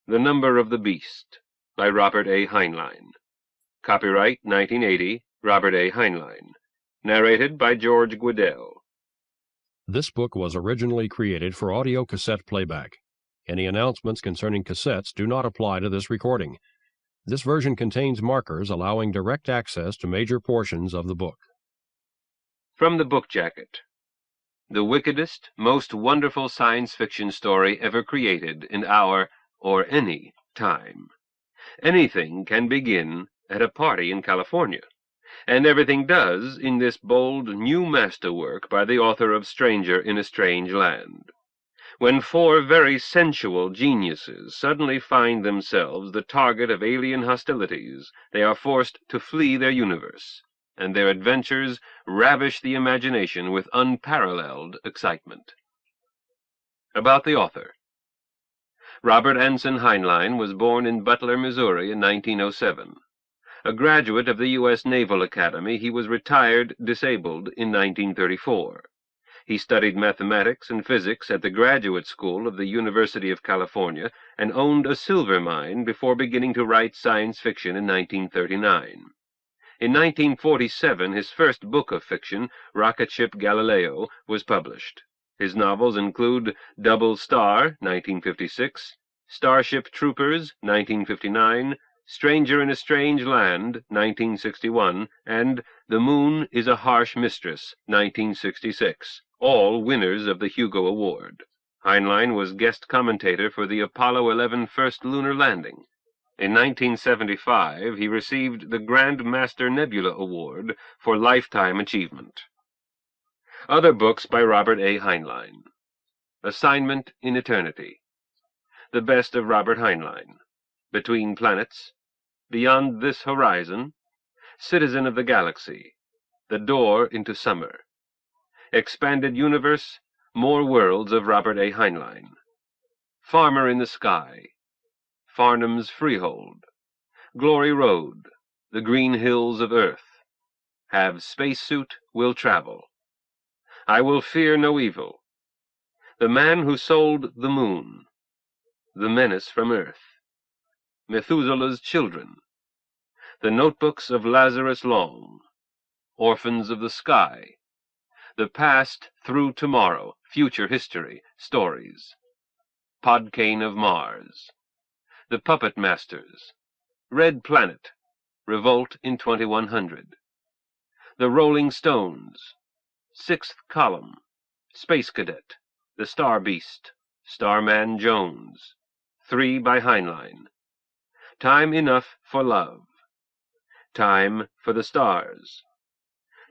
The Number of the Beast, by Robert A. Heinlein. Copyright 1980, Robert A. Heinlein. Narrated by George Guidall. This book was originally created for audio cassette playback. Any announcements concerning cassettes do not apply to this recording. This version contains markers allowing direct access to major portions of the book. From the Book Jacket. The wickedest, most wonderful science fiction story ever created in our, or any, time. Anything can begin at a party in California, and everything does in this bold new masterwork by the author of Stranger in a Strange Land. When four very sensual geniuses suddenly find themselves the target of alien hostilities, they are forced to flee their universe, and their adventures ravish the imagination with unparalleled excitement. About the author. Robert Anson Heinlein was born in Butler, Missouri in 1907. A graduate of the U.S. Naval Academy, he was retired disabled in 1934. He studied mathematics and physics at the Graduate School of the University of California and owned a silver mine before beginning to write science fiction in 1939. In 1947, his first book of fiction, Rocket Ship Galileo, was published. His novels include Double Star, 1956, Starship Troopers, 1959, Stranger in a Strange Land, 1961, and The Moon is a Harsh Mistress, 1966, all winners of the Hugo Award. Heinlein was guest commentator for the Apollo 11 first lunar landing. In 1975, he received the Grand Master Nebula Award for Lifetime Achievement. Other books by Robert A. Heinlein. Assignment in Eternity. The Best of Robert Heinlein. Between Planets. Beyond This Horizon. Citizen of the Galaxy. The Door into Summer. Expanded Universe. More Worlds of Robert A. Heinlein. Farmer in the Sky. Farnham's Freehold. Glory Road. The Green Hills of Earth. Have Spacesuit, Will Travel. I Will Fear No Evil. The Man Who Sold the Moon. The Menace from Earth. Methuselah's Children. The Notebooks of Lazarus Long. Orphans of the Sky. The Past Through Tomorrow, Future History, Stories. Podcane of Mars. The Puppet Masters. Red Planet. Revolt in 2100. The Rolling Stones. Sixth Column. Space Cadet. The Star Beast. Starman Jones. 3 by Heinlein. Time Enough for Love. Time for the Stars.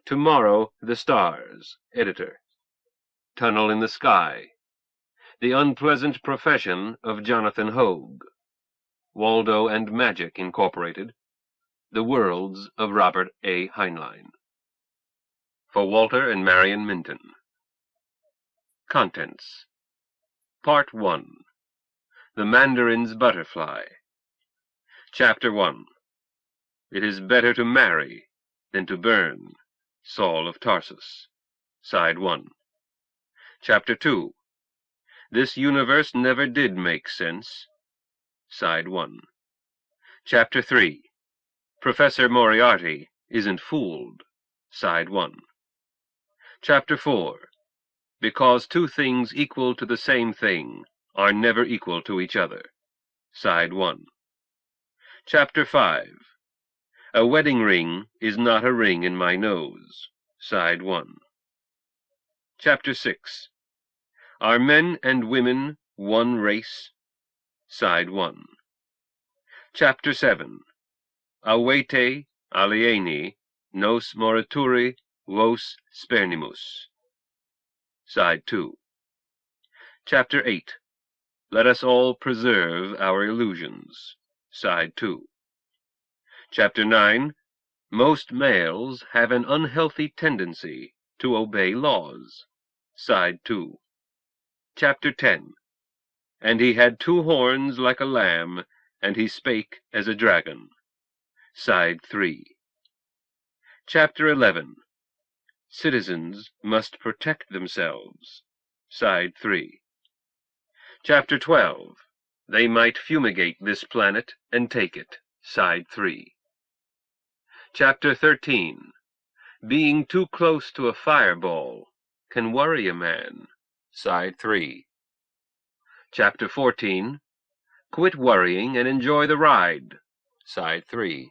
Tomorrow the Stars. Editor. Tunnel in the Sky. The Unpleasant Profession of Jonathan Hoag. Waldo and Magic, Incorporated. The Worlds of Robert A. Heinlein. For Walter and Marion Minton. Contents. Part 1. The Mandarin's Butterfly. Chapter 1. It is better to marry than to burn. Saul of Tarsus. Side 1. Chapter 2. This universe never did make sense. Side 1. Chapter 3. Professor Moriarty isn't fooled. Side 1. Chapter 4. Because two things equal to the same thing are never equal to each other. Side 1. Chapter 5. A wedding ring is not a ring in my nose. Side 1. Chapter 6. Are men and women one race? Side 1. Chapter 7. Avete, alieni, nos morituri, vos spernimus. Side 2. Chapter 8. Let us all preserve our illusions. Side 2. Chapter 9. Most males have an unhealthy tendency to obey laws. Side 2. Chapter 10. And he had 2 horns like a lamb, and he spake as a dragon. Side 3. Chapter 11. Citizens must protect themselves. Side 3. Chapter 12. They might fumigate this planet and take it. Side 3. Chapter 13. Being too close to a fireball can worry a man. Side 3. Chapter 14. Quit worrying and enjoy the ride. Side 3.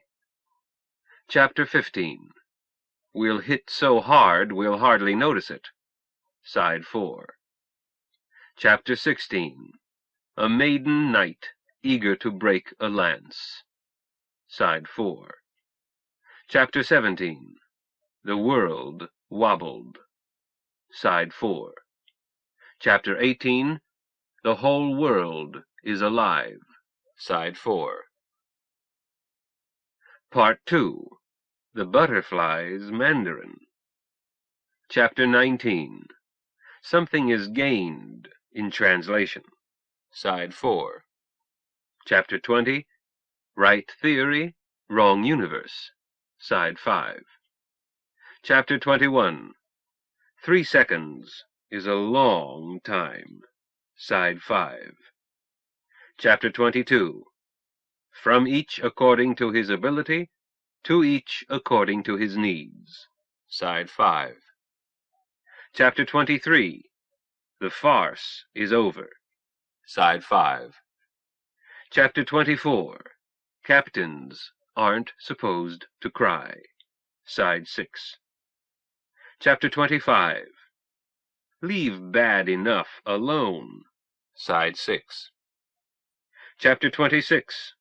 Chapter 15. We'll hit so hard we'll hardly notice it. Side 4. Chapter 16. A maiden knight eager to break a lance. Side 4. Chapter 17. The world wobbled. Side 4. Chapter 18. The whole world is alive. Side 4. Part 2. The butterfly's mandarin. Chapter 19. Something is gained in translation. Side 4. Chapter 20. Right theory, wrong universe. Side 5. Chapter 21. 3 seconds is a long time. Side 5. Chapter 22. From each according to his ability, to each according to his needs. Side 5. Chapter 23. The farce is over. Side 5. Chapter 24. Captains aren't supposed to cry. Side 6. Chapter 25. Leave bad enough alone. Side 6. Chapter 26.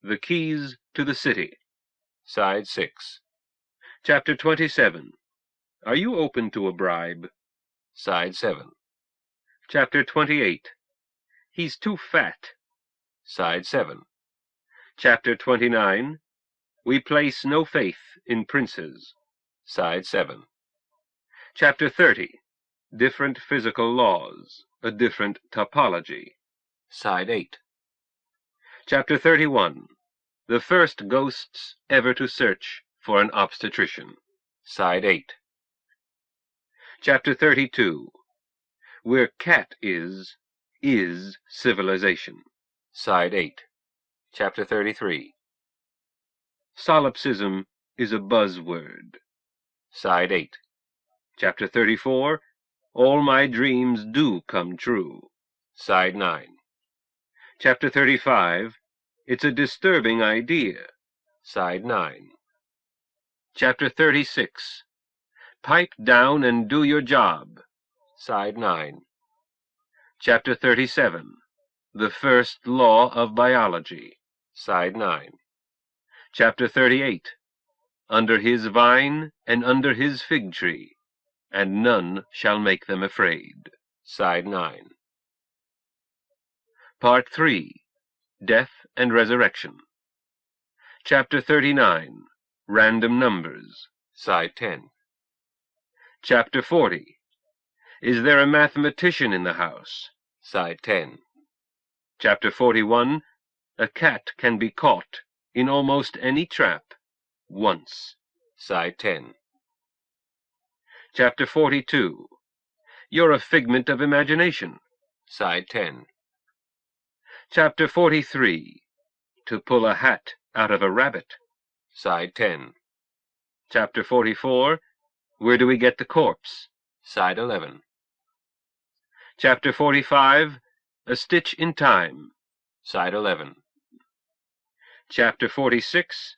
The keys to the city. Side 6. Chapter 27. Are you open to a bribe? Side 7. Chapter 28. He's too fat. Side 7. Chapter 29. We place no faith in princes. Side 7. Chapter 30. Different physical laws, a different topology. Side 8. Chapter 31. The first ghosts ever to search for an obstetrician. Side 8. Chapter 32. Where cat is civilization. Side 8. Chapter 33. Solipsism is a buzzword. Side 8. Chapter 34. All my dreams do come true. Side 9. Chapter 35. It's a disturbing idea. Side 9. Chapter 36. Pipe down and do your job. Side 9. Chapter 37. The first law of biology. Side 9. Chapter 38. Under his vine and under his fig tree, and none shall make them afraid. Side 9. Part 3. Death and Resurrection. Chapter 39. Random Numbers. Side 10. Chapter 40. Is there a mathematician in the house? Side 10. Chapter 41. A cat can be caught in almost any trap once. Side 10. Chapter 42. You're a figment of imagination. Side 10. Chapter 43. To pull a hat out of a rabbit. Side 10. Chapter 44. Where do we get the corpse? Side 11. Chapter 45. A Stitch in Time. Side 11. Chapter 46.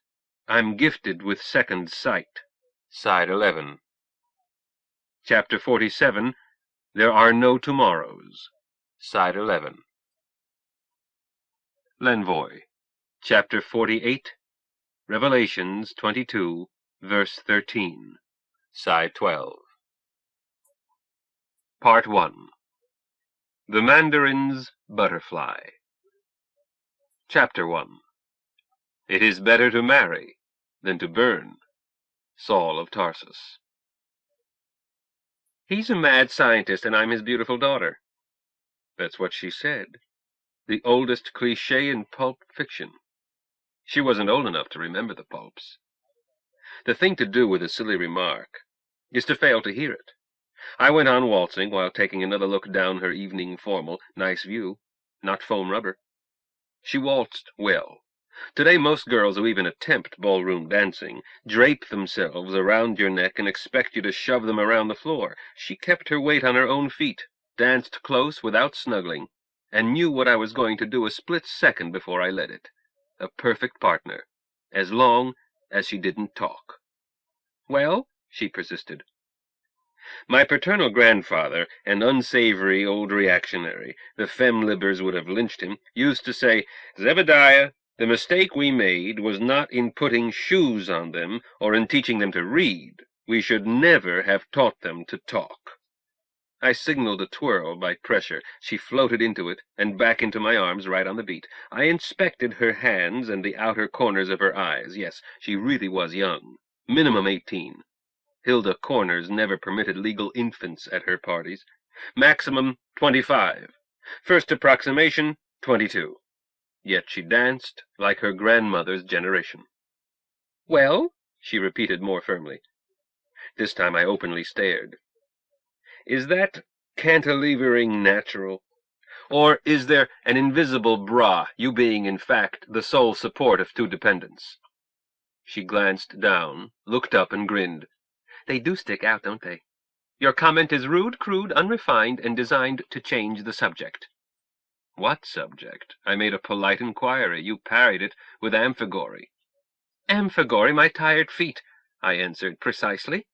I'm gifted with second sight. Side 11. Chapter 47. There are no tomorrows. Side 11. L'Envoy. Chapter 48. Revelations 22, verse 13. Side 12. Part 1. The Mandarin's Butterfly. Chapter 1. It is better to marry than to burn. Saul of Tarsus. He's a mad scientist and I'm his beautiful daughter. That's what she said. The oldest cliché in pulp fiction. She wasn't old enough to remember the pulps. The thing to do with a silly remark is to fail to hear it. I went on waltzing while taking another look down her evening formal. Nice view. Not foam rubber. She waltzed well. Today most girls who even attempt ballroom dancing drape themselves around your neck and expect you to shove them around the floor. She kept her weight on her own feet, danced close without snuggling, and knew what I was going to do a split second before I led it. A perfect partner, as long as she didn't talk. "Well?" she persisted. My paternal grandfather, an unsavory old reactionary, the femme-libbers would have lynched him, used to say, "Zebediah, the mistake we made was not in putting shoes on them or in teaching them to read. We should never have taught them to talk." I signaled a twirl by pressure. She floated into it and back into my arms right on the beat. I inspected her hands and the outer corners of her eyes. Yes, she really was young. Minimum 18. Hilda Corners never permitted legal infants at her parties. Maximum 25. First approximation 22. Yet she danced like her grandmother's generation. "Well?" she repeated more firmly. This time I openly stared. "Is that cantilevering natural? Or is there an invisible bra, you being in fact the sole support of two dependents?" She glanced down, looked up, and grinned. "They do stick out, don't they? Your comment is rude, crude, unrefined, and designed to change the subject." "What subject?" I made a polite inquiry. You parried it with amphigory. "Amphigory, my tired feet," I answered. "Precisely."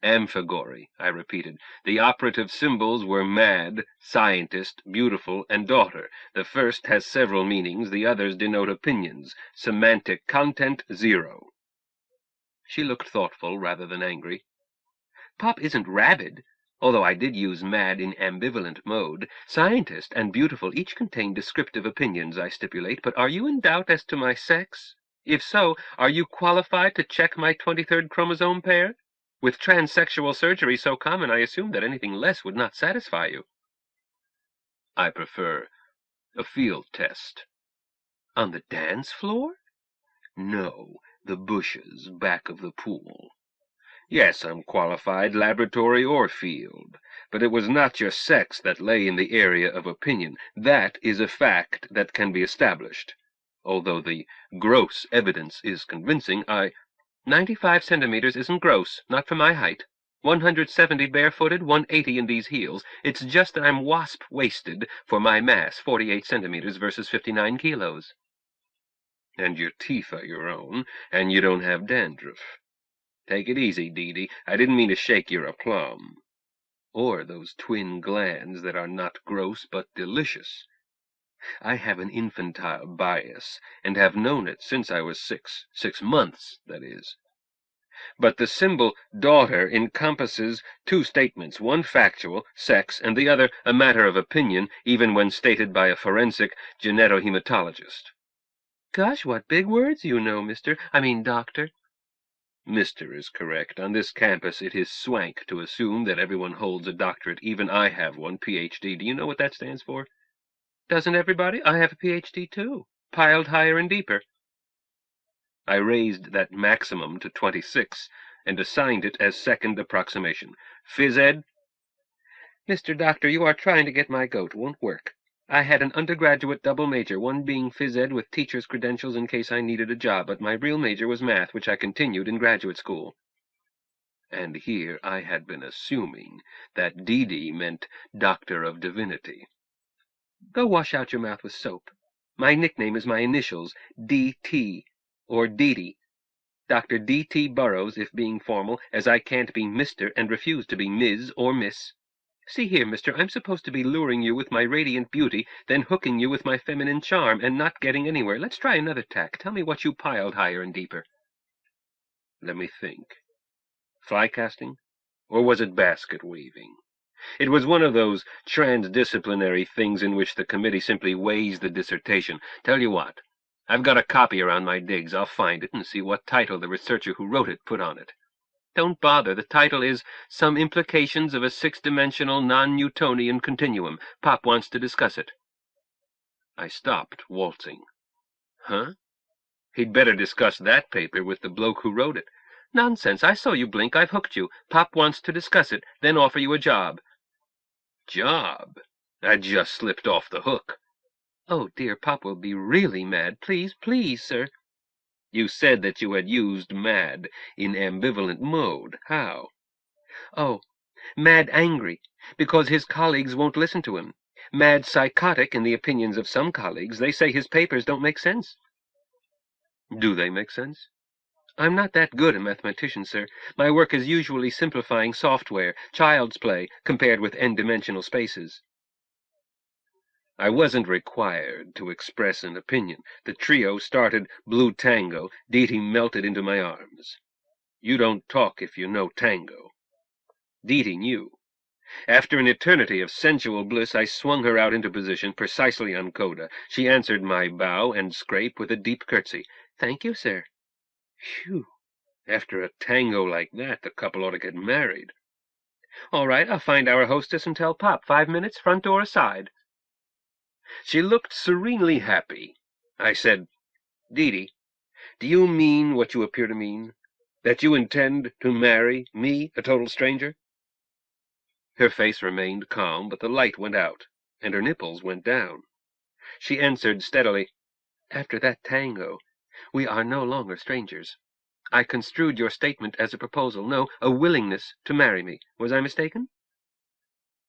Amphigory, I repeated. The operative symbols were mad, scientist, beautiful, and daughter. The first has several meanings, the others denote opinions. Semantic content 0. She looked thoughtful rather than angry. "Pop isn't rabid, although I did use mad in ambivalent mode. Scientist and beautiful each contain descriptive opinions, I stipulate, but are you in doubt as to my sex? If so, are you qualified to check my 23rd chromosome pair? With transsexual surgery so common, I assume that anything less would not satisfy you." "I prefer a field test." "On the dance floor?" "No, the bushes back of the pool. Yes, I'm qualified, laboratory or field. But it was not your sex that lay in the area of opinion. That is a fact that can be established. Although the gross evidence is convincing, 95 centimeters isn't gross, not for my height. 170 barefooted, 180 in these heels. It's just that I'm wasp-waisted for my mass, 48 centimeters versus 59 kilos. And your teeth are your own, and you don't have dandruff. Take it easy, Dee-Dee. I didn't mean to shake your aplomb. Or those twin glands that are not gross but delicious. I have an infantile bias, and have known it since I was 6 months, that is. But the symbol daughter encompasses two statements, one factual, sex, and the other a matter of opinion, even when stated by a forensic genetohematologist." "Gosh, what big words you know, Doctor." "Mister is correct. On this campus it is swank to assume that everyone holds a doctorate. Even I have one, Ph.D. Do you know what that stands for?" "Doesn't everybody? I have a Ph.D. too. Piled higher and deeper." I raised that maximum to 26 and assigned it as second approximation. "Phys ed?" "Mr. Doctor, you are trying to get my goat. Won't work. I had an undergraduate double major, one being phys ed with teacher's credentials in case I needed a job, but my real major was math, which I continued in graduate school." And here I had been assuming that Dee-Dee meant Doctor of Divinity. "Go wash out your mouth with soap. My nickname is my initials, D.T., or Dee-Dee. Dr. D.T. Burroughs, if being formal, as I can't be Mr. and refuse to be Ms. or Miss. See here, mister, I'm supposed to be luring you with my radiant beauty, then hooking you with my feminine charm, and not getting anywhere. Let's try another tack. Tell me what you piled higher and deeper." Let me think. Fly casting? Or was it basket weaving? It was one of those transdisciplinary things in which the committee simply weighs the dissertation. Tell you what, I've got a copy around my digs. I'll find it and see what title the researcher who wrote it put on it. Don't bother. The title is Some Implications of a Six-Dimensional Non-Newtonian Continuum. Pop wants to discuss it. I stopped waltzing. Huh? He'd better discuss that paper with the bloke who wrote it. Nonsense. I saw you blink. I've hooked you. Pop wants to discuss it, then offer you a job. Job? I just slipped off the hook. Oh, dear, Pop will be really mad. Please, please, sir. You said that you had used mad in ambivalent mode. How? Oh, mad angry, because his colleagues won't listen to him. Mad psychotic in the opinions of some colleagues. They say his papers don't make sense. Do they make sense? I'm not that good a mathematician, sir. My work is usually simplifying software, child's play, compared with n-dimensional spaces. I wasn't required to express an opinion. The trio started Blue Tango. Dee melted into my arms. You don't talk if you know tango. Dee knew. After an eternity of sensual bliss, I swung her out into position, precisely on coda. She answered my bow and scrape with a deep curtsy. Thank you, sir. Phew. After a tango like that, the couple ought to get married. All right, I'll find our hostess and tell Pop. 5 minutes, front door aside. She looked serenely happy. I said, Dee, do you mean what you appear to mean? That you intend to marry me, a total stranger? Her face remained calm, but the light went out, and her nipples went down. She answered steadily, After that tango, we are no longer strangers. I construed your statement as a proposal, no, a willingness to marry me. Was I mistaken?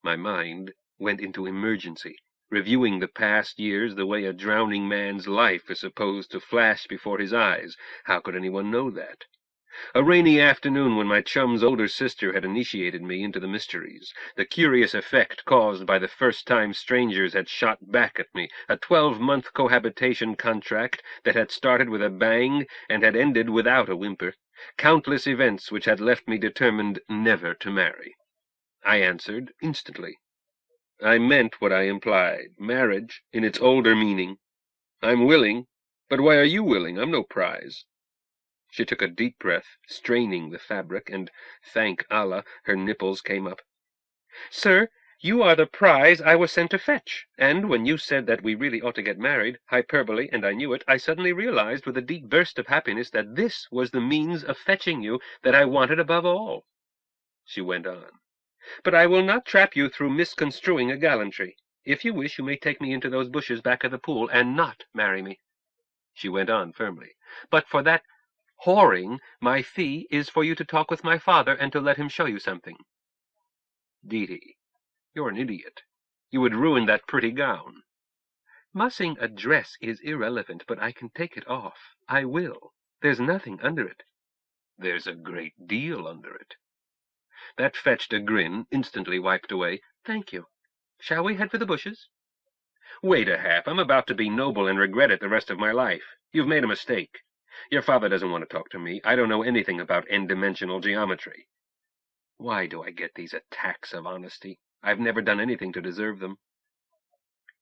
My mind went into emergency, reviewing the past years the way a drowning man's life is supposed to flash before his eyes. How could anyone know that? A rainy afternoon when my chum's older sister had initiated me into the mysteries. The curious effect caused by the first-time strangers had shot back at me. A 12-month cohabitation contract that had started with a bang and had ended without a whimper. Countless events which had left me determined never to marry. I answered instantly. I meant what I implied. Marriage, in its older meaning. I'm willing, but why are you willing? I'm no prize. She took a deep breath, straining the fabric, and, thank Allah, her nipples came up. Sir, you are the prize I was sent to fetch, and when you said that we really ought to get married, hyperbole, and I knew it, I suddenly realized with a deep burst of happiness that this was the means of fetching you that I wanted above all. She went on. But I will not trap you through misconstruing a gallantry. If you wish, you may take me into those bushes back of the pool and not marry me. She went on firmly. But for that whoring, my fee is for you to talk with my father and to let him show you something. Dee, you're an idiot. You would ruin that pretty gown. Mussing a dress is irrelevant, but I can take it off. I will. There's nothing under it. There's a great deal under it. That fetched a grin, instantly wiped away. Thank you. Shall we head for the bushes? Wait a half. I'm about to be noble and regret it the rest of my life. You've made a mistake. Your father doesn't want to talk to me. I don't know anything about n-dimensional geometry. Why do I get these attacks of honesty? I've never done anything to deserve them.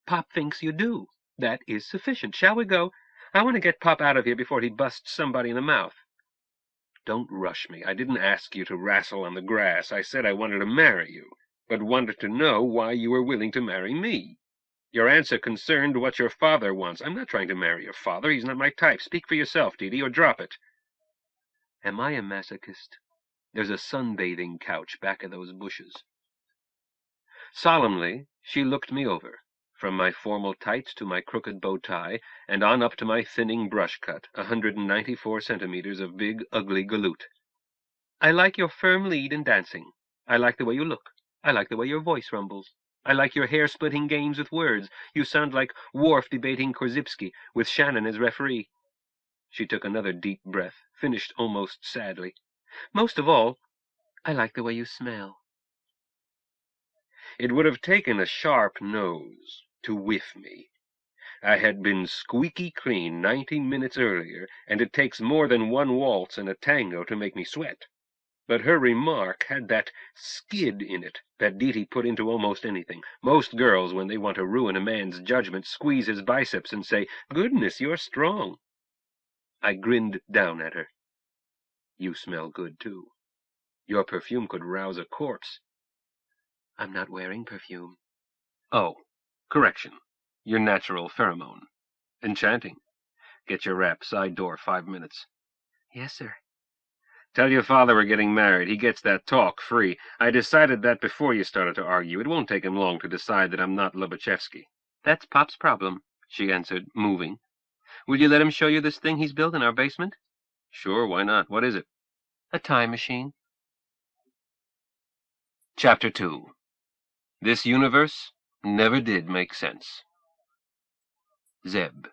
Pop thinks you do. That is sufficient. Shall we go? I want to get Pop out of here before he busts somebody in the mouth. Don't rush me. I didn't ask you to wrestle on the grass. I said I wanted to marry you, but wanted to know why you were willing to marry me. Your answer concerned what your father wants. I'm not trying to marry your father. He's not my type. Speak for yourself, Dee, or drop it. Am I a masochist? There's a sunbathing couch back of those bushes. Solemnly, she looked me over, from my formal tights to my crooked bow tie, and on up to my thinning brush cut, 194 centimeters of big, ugly galoot. I like your firm lead in dancing. I like the way you look. I like the way your voice rumbles. I like your hair-splitting games with words. You sound like Worf debating Korzybski, with Shannon as referee. She took another deep breath, finished almost sadly. Most of all, I like the way you smell. It would have taken a sharp nose to whiff me. I had been squeaky clean 90 minutes earlier, and it takes more than one waltz and a tango to make me sweat. But her remark had that skid in it that Dee put into almost anything. Most girls, when they want to ruin a man's judgment, squeeze his biceps and say, "Goodness, you're strong." I grinned down at her. You smell good, too. Your perfume could rouse a corpse. I'm not wearing perfume. Oh, correction. Your natural pheromone. Enchanting. Get your wrap, side door, 5 minutes. Yes, sir. Tell your father we're getting married. He gets that talk free. I decided that before you started to argue. It won't take him long to decide that I'm not Lobachevsky. That's Pop's problem. she answered, moving. "Will you let him show you this thing he's built in our basement?" "Sure, why not? What is it?" "A time machine." Chapter 2. This universe never did make sense. Zeb.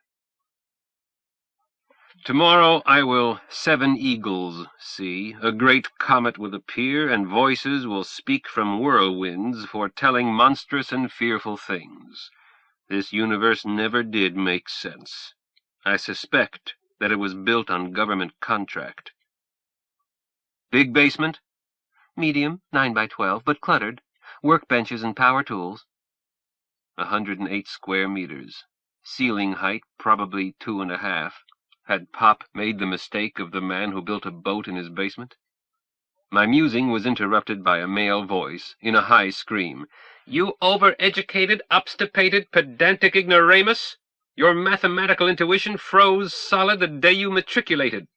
Tomorrow I will 7 eagles see. A great comet will appear, and voices will speak from whirlwinds, foretelling monstrous and fearful things. This universe never did make sense. I suspect that it was built on government contract. Big basement? Medium, 9 by 12, but cluttered. Workbenches and power tools. 108 square meters. Ceiling height probably 2.5. Had Pop made the mistake of the man who built a boat in his basement? My musing was interrupted by a male voice, in a high scream. "You over-educated, obstipated, pedantic ignoramus! Your mathematical intuition froze solid the day you matriculated."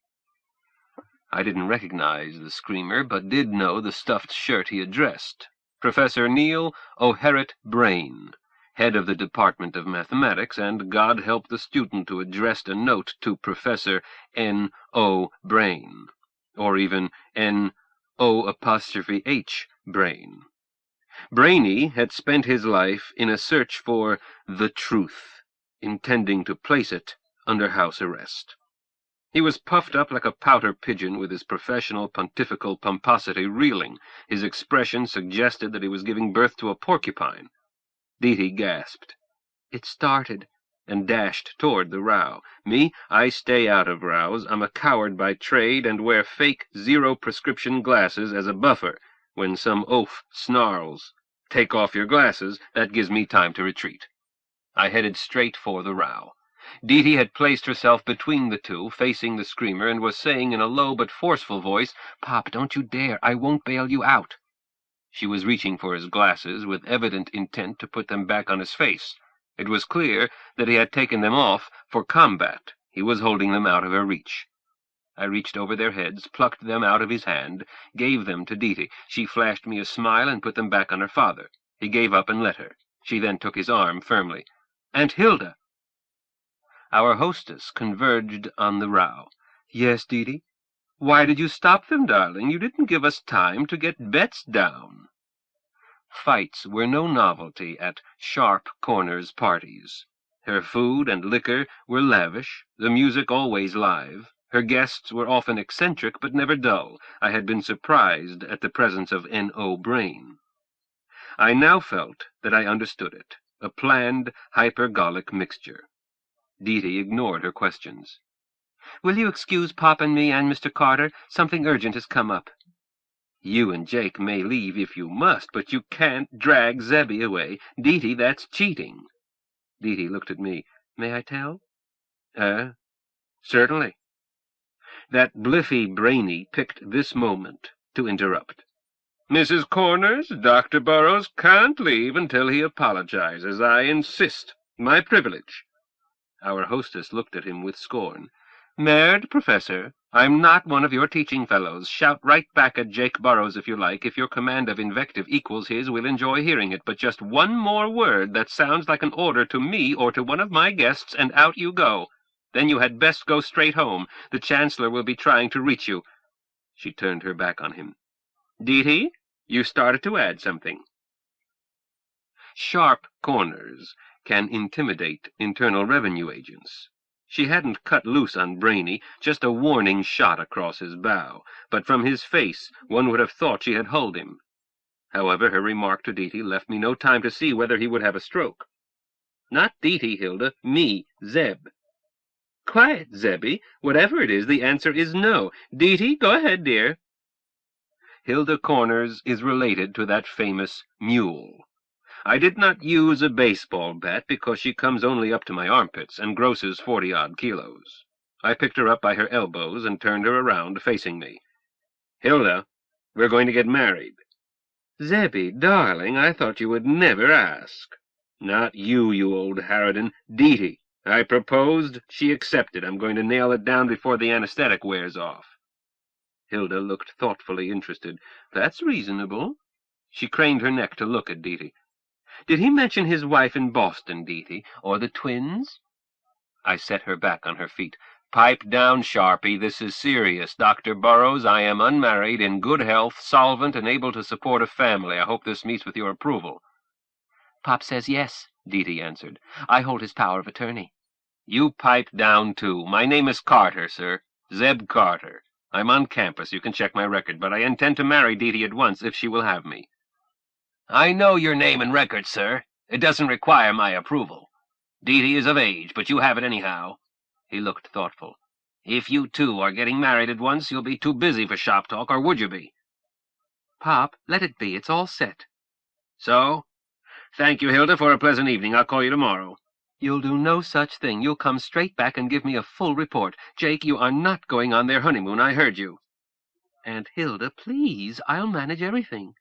I didn't recognize the screamer, but did know the stuffed shirt he addressed. Professor Neil O'Herritt Brain, head of the Department of Mathematics, and God help the student who addressed a note to Professor N.O. Brain, or even N.O''H Brain. Brainy had spent his life in a search for the truth, intending to place it under house arrest. He was puffed up like a pouter pigeon, with his professional pontifical pomposity reeling. His expression suggested that he was giving birth to a porcupine. Deety gasped. "It started," and dashed toward the row. Me, I stay out of rows. I'm a coward by trade and wear fake zero-prescription glasses as a buffer. When some oaf snarls, "Take off your glasses," that gives me time to retreat. I headed straight for the row. Deety had placed herself between the two, facing the screamer, and was saying in a low but forceful voice, "Pop, don't you dare. I won't bail you out." She was reaching for his glasses, with evident intent to put them back on his face. It was clear that he had taken them off for combat. He was holding them out of her reach. I reached over their heads, plucked them out of his hand, gave them to Deety. She flashed me a smile and put them back on her father. He gave up and let her. She then took his arm firmly. "Aunt Hilda!" Our hostess converged on the row. "Yes, Deety?" "Why did you stop them, darling? You didn't give us time to get bets down." Fights were no novelty at Sharp Corners parties. Her food and liquor were lavish, the music always live. Her guests were often eccentric, but never dull. I had been surprised at the presence of N.O. Brain. I now felt that I understood it, a planned hypergolic mixture. Deety ignored her questions. "Will you excuse Pop and me and Mr. Carter? Something urgent has come up." "You and Jake may leave if you must, but you can't drag Zebby away. Deety, that's cheating." Deety looked at me. "May I tell?" Certainly." That Bliffy Brainy picked this moment to interrupt. "Mrs. Corners, Dr. Burroughs can't leave until he apologizes. I insist. My privilege." Our hostess looked at him with scorn. "Merd, Professor, I'm not one of your teaching fellows. Shout right back at Jake Burroughs if you like. If your command of invective equals his, we'll enjoy hearing it. But just one more word that sounds like an order to me or to one of my guests, and out you go. Then you had best go straight home. The Chancellor will be trying to reach you." She turned her back on him. "Deety, you started to add something." Sharp corners can intimidate Internal Revenue agents. She hadn't cut loose on Brainy, just a warning shot across his bow, but from his face one would have thought she had hulled him. However, her remark to Deety left me no time to see whether he would have a stroke. "Not Deety, Hilda, me, Zeb." "Quiet, Zebby. Whatever it is, the answer is no. Deety, go ahead, dear." Hilda Corners is related to that famous mule. I did not use a baseball bat because she comes only up to my armpits and grosses 40-odd kilos. I picked her up by her elbows and turned her around, facing me. "Hilda, we're going to get married." "Zebby, darling, I thought you would never ask." "Not you, you old harridan. Deety. I proposed, she accepted. I'm going to nail it down before the anesthetic wears off." Hilda looked thoughtfully interested. "That's reasonable." She craned her neck to look at Deety. "Did he mention his wife in Boston, Deety, or the twins?" I set her back on her feet. "Pipe down, Sharpie. This is serious. Dr. Burroughs, I am unmarried, in good health, solvent, and able to support a family. I hope this meets with your approval." "Pop says yes," Dee answered. "I hold his power of attorney." "You pipe down, too. My name is Carter, sir. Zeb Carter. I'm on campus. You can check my record, but I intend to marry Dee at once if she will have me." "I know your name and record, sir. It doesn't require my approval. Dee is of age, but you have it anyhow." He looked thoughtful. "If you two are getting married at once, you'll be too busy for shop talk, or would you be?" "Pop, let it be. It's all set." "So? Thank you, Hilda, for a pleasant evening. I'll call you tomorrow." "You'll do no such thing. You'll come straight back and give me a full report. Jake, you are not going on their honeymoon. I heard you." "Aunt Hilda, please. I'll manage everything."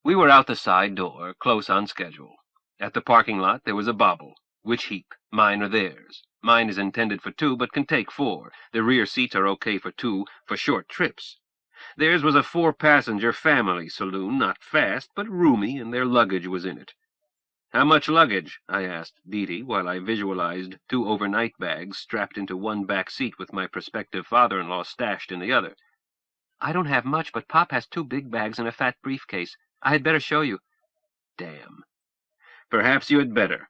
We were out the side door, close on schedule. At the parking lot there was a bobble. Which heap, mine or theirs? Mine is intended for 2, but can take 4. The rear seats are okay for 2 for short trips. Theirs was a 4-passenger family saloon, not fast, but roomy, and their luggage was in it. "How much luggage?" I asked Dee while I visualized 2 overnight bags strapped into one back seat with my prospective father-in-law stashed in the other. "I don't have much, but Pop has 2 big bags and a fat briefcase. I had better show you." "Damn. Perhaps you had better."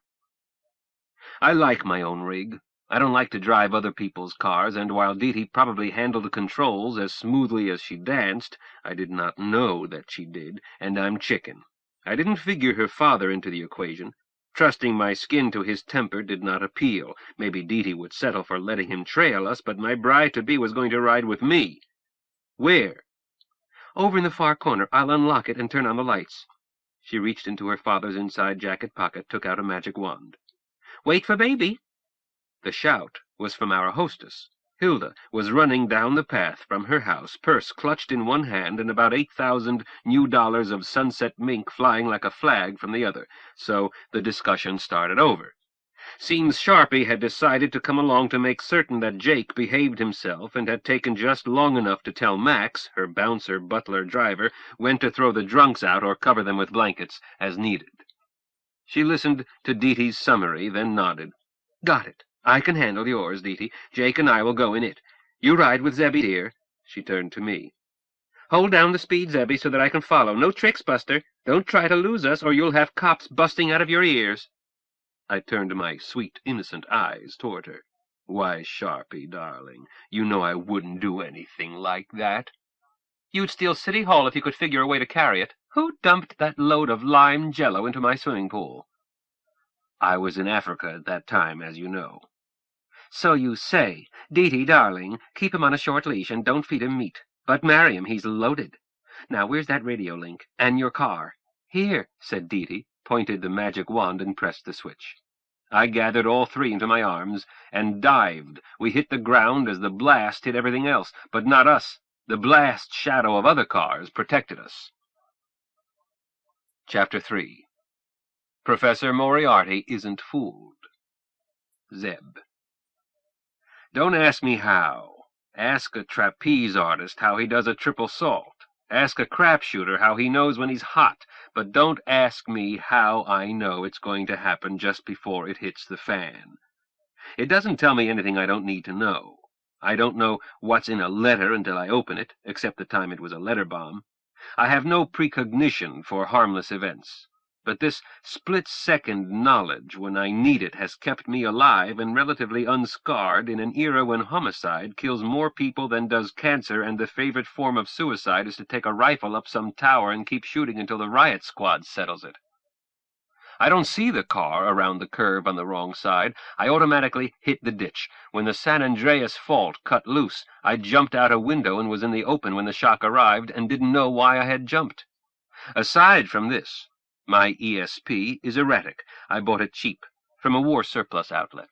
I like my own rig. I don't like to drive other people's cars, and while Dee probably handled the controls as smoothly as she danced, I did not know that she did, and I'm chicken. I didn't figure her father into the equation. Trusting my skin to his temper did not appeal. Maybe Dee would settle for letting him trail us, but my bride-to-be was going to ride with me. "Where?" "Over in the far corner. I'll unlock it and turn on the lights." She reached into her father's inside jacket pocket, took out a magic wand. "Wait for baby." The shout was from our hostess. Hilda was running down the path from her house, purse clutched in one hand and about 8,000 new dollars of sunset mink flying like a flag from the other, so the discussion started over. Seems Sharpie had decided to come along to make certain that Jake behaved himself and had taken just long enough to tell Max, her bouncer butler driver, when to throw the drunks out or cover them with blankets as needed. She listened to Dee's summary, then nodded. "Got it. I can handle yours, Dee. Jake and I will go in it. You ride with Zebby, dear." She turned to me. "Hold down the speed, Zebby, so that I can follow. No tricks, Buster. Don't try to lose us, or you'll have cops busting out of your ears." I turned my sweet, innocent eyes toward her. "Why, Sharpie, darling, you know I wouldn't do anything like that." "You'd steal City Hall if you could figure a way to carry it. Who dumped that load of lime jello into my swimming pool?" "I was in Africa at that time, as you know." "So you say. Dee, darling, keep him on a short leash and don't feed him meat. But marry him, he's loaded. Now, where's that radio link? And your car?" "Here," said Dee, pointed the magic wand and pressed the switch. I gathered all 3 into my arms and dived. We hit the ground as the blast hit everything else, but not us. The blast shadow of other cars protected us. Chapter 3. Professor Moriarty Isn't Fooled. Zeb. Don't ask me how. Ask a trapeze artist how he does a triple salt. Ask a crapshooter how he knows when he's hot, but don't ask me how I know it's going to happen just before it hits the fan. It doesn't tell me anything I don't need to know. I don't know what's in a letter until I open it, except the time it was a letter bomb. I have no precognition for harmless events. But this split-second knowledge when I need it has kept me alive and relatively unscarred in an era when homicide kills more people than does cancer, and the favorite form of suicide is to take a rifle up some tower and keep shooting until the riot squad settles it. I don't see the car around the curve on the wrong side. I automatically hit the ditch. When the San Andreas fault cut loose, I jumped out a window and was in the open when the shock arrived and didn't know why I had jumped. Aside from this, my ESP is erratic. I bought it cheap, from a war surplus outlet.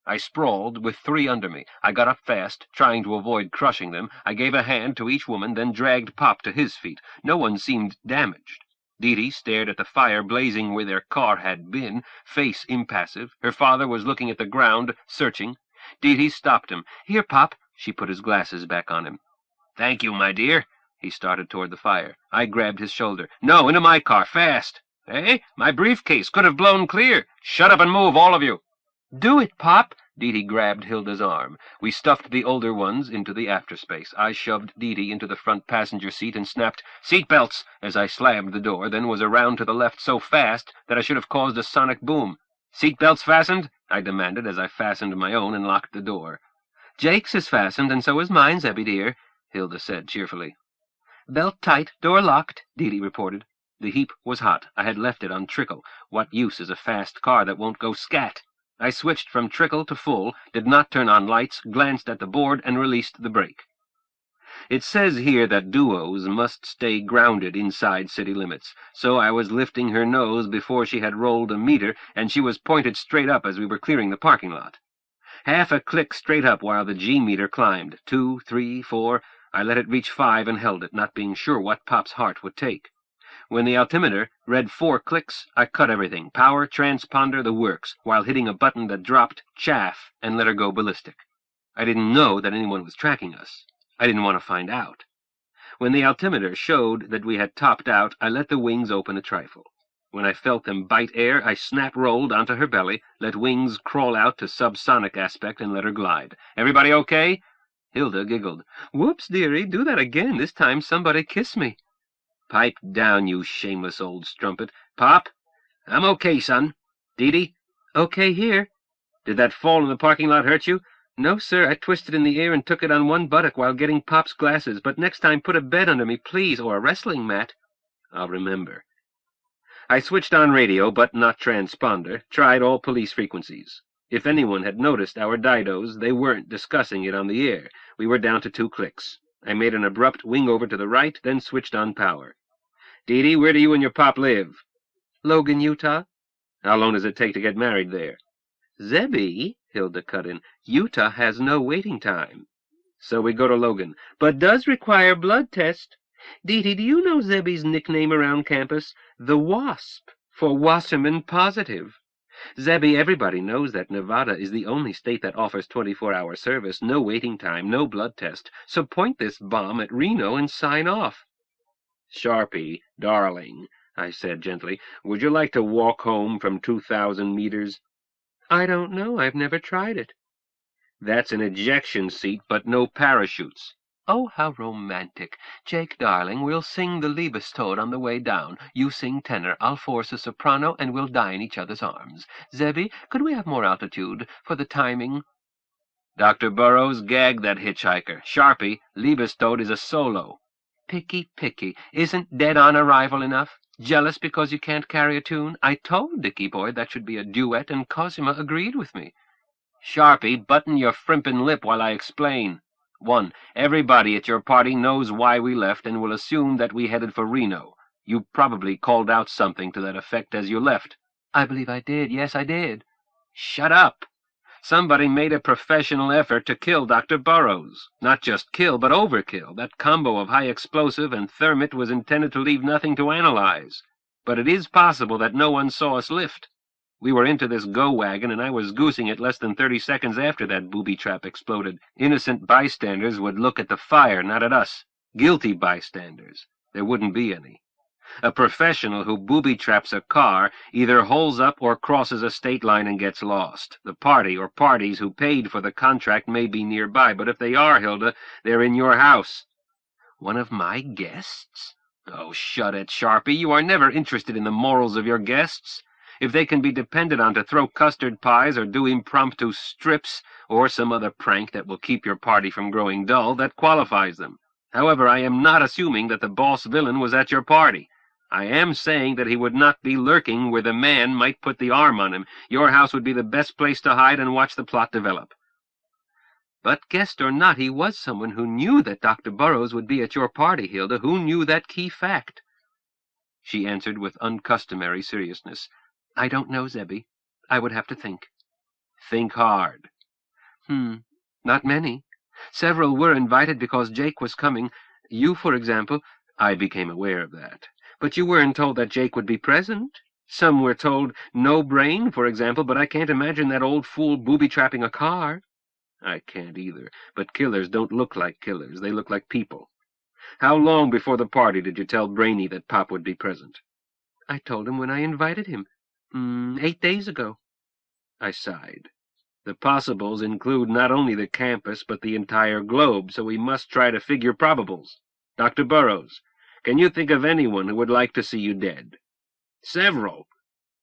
I sprawled with 3 under me. I got up fast, trying to avoid crushing them. I gave a hand to each woman, then dragged Pop to his feet. No one seemed damaged. Dee stared at the fire blazing where their car had been, face impassive. Her father was looking at the ground, searching. Dee stopped him. "Here, Pop." She put his glasses back on him. "Thank you, my dear." He started toward the fire. I grabbed his shoulder. "No, into my car, fast." "Eh? My briefcase could have blown clear." "Shut up and move, all of you." "Do it, Pop!" Dee grabbed Hilda's arm. We stuffed the older ones into the afterspace. I shoved Dee into the front passenger seat and snapped "Seat belts!" as I slammed the door, then was around to the left so fast that I should have caused a sonic boom. "Seat belts fastened?" I demanded as I fastened my own and locked the door. "Jake's is fastened, and so is mine, Zebby dear," Hilda said cheerfully. "Belt tight, door locked," Dee reported. The heap was hot. I had left it on trickle. What use is a fast car that won't go scat? I switched from trickle to full, did not turn on lights, glanced at the board, and released the brake. It says here that duos must stay grounded inside city limits, so I was lifting her nose before she had rolled a meter, and she was pointed straight up as we were clearing the parking lot. Half a click straight up while the G-meter climbed. 2, 3, 4. I let it reach 5 and held it, not being sure what Pop's heart would take. When the altimeter read 4 clicks, I cut everything, power, transponder, the works, while hitting a button that dropped chaff and let her go ballistic. I didn't know that anyone was tracking us. I didn't want to find out. When the altimeter showed that we had topped out, I let the wings open a trifle. When I felt them bite air, I snap-rolled onto her belly, let wings crawl out to subsonic aspect, and let her glide. "Everybody okay?" Hilda giggled. "Whoops, dearie, do that again. This time somebody kiss me." "Pipe down, you shameless old strumpet. Pop?" "I'm okay, son." "Dee? "Okay here." "Did that fall in the parking lot hurt you?" "No, sir. I twisted in the air and took it on one buttock while getting Pop's glasses. But next time put a bed under me, please, or a wrestling mat." "I'll remember." I switched on radio, but not transponder, tried all police frequencies. If anyone had noticed our didos, they weren't discussing it on the air. We were down to 2 clicks. I made an abrupt wing over to the right, then switched on power. "Dee, where do you and your pop live?" "Logan, Utah." "How long does it take to get married there?" "Zebby," Hilda cut in, "Utah has no waiting time." "So we go to Logan, but does require blood test. Dee, do you know Zebby's nickname around campus? The Wasp, for Wasserman Positive. Zebby, everybody knows that Nevada is the only state that offers 24-hour service, no waiting time, no blood test. So point this bomb at Reno and sign off." "Sharpie, darling," I said gently, "would you like to walk home from 2,000 meters?" "I don't know. I've never tried it." "That's an ejection seat, but no parachutes." "Oh, how romantic. Jake, darling, we'll sing the Liebestod on the way down. You sing tenor, I'll force a soprano, and we'll die in each other's arms. Zebby, could we have more altitude for the timing?" "Dr. Burroughs, gag that hitchhiker. Sharpie, Liebestod is a solo." "Picky. Isn't dead on arrival enough? Jealous because you can't carry a tune? I told Dickie boy that should be a duet, and Cosima agreed with me." "Sharpie, button your frimpin' lip while I explain. 1. Everybody at your party knows why we left and will assume that we headed for Reno. You probably called out something to that effect as you left." "I believe I did. Yes, I did." "Shut up. Somebody made a professional effort to kill Dr. Burroughs. Not just kill, but overkill. That combo of high explosive and thermite was intended to leave nothing to analyze. But it is possible that no one saw us lift. We were into this go-wagon, and I was goosing it less than 30 seconds after that booby trap exploded. Innocent bystanders would look at the fire, not at us. Guilty bystanders. There wouldn't be any. A professional who booby-traps a car either holes up or crosses a state line and gets lost. The party or parties who paid for the contract may be nearby, but if they are, Hilda, they're in your house." "One of my guests?" "Oh, shut it, Sharpie. You are never interested in the morals of your guests. If they can be depended on to throw custard pies or do impromptu strips, or some other prank that will keep your party from growing dull, that qualifies them. However, I am not assuming that the boss villain was at your party. I am saying that he would not be lurking where the man might put the arm on him. Your house would be the best place to hide and watch the plot develop." "But guest or not, he was someone who knew that Dr. Burroughs would be at your party, Hilda, who knew that key fact." She answered with uncustomary seriousness. "I don't know, Zebby. I would have to think." "Think hard." Not many. Several were invited because Jake was coming. You, for example." "I became aware of that." "But you weren't told that Jake would be present. Some were told no brain, for example, but I can't imagine that old fool booby-trapping a car." "I can't either. But killers don't look like killers. They look like people. How long before the party did you tell Brainy that Pop would be present?" "I told him when I invited him. 8 days ago." I sighed. The possibles include not only the campus, but the entire globe, so we must try to figure probables. Dr. Burroughs, can you think of anyone who would like to see you dead? Several.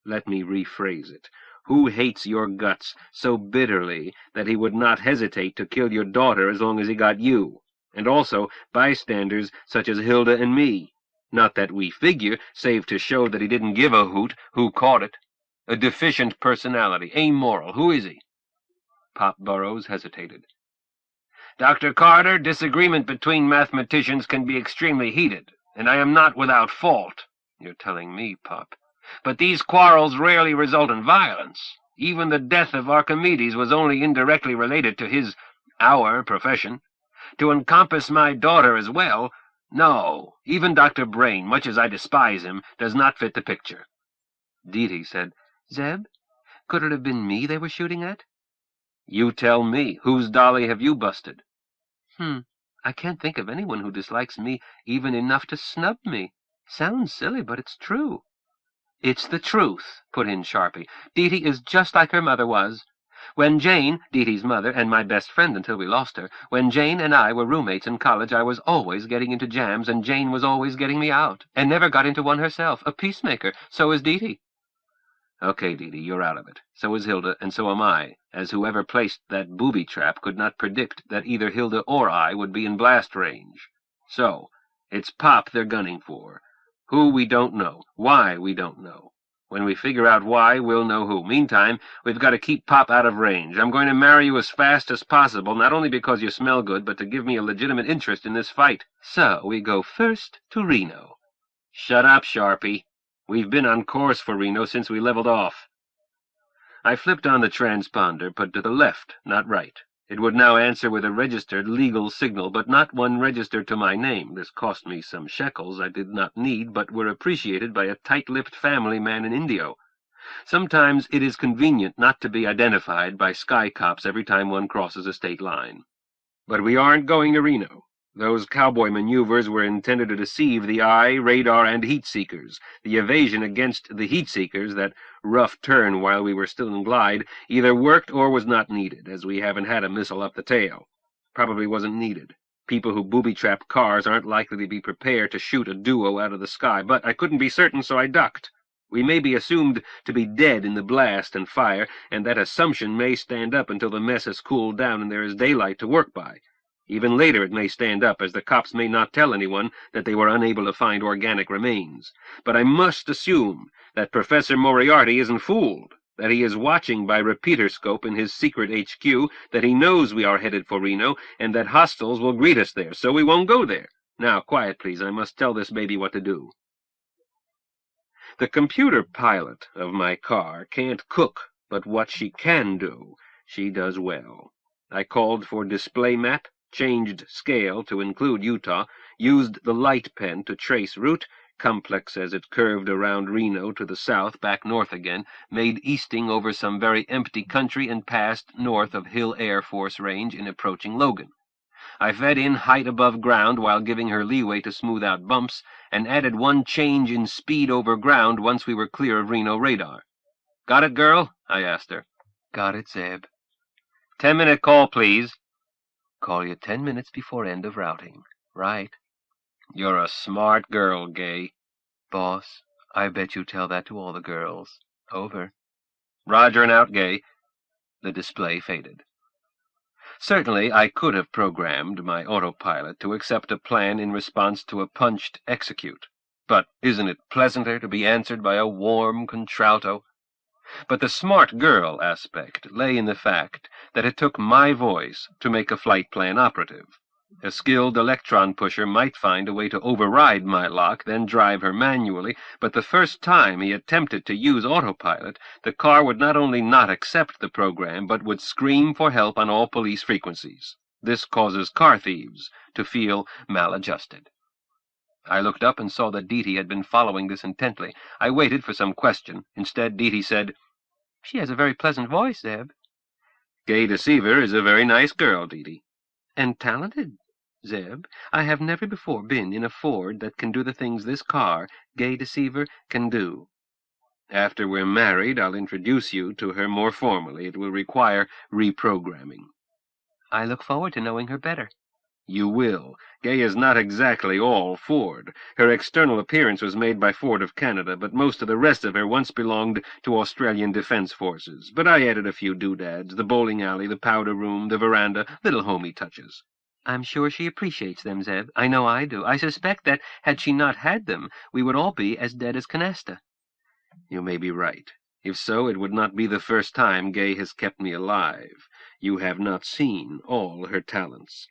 Let me rephrase it. Who hates your guts so bitterly that he would not hesitate to kill your daughter as long as he got you? And also bystanders such as Hilda and me. Not that we figure, save to show that he didn't give a hoot who caught it. A deficient personality, amoral. Who is he? Pop Burroughs hesitated. Dr. Carter, disagreement between mathematicians can be extremely heated, and I am not without fault. You're telling me, Pop. But these quarrels rarely result in violence. Even the death of Archimedes was only indirectly related to our profession. To encompass my daughter as well, no, even Dr. Brain, much as I despise him, does not fit the picture. Deedee said, Zeb, could it have been me they were shooting at? You tell me. Whose dolly have you busted? I can't think of anyone who dislikes me even enough to snub me. Sounds silly, but it's true. It's the truth, put in Sharpie. Deedee is just like her mother was. When Jane, Deedee's mother, and my best friend until we lost her, when Jane and I were roommates in college, I was always getting into jams, and Jane was always getting me out, and never got into one herself. A peacemaker. So is Deedee. Okay, Deedee, you're out of it. So is Hilda, and so am I, as whoever placed that booby trap could not predict that either Hilda or I would be in blast range. So, it's Pop they're gunning for. Who, we don't know. Why, we don't know. When we figure out why, we'll know who. Meantime, we've got to keep Pop out of range. I'm going to marry you as fast as possible, not only because you smell good, but to give me a legitimate interest in this fight. So, we go first to Reno. Shut up, Sharpie. We've been on course for Reno since we leveled off. I flipped on the transponder, but to the left, not right. It would now answer with a registered legal signal, but not one registered to my name. This cost me some shekels I did not need, but were appreciated by a tight-lipped family man in Indio. Sometimes it is convenient not to be identified by sky cops every time one crosses a state line. But we aren't going to Reno. Those cowboy maneuvers were intended to deceive the eye, radar, and heat-seekers. The evasion against the heat-seekers, that rough turn while we were still in glide, either worked or was not needed, as we haven't had a missile up the tail. Probably wasn't needed. People who booby-trap cars aren't likely to be prepared to shoot a duo out of the sky, but I couldn't be certain, so I ducked. We may be assumed to be dead in the blast and fire, and that assumption may stand up until the mess has cooled down and there is daylight to work by. Even later it may stand up, as the cops may not tell anyone that they were unable to find organic remains. But I must assume that Professor Moriarty isn't fooled, that he is watching by repeater scope in his secret HQ, that he knows we are headed for Reno, and that hostiles will greet us there, so we won't go there. Now, quiet, please. I must tell this baby what to do. The computer pilot of my car can't cook, but what she can do, she does well. I called for display map, changed scale to include Utah, used the light pen to trace route, complex as it curved around Reno to the south, back north again, made easting over some very empty country, and passed north of Hill Air Force Range in approaching Logan. I fed in height above ground while giving her leeway to smooth out bumps, and added one change in speed over ground once we were clear of Reno radar. "Got it, girl?" I asked her. Got it, Zeb. 10-minute call, please. Call you 10 minutes before end of routing. Right. You're a smart girl, Gay. Boss, I bet you tell that to all the girls. Over. Roger and out, Gay. The display faded. Certainly, I could have programmed my autopilot to accept a plan in response to a punched execute. But isn't it pleasanter to be answered by a warm contralto? But the smart girl aspect lay in the fact that it took my voice to make a flight plan operative. A skilled electron pusher might find a way to override my lock, then drive her manually, but the first time he attempted to use autopilot, the car would not only not accept the program, but would scream for help on all police frequencies. This causes car thieves to feel maladjusted. I looked up and saw that Deedee had been following this intently. I waited for some question. Instead, Deedee said, "She has a very pleasant voice, Zeb." "Gay Deceiver is a very nice girl, Deedee." "And talented, Zeb. I have never before been in a Ford that can do the things this car, Gay Deceiver, can do." After we're married, I'll introduce you to her more formally. It will require reprogramming. I look forward to knowing her better. You will. Gay is not exactly all Ford. Her external appearance was made by Ford of Canada, but most of the rest of her once belonged to Australian Defence Forces. But I added a few doodads, the bowling alley, the powder room, the veranda, little homey touches. I'm sure she appreciates them, Zeb. I know I do. I suspect that, had she not had them, we would all be as dead as canasta. You may be right. If so, it would not be the first time Gay has kept me alive. You have not seen all her talents.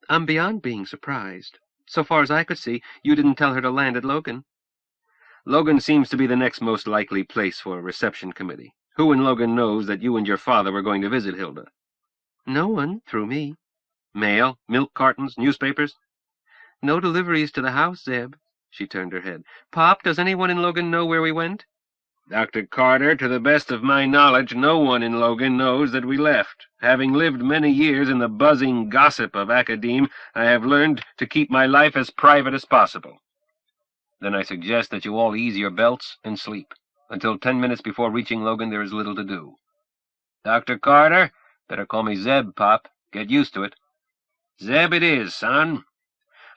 I'm beyond being surprised. So far as I could see, you didn't tell her to land at Logan. Logan seems to be the next most likely place for a reception committee. Who in Logan knows that you and your father were going to visit Hilda? No one, through me. Mail, milk cartons, newspapers? No deliveries to the house, Zeb. She turned her head. Pop, does anyone in Logan know where we went? Dr. Carter, to the best of my knowledge, no one in Logan knows that we left. Having lived many years in the buzzing gossip of academe, I have learned to keep my life as private as possible. Then I suggest that you all ease your belts and sleep. Until 10 minutes before reaching Logan, there is little to do. Dr. Carter, better call me Zeb, Pop. Get used to it. Zeb it is, son.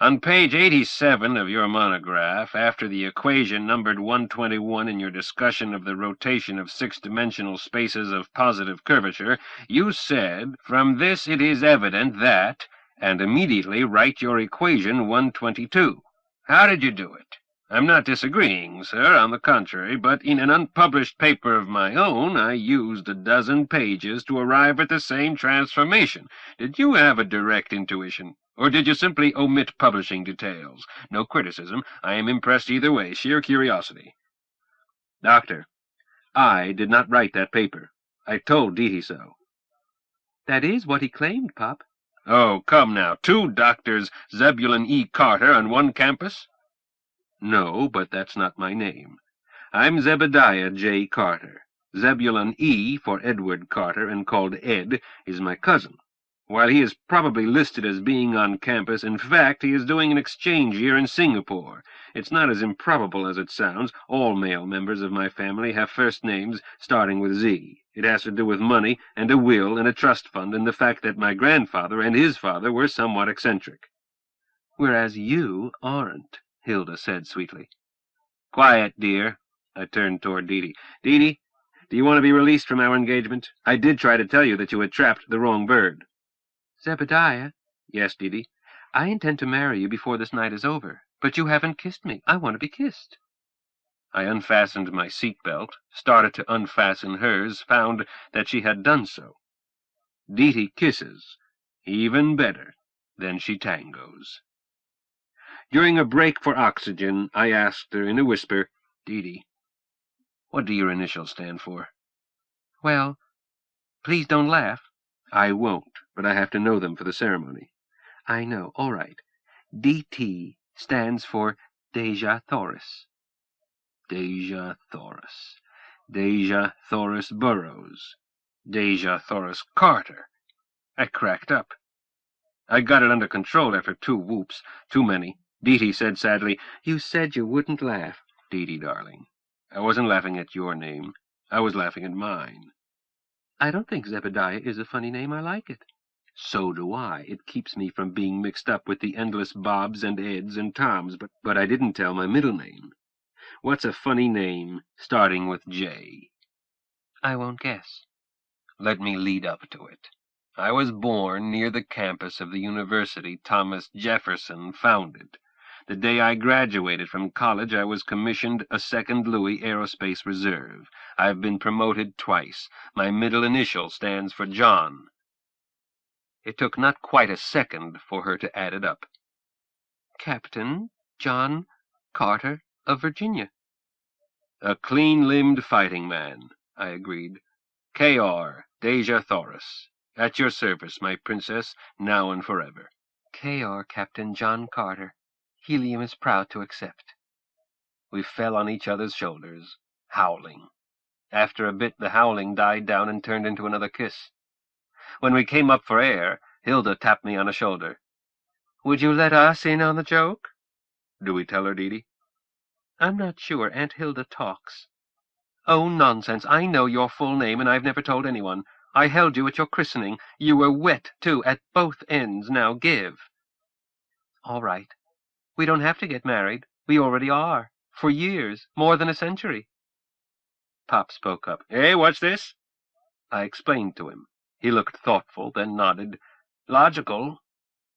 On page 87 of your monograph, after the equation numbered 121 in your discussion of the rotation of six-dimensional spaces of positive curvature, you said, "From this it is evident that," and immediately write your equation 122. How did you do it? I'm not disagreeing, sir, on the contrary, but in an unpublished paper of my own, I used a dozen pages to arrive at the same transformation. Did you have a direct intuition? Or did you simply omit publishing details? No criticism. I am impressed either way. Sheer curiosity. Doctor, I did not write that paper. I told Deety so. That is what he claimed, Pop. Oh, come now. 2 doctors, Zebulon E. Carter, on one campus? No, but that's not my name. I'm Zebediah J. Carter. Zebulon E. for Edward Carter, and called Ed, is my cousin. While he is probably listed as being on campus, in fact, he is doing an exchange year in Singapore. It's not as improbable as it sounds. All male members of my family have first names starting with Z. It has to do with money, and a will, and a trust fund, and the fact that my grandfather and his father were somewhat eccentric. Whereas you aren't, Hilda said sweetly. Quiet, dear. I turned toward Deety. Deety, do you want to be released from our engagement? I did try to tell you that you had trapped the wrong bird. Zebediah? Yes, Deety? I intend to marry you before this night is over, but you haven't kissed me. I want to be kissed. I unfastened my seat-belt, started to unfasten hers, found that she had done so. Deety kisses. Even better. Then she tangos. During a break for oxygen, I asked her in a whisper, Deety, what do your initials stand for? Well, please don't laugh. I won't, but I have to know them for the ceremony. I know. All right. DT stands for Deja Thoris. Deja Thoris. Deja Thoris Burroughs. Deja Thoris Carter. I cracked up. I got it under control after 2 whoops. Too many. Deety said sadly, You said you wouldn't laugh. Deety, darling, I wasn't laughing at your name. I was laughing at mine. I don't think Zebediah is a funny name. I like it. So do I. It keeps me from being mixed up with the endless Bobs and Eds and Toms, but I didn't tell my middle name. What's a funny name starting with J? I won't guess. Let me lead up to it. I was born near the campus of the university Thomas Jefferson founded. The day I graduated from college, I was commissioned a 2nd Louis Aerospace Reserve. I've been promoted twice. My middle initial stands for John. It took not quite a second for her to add it up. Captain John Carter of Virginia. A clean-limbed fighting man, I agreed. K.R. Deja Thoris. At your service, my princess, now and forever. K.R. Captain John Carter. Helium is proud to accept. We fell on each other's shoulders, howling. After a bit, the howling died down and turned into another kiss. When we came up for air, Hilda tapped me on the shoulder. Would you let us in on the joke? Do we tell her, Deety? I'm not sure. Aunt Hilda talks. Oh, nonsense. I know your full name, and I've never told anyone. I held you at your christening. You were wet, too, at both ends. Now give. All right. We don't have to get married. We already are. For years. More than a century. Pop spoke up. Hey, what's this? I explained to him. He looked thoughtful, then nodded. Logical.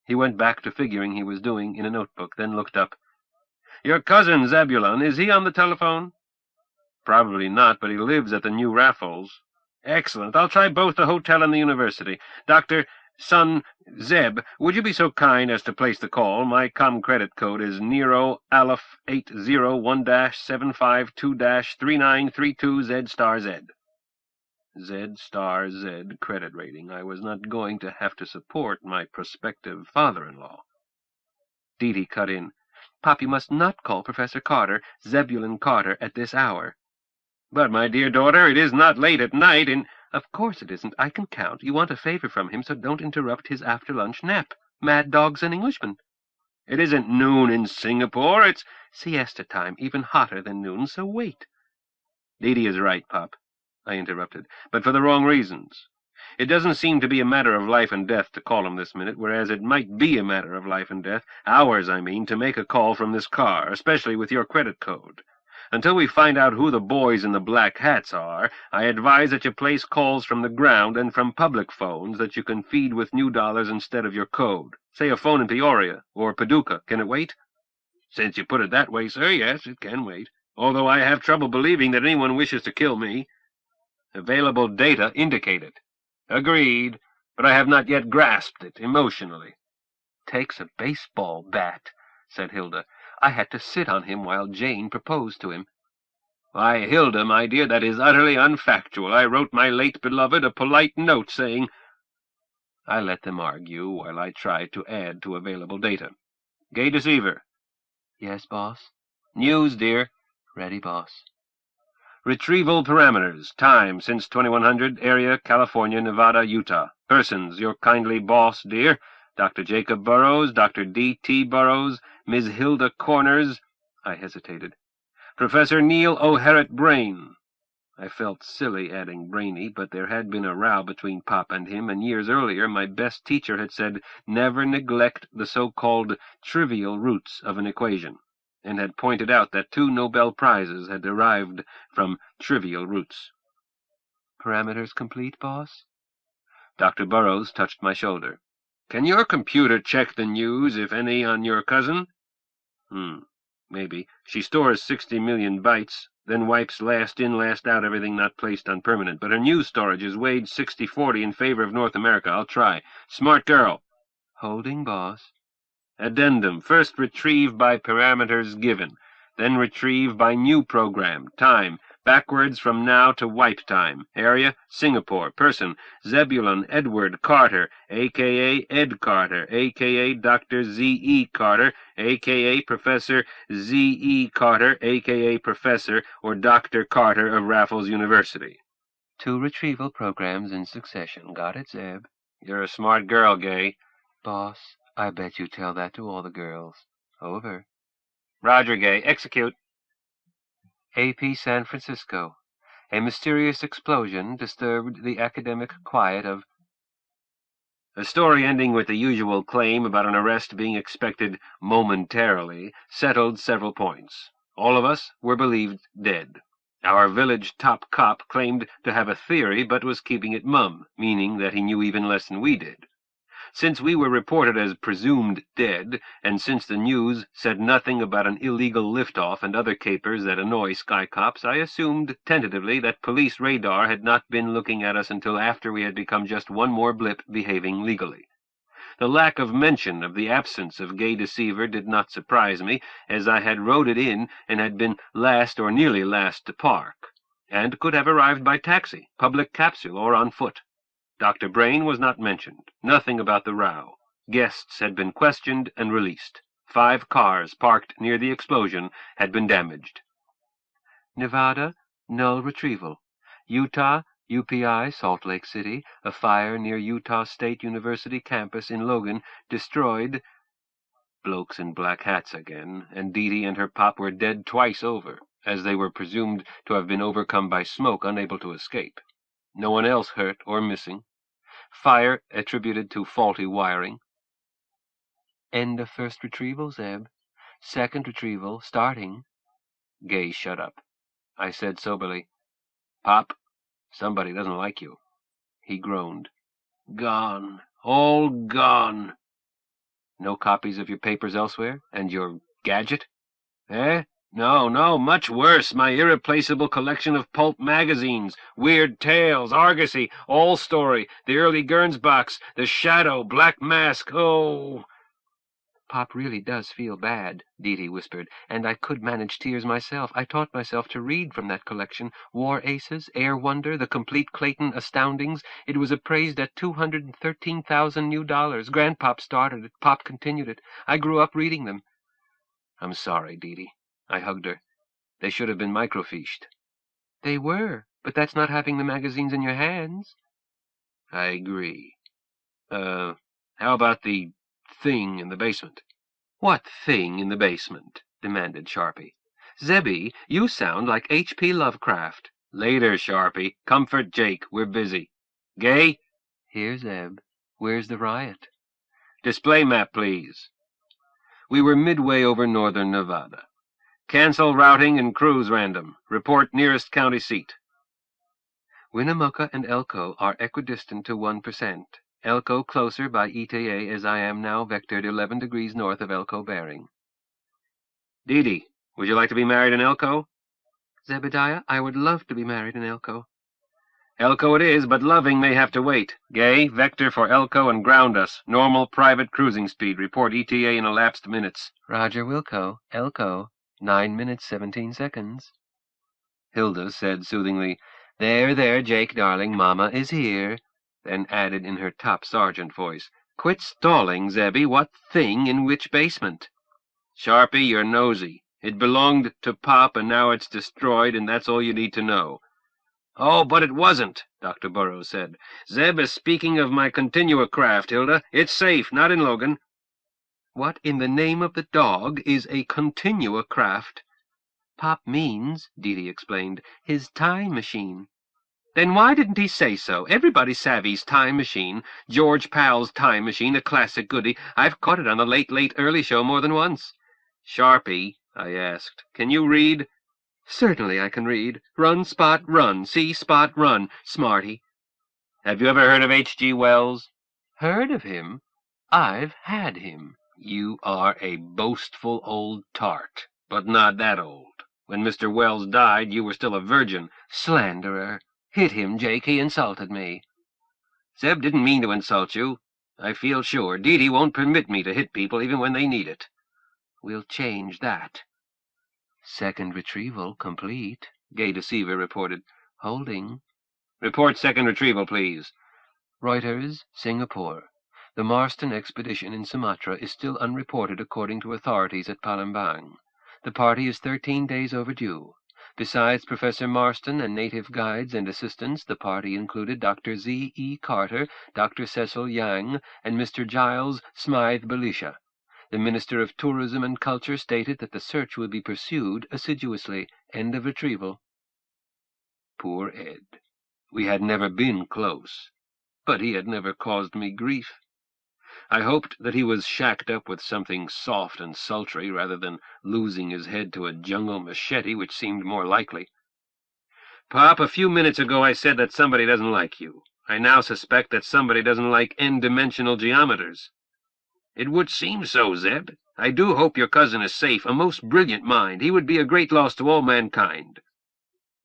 He went back to figuring he was doing in a notebook, then looked up. Your cousin, Zebulon, is he on the telephone? Probably not, but he lives at the New Raffles. Excellent. I'll try both the hotel and the university. Dr. Son Zeb, would you be so kind as to place the call? My credit code is Nero Aleph 801-752-3932 Z*Z. Z*Z credit rating. I was not going to have to support my prospective father-in-law. Dee cut in. Pop, you must not call Professor Carter, Zebulon Carter, at this hour. But, my dear daughter, it is not late at night, and— Of course it isn't. I can count. You want a favor from him, so don't interrupt his after-lunch nap. Mad dog's an Englishman. It isn't noon in Singapore. It's siesta time, even hotter than noon, so wait. Dee is right, Pop, I interrupted, but for the wrong reasons. It doesn't seem to be a matter of life and death to call him this minute, whereas it might be a matter of life and death, hours, I mean, to make a call from this car, especially with your credit code. Until we find out who the boys in the black hats are, I advise that you place calls from the ground and from public phones that you can feed with new dollars instead of your code. Say a phone in Peoria or Paducah. Can it wait? Since you put it that way, sir, yes, it can wait. Although I have trouble believing that anyone wishes to kill me. Available data indicate it. Agreed, but I have not yet grasped it emotionally. Takes a baseball bat, said Hilda. I had to sit on him while Jane proposed to him. Why, Hilda, my dear, that is utterly unfactual. I wrote my late beloved a polite note saying— I let them argue while I tried to add to available data. Gay deceiver. Yes, boss? News, dear. Ready, boss. Retrieval parameters. Time, since 2100. Area, California, Nevada, Utah. Persons, your kindly boss, dear. Dr. Jacob Burroughs, Dr. D.T. Burroughs, Ms. Hilda Corners. I hesitated. Professor Neil O'Harriet Brain. I felt silly adding Brainy, but there had been a row between Pop and him, and years earlier my best teacher had said, never neglect the so-called trivial roots of an equation, and had pointed out that 2 Nobel Prizes had derived from trivial roots. Parameters complete, boss? Dr. Burroughs touched my shoulder. Can your computer check the news, if any, on your cousin? Maybe. She stores 60 million bytes, then wipes last in, last out everything not placed on permanent. But her news storage is weighed 60-40 in favor of North America. I'll try. Smart girl. Holding, boss. Addendum. First retrieve by parameters given. Then retrieve by new program. Time. Backwards from now to wipe time. Area, Singapore. Person, Zebulon Edward Carter, a.k.a. Ed Carter, a.k.a. Dr. Z.E. Carter, a.k.a. Professor Z.E. Carter, a.k.a. Professor or Dr. Carter of Raffles University. 2 retrieval programs in succession. Got it, Zeb? You're a smart girl, Gay. Boss, I bet you tell that to all the girls. Over. Roger, Gay. Execute. AP San Francisco. A mysterious explosion disturbed the academic quiet of— A story ending with the usual claim about an arrest being expected momentarily settled several points. All of us were believed dead. Our village top cop claimed to have a theory, but was keeping it mum, meaning that he knew even less than we did. Since we were reported as presumed dead, and since the news said nothing about an illegal liftoff and other capers that annoy sky cops, I assumed tentatively that police radar had not been looking at us until after we had become just one more blip behaving legally. The lack of mention of the absence of Gay Deceiver did not surprise me, as I had rode it in and had been last or nearly last to park, and could have arrived by taxi, public capsule, or on foot. Dr. Brain was not mentioned. Nothing about the row. Guests had been questioned and released. 5 cars parked near the explosion had been damaged. Nevada, null retrieval. Utah, UPI, Salt Lake City, a fire near Utah State University campus in Logan, destroyed— Blokes in black hats again, and Dee and her pop were dead twice over. as they were presumed to have been overcome by smoke, unable to escape. No one else hurt or missing. Fire attributed to faulty wiring. End of first retrieval, Zeb. Second retrieval, starting. Gay shut up. I said soberly, "Pop, somebody doesn't like you." He groaned. "Gone. All gone." "No copies of your papers elsewhere? And your gadget?" "Eh? No, much worse. My irreplaceable collection of pulp magazines, Weird Tales, Argosy, All Story, the early Gernsbachs, The Shadow, Black Mask, oh!" Pop really does feel bad, Dee whispered, and I could manage tears myself. I taught myself to read from that collection. War Aces, Air Wonder, the complete Clayton Astoundings. It was appraised at $213,000 new. Grandpop started it. Pop continued it. I grew up reading them. "I'm sorry, Dee." I hugged her. "They should have been microfilmed." They were, but that's not having the magazines in your hands. I agree. How about the thing in the basement?" "What thing in the basement?" demanded Sharpie. "Zebby, you sound like H.P. Lovecraft." "Later, Sharpie. Comfort Jake. We're busy. Gay?" "Here, Zeb. Where's the riot?" "Display map, please." We were midway over northern Nevada. "Cancel routing and cruise random. Report nearest county seat." "Winnemucca and Elko are equidistant to 1%. Elko closer by ETA as I am now vectored 11 degrees north of Elko bearing." "Dee, would you like to be married in Elko?" "Zebediah, I would love to be married in Elko." "Elko it is, but loving may have to wait. Gay, vector for Elko and ground us. Normal private cruising speed. Report ETA in elapsed minutes." "Roger, Wilco. Elko, 9 minutes, 17 seconds. Hilda said soothingly, There, Jake, darling, Mama is here." Then added in her top sergeant voice, "Quit stalling, Zebby. What thing in which basement?" "Sharpie, you're nosy. It belonged to Pop, and now it's destroyed, and that's all you need to know." "Oh, but it wasn't," Dr. Burroughs said. "Zeb is speaking of my Continua craft, Hilda. It's safe, not in Logan." "What in the name of the dog is a Continua craft?" "Pop means," Dee explained, "his time machine." "Then why didn't he say so? Everybody savvy's time machine. George Pal's time machine, a classic goody. I've caught it on the late early show more than once." "Sharpie," I asked, "can you read?" "Certainly I can read. Run, Spot, run. See, Spot, run. Smarty." "Have you ever heard of H.G. Wells?" "Heard of him? I've had him." "You are a boastful old tart, but not that old. When Mr. Wells died, you were still a virgin." "Slanderer. Hit him, Jake. He insulted me." "Zeb didn't mean to insult you. I feel sure. Dee won't permit me to hit people even when they need it." "We'll change that." "Second retrieval complete," Gay Deceiver reported. "Holding." "Report second retrieval, please." "Reuters, Singapore. The Marston expedition in Sumatra is still unreported according to authorities at Palembang. The party is 13 days overdue. Besides Professor Marston and native guides and assistants, the party included Dr. Z. E. Carter, Dr. Cecil Yang, and Mr. Giles Smythe Belisha. The Minister of Tourism and Culture stated that the search will be pursued assiduously. End of retrieval." Poor Ed. We had never been close, but he had never caused me grief. I hoped that he was shacked up with something soft and sultry rather than losing his head to a jungle machete, which seemed more likely. "Pop, a few minutes ago I said that somebody doesn't like you. I now suspect that somebody doesn't like n-dimensional geometers." "It would seem so, Zeb. I do hope your cousin is safe. A most brilliant mind. He would be a great loss to all mankind."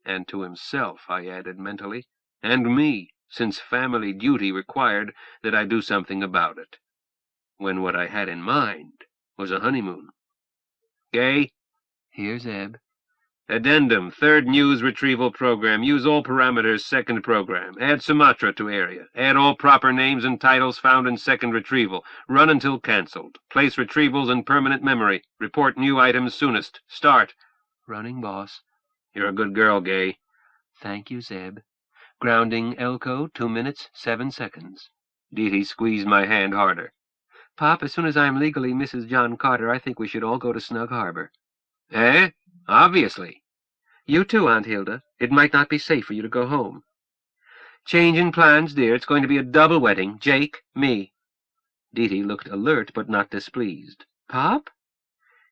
And to himself, I added mentally, and me, since family duty required that I do something about it, when what I had in mind was a honeymoon. "Gay?" "Here, Zeb." "Addendum, third news retrieval program. Use all parameters, second program. Add Sumatra to area. Add all proper names and titles found in second retrieval. Run until cancelled. Place retrievals in permanent memory. Report new items soonest. Start." "Running, boss." "You're a good girl, Gay." "Thank you, Zeb." "Grounding Elko, 2 minutes, 7 seconds. Dee squeezed my hand harder. "Pop, as soon as I'm legally Mrs. John Carter, I think we should all go to Snug Harbor." "Eh? Obviously." You too, Aunt Hilda. It might not be safe for you to go home. Changing plans, dear. It's going to be a double wedding. Jake, me. Deedee looked alert but not displeased. Pop?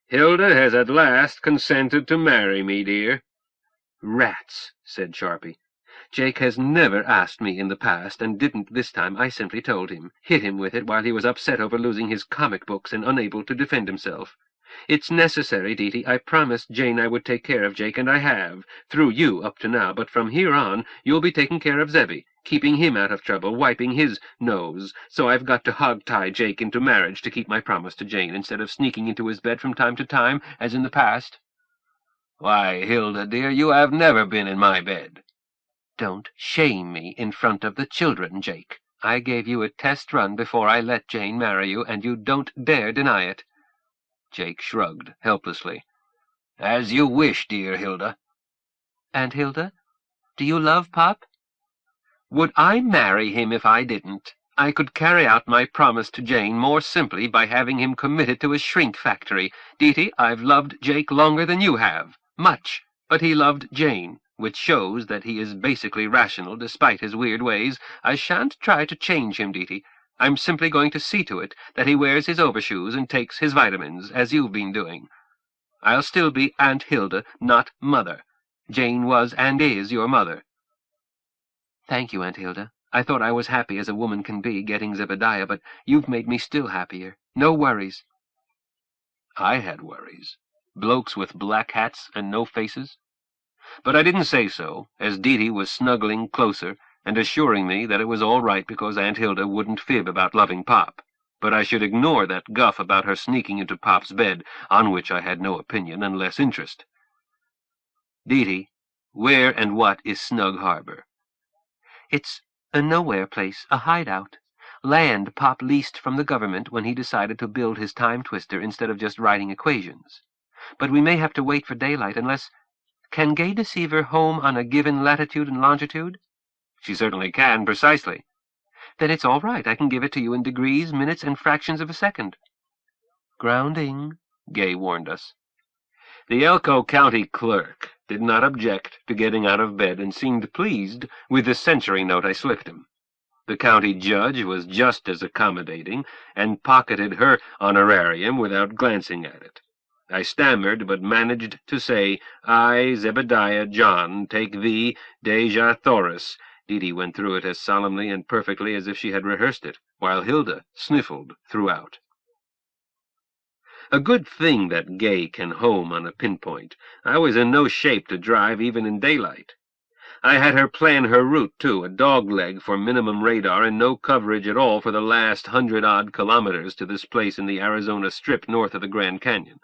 Hilda has at last consented to marry me, dear. Rats, said Sharpie. Jake has never asked me in the past, and didn't this time. I simply told him, hit him with it while he was upset over losing his comic books and unable to defend himself. It's necessary, Deedee. I promised Jane I would take care of Jake, and I have, through you up to now, but from here on you'll be taking care of Zebby, keeping him out of trouble, wiping his nose, so I've got to hog-tie Jake into marriage to keep my promise to Jane, instead of sneaking into his bed from time to time, as in the past. Why, Hilda, dear, you have never been in my bed. Don't shame me in front of the children, Jake. I gave you a test run before I let Jane marry you, and you don't dare deny it. Jake shrugged helplessly. As you wish, dear Hilda. Aunt Hilda, do you love Pop? Would I marry him if I didn't? I could carry out my promise to Jane more simply by having him committed to a shrink factory. Deedee, I've loved Jake longer than you have. Much. But he loved Jane, which shows that he is basically rational despite his weird ways. I shan't try to change him, Deedee. I'm simply going to see to it that he wears his overshoes and takes his vitamins, as you've been doing. I'll still be Aunt Hilda, not Mother. Jane was and is your mother. Thank you, Aunt Hilda. I thought I was happy as a woman can be, getting Zebediah, but you've made me still happier. No worries. I had worries. Blokes with black hats and no faces. But I didn't say so, as Deedee was snuggling closer and assuring me that it was all right because Aunt Hilda wouldn't fib about loving Pop, but I should ignore that guff about her sneaking into Pop's bed, on which I had no opinion and less interest. Deedee, where and what is Snug Harbor? It's a nowhere place, a hideout. Land Pop leased from the government when he decided to build his time twister instead of just writing equations. But we may have to wait for daylight unless... Can Gay Deceiver home on a given latitude and longitude? She certainly can, precisely. Then it's all right. I can give it to you in degrees, minutes, and fractions of a second. Grounding, Gay warned us. The Elko County clerk did not object to getting out of bed and seemed pleased with the century note I slipped him. The county judge was just as accommodating and pocketed her honorarium without glancing at it. I stammered, but managed to say, I, Zebediah John, take thee, Deja Thoris. Deedee went through it as solemnly and perfectly as if she had rehearsed it, while Hilda sniffled throughout. A good thing that Gay can home on a pinpoint. I was in no shape to drive even in daylight. I had her plan her route, too, a dogleg for minimum radar and no coverage at all for the last 100-odd kilometers to this place in the Arizona Strip north of the Grand Canyon.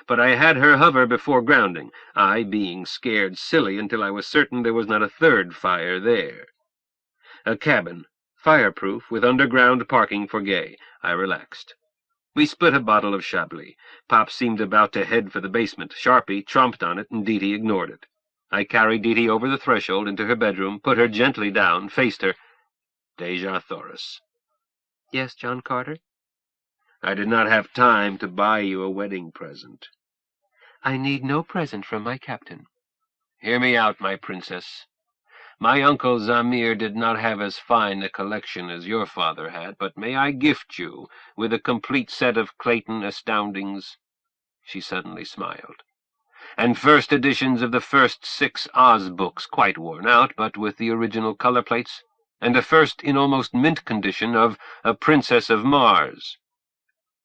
But I had her hover before grounding, I being scared silly until I was certain there was not a third fire there. A cabin, fireproof, with underground parking for Gay. I relaxed. We split a bottle of Chablis. Pop seemed about to head for the basement. Sharpie tromped on it, and Deedee ignored it. I carried Deedee over the threshold into her bedroom, put her gently down, faced her. Deja Thoris. Yes, John Carter? I did not have time to buy you a wedding present. I need no present from my captain. Hear me out, my princess. My uncle Zamir did not have as fine a collection as your father had, but may I gift you with a complete set of Clayton Astoundings? She suddenly smiled. And first editions of the first 6 Oz books, quite worn out, but with the original color plates, and a first in almost mint condition of A Princess of Mars.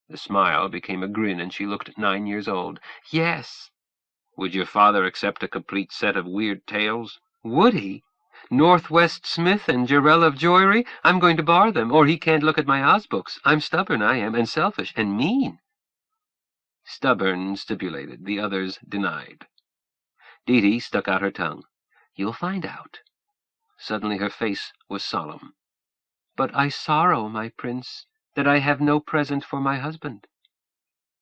The smile became a grin, and she looked 9 years old. Yes. Would your father accept a complete set of Weird Tales? Would he? Northwest Smith and Jarrell of Joyery? I'm going to bar them, or he can't look at my Oz books. I'm stubborn, I am, and selfish, and mean. Stubborn stipulated, the others denied. Deedee stuck out her tongue. You'll find out. Suddenly her face was solemn. But I sorrow, my prince, that I have no present for my husband.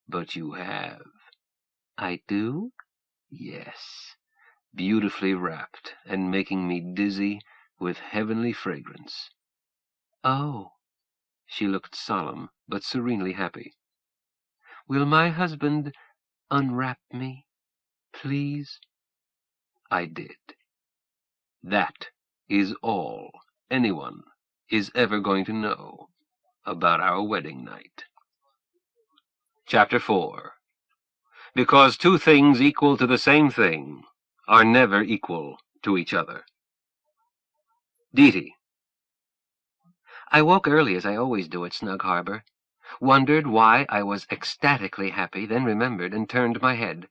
But you have. I do? Yes. Beautifully wrapped, and making me dizzy with heavenly fragrance. Oh. She looked solemn, but serenely happy. Will my husband unwrap me, please? I did. That is all anyone is ever going to know about our wedding night. Chapter 4. Because two things equal to the same thing are never equal to each other. Deity. I woke early as I always do at Snug Harbor, wondered why I was ecstatically happy, then remembered and turned my head.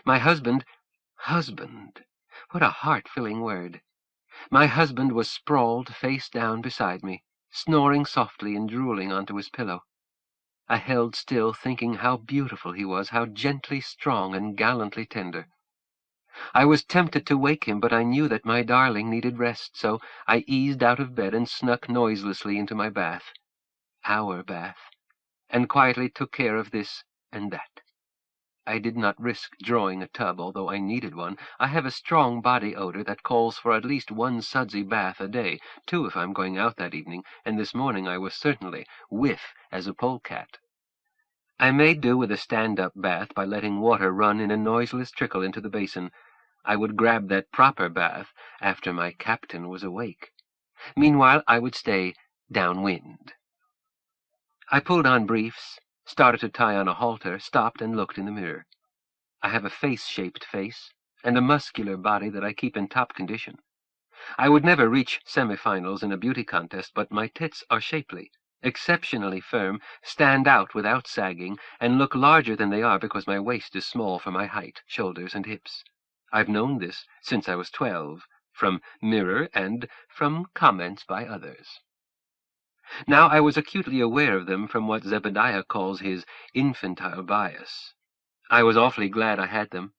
My husband, what a heart-filling word. My husband was sprawled face down beside me, snoring softly and drooling onto his pillow. I held still, thinking how beautiful he was, how gently strong and gallantly tender. I was tempted to wake him, but I knew that my darling needed rest, so I eased out of bed and snuck noiselessly into my bath, our bath, and quietly took care of this and that. I did not risk drawing a tub, although I needed one. I have a strong body odor that calls for at least one sudsy bath a day, 2 if I'm going out that evening, and this morning I was certainly whiff as a polecat. I made do with a stand-up bath by letting water run in a noiseless trickle into the basin. I would grab that proper bath after my captain was awake. Meanwhile, I would stay downwind. I pulled on briefs, started to tie on a halter, stopped and looked in the mirror. I have a face-shaped face and a muscular body that I keep in top condition. I would never reach semifinals in a beauty contest, but my tits are shapely, exceptionally firm, stand out without sagging, and look larger than they are because my waist is small for my height, shoulders, and hips. I've known this since I was 12, from mirror and from comments by others. Now I was acutely aware of them from what Zebediah calls his infantile bias. I was awfully glad I had them.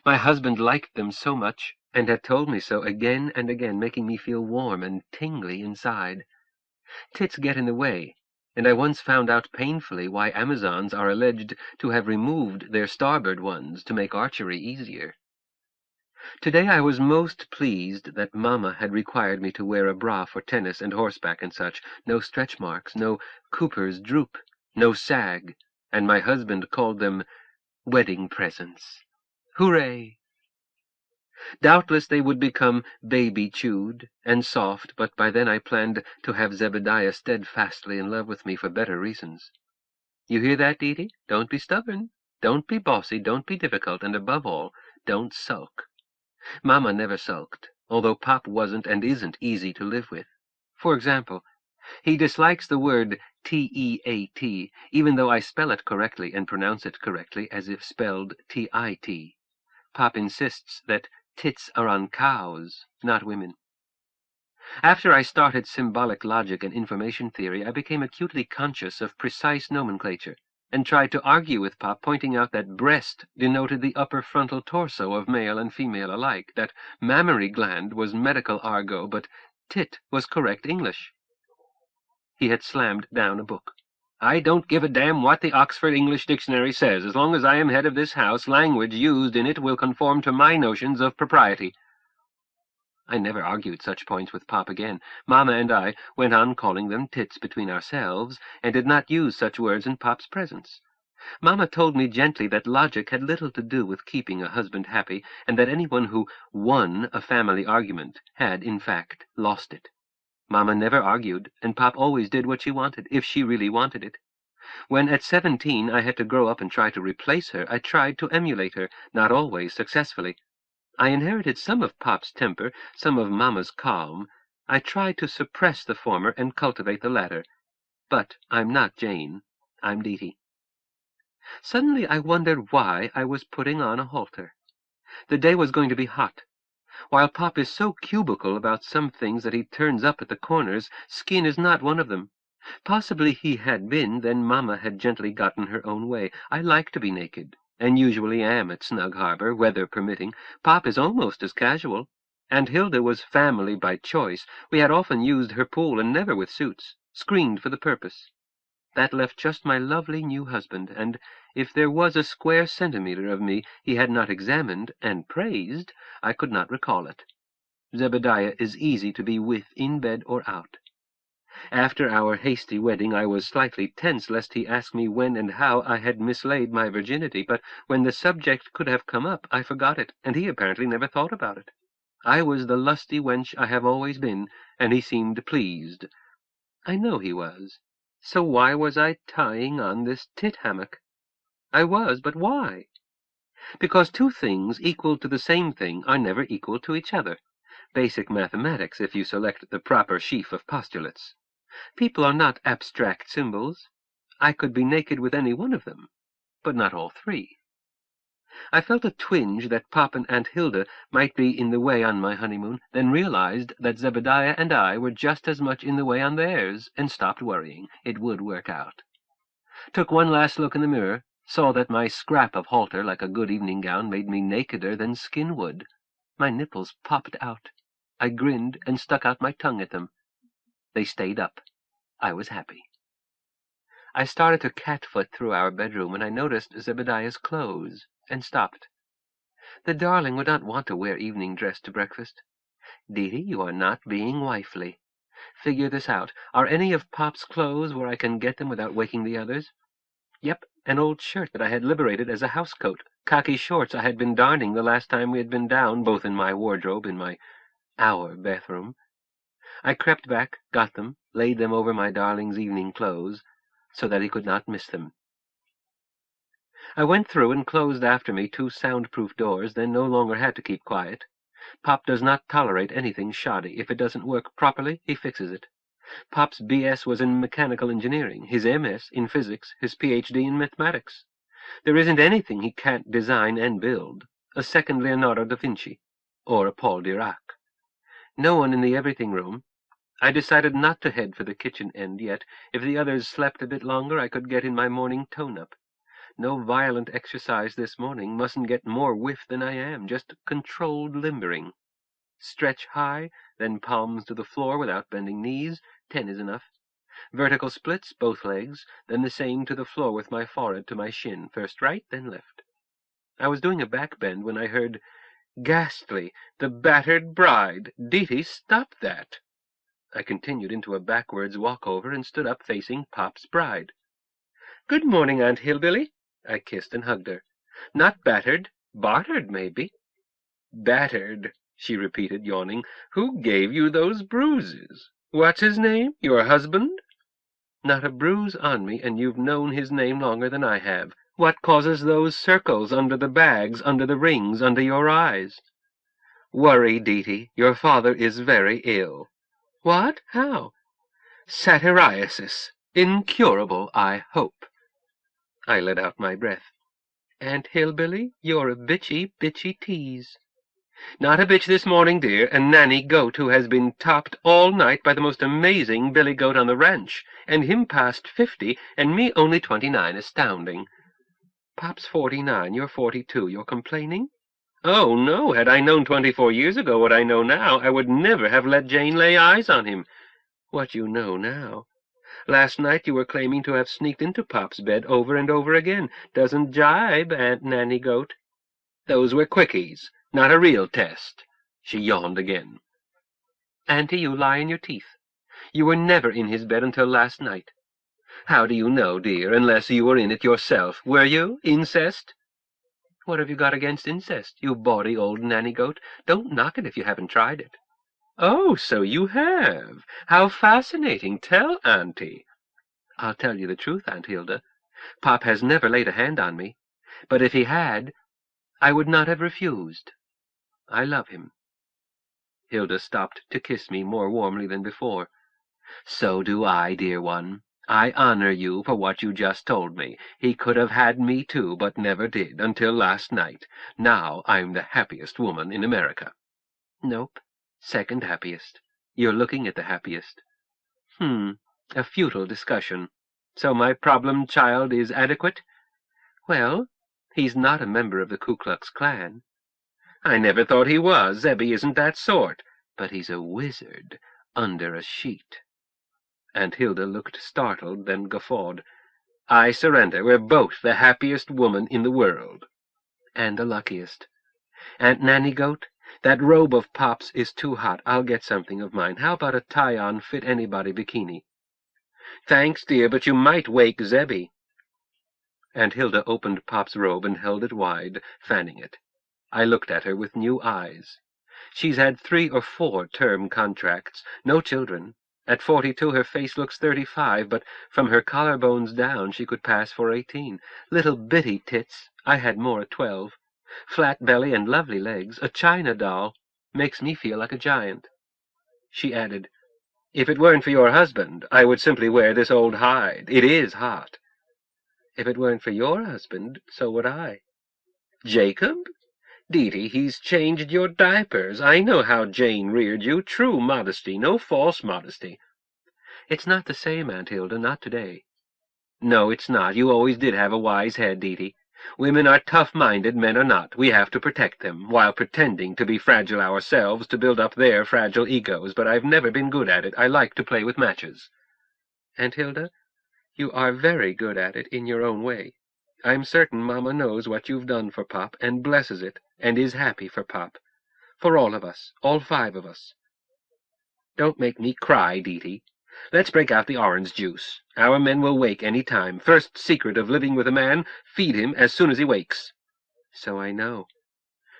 My husband liked them so much, and had told me so again and again, making me feel warm and tingly inside. Tits get in the way, and I once found out painfully why Amazons are alleged to have removed their starboard ones to make archery easier. Today I was most pleased that Mamma had required me to wear a bra for tennis and horseback and such, no stretch marks, no Cooper's droop, no sag, and my husband called them wedding presents. Hooray! Doubtless they would become baby-chewed and soft, but by then I planned to have Zebediah steadfastly in love with me for better reasons. You hear that, Dee-Dee? Don't be stubborn. Don't be bossy. Don't be difficult. And above all, don't sulk. Mamma never sulked, although Pop wasn't and isn't easy to live with. For example, he dislikes the word T-E-A-T, even though I spell it correctly and pronounce it correctly as if spelled T-I-T. Pop insists that tits are on cows, not women. After I started symbolic logic and information theory, I became acutely conscious of precise nomenclature, and tried to argue with Pop, pointing out that breast denoted the upper frontal torso of male and female alike, that mammary gland was medical argot, but tit was correct English. He had slammed down a book. I don't give a damn what the Oxford English Dictionary says. As long as I am head of this house, language used in it will conform to my notions of propriety. I never argued such points with Pop again. Mamma and I went on calling them tits between ourselves, and did not use such words in Pop's presence. Mamma told me gently that logic had little to do with keeping a husband happy, and that anyone who won a family argument had, in fact, lost it. Mamma never argued, and Pop always did what she wanted, if she really wanted it. When at 17 I had to grow up and try to replace her, I tried to emulate her, not always successfully. I inherited some of Pop's temper, some of Mamma's calm. I tried to suppress the former and cultivate the latter. But I'm not Jane. I'm Dee-Dee. Suddenly I wondered why I was putting on a halter. The day was going to be hot. While Pop is so cubical about some things that he turns up at the corners, skin is not one of them. Possibly he had been, then Mamma had gently gotten her own way. I like to be naked, and usually am at Snug Harbor, weather permitting. Pop is almost as casual. Aunt Hilda was family by choice. We had often used her pool, and never with suits, screened for the purpose. That left just my lovely new husband, and if there was a square centimeter of me he had not examined and praised, I could not recall it. Zebediah is easy to be with in bed or out. After our hasty wedding, I was slightly tense lest he ask me when and how I had mislaid my virginity, but when the subject could have come up, I forgot it, and he apparently never thought about it. I was the lusty wench I have always been, and he seemed pleased. I know he was. So why was I tying on this tit-hammock? I was, but why? Because two things equal to the same thing are never equal to each other. Basic mathematics, if you select the proper sheaf of postulates. People are not abstract symbols. I could be naked with any one of them, but not all three. I felt a twinge that Pop and Aunt Hilda might be in the way on my honeymoon, then realized that Zebediah and I were just as much in the way on theirs, and stopped worrying. It would work out. Took one last look in the mirror, saw that my scrap of halter, like a good evening gown, made me nakeder than skin would. My nipples popped out. I grinned and stuck out my tongue at them. They stayed up. I was happy. I started to catfoot through our bedroom when I noticed Zebediah's clothes, and stopped. The darling would not want to wear evening dress to breakfast. Dee-Dee, you are not being wifely. Figure this out. Are any of Pop's clothes where I can get them without waking the others? Yep, an old shirt that I had liberated as a housecoat, khaki shorts I had been darning the last time we had been down, both in my wardrobe, in our bathroom. I crept back, got them, laid them over my darling's evening clothes, so that he could not miss them. I went through and closed after me 2 soundproof doors, then no longer had to keep quiet. Pop does not tolerate anything shoddy. If it doesn't work properly, he fixes it. Pop's B.S. was in mechanical engineering, his M.S. in physics, his Ph.D. in mathematics. There isn't anything he can't design and build, a second Leonardo da Vinci, or a Paul Dirac. No one in the everything room. I decided not to head for the kitchen end yet. If the others slept a bit longer, I could get in my morning tone-up. No violent exercise this morning. Mustn't get more whiff than I am. Just controlled limbering. Stretch high, then palms to the floor without bending knees. 10 is enough. Vertical splits, both legs, then the same to the floor with my forehead to my shin. First right, then left. I was doing a back bend when I heard, "Ghastly! The battered bride! Dee-Dee, stop that!" I continued into a backwards walkover and stood up facing Pop's bride. "Good morning, Aunt Hillbilly." I kissed and hugged her. "Not battered. Bartered, maybe." "Battered," she repeated, yawning. "Who gave you those bruises? What's his name? Your husband?" "Not a bruise on me, and you've known his name longer than I have. What causes those circles under the bags, under the rings, under your eyes?" "Worry, Dee-Dee. Your father is very ill." "What? How?" "Satyriasis. Incurable, I hope." I let out my breath. "Aunt Hillbilly, you're a bitchy tease." "Not a bitch this morning, dear. A nanny goat who has been topped all night by the most amazing billy goat on the ranch, and him past 50, and me only 29. Astounding." "Pop's 49. You're 42. You're complaining?" "Oh, no. Had I known 24 years ago what I know now, I would never have let Jane lay eyes on him." "What you know now?" "Last night you were claiming to have sneaked into Pop's bed over and over again. Doesn't jibe, Aunt Nanny Goat." "Those were quickies, not a real test." She yawned again. "Auntie, you lie in your teeth. You were never in his bed until last night." "How do you know, dear, unless you were in it yourself? Were you? Incest?" "What have you got against incest, you bawdy old nanny goat? Don't knock it if you haven't tried it." "Oh, so you have. How fascinating. Tell, Auntie." "I'll tell you the truth, Aunt Hilda. Pop has never laid a hand on me. But if he had, I would not have refused. I love him." Hilda stopped to kiss me more warmly than before. "So do I, dear one. I honor you for what you just told me. He could have had me too, but never did, until last night. Now I'm the happiest woman in America." "Nope. Second happiest. You're looking at the happiest." A futile discussion. So my problem child is adequate? "Well, he's not a member of the Ku Klux Klan." "I never thought he was. Zebby isn't that sort." "But he's a wizard under a sheet." Aunt Hilda looked startled, then guffawed. "I surrender. We're both the happiest woman in the world." "And the luckiest. Aunt Nanny Goat, That robe of Pop's is too hot. I'll get something of mine. How about a tie-on fit-anybody bikini? Thanks, dear, but you might wake Zebby. Aunt Hilda opened Pop's robe and held it wide, fanning it. I looked at her with new eyes. She's had 3 or 4 term contracts, no children. At 42 her face looks 35, but from her collarbones down she could pass for 18. Little bitty tits. I had more at 12. Flat belly and lovely legs. A china doll. Makes me feel like a giant. She added, "If it weren't for your husband, I would simply wear this old hide. It is hot." "If it weren't for your husband, so would I." "Jacob? Deedee, he's changed your diapers. I know how Jane reared you. True modesty, no false modesty." "It's not the same, Aunt Hilda, not today." "No, it's not. You always did have a wise head, Deedee. Women are tough-minded, men are not. We have to protect them, while pretending to be fragile ourselves to build up their fragile egos, but I've never been good at it. I like to play with matches." "Aunt Hilda, you are very good at it in your own way. I'm certain Mamma knows what you've done for Pop, and blesses it, and is happy for Pop. For all of us, all 5 of us." "Don't make me cry, Deedee. Let's break out the orange juice. Our men will wake any time. First secret of living with a man, feed him as soon as he wakes." "So I know."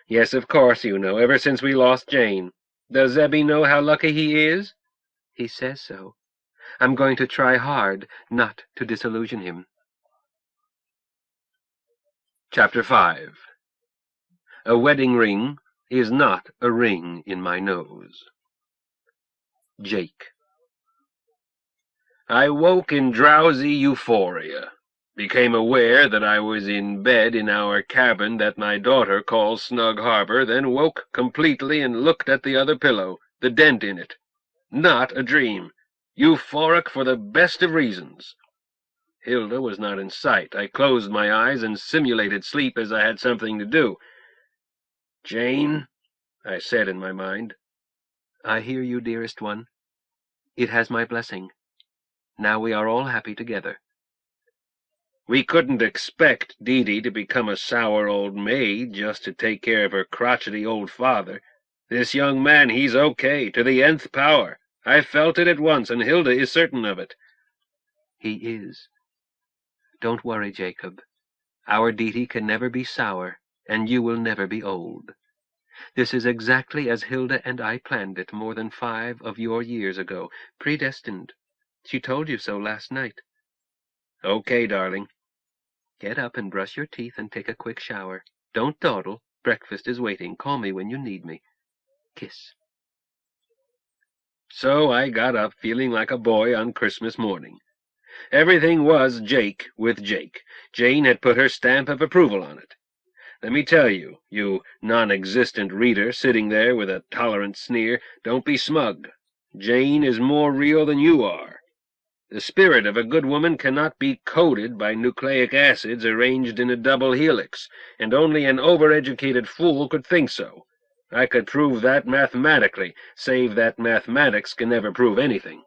"Yes, of course you know, ever since we lost Jane. Does Zebby know how lucky he is?" "He says so. I'm going to try hard not to disillusion him." Chapter 5. A wedding ring is not a ring in my nose. Jake. I woke in drowsy euphoria, became aware that I was in bed in our cabin that my daughter calls Snug Harbor, then woke completely and looked at the other pillow, the dent in it. Not a dream. Euphoric for the best of reasons. Hilda was not in sight. I closed my eyes and simulated sleep as I had something to do. "Jane," I said in my mind. "I hear you, dearest one. It has my blessing. Now we are all happy together." We couldn't expect Deedee to become a sour old maid just to take care of her crotchety old father. This young man, he's okay, to the nth power. I felt it at once, and Hilda is certain of it. He is. Don't worry, Jacob. Our Deedee can never be sour, and you will never be old. This is exactly as Hilda and I planned it more than 5 of your years ago. Predestined. She told you so last night. Okay, darling. Get up and brush your teeth and take a quick shower. Don't dawdle. Breakfast is waiting. Call me when you need me. Kiss. So I got up feeling like a boy on Christmas morning. Everything was Jake with Jake. Jane had put her stamp of approval on it. Let me tell you, you non-existent reader sitting there with a tolerant sneer, don't be smug. Jane is more real than you are. The spirit of a good woman cannot be coded by nucleic acids arranged in a double helix, and only an overeducated fool could think so. I could prove that mathematically, save that mathematics can never prove anything.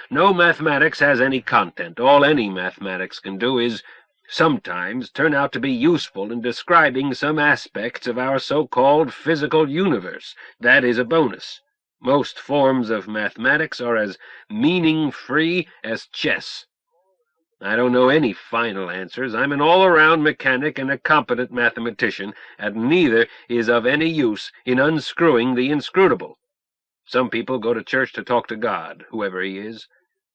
No mathematics has any content. All any mathematics can do is sometimes turn out to be useful in describing some aspects of our so-called physical universe. That is a bonus. Most forms of mathematics are as meaning-free as chess. I don't know any final answers. I'm an all-around mechanic and a competent mathematician, and neither is of any use in unscrewing the inscrutable. Some people go to church to talk to God, whoever he is.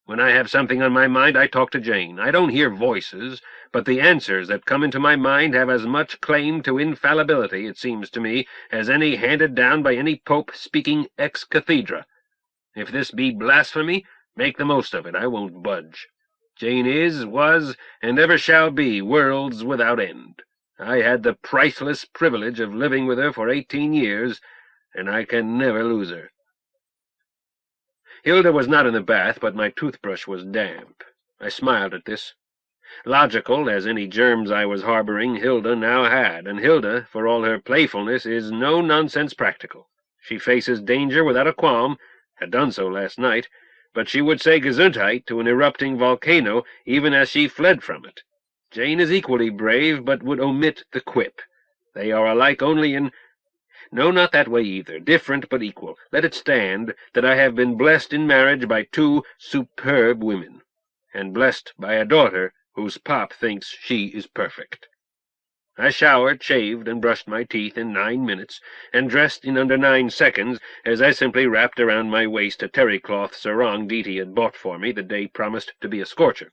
When I have something on my mind, I talk to Jane. I don't hear voices, but the answers that come into my mind have as much claim to infallibility, it seems to me, as any handed down by any pope speaking ex cathedra. If this be blasphemy, make the most of it. I won't budge. Jane is, was, and ever shall be worlds without end. I had the priceless privilege of living with her for 18 years, and I can never lose her. Hilda was not in the bath, but my toothbrush was damp. I smiled at this. Logical as any germs I was harboring, Hilda now had, and Hilda, for all her playfulness, is no-nonsense practical. She faces danger without a qualm, had done so last night, but she would say Gesundheit to an erupting volcano even as she fled from it. Jane is equally brave, but would omit the quip. They are alike only in... No, not that way either. Different but equal. Let it stand that I have been blessed in marriage by 2 superb women, and blessed by a daughter whose pop thinks she is perfect. I showered, shaved, and brushed my teeth in 9 minutes, and dressed in under 9 seconds, as I simply wrapped around my waist a terry-cloth sarong Deety had bought for me the day promised to be a scorcher.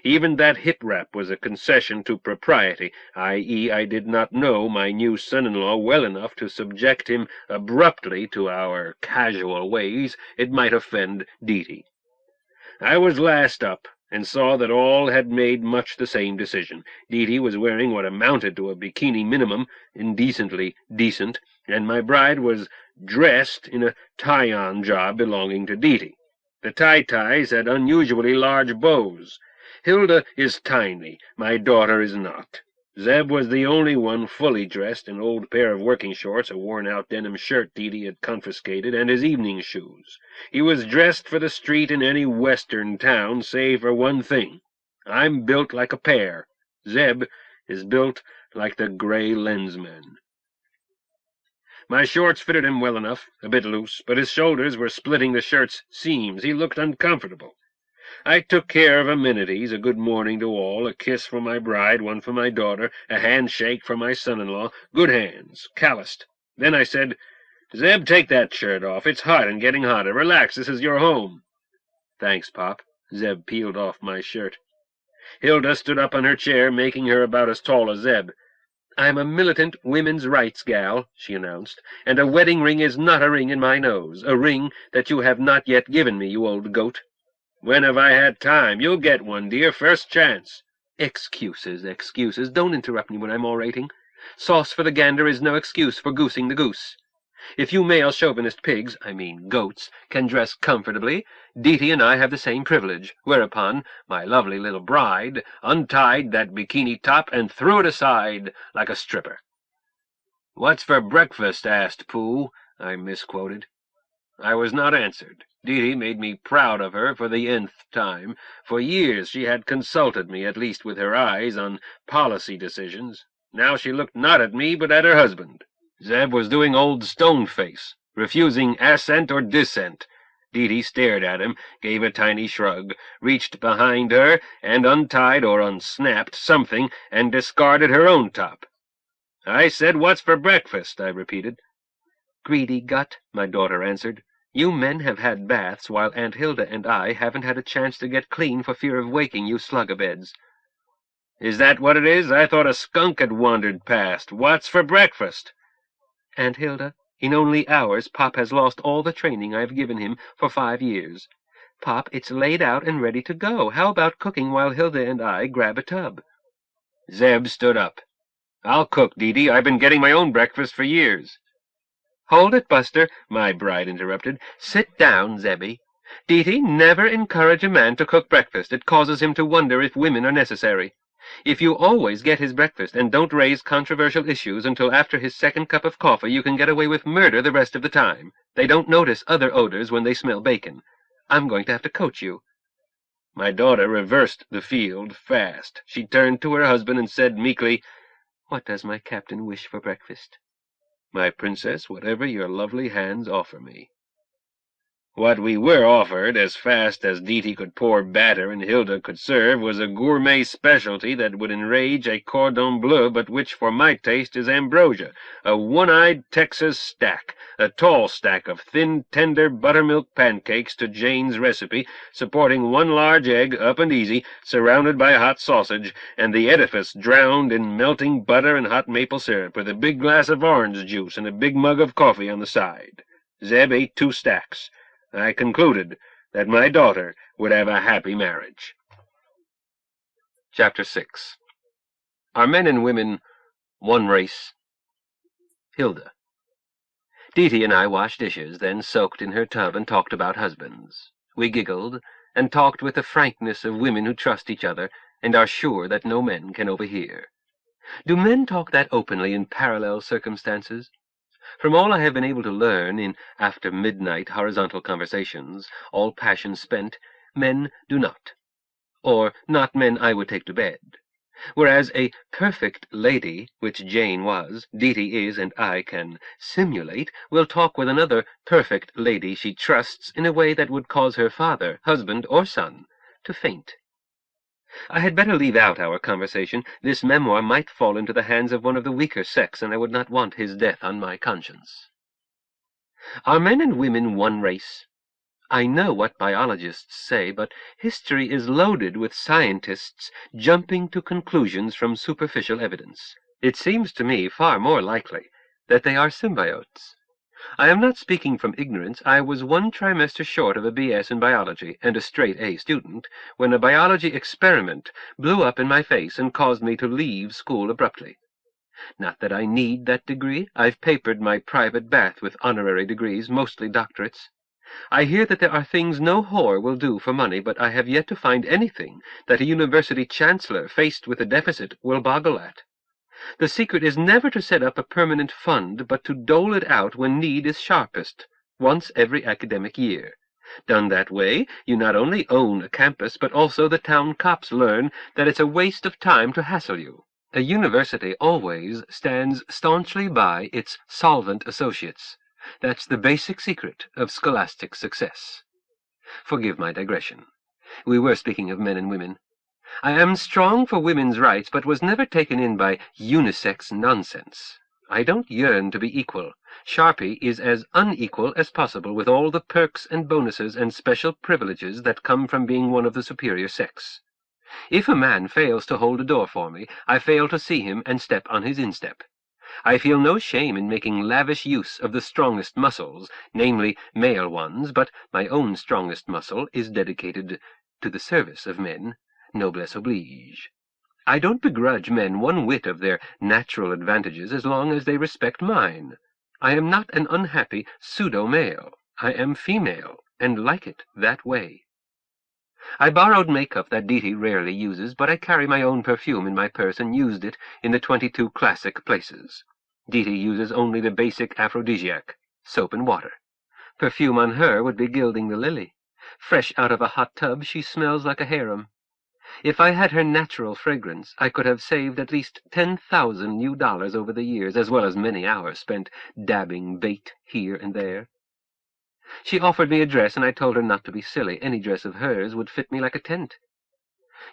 Even that hip-wrap was a concession to propriety, i.e., I did not know my new son-in-law well enough to subject him abruptly to our casual ways. It might offend Deety. I was last up, and saw that all had made much the same decision. Deety was wearing what amounted to a bikini minimum, indecently decent, and my bride was dressed in a tie-on job belonging to Deety. The tie-ties had unusually large bows. Hilda is tiny, my daughter is not. Zeb was the only one fully dressed, an old pair of working shorts, a worn-out denim shirt Deety had confiscated, and his evening shoes. He was dressed for the street in any western town, save for one thing. I'm built like a pear. Zeb is built like the gray lensman. My shorts fitted him well enough, a bit loose, but his shoulders were splitting the shirt's seams. He looked uncomfortable. I took care of amenities, a good morning to all, a kiss for my bride, one for my daughter, a handshake for my son-in-law, good hands, calloused. Then I said, "Zeb, take that shirt off. It's hot and getting hotter. Relax, this is your home." "Thanks, Pop." Zeb peeled off my shirt. Hilda stood up on her chair, making her about as tall as Zeb. "I'm a militant women's rights gal," she announced, "and a wedding ring is not a ring in my nose, a ring that you have not yet given me, you old goat." "When have I had time? You'll get one, dear, first chance." "Excuses, excuses. Don't interrupt me when I'm orating. Sauce for the gander is no excuse for goosing the goose. If you male chauvinist pigs, I mean goats, can dress comfortably, Deety and I have the same privilege," whereupon my lovely little bride untied that bikini top and threw it aside like a stripper. "What's for breakfast?" asked Pooh. I misquoted. I was not answered. Deety made me proud of her for the nth time. For years she had consulted me, at least with her eyes, on policy decisions. Now she looked not at me, but at her husband. Zeb was doing old stone-face, refusing assent or dissent. Deety stared at him, gave a tiny shrug, reached behind her, and untied or unsnapped something, and discarded her own top. "I said, what's for breakfast?" I repeated. "Greedy gut," my daughter answered. "You men have had baths, while Aunt Hilda and I haven't had a chance to get clean for fear of waking you slug-a-beds." "Is that what it is? I thought a skunk had wandered past. What's for breakfast?" "Aunt Hilda, in only hours Pop has lost all the training I've given him for 5 years. Pop, it's laid out and ready to go. How about cooking while Hilda and I grab a tub?" Zeb stood up. "I'll cook, Deety. I've been getting my own breakfast for years." "Hold it, Buster," my bride interrupted. "Sit down, Zebby. Deety, never encourage a man to cook breakfast. It causes him to wonder if women are necessary. If you always get his breakfast and don't raise controversial issues until after his second cup of coffee, you can get away with murder the rest of the time. They don't notice other odors when they smell bacon. I'm going to have to coach you." My daughter reversed the field fast. She turned to her husband and said meekly, "What does my captain wish for breakfast?" "My princess, whatever your lovely hands offer me." What we were offered, as fast as Deety could pour batter and Hilda could serve, was a gourmet specialty that would enrage a cordon bleu, but which for my taste is ambrosia, a one-eyed Texas stack, a tall stack of thin, tender buttermilk pancakes to Jane's recipe, supporting 1 large egg, up and easy, surrounded by hot sausage, and the edifice drowned in melting butter and hot maple syrup, with a big glass of orange juice and a big mug of coffee on the side. Zeb ate 2 stacks. I concluded that my daughter would have a happy marriage. Chapter 6. Are men and women one race? Hilda. Deety and I washed dishes, then soaked in her tub and talked about husbands. We giggled, and talked with the frankness of women who trust each other, and are sure that no men can overhear. Do men talk that openly in parallel circumstances? From all I have been able to learn in after-midnight horizontal conversations, all passion spent, men do not. Or not men I would take to bed. Whereas a perfect lady, which Jane was, Diti is, and I can simulate, will talk with another perfect lady she trusts in a way that would cause her father, husband, or son to faint. I had better leave out our conversation. This memoir might fall into the hands of one of the weaker sex, and I would not want his death on my conscience. Are men and women one race? I know what biologists say, but history is loaded with scientists jumping to conclusions from superficial evidence. It seems to me far more likely that they are symbiotes. I am not speaking from ignorance. I was 1 trimester short of a B.S. in biology and a straight A student when a biology experiment blew up in my face and caused me to leave school abruptly. Not that I need that degree. I've papered my private bath with honorary degrees, mostly doctorates. I hear that there are things no whore will do for money, but I have yet to find anything that a university chancellor faced with a deficit will boggle at. The secret is never to set up a permanent fund, but to dole it out when need is sharpest, once every academic year. Done that way, you not only own a campus, but also the town cops learn that it's a waste of time to hassle you. A university always stands staunchly by its solvent associates. That's the basic secret of scholastic success. Forgive my digression. We were speaking of men and women. I am strong for women's rights, but was never taken in by unisex nonsense. I don't yearn to be equal. Sharpie is as unequal as possible, with all the perks and bonuses and special privileges that come from being one of the superior sex. If a man fails to hold a door for me, I fail to see him and step on his instep. I feel no shame in making lavish use of the strongest muscles, namely male ones, but my own strongest muscle is dedicated to the service of men, noblesse oblige. I don't begrudge men 1 whit of their natural advantages as long as they respect mine. I am not an unhappy pseudo-male. I am female, and like it that way. I borrowed makeup that Diti rarely uses, but I carry my own perfume in my purse and used it in the 22 classic places. Diti uses only the basic aphrodisiac, soap and water. Perfume on her would be gilding the lily. Fresh out of a hot tub, she smells like a harem. If I had her natural fragrance, I could have saved at least $10,000 new over the years, as well as many hours spent dabbing bait here and there. She offered me a dress, and I told her not to be silly. Any dress of hers would fit me like a tent.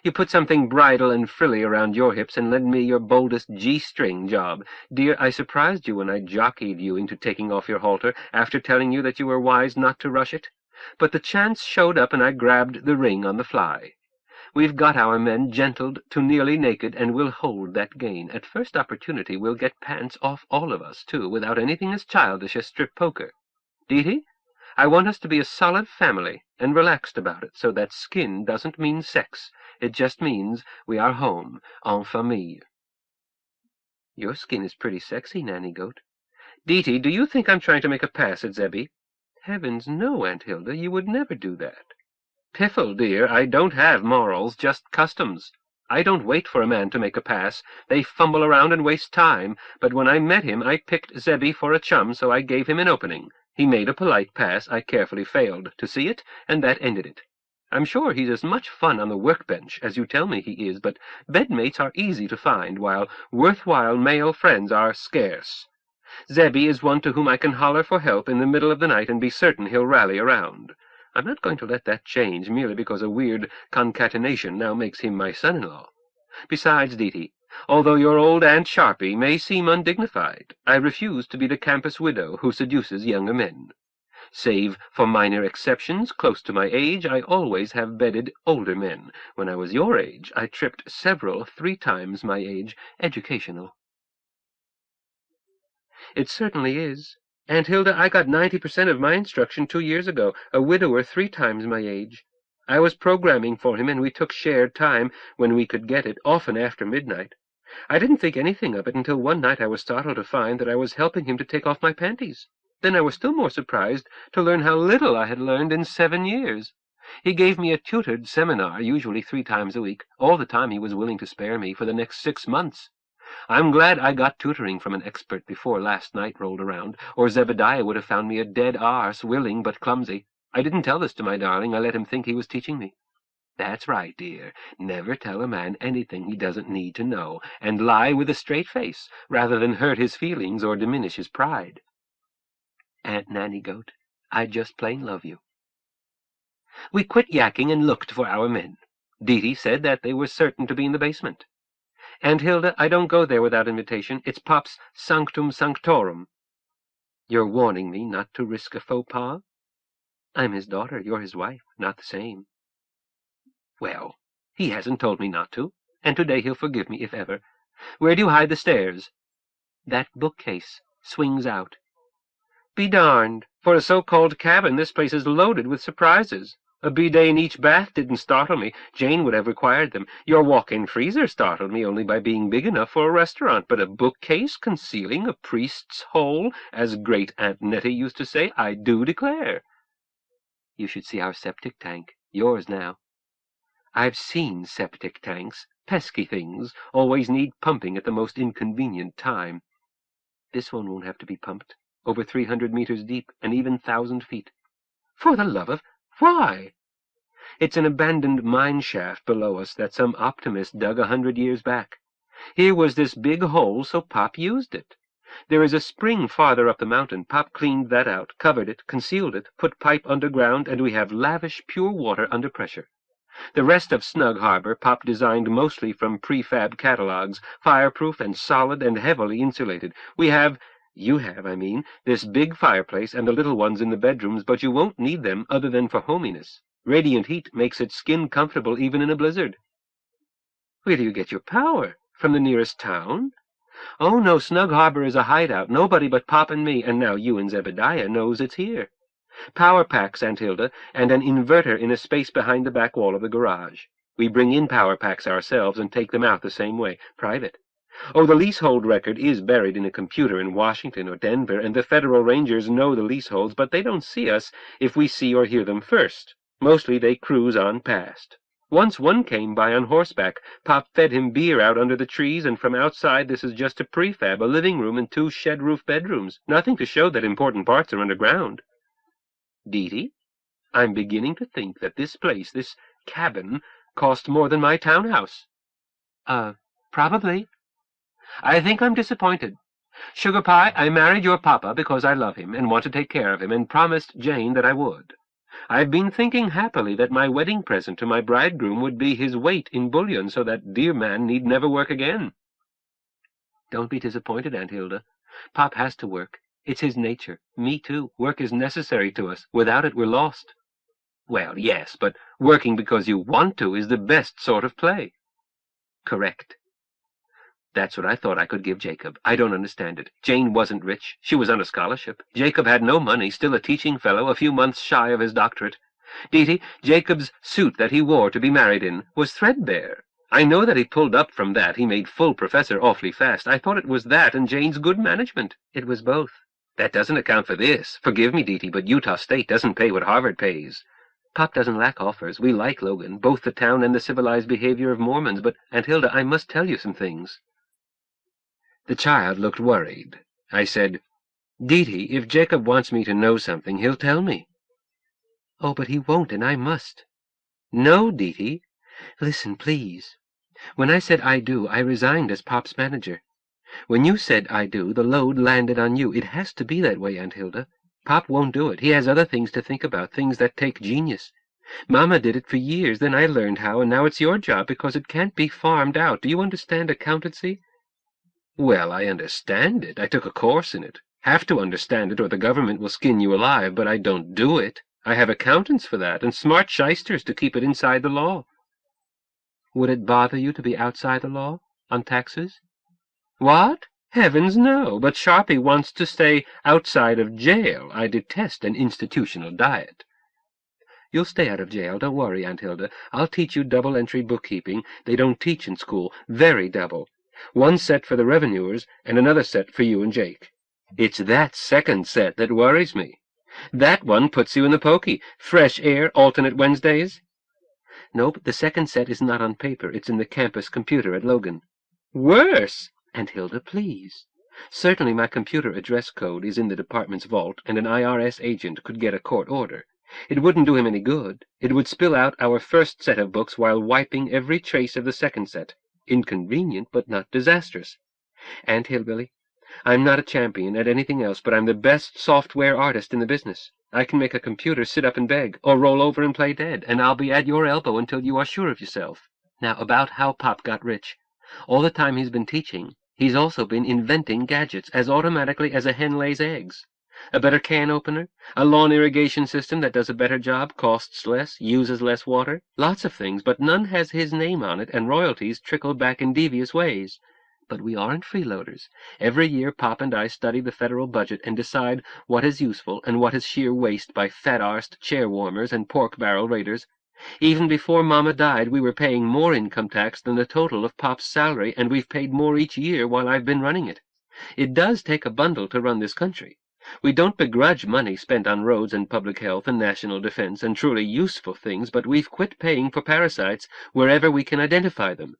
You put something bridal and frilly around your hips and lend me your boldest G-string job. Dear, I surprised you when I jockeyed you into taking off your halter after telling you that you were wise not to rush it. But the chance showed up, and I grabbed the ring on the fly. We've got our men gentled to nearly naked, and we'll hold that gain. At first opportunity, we'll get pants off all of us, too, without anything as childish as strip poker. Diti, I want us to be a solid family, and relaxed about it, so that skin doesn't mean sex. It just means we are home, en famille. Your skin is pretty sexy, Nanny Goat. Diti, do you think I'm trying to make a pass at Zebby? Heavens, no, Aunt Hilda, you would never do that. Piffle, dear, I don't have morals, just customs. I don't wait for a man to make a pass. They fumble around and waste time, but when I met him, I picked Zebby for a chum, so I gave him an opening. He made a polite pass. I carefully failed to see it, and that ended it. I'm sure he's as much fun on the workbench as you tell me he is, but bedmates are easy to find, while worthwhile male friends are scarce. Zebby is one to whom I can holler for help in the middle of the night and be certain he'll rally around. I'm not going to let that change merely because a weird concatenation now makes him my son-in-law. Besides, Diti, although your old Aunt Sharpie may seem undignified, I refuse to be the campus widow who seduces younger men. Save for minor exceptions close to my age, I always have bedded older men. When I was your age, I tripped several 3 times my age educational. It certainly is. Aunt Hilda, I got 90% of my instruction 2 years ago, a widower 3 times my age. I was programming for him, and we took shared time when we could get it, often after midnight. I didn't think anything of it until one night I was startled to find that I was helping him to take off my panties. Then I was still more surprised to learn how little I had learned in 7 years. He gave me a tutored seminar, usually 3 times a week, all the time he was willing to spare me for the next 6 months. I'm glad I got tutoring from an expert before last night rolled around, or Zebediah would have found me a dead arse, willing but clumsy. I didn't tell this to my darling. I let him think he was teaching me. That's right, dear. Never tell a man anything he doesn't need to know, and lie with a straight face, rather than hurt his feelings or diminish his pride. Aunt Nanny Goat, I just plain love you. We quit yakking and looked for our men. Dee said that they were certain to be in the basement. Aunt Hilda, I don't go there without invitation. It's Pop's sanctum sanctorum. You're warning me not to risk a faux pas? I'm his daughter, you're his wife, not the same. Well, he hasn't told me not to, and today he'll forgive me if ever. Where do you hide the stairs? That bookcase swings out. Be darned. For a so-called cabin, this place is loaded with surprises. A bidet in each bath didn't startle me. Jane would have required them. Your walk-in freezer startled me only by being big enough for a restaurant, but a bookcase concealing a priest's hole, as great Aunt Nettie used to say, I do declare. You should see our septic tank. Yours now. I've seen septic tanks. Pesky things. Always need pumping at the most inconvenient time. This one won't have to be pumped. Over 300 meters deep, and even 1,000 feet. For the love of... Why? It's an abandoned mine shaft below us that some optimist dug 100 years back. Here was this big hole, so Pop used it. There is a spring farther up the mountain. Pop cleaned that out, covered it, concealed it, put pipe underground, and we have lavish, pure water under pressure. The rest of Snug Harbor Pop designed mostly from prefab catalogs, fireproof and solid and heavily insulated. You have, I mean, this big fireplace and the little ones in the bedrooms, but you won't need them other than for hominess. Radiant heat makes it skin comfortable even in a blizzard. Where do you get your power? From the nearest town? Oh, no, Snug Harbor is a hideout. Nobody but Pop and me, and now you and Zebediah, knows it's here. Power packs, Aunt Hilda, and an inverter in a space behind the back wall of the garage. We bring in power packs ourselves and take them out the same way, private. Oh, the leasehold record is buried in a computer in Washington or Denver, and the Federal Rangers know the leaseholds, but they don't see us if we see or hear them first. Mostly they cruise on past. Once one came by on horseback. Pop fed him beer out under the trees, and from outside this is just a prefab, a living room and 2 shed-roof bedrooms. Nothing to show that important parts are underground. Dee, I'm beginning to think that this place, this cabin, cost more than my townhouse. Probably. I think I'm disappointed. Sugar Pie, I married your papa because I love him and want to take care of him, and promised Jane that I would. I've been thinking happily that my wedding present to my bridegroom would be his weight in bullion, so that dear man need never work again. Don't be disappointed, Aunt Hilda. Pop has to work. It's his nature. Me too. Work is necessary to us. Without it, we're lost. Well, yes, but working because you want to is the best sort of play. Correct. That's what I thought I could give Jacob. I don't understand it. Jane wasn't rich. She was on a scholarship. Jacob had no money, still a teaching fellow, a few months shy of his doctorate. Dee, Jacob's suit that he wore to be married in was threadbare. I know that he pulled up from that. He made full professor awfully fast. I thought it was that and Jane's good management. It was both. That doesn't account for this. Forgive me, Dee, but Utah State doesn't pay what Harvard pays. Pop doesn't lack offers. We like Logan, both the town and the civilized behavior of Mormons, but, Aunt Hilda, I must tell you some things. The child looked worried. I said, Dee, if Jacob wants me to know something, he'll tell me. Oh, but he won't, and I must. No, Dee. Listen, please. When I said I do, I resigned as Pop's manager. When you said I do, the load landed on you. It has to be that way, Aunt Hilda. Pop won't do it. He has other things to think about, things that take genius. Mama did it for years, then I learned how, and now it's your job because it can't be farmed out. Do you understand accountancy? Well, I understand it. I took a course in it. Have to understand it or the government will skin you alive, but I don't do it. I have accountants for that, and smart shysters to keep it inside the law. Would it bother you to be outside the law, on taxes? What? Heavens, no, but Sharpie wants to stay outside of jail. I detest an institutional diet. You'll stay out of jail, don't worry, Aunt Hilda. I'll teach you double-entry bookkeeping. They don't teach in school. Very double. One set for the revenuers, and another set for you and Jake. It's that second set that worries me. That one puts you in the pokey. Fresh air, alternate Wednesdays. Nope, the second set is not on paper. It's in the campus computer at Logan. Worse! Aunt Hilda, please. Certainly my computer address code is in the department's vault, and an IRS agent could get a court order. It wouldn't do him any good. It would spill out our first set of books while wiping every trace of the second set. Inconvenient, but not disastrous. Aunt Hillbilly, I'm not a champion at anything else, but I'm the best software artist in the business. I can make a computer sit up and beg, or roll over and play dead, and I'll be at your elbow until you are sure of yourself. Now, about how Pop got rich. All the time he's been teaching, he's also been inventing gadgets as automatically as a hen lays eggs. A better can opener, a lawn irrigation system that does a better job, costs less, uses less water, lots of things, but none has his name on it, and royalties trickle back in devious ways. But we aren't freeloaders. Every year Pop and I study the federal budget and decide what is useful and what is sheer waste by fat-arsed chair-warmers and pork-barrel raiders. Even before Mama died, we were paying more income tax than the total of Pop's salary, and we've paid more each year while I've been running it. It does take a bundle to run this country. We don't begrudge money spent on roads and public health and national defense and truly useful things, but we've quit paying for parasites wherever we can identify them.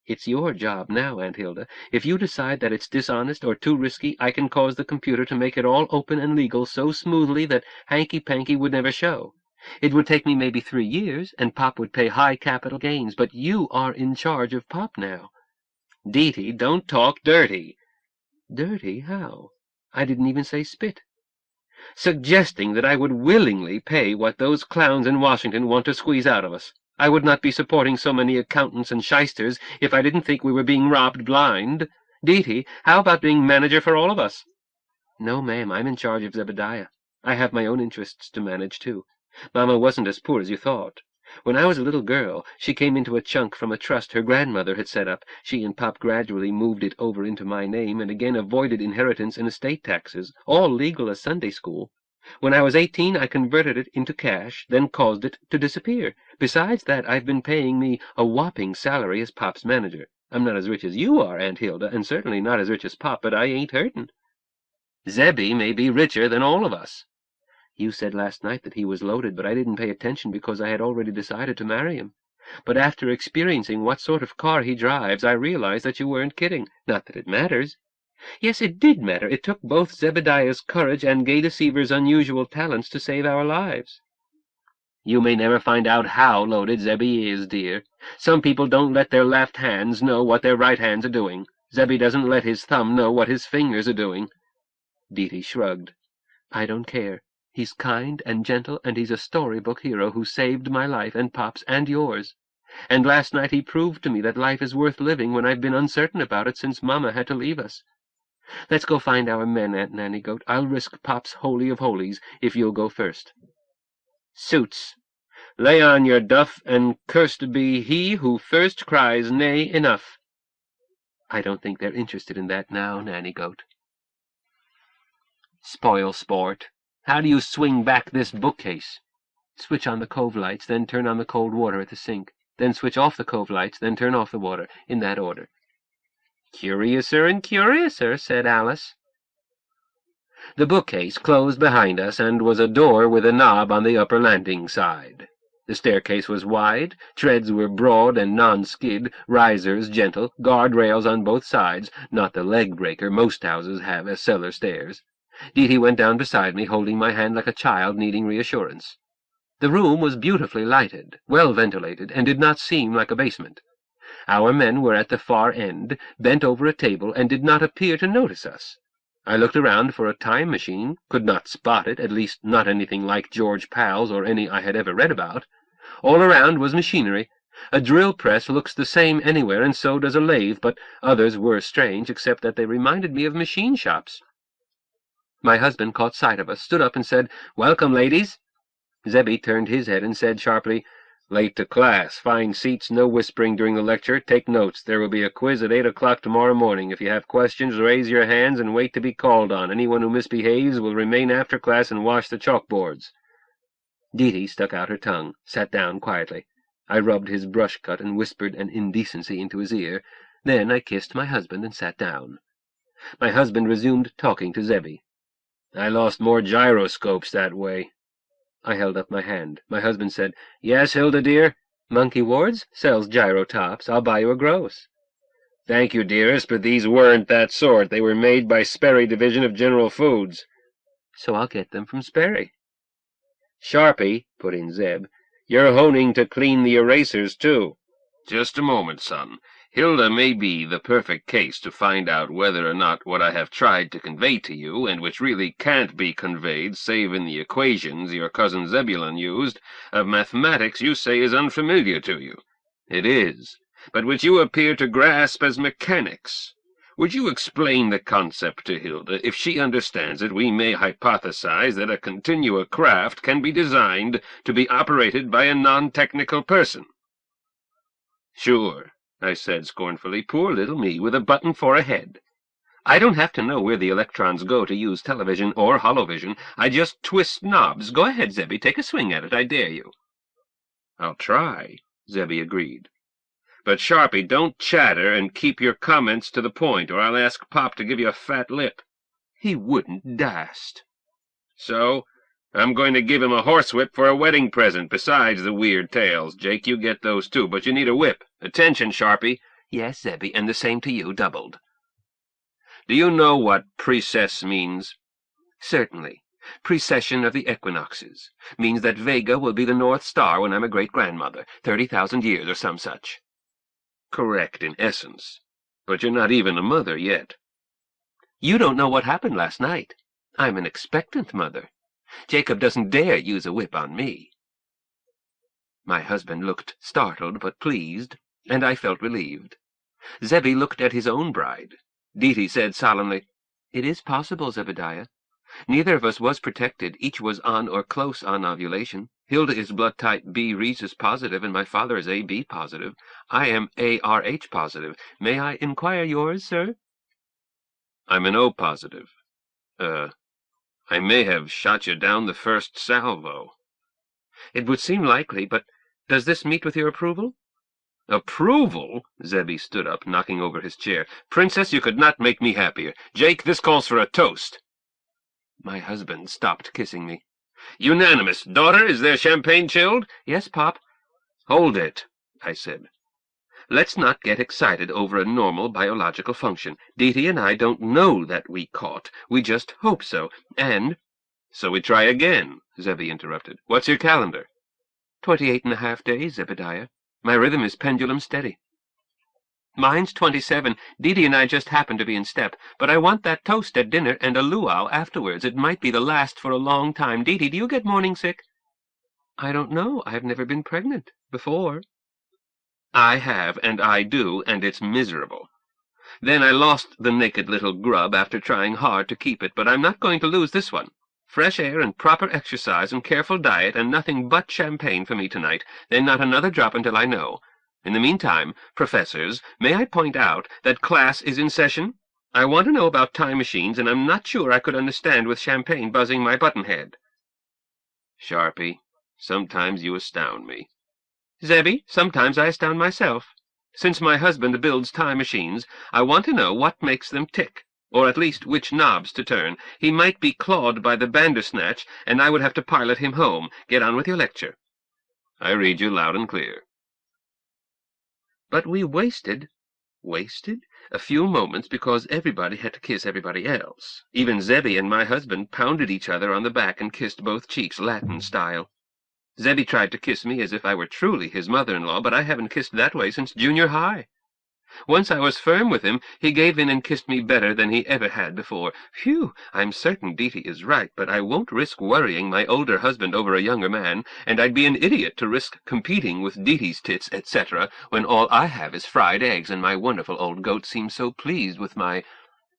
It's your job now, Aunt Hilda. If you decide that it's dishonest or too risky, I can cause the computer to make it all open and legal so smoothly that hanky-panky would never show. It would take me maybe 3 years, and Pop would pay high capital gains, but you are in charge of Pop now. Deety, don't talk dirty. Dirty? How? I didn't even say spit. Suggesting that I would willingly pay what those clowns in Washington want to squeeze out of us. I would not be supporting so many accountants and shysters if I didn't think we were being robbed blind. Deety, how about being manager for all of us? No, ma'am, I'm in charge of Zebediah. I have my own interests to manage, too. Mama wasn't as poor as you thought. When I was a little girl, she came into a chunk from a trust her grandmother had set up. She and Pop gradually moved it over into my name and again avoided inheritance and estate taxes, all legal as Sunday school. When I was 18, I converted it into cash, then caused it to disappear. Besides that, I've been paying me a whopping salary as Pop's manager. I'm not as rich as you are, Aunt Hilda, and certainly not as rich as Pop, but I ain't hurtin'. Zebby may be richer than all of us. You said last night that he was loaded, but I didn't pay attention because I had already decided to marry him. But after experiencing what sort of car he drives, I realized that you weren't kidding. Not that it matters. Yes, it did matter. It took both Zebediah's courage and Gay Deceiver's unusual talents to save our lives. You may never find out how loaded Zebby is, dear. Some people don't let their left hands know what their right hands are doing. Zebby doesn't let his thumb know what his fingers are doing. Deety shrugged. I don't care. He's kind and gentle, and he's a storybook hero who saved my life and Pop's and yours. And last night he proved to me that life is worth living when I've been uncertain about it since Mama had to leave us. Let's go find our men, Aunt Nanny Goat. I'll risk Pop's holy of holies if you'll go first. Suits. Lay on your duff, and cursed be he who first cries nay enough. I don't think they're interested in that now, Nanny Goat. Spoil sport. How do you swing back this bookcase? Switch on the cove lights, then turn on the cold water at the sink. Then switch off the cove lights, then turn off the water, in that order. Curiouser and curiouser, said Alice. The bookcase closed behind us, and was a door with a knob on the upper landing side. The staircase was wide, treads were broad and non-skid, risers gentle, guard-rails on both sides, not the leg-breaker most houses have as cellar stairs. Deety went down beside me, holding my hand like a child needing reassurance. The room was beautifully lighted, well ventilated, and did not seem like a basement. Our men were at the far end, bent over a table, and did not appear to notice us. I looked around for a time machine, could not spot it, at least not anything like George Pal's or any I had ever read about. All around was machinery. A drill press looks the same anywhere, and so does a lathe, but others were strange, except that they reminded me of machine shops. My husband caught sight of us, stood up, and said, "Welcome, ladies." Zebby turned his head and said sharply, "Late to class. Find seats, no whispering during the lecture. Take notes. There will be a quiz at 8 o'clock tomorrow morning. If you have questions, raise your hands and wait to be called on. Anyone who misbehaves will remain after class and wash the chalkboards." Deety stuck out her tongue, sat down quietly. I rubbed his brush-cut and whispered an indecency into his ear. Then I kissed my husband and sat down. My husband resumed talking to Zebby. "I lost more gyroscopes that way." I held up my hand. My husband said, "Yes, Hilda, dear?" "Monkey Ward's sells gyrotops. I'll buy you a gross." "Thank you, dearest, but these weren't that sort. They were made by Sperry Division of General Foods." "So I'll get them from Sperry." Sharpie, put in Zeb, you're honing to clean the erasers, too. Just a moment, son. Hilda may be the perfect case to find out whether or not what I have tried to convey to you, and which really can't be conveyed save in the equations your cousin Zebulon used, of mathematics you say is unfamiliar to you. It is, but which you appear to grasp as mechanics. Would you explain the concept to Hilda? If she understands it, we may hypothesize that a continua craft can be designed to be operated by a non-technical person. Sure, I said scornfully. Poor little me, with a button for a head. I don't have to know where the electrons go to use television or holovision. I just twist knobs. Go ahead, Zebby, take a swing at it, I dare you. I'll try, Zebby agreed. But, Sharpie, don't chatter and keep your comments to the point, or I'll ask Pop to give you a fat lip. He wouldn't dast. So, I'm going to give him a horsewhip for a wedding present, besides the weird tales. Jake, you get those too, but you need a whip. Attention, Sharpie. Yes, Zebby, and the same to you, doubled. Do you know what precess means? Certainly. Precession of the equinoxes. Means that Vega will be the North Star when I'm a great-grandmother, 30,000 years or some such. Correct in essence, but you're not even a mother yet. You don't know what happened last night. I'm an expectant mother. Jacob doesn't dare use a whip on me. My husband looked startled but pleased, and I felt relieved. Zebby looked at his own bride. Deety said solemnly, It is possible, Zebediah. Neither of us was protected. Each was on or close on ovulation. Hilda is blood type B rhesus positive, and my father is AB positive. I am ARH positive. May I inquire yours, sir? I'm an O positive. I may have shot you down the first salvo. It would seem likely, but does this meet with your approval? Approval? Zebby stood up, knocking over his chair. Princess, you could not make me happier. Jake, this calls for a toast. My husband stopped kissing me. Unanimous. Daughter, is there champagne chilled? Yes, Pop. Hold it, I said. Let's not get excited over a normal biological function. Deety and I don't know that we caught. We just hope so. And— So we try again, Zebby interrupted. What's your calendar? 28.5 days, Zebediah. My rhythm is pendulum steady. Mine's 27. Deety and I just happen to be in step, but I want that toast at dinner and a luau afterwards. It might be the last for a long time. Deety, do you get morning sick? I don't know. I've never been pregnant before. I have, and I do, and it's miserable. Then I lost the naked little grub after trying hard to keep it, but I'm not going to lose this one. Fresh air and proper exercise and careful diet and nothing but champagne for me tonight. Then not another drop until I know. In the meantime, professors, may I point out that class is in session? I want to know about time machines, and I'm not sure I could understand with champagne buzzing my button-head. Sharpie, sometimes you astound me. Zebby, sometimes I astound myself. Since my husband builds time machines, I want to know what makes them tick, or at least which knobs to turn. He might be clawed by the bandersnatch, and I would have to pilot him home. Get on with your lecture. I read you loud and clear. But we wasted a few moments because everybody had to kiss everybody else. Even Zebby and my husband pounded each other on the back and kissed both cheeks Latin style. Zebby tried to kiss me as if I were truly his mother-in-law, but I haven't kissed that way since junior high. Once I was firm with him, he gave in and kissed me better than he ever had before. Phew, I'm certain Deety is right, but I won't risk worrying my older husband over a younger man, and I'd be an idiot to risk competing with Deety's tits, etc., when all I have is fried eggs, and my wonderful old goat seems so pleased with my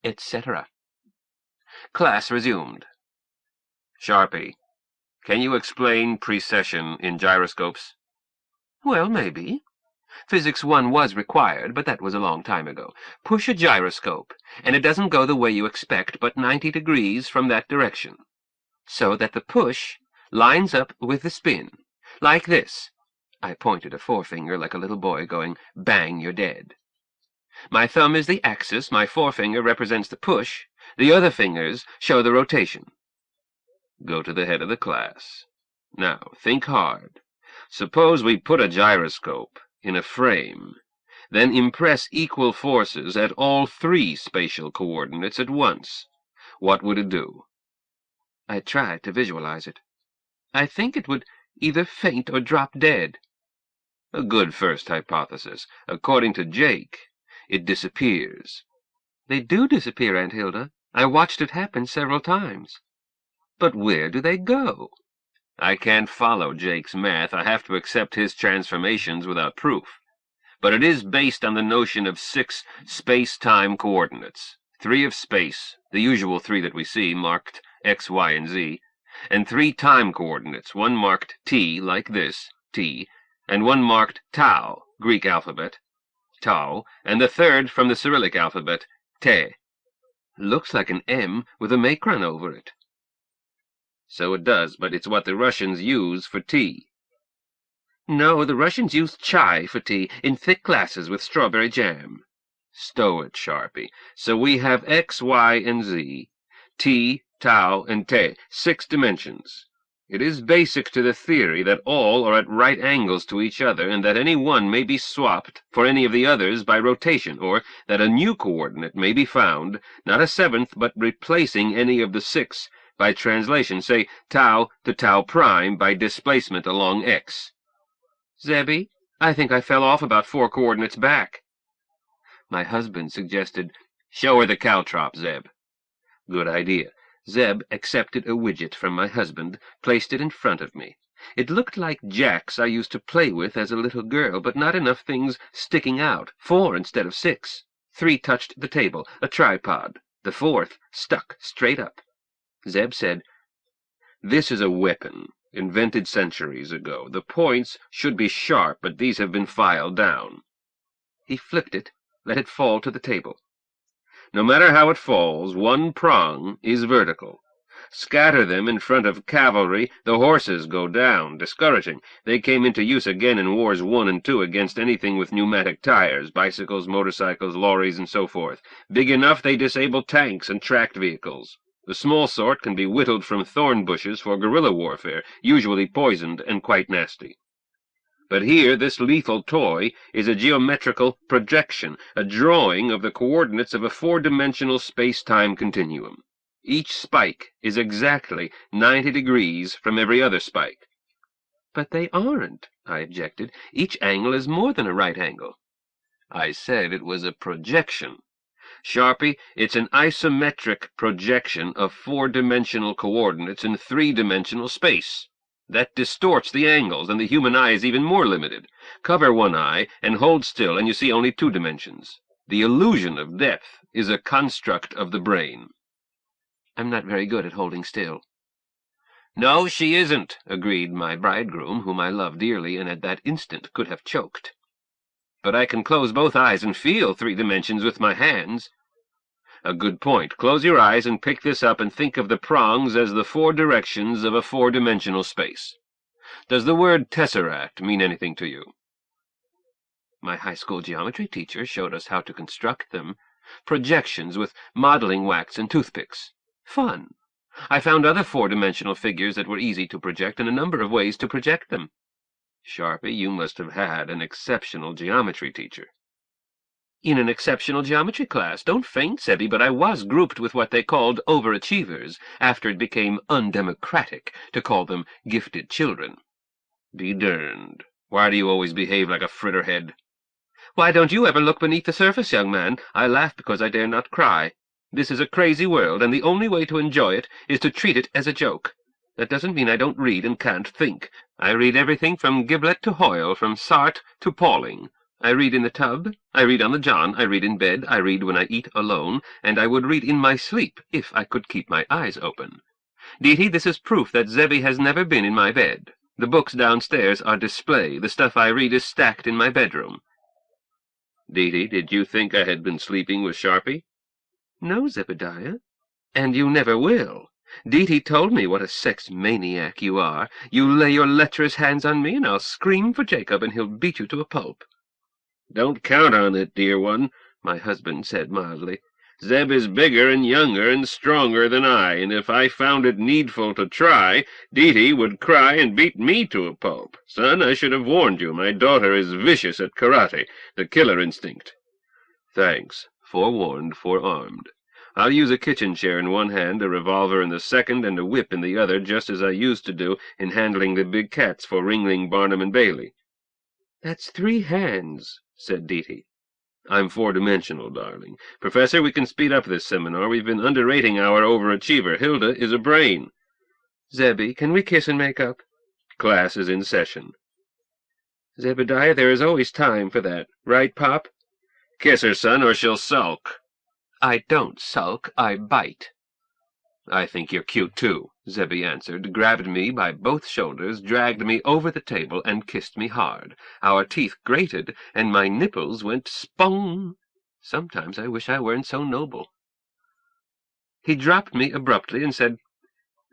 etc. Class resumed. Sharpie, can you explain precession in gyroscopes? Well, maybe. Physics 1 was required, but that was a long time ago. Push a gyroscope, and it doesn't go the way you expect, but 90 degrees from that direction, so that the push lines up with the spin, like this. I pointed a forefinger like a little boy going, bang, you're dead. My thumb is the axis, my forefinger represents the push, the other fingers show the rotation. Go to the head of the class. Now, think hard. Suppose we put a gyroscope in a frame, then impress equal forces at all 3 spatial coordinates at once. What would it do? I tried to visualize it. I think it would either faint or drop dead. A good first hypothesis. According to Jake, it disappears. They do disappear, Aunt Hilda. I watched it happen several times. But where do they go? I can't follow Jake's math. I have to accept his transformations without proof. But it is based on the notion of 6 space-time coordinates. 3 of space, the usual 3 that we see, marked X, Y, and Z, and 3 time coordinates, one marked T, like this, T, and one marked tau, Greek alphabet, tau, and the third from the Cyrillic alphabet, te. Looks like an M with a macron over it. So it does, but it's what the Russians use for tea. No, the Russians use chai for tea, in thick glasses with strawberry jam. Stow it, Sharpie. So we have X, Y, and Z, T, tau, and te, 6 dimensions. It is basic to the theory that all are at right angles to each other, and that any one may be swapped for any of the others by rotation, or that a new coordinate may be found, not a 7th, but replacing any of the 6 by translation, say tau to tau prime by displacement along X. Zebby, I think I fell off about 4 coordinates back. My husband suggested, show her the caltrop, Zeb. Good idea. Zeb accepted a widget from my husband, placed it in front of me. It looked like jacks I used to play with as a little girl, but not enough things sticking out, 4 instead of 6. 3 touched the table, a tripod. The 4th stuck straight up. Zeb said, "This is a weapon, invented centuries ago. The points should be sharp, but these have been filed down." He flipped it, let it fall to the table. "No matter how it falls, one prong is vertical. Scatter them in front of cavalry, the horses go down. Discouraging. They came into use again in Wars I and II against anything with pneumatic tires, bicycles, motorcycles, lorries, and so forth. Big enough they disable tanks and tracked vehicles. The small sort can be whittled from thorn bushes for guerrilla warfare, usually poisoned and quite nasty. But here this lethal toy is a geometrical projection, a drawing of the coordinates of a 4-dimensional space-time continuum. Each spike is exactly 90 degrees from every other spike." "But they aren't," I objected. "Each angle is more than a right angle." "I said it was a projection. Sharpie, it's an isometric projection of 4-dimensional coordinates in 3-dimensional space. That distorts the angles, and the human eye is even more limited. Cover one eye and hold still, and you see only 2 dimensions. The illusion of depth is a construct of the brain." "I'm not very good at holding still." "No, she isn't," agreed my bridegroom, whom I love dearly, and at that instant could have choked. "But I can close both eyes and feel 3 dimensions with my hands." "A good point. Close your eyes and pick this up and think of the prongs as the 4 directions of a 4-dimensional space. Does the word tesseract mean anything to you?" My high school geometry teacher showed us how to construct them. Projections with modeling wax and toothpicks. Fun. I found other 4-dimensional figures that were easy to project and a number of ways to project them. Sharpie, you must have had an exceptional geometry teacher. In an exceptional geometry class. Don't faint, Sebby, but I was grouped with what they called overachievers, after it became undemocratic to call them gifted children. Be derned. Why do you always behave like a fritterhead? Why don't you ever look beneath the surface, young man? I laugh because I dare not cry. This is a crazy world, and the only way to enjoy it is to treat it as a joke. That doesn't mean I don't read and can't think. I read everything from Giblet to Hoyle, from Sartre to Pauling. I read in the tub, I read on the john, I read in bed, I read when I eat alone, and I would read in my sleep if I could keep my eyes open. Deety, this is proof that Zebby has never been in my bed. The books downstairs are display. The stuff I read is stacked in my bedroom. Deety, did you think I had been sleeping with Sharpie? No, Zebediah, and you never will. Deety told me what a sex maniac you are. You lay your lecherous hands on me, and I'll scream for Jacob, and he'll beat you to a pulp. Don't count on it, dear one, my husband said mildly. Zeb is bigger and younger and stronger than I, and if I found it needful to try, Deety would cry and beat me to a pulp. Son, I should have warned you. My daughter is vicious at karate, the killer instinct. Thanks. Forewarned, forearmed. I'll use a kitchen chair in one hand, a revolver in the second, and a whip in the other, just as I used to do in handling the big cats for Ringling, Barnum, and Bailey." "That's 3 hands," said Deety. "I'm 4-dimensional, darling. Professor, we can speed up this seminar. We've been underrating our overachiever. Hilda is a brain." "Zebby, can we kiss and make up?" "Class is in session." "Zebediah, there is always time for that. Right, Pop?" "Kiss her, son, or she'll sulk." "I don't sulk, I bite." "I think you're cute, too," Zebby answered, grabbed me by both shoulders, dragged me over the table, and kissed me hard. Our teeth grated, and my nipples went spong. Sometimes I wish I weren't so noble. He dropped me abruptly and said,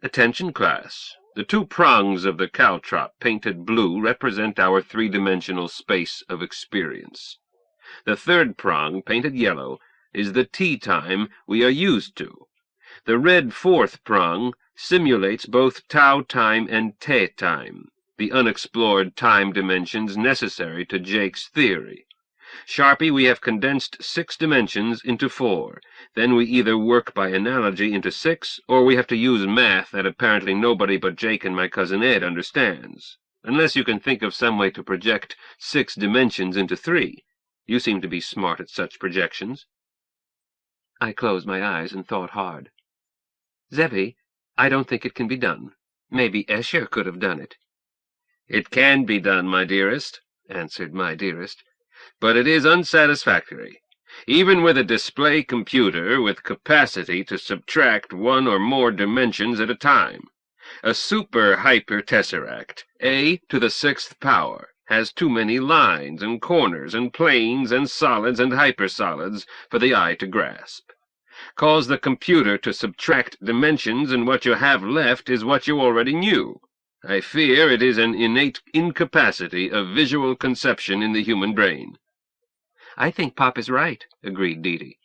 "Attention, class. The 2 prongs of the caltrop painted blue represent our 3-dimensional space of experience. The 3rd prong, painted yellow, is the tea time we are used to. The red 4th prong simulates both tau time and te time, the unexplored time dimensions necessary to Jake's theory. Sharpie, we have condensed 6 dimensions into 4. Then we either work by analogy into 6, or we have to use math that apparently nobody but Jake and my cousin Ed understands. Unless you can think of some way to project 6 dimensions into 3. You seem to be smart at such projections." I closed my eyes and thought hard. "Zebby, I don't think it can be done. Maybe Escher could have done it." "It can be done, my dearest," answered my dearest, "but it is unsatisfactory. Even with a display computer with capacity to subtract 1 or more dimensions at a time. A super-hyper-tesseract, a to the 6th power, has too many lines and corners and planes and solids and hypersolids for the eye to grasp. Cause the computer to subtract dimensions, and what you have left is what you already knew. I fear it is an innate incapacity of visual conception in the human brain." "I think Pop is right," agreed Deety.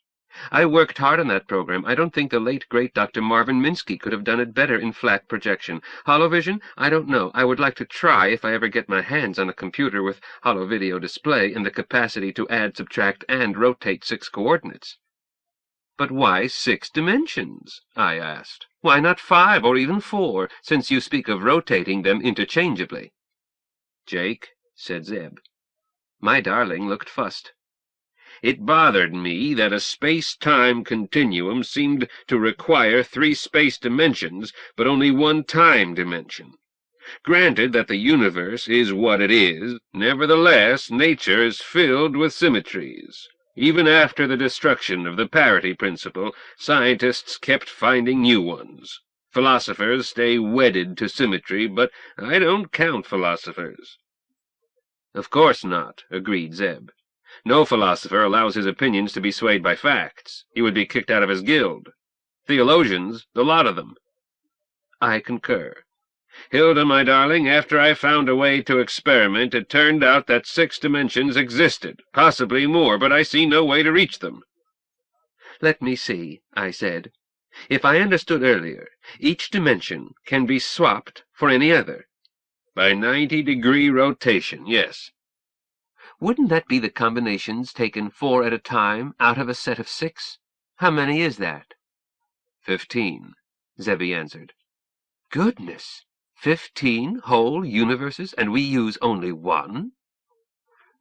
"I worked hard on that program. I don't think the late, great Dr. Marvin Minsky could have done it better in flat projection. Holovision? I don't know. I would like to try if I ever get my hands on a computer with holo-video display and the capacity to add, subtract, and rotate 6 coordinates." "But why 6 dimensions?" I asked. "Why not 5 or even 4, since you speak of rotating them interchangeably?" "Jake," said Zeb. My darling looked fussed. "It bothered me that a space-time continuum seemed to require 3 space dimensions, but only 1 time dimension. Granted that the universe is what it is, nevertheless nature is filled with symmetries. Even after the destruction of the parity principle, scientists kept finding new ones. Philosophers stay wedded to symmetry, but I don't count philosophers." "Of course not," agreed Zeb. "No philosopher allows his opinions to be swayed by facts. He would be kicked out of his guild. Theologians, the lot of them." "I concur. Hilda, my darling, after I found a way to experiment, it turned out that 6 dimensions existed, possibly more, but I see no way to reach them." "Let me see," I said. "If I understood earlier, each dimension can be swapped for any other." "By 90-degree rotation, yes." "Wouldn't that be the combinations taken 4 at a time out of a set of 6? How many is that?" 15, Zebby answered. "Goodness! 15 whole universes, and we use only 1?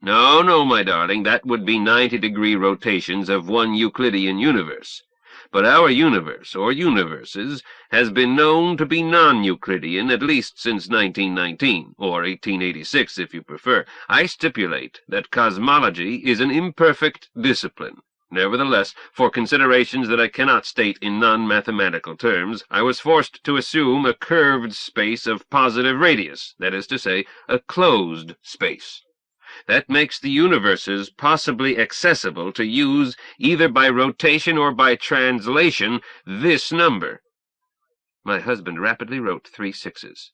"No, no, my darling, that would be 90-degree rotations of 1 Euclidean universe. But our universe, or universes, has been known to be non-Euclidean at least since 1919, or 1886 if you prefer. I stipulate that cosmology is an imperfect discipline. Nevertheless, for considerations that I cannot state in non-mathematical terms, I was forced to assume a curved space of positive radius, that is to say, a closed space. That makes the universes possibly accessible to use either by rotation or by translation this number." My husband rapidly wrote 3 6s.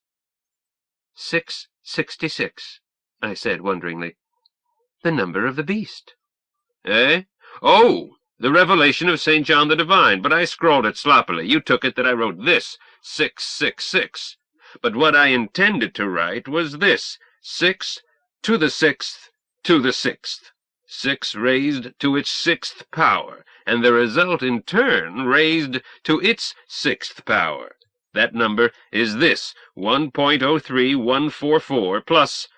666, I said wonderingly. "The number of the beast." "Eh? Oh, the revelation of St. John the Divine, but I scrawled it sloppily. You took it that I wrote this, 666. But what I intended to write was this, 6 to the 6th to the 6th. 6 raised to its 6th power, and the result in turn raised to its 6th power. That number is this, 1.03144 plus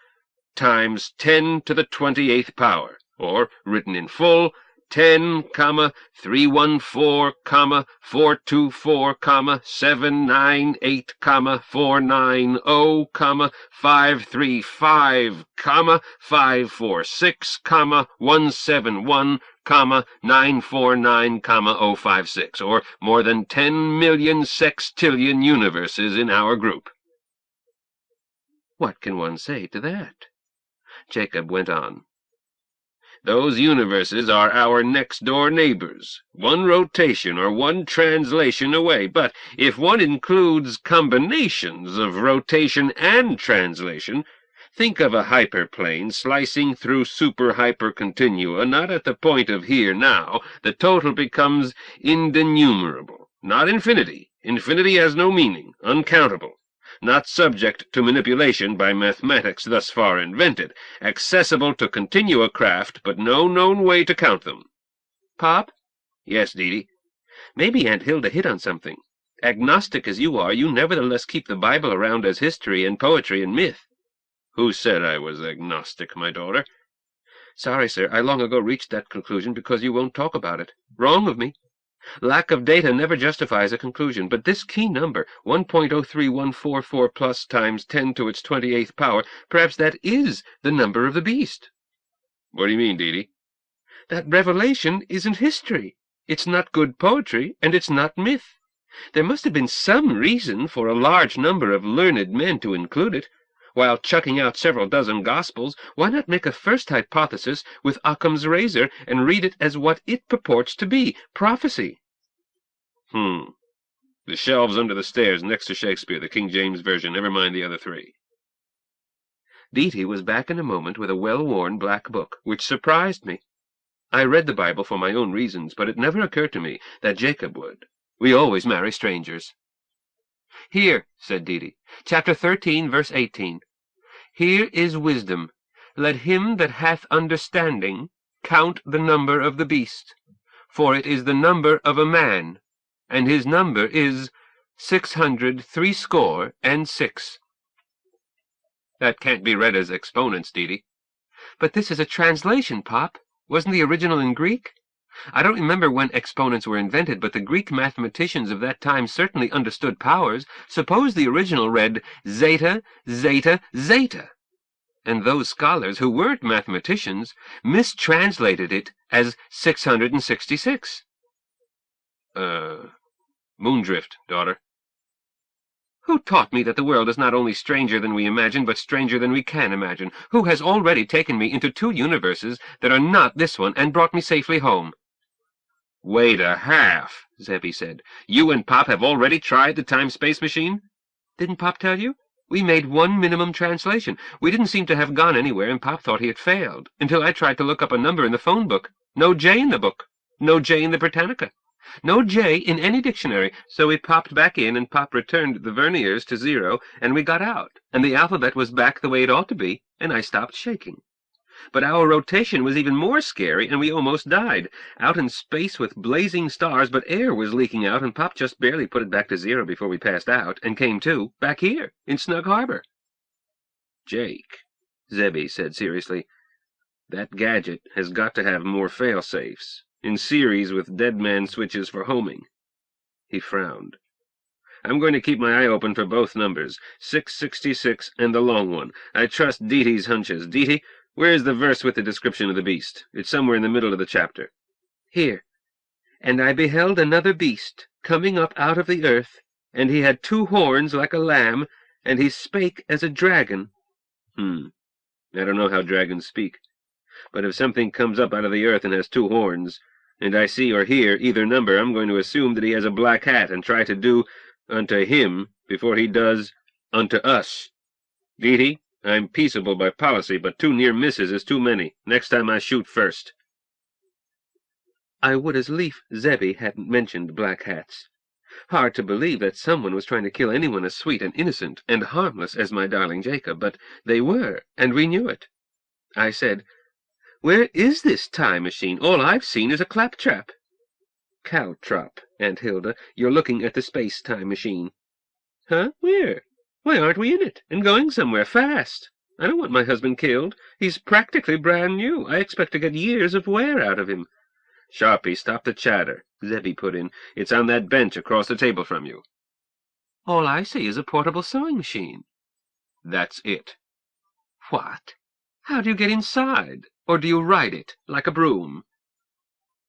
times 10 to the 28th power, or, written in full, 10,314,424,798,535,171,949,056, or more than 10 million sextillion universes in our group. What can one say to that? Jacob went on. Those universes are our next-door neighbors, one rotation or one translation away, but if one includes combinations of rotation and translation, think of a hyperplane slicing through super-hyper-continua, not at the point of here-now, the total becomes indenumerable, not infinity. Infinity has no meaning, uncountable. Not subject to manipulation by mathematics thus far invented, accessible to continua craft, but no known way to count them. Pop? Yes, Dee-Dee? Maybe Aunt Hilda hit on something. Agnostic as you are, you nevertheless keep the Bible around as history and poetry and myth. Who said I was agnostic, my daughter? Sorry, sir, I long ago reached that conclusion because you won't talk about it. Wrong of me. Lack of data never justifies a conclusion, but this key number, 1.03144 plus times 10 to its 28th power, perhaps that is the number of the beast. What do you mean, Dee-Dee? That revelation isn't history. It's not good poetry, and it's not myth. There must have been some reason for a large number of learned men to include it. While chucking out several dozen gospels, why not make a first hypothesis with Occam's razor and read it as what it purports to be, prophecy? The shelves under the stairs next to Shakespeare, the King James Version, never mind the other three. Dee-Dee was back in a moment with a well-worn black book, which surprised me. I read the Bible for my own reasons, but it never occurred to me that Jacob would. We always marry strangers. Here, said Dee-Dee, chapter 13, verse 18. Here is wisdom. Let him that hath understanding count the number of the beast, for it is the number of a man, and his number is 666. That can't be read as exponents, Dee-Dee. But this is a translation, Pop. Wasn't the original in Greek? I don't remember when exponents were invented, but the Greek mathematicians of that time certainly understood powers. Suppose the original read zeta, zeta, zeta. And those scholars who weren't mathematicians mistranslated it as 666. Moondrift, daughter. Who taught me that the world is not only stranger than we imagine, but stranger than we can imagine? Who has already taken me into 2 universes that are not this one and brought me safely home? Wait a half, Zebby said. You and Pop have already tried the time-space machine? Didn't Pop tell you? We made one minimum translation. We didn't seem to have gone anywhere, and Pop thought he had failed, until I tried to look up a number in the phone book. No J in the book. No J in the Britannica. No J in any dictionary, so we popped back in, and Pop returned the verniers to 0, and we got out, and the alphabet was back the way it ought to be, and I stopped shaking. But our rotation was even more scary, and we almost died, out in space with blazing stars, but air was leaking out, and Pop just barely put it back to 0 before we passed out, and came to, back here, in Snug Harbor. Jake, Zebby said seriously, that gadget has got to have more fail-safes, in series with dead man switches for homing. He frowned. I'm going to keep my eye open for both numbers, 666 and the long one. I trust Dee-Dee's hunches. Dee-Dee, where's the verse with the description of the beast? It's somewhere in the middle of the chapter. Here. And I beheld another beast, coming up out of the earth, and he had 2 horns like a lamb, and he spake as a dragon. I don't know how dragons speak. But if something comes up out of the earth and has 2 horns, and I see or hear either number, I'm going to assume that he has a black hat and try to do unto him before he does unto us. Dee-Dee, I'm peaceable by policy, but 2 near misses is too many. Next time I shoot first. I would as lief Zebby hadn't mentioned black hats. Hard to believe that someone was trying to kill anyone as sweet and innocent and harmless as my darling Jacob, but they were, and we knew it. I said, "Where is this time machine? All I've seen is a claptrap." Caltrop, Aunt Hilda. You're looking at the space-time machine. Huh? Where? Why, aren't we in it, and going somewhere fast? I don't want my husband killed. He's practically brand new. I expect to get years of wear out of him. Sharpie, stop the chatter, Zebby put in. It's on that bench across the table from you. All I see is a portable sewing machine. That's it. What? How do you get inside? Or do you ride it, like a broom?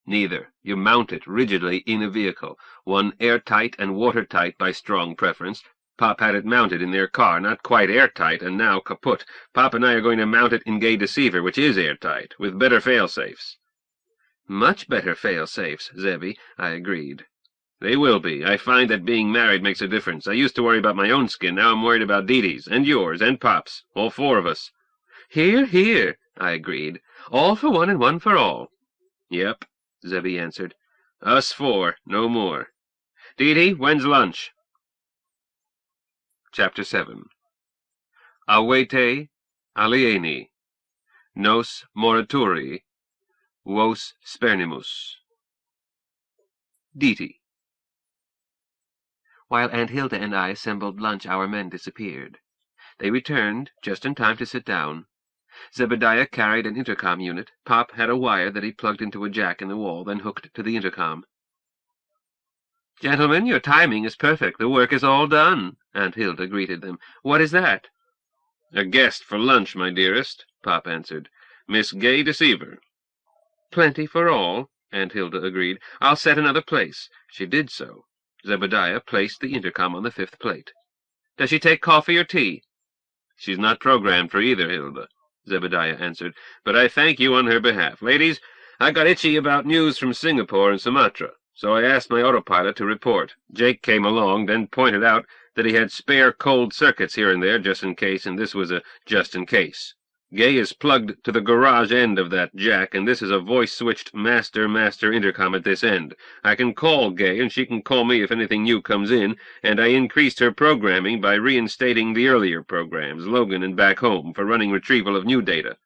Neither. You mount it rigidly in a vehicle, one airtight and watertight by strong preference. Pop had it mounted in their car, not quite airtight, and now kaput. Pop and I are going to mount it in Gay Deceiver, which is airtight, with better fail-safes. Much better fail-safes, Zebby, I agreed. They will be. I find that being married makes a difference. I used to worry about my own skin. Now I'm worried about Dee-Dee's, and yours, and Pop's. All four of us. Here, here, I agreed. All for one and one for all. Yep, Zebby answered. Us four, no more. Dee-Dee, when's lunch? Chapter 7. Avete, alieni. Nos morituri. Vos spernimus. Dee-Dee. While Aunt Hilda and I assembled lunch, our men disappeared. They returned just in time to sit down. Zebediah carried an intercom unit. Pop had a wire that he plugged into a jack in the wall, then hooked to the intercom. "Gentlemen, your timing is perfect. The work is all done," Aunt Hilda greeted them. "What is that?" A guest for lunch, my dearest, Pop answered. Miss Gay Deceiver. Plenty for all, Aunt Hilda agreed. I'll set another place. She did so. Zebediah placed the intercom on the fifth plate. Does she take coffee or tea? She's not programmed for either, Hilda, Zebediah answered, but I thank you on her behalf. Ladies, I got itchy about news from Singapore and Sumatra, so I asked my autopilot to report. Jake came along, then pointed out that he had spare cold circuits here and there just in case, and this was a just in case. Gay is plugged to the garage end of that jack, and this is a voice-switched master-master intercom at this end. I can call Gay, and she can call me if anything new comes in, and I increased her programming by reinstating the earlier programs, Logan and Back Home, for running retrieval of new data.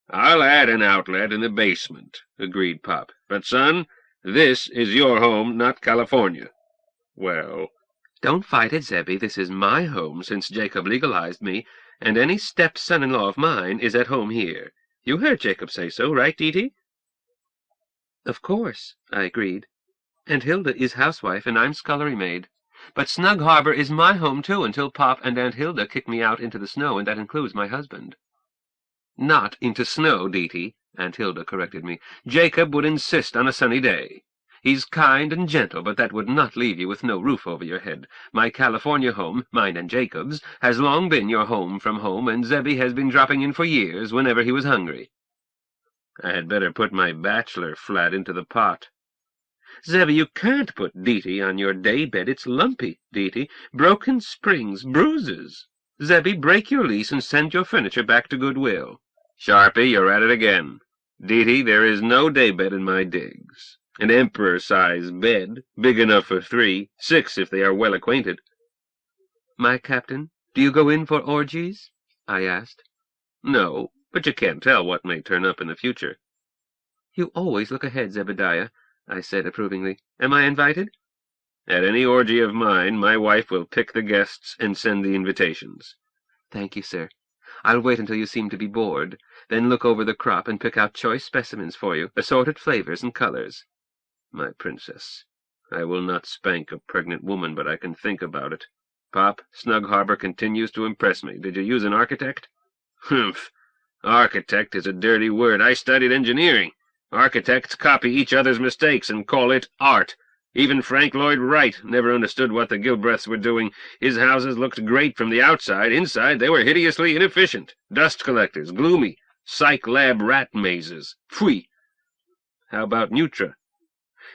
I'll add an outlet in the basement, agreed Pop. But, son, this is your home, not California. Well... Don't fight it, Zebby. This is my home since Jacob legalized me, and any step-son-in-law of mine is at home here. You heard Jacob say so, right, Dee-Dee? Of course, I agreed. Aunt Hilda is housewife, and I'm scullery maid. But Snug Harbor is my home, too, until Pop and Aunt Hilda kick me out into the snow, and that includes my husband. Not into snow, Dee-Dee, Aunt Hilda corrected me. Jacob would insist on a sunny day. He's kind and gentle, but that would not leave you with no roof over your head. My California home, mine and Jacob's, has long been your home from home, and Zebby has been dropping in for years whenever he was hungry. I had better put my bachelor flat into the pot. Zebby, you can't put Dee-Dee on your daybed. It's lumpy, Dee-Dee. Broken springs, bruises. Zebby, break your lease and send your furniture back to Goodwill. Sharpie, you're at it again. Dee-Dee, there is no daybed in my digs. An emperor-size bed, big enough for 3, 6 if they are well acquainted. My captain, do you go in for orgies? I asked. No, but you can't tell what may turn up in the future. You always look ahead, Zebediah, I said approvingly. Am I invited? At any orgy of mine, my wife will pick the guests and send the invitations. Thank you, sir. I'll wait until you seem to be bored, then look over the crop and pick out choice specimens for you, assorted flavors and colors. My princess, I will not spank a pregnant woman, but I can think about it. Pop, Snug Harbor continues to impress me. Did you use an architect? Humph. Architect is a dirty word. I studied engineering. Architects copy each other's mistakes and call it art. Even Frank Lloyd Wright never understood what the Gilbreths were doing. His houses looked great from the outside. Inside, they were hideously inefficient. Dust collectors, gloomy, psych lab rat mazes. Pfui! How about Neutra?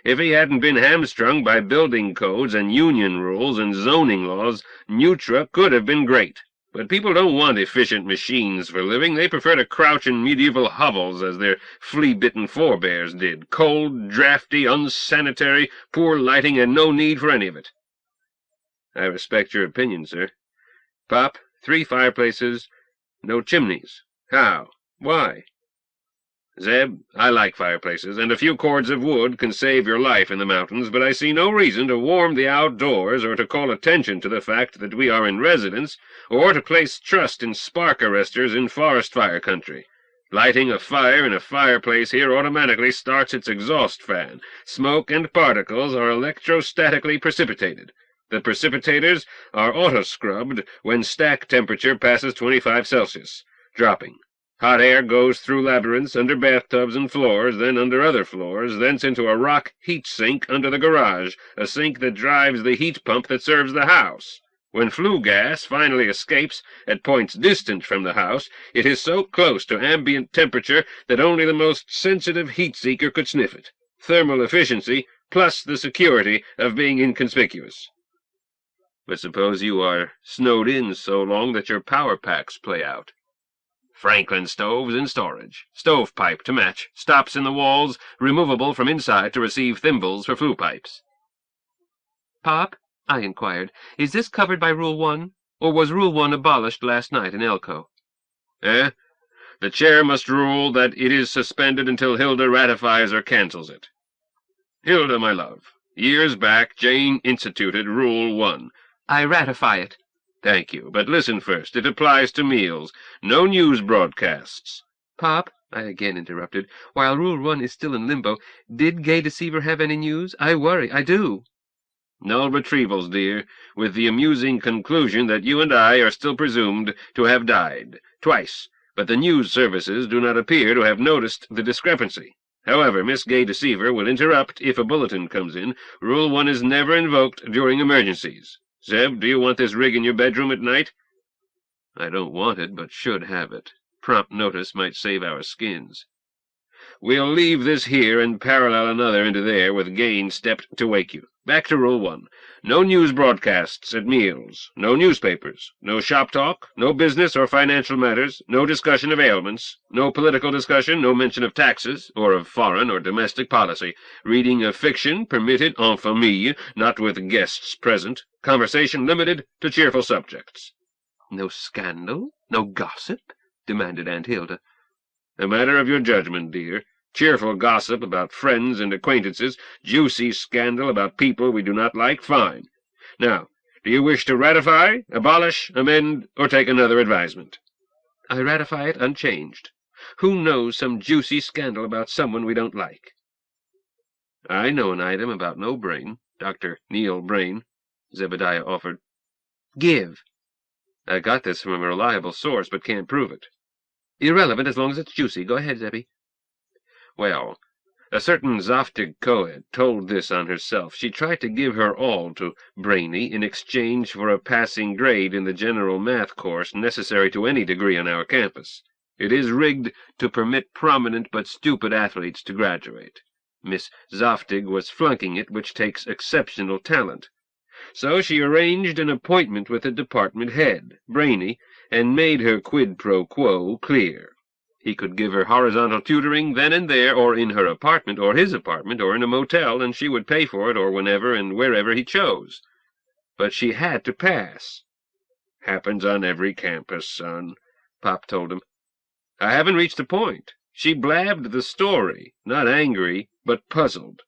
If he hadn't been hamstrung by building codes and union rules and zoning laws, Neutra could have been great. But people don't want efficient machines for living. They prefer to crouch in medieval hovels as their flea-bitten forebears did. Cold, drafty, unsanitary, poor lighting, and no need for any of it. I respect your opinion, sir. Pop, 3 fireplaces, no chimneys. How? Why? Zeb, I like fireplaces, and a few cords of wood can save your life in the mountains, but I see no reason to warm the outdoors or to call attention to the fact that we are in residence, or to place trust in spark arresters in forest fire country. Lighting a fire in a fireplace here automatically starts its exhaust fan. Smoke and particles are electrostatically precipitated. The precipitators are auto-scrubbed when stack temperature passes 25 Celsius, dropping. Hot air goes through labyrinths under bathtubs and floors, then under other floors, thence into a rock heat sink under the garage, a sink that drives the heat pump that serves the house. When flue gas finally escapes at points distant from the house, it is so close to ambient temperature that only the most sensitive heat-seeker could sniff it. Thermal efficiency, plus the security of being inconspicuous. But suppose you are snowed in so long that your power packs play out. Franklin stoves in storage. Stovepipe to match. Stops in the walls, removable from inside to receive thimbles for flue pipes. Pop, I inquired, is this covered by Rule 1, or was Rule 1 abolished last night in Elko? The chair must rule that it is suspended until Hilda ratifies or cancels it. Hilda, my love, years back Jane instituted Rule 1. I ratify it. Thank you, but listen first. It applies to meals. No news broadcasts. Pop, I again interrupted, while Rule 1 is still in limbo, did Gay Deceiver have any news? I worry, I do. No retrievals, dear, with the amusing conclusion that you and I are still presumed to have died. Twice. But the news services do not appear to have noticed the discrepancy. However, Miss Gay Deceiver will interrupt if a bulletin comes in. Rule 1 is never invoked during emergencies. Zeb, do you want this rig in your bedroom at night? I don't want it, but should have it. Prompt notice might save our skins. We'll leave this here and parallel another into there with Gain stepped to wake you. Back to Rule 1. No news broadcasts at meals. No newspapers. No shop talk. No business or financial matters. No discussion of ailments. No political discussion. No mention of taxes, or of foreign or domestic policy. Reading of fiction permitted en famille, not with guests present. Conversation limited to cheerful subjects. No scandal? No gossip? Demanded Aunt Hilda. A matter of your judgment, dear. Cheerful gossip about friends and acquaintances, juicy scandal about people we do not like, fine. Now, do you wish to ratify, abolish, amend, or take another advisement? I ratify it unchanged. Who knows some juicy scandal about someone we don't like? I know an item about no brain, Dr. Neil Brain, Zebediah offered. Give. I got this from a reliable source, but can't prove it. Irrelevant as long as it's juicy. Go ahead, Zebby. Well, a certain Zoftig Coed told this on herself. She tried to give her all to Brainy in exchange for a passing grade in the general math course necessary to any degree on our campus. It is rigged to permit prominent but stupid athletes to graduate. Miss Zoftig was flunking it, which takes exceptional talent. So she arranged an appointment with the department head, Brainy, and made her quid pro quo clear. He could give her horizontal tutoring then and there, or in her apartment, or his apartment, or in a motel, and she would pay for it, or whenever and wherever he chose. But she had to pass. Happens on every campus, son, Pop told him. I haven't reached the point. She blabbed the story, not angry, but puzzled.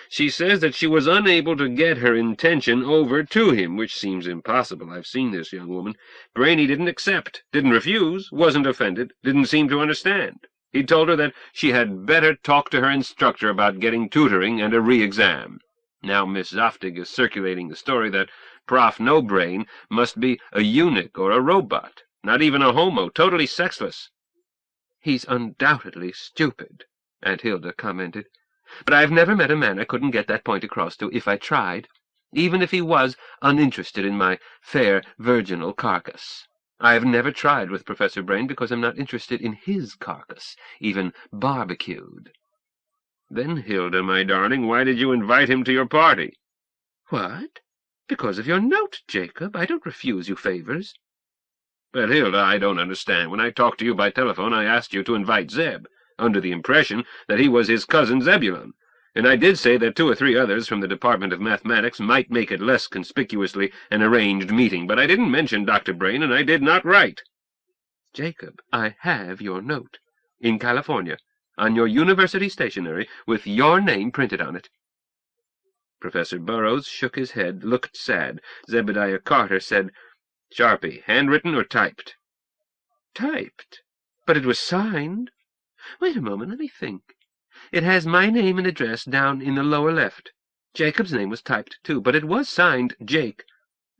She says that she was unable to get her intention over to him, which seems impossible. I've seen this young woman. Brainy didn't accept, didn't refuse, wasn't offended, didn't seem to understand. He told her that she had better talk to her instructor about getting tutoring and a re-exam. Now Miss Zoftig is circulating the story that Prof. No Brain must be a eunuch or a robot, not even a homo, totally sexless. He's undoubtedly stupid, Aunt Hilda commented. But I've never met a man I couldn't get that point across to if I tried, even if he was uninterested in my fair virginal carcass. I've never tried with Professor Brain because I'm not interested in his carcass, even barbecued. Then, Hilda, my darling, why did you invite him to your party? What? Because of your note, Jacob. I don't refuse you favors. But, Hilda, I don't understand. When I talked to you by telephone, I asked you to invite Zeb, under the impression that he was his cousin Zebulon, and I did say that 2 or 3 others from the Department of Mathematics might make it less conspicuously an arranged meeting, but I didn't mention Dr. Brain, and I did not write. Jacob, I have your note. In California. on your university stationery, with your name printed on it." Professor Burroughs shook his head, looked sad. Zebediah Carter said, "Sharpie, handwritten or typed?" "Typed. But it was signed. Wait a moment, let me think. It has my name and address down in the lower left. Jacob's name was typed, too, but it was signed Jake.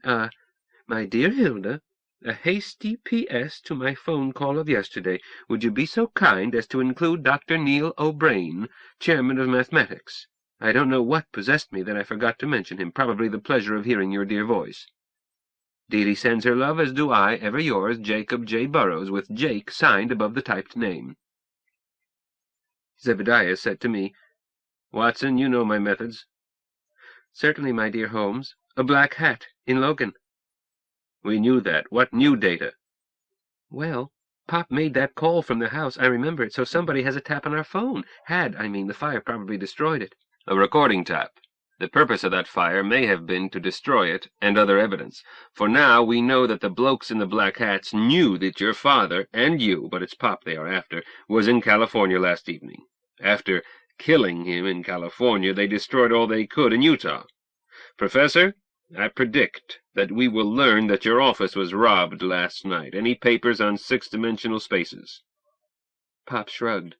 My dear Hilda, a hasty P.S. to my phone call of yesterday. Would you be so kind as to include Dr. Neil O'Brien, chairman of mathematics? I don't know what possessed me that I forgot to mention him. Probably the pleasure of hearing your dear voice. Dee Dee sends her love, as do I, ever yours, Jacob J. Burroughs, with Jake signed above the typed name." Zebediah said to me, "Watson, you know my methods." "Certainly, my dear Holmes. A black hat, in Logan." "We knew that. What new data?" "Well, Pop made that call from the house. I remember it, so somebody has a tap on our phone. Had, I mean. The fire probably destroyed it." "A recording tap. The purpose of that fire may have been to destroy it and other evidence. For now we know that the blokes in the black hats knew that your father, and you, but it's Pop they are after, was in California last evening. After killing him in California, they destroyed all they could in Utah. Professor, I predict that we will learn that your office was robbed last night. Any papers on six-dimensional spaces?" Pop shrugged.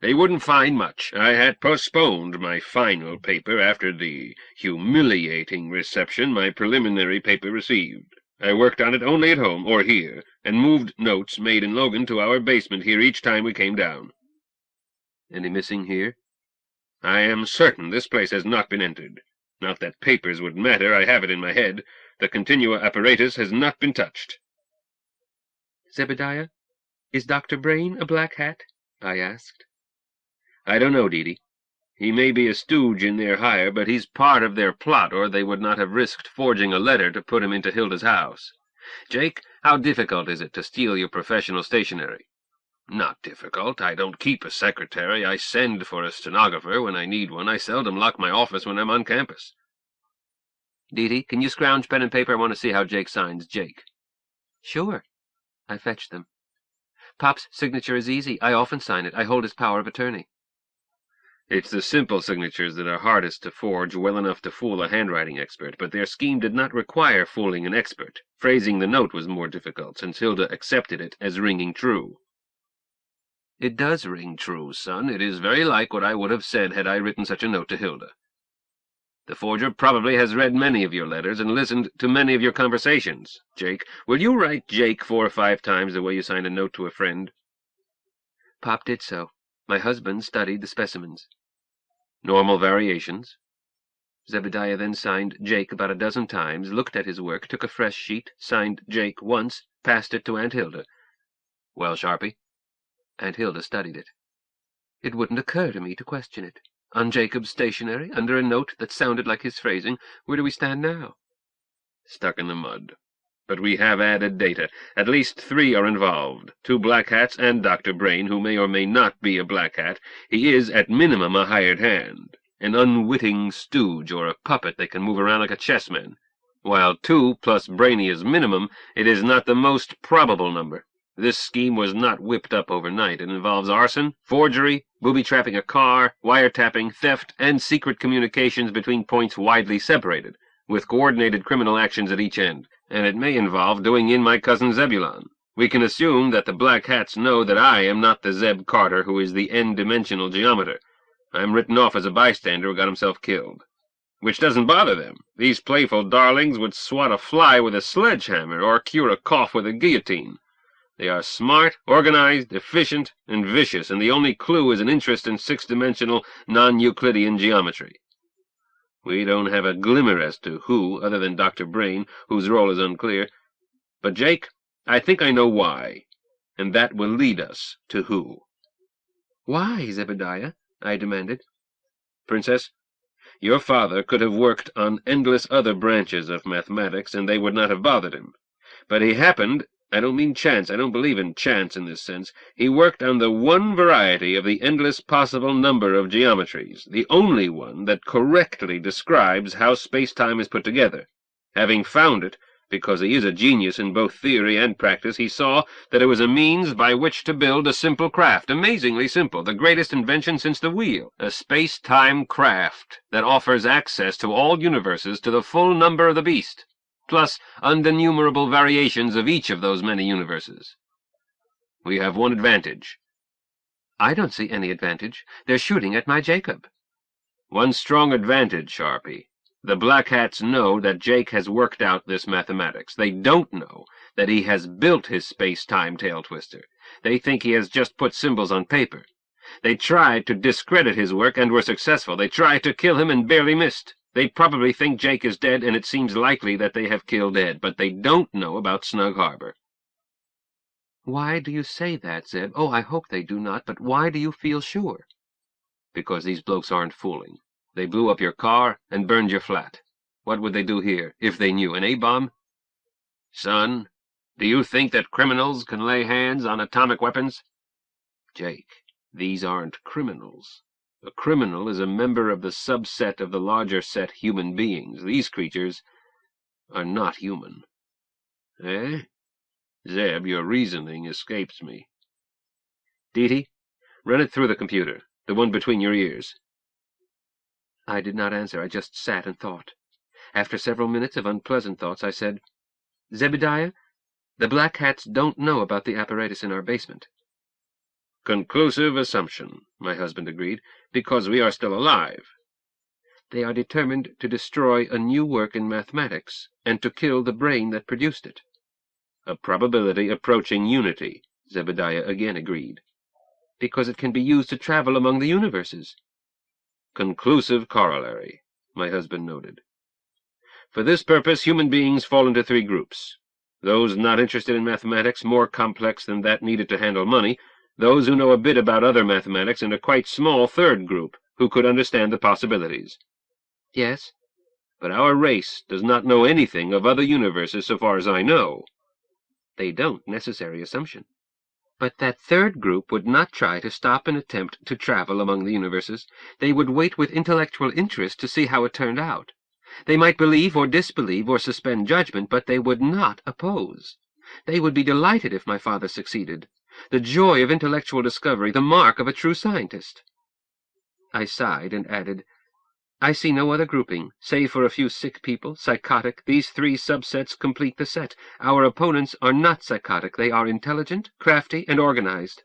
"They wouldn't find much. I had postponed my final paper after the humiliating reception my preliminary paper received. I worked on it only at home, or here, and moved notes made in Logan to our basement here each time we came down." "Any missing here?" "I am certain this place has not been entered. Not that papers would matter, I have it in my head. The continua apparatus has not been touched." "Zebediah, is Dr. Brain a black hat?" I asked. "I don't know, Dee Dee. He may be a stooge in their hire, but he's part of their plot, or they would not have risked forging a letter to put him into Hilda's house. Jake, how difficult is it to steal your professional stationery?" "Not difficult. I don't keep a secretary. I send for a stenographer when I need one. I seldom lock my office when I'm on campus." "Dee Dee, can you scrounge pen and paper? I want to see how Jake signs Jake." "Sure." I fetched them. "Pop's signature is easy. I often sign it. I hold his power of attorney." "It's the simple signatures that are hardest to forge well enough to fool a handwriting expert, but their scheme did not require fooling an expert. Phrasing the note was more difficult, since Hilda accepted it as ringing true." "It does ring true, son. It is very like what I would have said had I written such a note to Hilda. The forger probably has read many of your letters and listened to many of your conversations. Jake, will you write Jake 4 or 5 times the way you signed a note to a friend?" Pop did so. My husband studied the specimens. "Normal variations?" Zebediah then signed Jake about a dozen times, looked at his work, took a fresh sheet, signed Jake once, passed it to Aunt Hilda. "Well, Sharpie?" Aunt Hilda studied it. It wouldn't occur to me to question it. On Jacob's stationery, under a note that sounded like his phrasing, where do we stand now? "Stuck in the mud. But we have added data. At least 3 are involved. 2 black hats and Dr. Brain, who may or may not be a black hat. He is, at minimum, a hired hand. An unwitting stooge or a puppet that can move around like a chessman. While 2 plus Brainy is minimum, it is not the most probable number. This scheme was not whipped up overnight. It involves arson, forgery, booby-trapping a car, wiretapping, theft, and secret communications between points widely separated, with coordinated criminal actions at each end. And it may involve doing in my cousin Zebulon. We can assume that the black hats know that I am not the Zeb Carter who is the n-dimensional geometer. I'm written off as a bystander who got himself killed. Which doesn't bother them. These playful darlings would swat a fly with a sledgehammer or cure a cough with a guillotine. They are smart, organized, efficient, and vicious, and the only clue is an interest in 6-dimensional, non-Euclidean geometry. We don't have a glimmer as to who, other than Dr. Brain, whose role is unclear. But, Jake, I think I know why, and that will lead us to who." "Why, Zebediah?" I demanded. "Princess, your father could have worked on endless other branches of mathematics, and they would not have bothered him. But he happened— I don't mean chance, I don't believe in chance in this sense— he worked on the one variety of the endless possible number of geometries, the only one that correctly describes how space-time is put together. Having found it, Because he is a genius in both theory and practice, he saw that it was a means by which to build a simple craft, amazingly simple, the greatest invention since the wheel, a space-time craft that offers access to all universes to the full number of the beast, plus innumerable variations of each of those many universes. We have one advantage. I don't see any advantage. They're shooting at my Jacob. One strong advantage, Sharpie. The Black Hats know that Jake has worked out this mathematics. They don't know that he has built his space-time tail-twister. They think he has just put symbols on paper. They tried to discredit his work and were successful. They tried to kill him and barely missed. They probably think Jake is dead, and it seems likely that they have killed Ed, but they don't know about Snug Harbor. Why do you say that, Zeb? Oh, I hope they do not, but why do you feel sure? Because these blokes aren't fooling. They blew up your car and burned your flat. What would they do here, if they knew? An A-bomb? Son, do you think that criminals can lay hands on atomic weapons? Jake, these aren't criminals. A criminal is a member of the subset of the larger set human beings. These creatures are not human. Eh? Zeb, your reasoning escapes me. Deety, run it through the computer, the one between your ears. I did not answer. I just sat and thought. After several minutes of unpleasant thoughts, I said, Zebediah, the Black Hats don't know about the apparatus in our basement. Conclusive assumption, my husband agreed, because we are still alive. They are determined to destroy a new work in mathematics, and to kill the brain that produced it. A probability approaching unity, Zebediah again agreed. Because it can be used to travel among the universes. Conclusive corollary, my husband noted. For this purpose, human beings fall into three groups. Those not interested in mathematics, more complex than that needed to handle money, those who know a bit about other mathematics, and a quite small third group, who could understand the possibilities. Yes? But our race does not know anything of other universes so far as I know. They don't, necessary assumption. But that third group would not try to stop an attempt to travel among the universes. They would wait with intellectual interest to see how it turned out. They might believe or disbelieve or suspend judgment, but they would not oppose. They would be delighted if my father succeeded. The joy of intellectual discovery, the mark of a true scientist. I sighed and added, I see no other grouping. Save for a few sick people, psychotic, these three subsets complete the set. Our opponents are not psychotic. They are intelligent, crafty, and organized.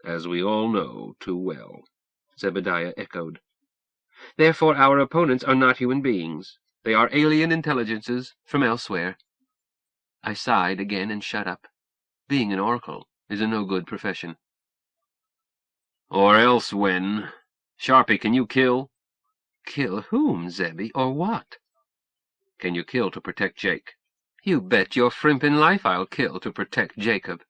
As we all know too well, Zebediah echoed. Therefore our opponents are not human beings. They are alien intelligences from elsewhere. I sighed again and shut up. Being an oracle is a no-good profession. Or else when... Sharpie, can you kill? Kill whom, Zebby, or what? Can you kill to protect Jake? You bet your frimpin' life I'll kill to protect Jacob.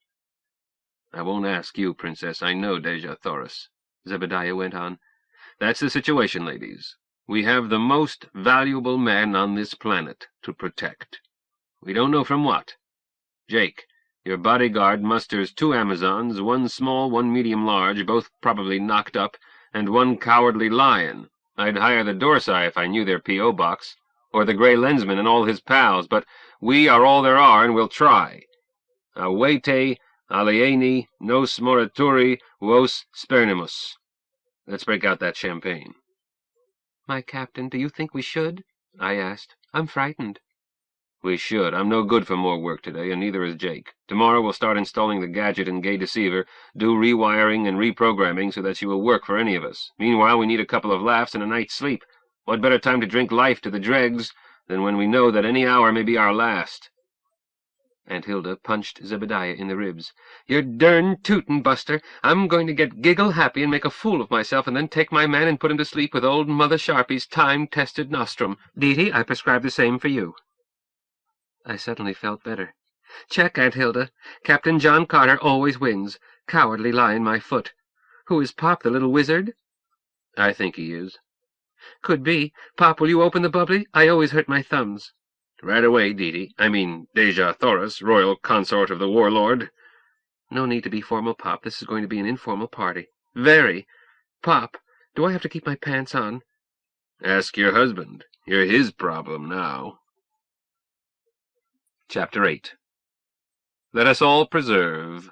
I won't ask you, Princess. I know Deja Thoris, Zebediah went on. That's the situation, ladies. We have the most valuable man on this planet to protect. We don't know from what. Jake, your bodyguard musters 2 Amazons, 1 small, 1 medium-large, both probably knocked up, and 1 cowardly lion. I'd hire the Dorsai if I knew their P.O. box, or the Grey Lensman and all his pals, but we are all there are, and we'll try. Avete, alieni, nos morituri, vos spernimus. Let's break out that champagne. My captain, do you think we should? I asked. I'm frightened. We should. I'm no good for more work today, and neither is Jake. Tomorrow we'll start installing the gadget in Gay Deceiver, do rewiring and reprogramming so that she will work for any of us. Meanwhile, we need a couple of laughs and a night's sleep. What better time to drink life to the dregs than when we know that any hour may be our last? Aunt Hilda punched Zebediah in the ribs. You're dern tootin', Buster. I'm going to get giggle-happy and make a fool of myself and then take my man and put him to sleep with old Mother Sharpie's time-tested nostrum. Deety, I prescribe the same for you. I suddenly felt better. Check, Aunt Hilda. Captain John Carter always wins. Cowardly lion, my foot. Who is Pop, the little wizard? I think he is. Could be. Pop, will you open the bubbly? I always hurt my thumbs. Right away, Deety. I mean, Deja Thoris, royal consort of the warlord. No need to be formal, Pop. This is going to be an informal party. Very. Pop, do I have to keep my pants on? Ask your husband. You're his problem now. Chapter 8. Let us all preserve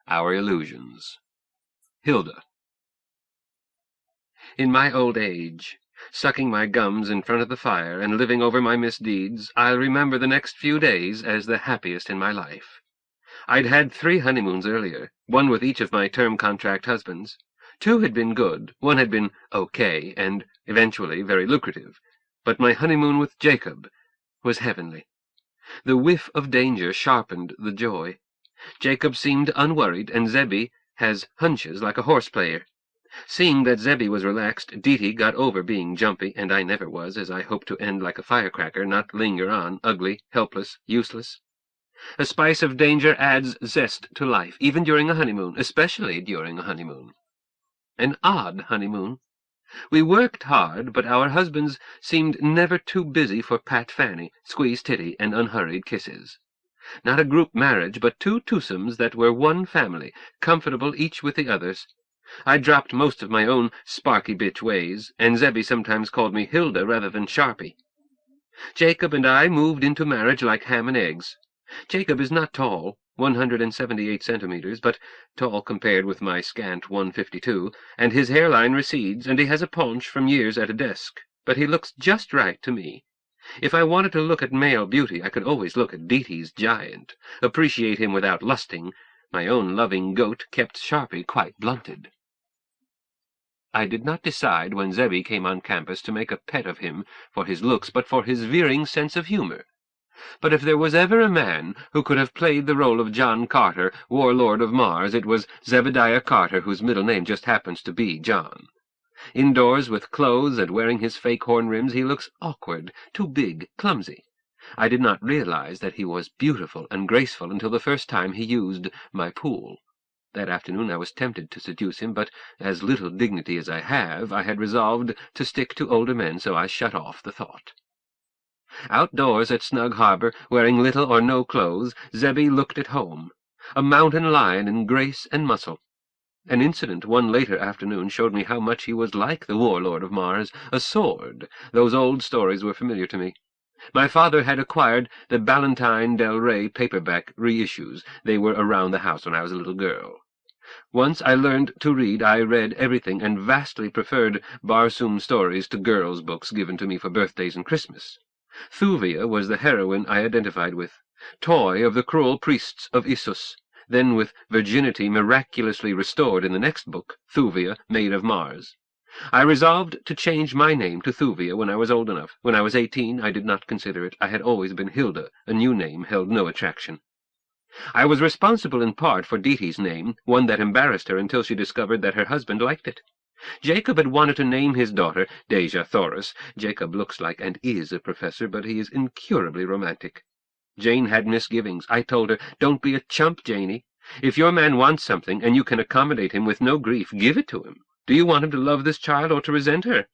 our illusions. Hilda. In my old age, sucking my gums in front of the fire and living over my misdeeds, I'll remember the next few days as the happiest in my life. I'd had 3 honeymoons earlier, one with each of my term contract husbands. 2 had been good, 1 had been okay, and eventually very lucrative. But my honeymoon with Jacob was heavenly. The whiff of danger sharpened the joy. Jacob seemed unworried, and Zebby has hunches like a horse player. Seeing that Zebby was relaxed, Diti got over being jumpy, and I never was, as I hope to end like a firecracker, not linger on, ugly, helpless, useless. A spice of danger adds zest to life, even during a honeymoon, especially during a honeymoon. An odd honeymoon. We worked hard, but our husbands seemed never too busy for Pat Fanny, squeeze titty, and unhurried kisses. Not a group marriage, but 2 twosomes that were one family, comfortable each with the others. I dropped most of my own sparky bitch ways, and Zebby sometimes called me Hilda rather than Sharpie. Jacob and I moved into marriage like ham and eggs. Jacob is not tall, 178 centimeters, but tall compared with my scant 152, and his hairline recedes, and he has a paunch from years at a desk, but he looks just right to me. If I wanted to look at male beauty, I could always look at Diti's giant, appreciate him without lusting. My own loving goat kept Sharpie quite blunted. I did not decide when Zebby came on campus to make a pet of him for his looks, but for his veering sense of humor. But if there was ever a man who could have played the role of John Carter, warlord of Mars, it was Zebediah Carter, whose middle name just happens to be John. Indoors with clothes and wearing his fake horn rims, he looks awkward, too big, clumsy. I did not realize that he was beautiful and graceful until the first time he used my pool. That afternoon I was tempted to seduce him, but as little dignity as I have, I had resolved to stick to older men, so I shut off the thought. Outdoors at Snug Harbor, wearing little or no clothes, Zebby looked at home, a mountain lion in grace and muscle. An incident one later afternoon showed me how much he was like the warlord of Mars, a sword. Those old stories were familiar to me. My father had acquired the Ballantine Del Rey paperback reissues. They were around the house when I was a little girl. Once I learned to read, I read everything, and vastly preferred Barsoom stories to girls' books given to me for birthdays and Christmas. Thuvia was the heroine I identified with, toy of the cruel priests of Issus, then with virginity miraculously restored in the next book, Thuvia, Maid of Mars. I resolved to change my name to Thuvia when I was old enough. When I was 18, I did not consider it. I had always been Hilda. A new name held no attraction. I was responsible in part for Diti's name, one that embarrassed her until she discovered that her husband liked it. Jacob had wanted to name his daughter Deja Thoris. Jacob looks like and is a professor, but he is incurably romantic. Jane had misgivings. I told her, "Don't be a chump, Janie. If your man wants something, and you can accommodate him with no grief, give it to him. Do you want him to love this child or to resent her?"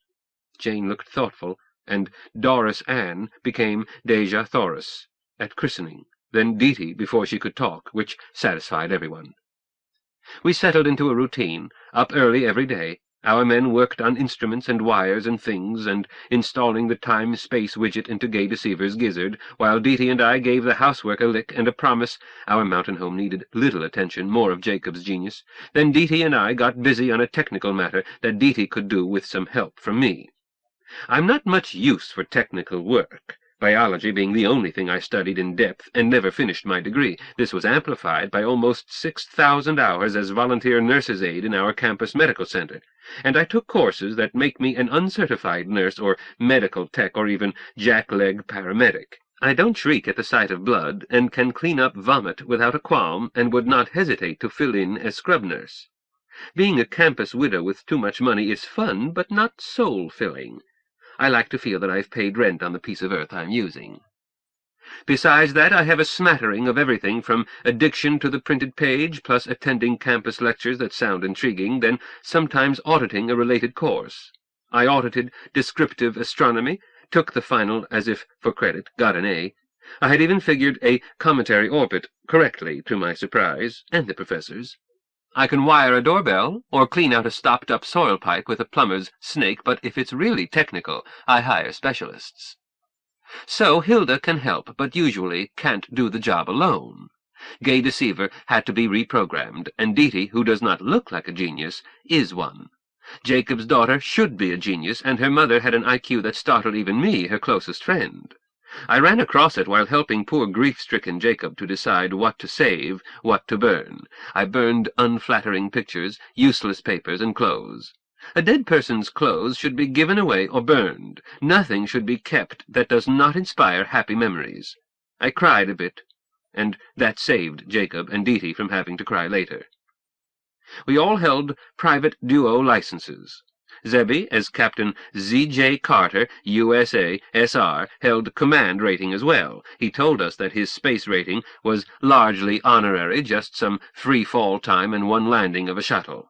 Jane looked thoughtful, and Doris Ann became Deja Thoris at christening, then Diti before she could talk, which satisfied everyone. We settled into a routine, up early every day. Our men worked on instruments and wires and things, and installing the time-space widget into Gay Deceiver's gizzard, while Diti and I gave the housework a lick and a promise. Our mountain home needed little attention, more of Jacob's genius. Then Diti and I got busy on a technical matter that Diti could do with some help from me. I'm not much use for technical work, biology being the only thing I studied in depth and never finished my degree. This was amplified by almost 6,000 hours as volunteer nurse's aide in our campus medical center, and I took courses that make me an uncertified nurse or medical tech or even jackleg paramedic. I don't shriek at the sight of blood and can clean up vomit without a qualm and would not hesitate to fill in as scrub nurse. Being a campus widow with too much money is fun, but not soul-filling. I like to feel that I've paid rent on the piece of earth I'm using. Besides that, I have a smattering of everything from addiction to the printed page, plus attending campus lectures that sound intriguing, then sometimes auditing a related course. I audited descriptive astronomy, took the final as if for credit, got an A. I had even figured a cometary orbit correctly, to my surprise, and the professor's. I can wire a doorbell or clean out a stopped-up soil pipe with a plumber's snake, but if it's really technical, I hire specialists. So Hilda can help, but usually can't do the job alone. Gay Deceiver had to be reprogrammed, and Deety, who does not look like a genius, is one. Jacob's daughter should be a genius, and her mother had an IQ that startled even me, her closest friend. I ran across it while helping poor grief-stricken Jacob to decide what to save, what to burn. I burned unflattering pictures, useless papers, and clothes. A dead person's clothes should be given away or burned. Nothing should be kept that does not inspire happy memories. I cried a bit, and that saved Jacob and Deety from having to cry later. We all held private duo licenses. Zebby, as Captain Z.J. Carter, USA, S.R., held command rating as well. He told us that his space rating was largely honorary, just some free fall time and one landing of a shuttle.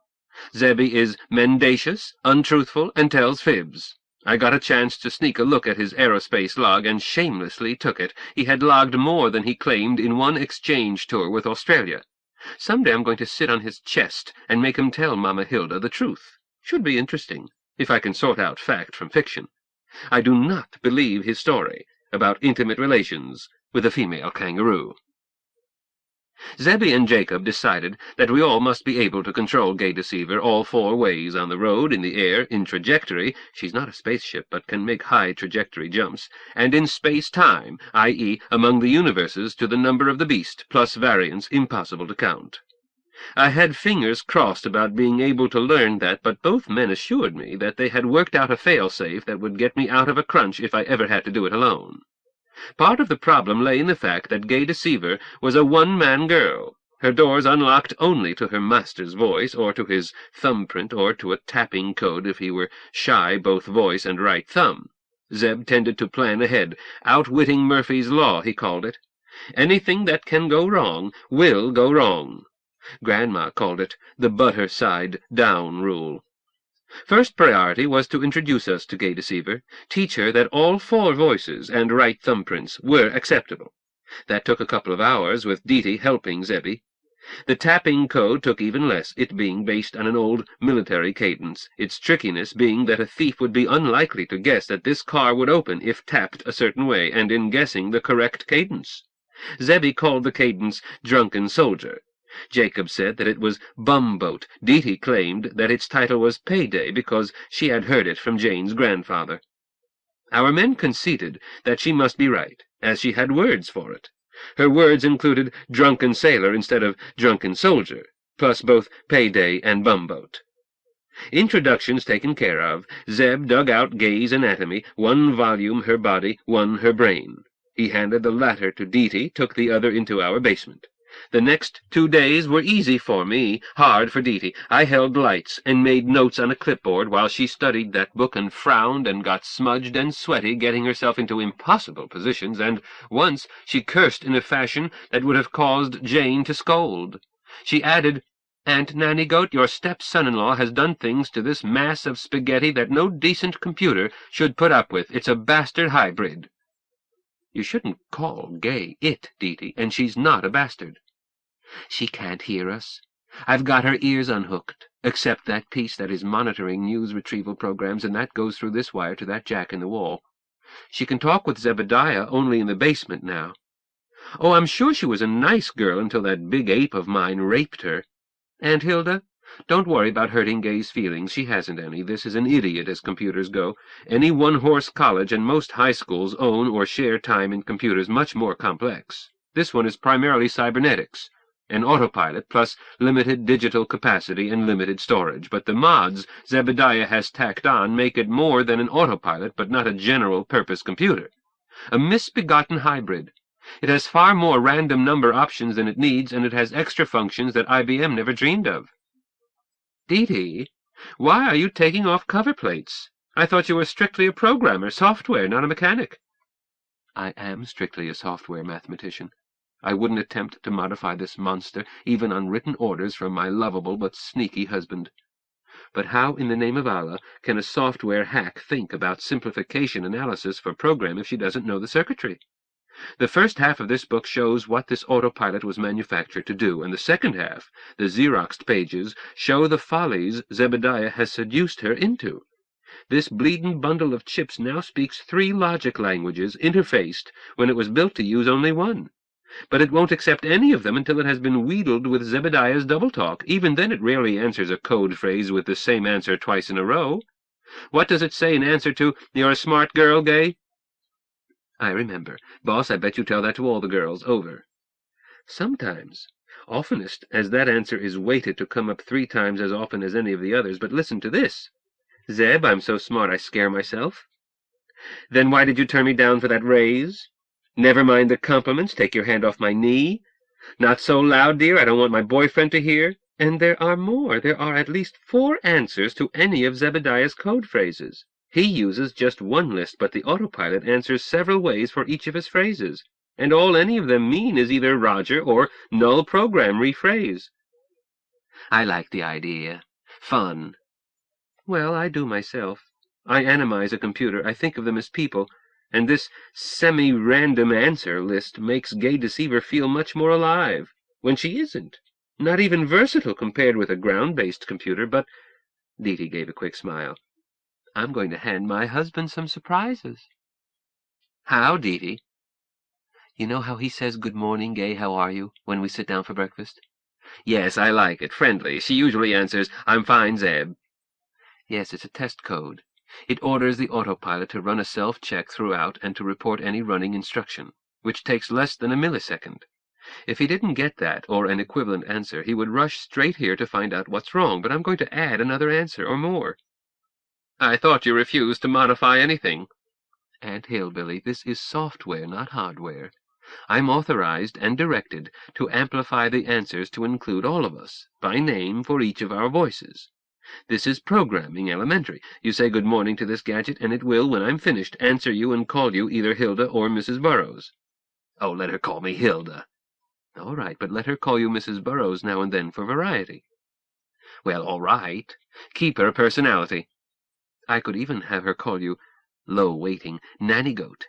Zebby is mendacious, untruthful, and tells fibs. I got a chance to sneak a look at his aerospace log and shamelessly took it. He had logged more than he claimed in one exchange tour with Australia. Someday I'm going to sit on his chest and make him tell Mama Hilda the truth. Should be interesting, if I can sort out fact from fiction. I do not believe his story about intimate relations with a female kangaroo. Zebby and Jacob decided that we all must be able to control Gay Deceiver all 4 ways: on the road, in the air, in trajectory — she's not a spaceship but can make high trajectory jumps — and in space-time, i.e. among the universes to the number of the beast, plus variance impossible to count. I had fingers crossed about being able to learn that, but both men assured me that they had worked out a fail-safe that would get me out of a crunch if I ever had to do it alone. Part of the problem lay in the fact that Gay Deceiver was a one-man girl. Her doors unlocked only to her master's voice, or to his thumbprint, or to a tapping code if he were shy both voice and right thumb. Zeb tended to plan ahead. Outwitting Murphy's Law, he called it. Anything that can go wrong will go wrong. Grandma called it the butter side down rule. First priority was to introduce us to Gay Deceiver, teach her that all 4 voices and right thumbprints were acceptable. That took a couple of hours, with Deety helping Zebby. The tapping code took even less, it being based on an old military cadence, its trickiness being that a thief would be unlikely to guess that this car would open if tapped a certain way, and in guessing the correct cadence. Zebby called the cadence Drunken Soldier. Jacob said that it was Bumboat. Deety claimed that its title was Payday because she had heard it from Jane's grandfather. Our men conceded that she must be right, as she had words for it. Her words included Drunken Sailor instead of Drunken Soldier, plus both Payday and Bumboat. Introductions taken care of, Zeb dug out Gay's anatomy, 1 volume her body, 1 her brain. He handed the latter to Deety, took the other into our basement. The next 2 days were easy for me, hard for Deety. I held lights and made notes on a clipboard while she studied that book and frowned and got smudged and sweaty, getting herself into impossible positions, and once she cursed in a fashion that would have caused Jane to scold. She added, "Aunt Nanny Goat, your step-son-in-law has done things to this mass of spaghetti that no decent computer should put up with. It's a bastard hybrid." You shouldn't call Gay it, Deety, and she's not a bastard. She can't hear us. I've got her ears unhooked, except that piece that is monitoring news retrieval programs, and that goes through this wire to that jack in the wall. She can talk with Zebediah only in the basement now. Oh, I'm sure she was a nice girl until that big ape of mine raped her. Aunt Hilda, don't worry about hurting Gay's feelings. She hasn't any. This is an idiot as computers go. Any one-horse college and most high schools own or share time in computers much more complex. This one is primarily cybernetics, an autopilot plus limited digital capacity and limited storage. But the mods Zebediah has tacked on make it more than an autopilot, but not a general-purpose computer. A misbegotten hybrid. It has far more random number options than it needs, and it has extra functions that IBM never dreamed of. Deety, why are you taking off cover plates? I thought you were strictly a programmer, software, not a mechanic. I am strictly a software mathematician. I wouldn't attempt to modify this monster, even on written orders from my lovable but sneaky husband. But how in the name of Allah can a software hack think about simplification analysis for program if she doesn't know the circuitry? The first half of this book shows what this autopilot was manufactured to do, and the second half, the Xeroxed pages, show the follies Zebediah has seduced her into. This bleedin' bundle of chips now speaks 3 logic languages, interfaced, when it was built to use only 1. But it won't accept any of them until it has been wheedled with Zebediah's double talk. Even then it rarely answers a code phrase with the same answer twice in a row. What does it say in answer to, "You're a smart girl, Gay"? I remember. Boss, I bet you tell that to all the girls. Over. Sometimes. Oftenest, as that answer is weighted to come up 3 times as often as any of the others. But listen to this. "Zeb, I'm so smart I scare myself." "Then why did you turn me down for that raise?" "Never mind the compliments. Take your hand off my knee." "Not so loud, dear. I don't want my boyfriend to hear." And there are more. There are at least 4 answers to any of Zebediah's code phrases. He uses just 1 list, but the autopilot answers several ways for each of his phrases. And all any of them mean is either Roger or null program rephrase. I like the idea. Fun. Well, I do myself. I animize a computer. I think of them as people. And this semi-random answer list makes Gay Deceiver feel much more alive, when she isn't. Not even versatile compared with a ground-based computer, but— Dee gave a quick smile. I'm going to hand my husband some surprises. How, Dee? You know how he says, "Good morning, Gay, how are you?" when we sit down for breakfast? Yes, I like it. Friendly. She usually answers, "I'm fine, Zeb." Yes, it's a test code. It orders the autopilot to run a self-check throughout and to report any running instruction, which takes less than a millisecond. If he didn't get that, or an equivalent answer, he would rush straight here to find out what's wrong, but I'm going to add another answer, or more. I thought you refused to modify anything. Aunt Hillbilly, this is software, not hardware. I'm authorized and directed to amplify the answers to include all of us, by name for each of our voices. This is programming elementary. You say good morning to this gadget, and it will, when I'm finished, answer you and call you either Hilda or Mrs. Burroughs. Oh, let her call me Hilda. All right, but let her call you Mrs. Burroughs now and then for variety. Well, all right. Keep her personality. I could even have her call you, low-waiting, Nanny Goat.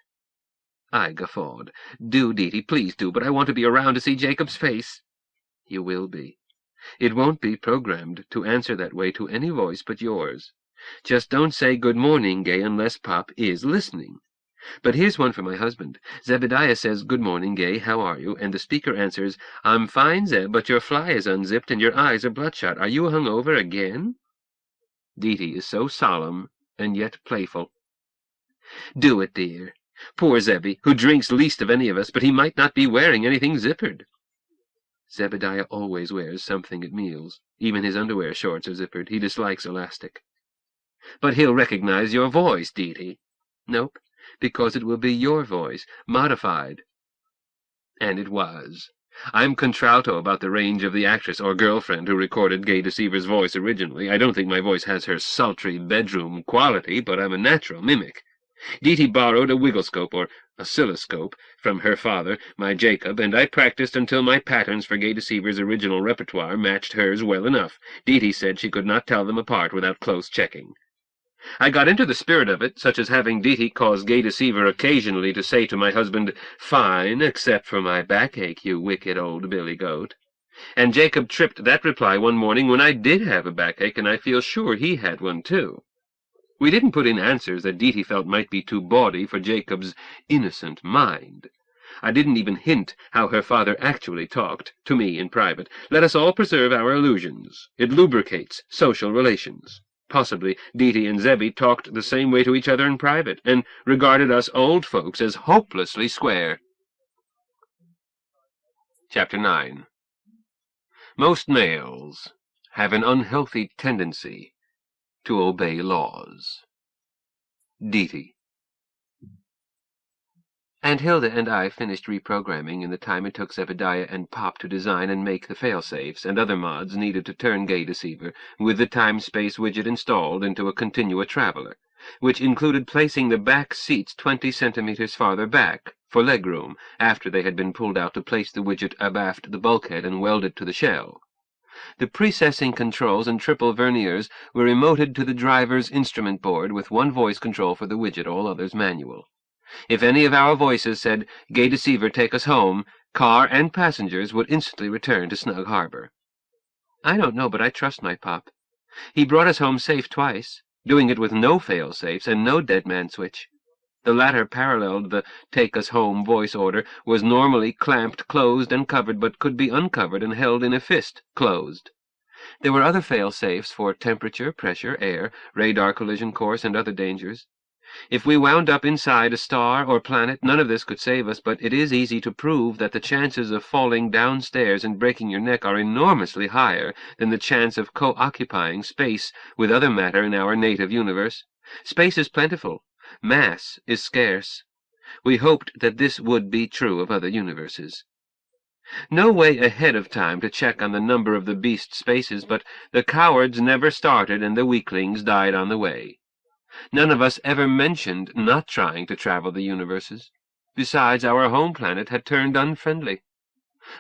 I guffawed. Do, Dee, please do, but I want to be around to see Jacob's face. You will be. It won't be programmed to answer that way to any voice but yours. Just don't say good morning, Gay, unless Pop is listening. But here's one for my husband. Zebediah says, "Good morning, Gay, how are you?" And the speaker answers, "I'm fine, Zeb, but your fly is unzipped and your eyes are bloodshot. Are you hung over again?" Dee is so solemn and yet playful. Do it, dear. Poor Zebby, who drinks least of any of us, but he might not be wearing anything zippered. Zebediah always wears something at meals. Even his underwear shorts are zippered. He dislikes elastic. But he'll recognize your voice, Dee. Nope, because it will be your voice, modified. And it was. I'm contralto about the range of the actress or girlfriend who recorded Gay Deceiver's voice originally. I don't think my voice has her sultry bedroom quality, but I'm a natural mimic. Dee borrowed a wigglescope, or oscilloscope, from her father, my Jacob, and I practiced until my patterns for Gay Deceiver's original repertoire matched hers well enough. Dee said she could not tell them apart without close checking. I got into the spirit of it, such as having Dee cause Gay Deceiver occasionally to say to my husband, "Fine, except for my backache, you wicked old billy goat." And Jacob tripped that reply one morning when I did have a backache, and I feel sure he had one too. We didn't put in answers that Dee felt might be too bawdy for Jacob's innocent mind. I didn't even hint how her father actually talked, to me in private. Let us all preserve our illusions. It lubricates social relations. Possibly Dee and Zebby talked the same way to each other in private, and regarded us old folks as hopelessly square. Chapter 9. Most males have an unhealthy tendency to obey laws. Dee. Aunt Hilda and I finished reprogramming in the time it took Zebediah and Pop to design and make the failsafes and other mods needed to turn Gay Deceiver, with the time-space widget installed, into a continua traveler, which included placing the back seats 20 centimeters farther back, for legroom, after they had been pulled out to place the widget abaft the bulkhead and welded to the shell. The precessing controls and triple verniers were remoted to the driver's instrument board, with one voice control for the widget, all others manual. If any of our voices said, "Gay Deceiver, take us home," car and passengers would instantly return to Snug Harbor. I don't know, but I trust my Pop. He brought us home safe twice. doing it with no fail-safes and no dead-man switch. The latter paralleled the take-us-home voice order, was normally clamped, closed, and covered, but could be uncovered and held in a fist, closed. There were other fail-safes for temperature, pressure, air, radar collision course, and other dangers. If we wound up inside a star or planet, none of this could save us, but it is easy to prove that the chances of falling downstairs and breaking your neck are enormously higher than the chance of co-occupying space with other matter in our native universe. Space is plentiful. Mass is scarce. We hoped that this would be true of other universes. No way ahead of time to check on the number of the beast spaces, but the cowards never started and the weaklings died on the way. None of us ever mentioned not trying to travel the universes. Besides, our home planet had turned unfriendly.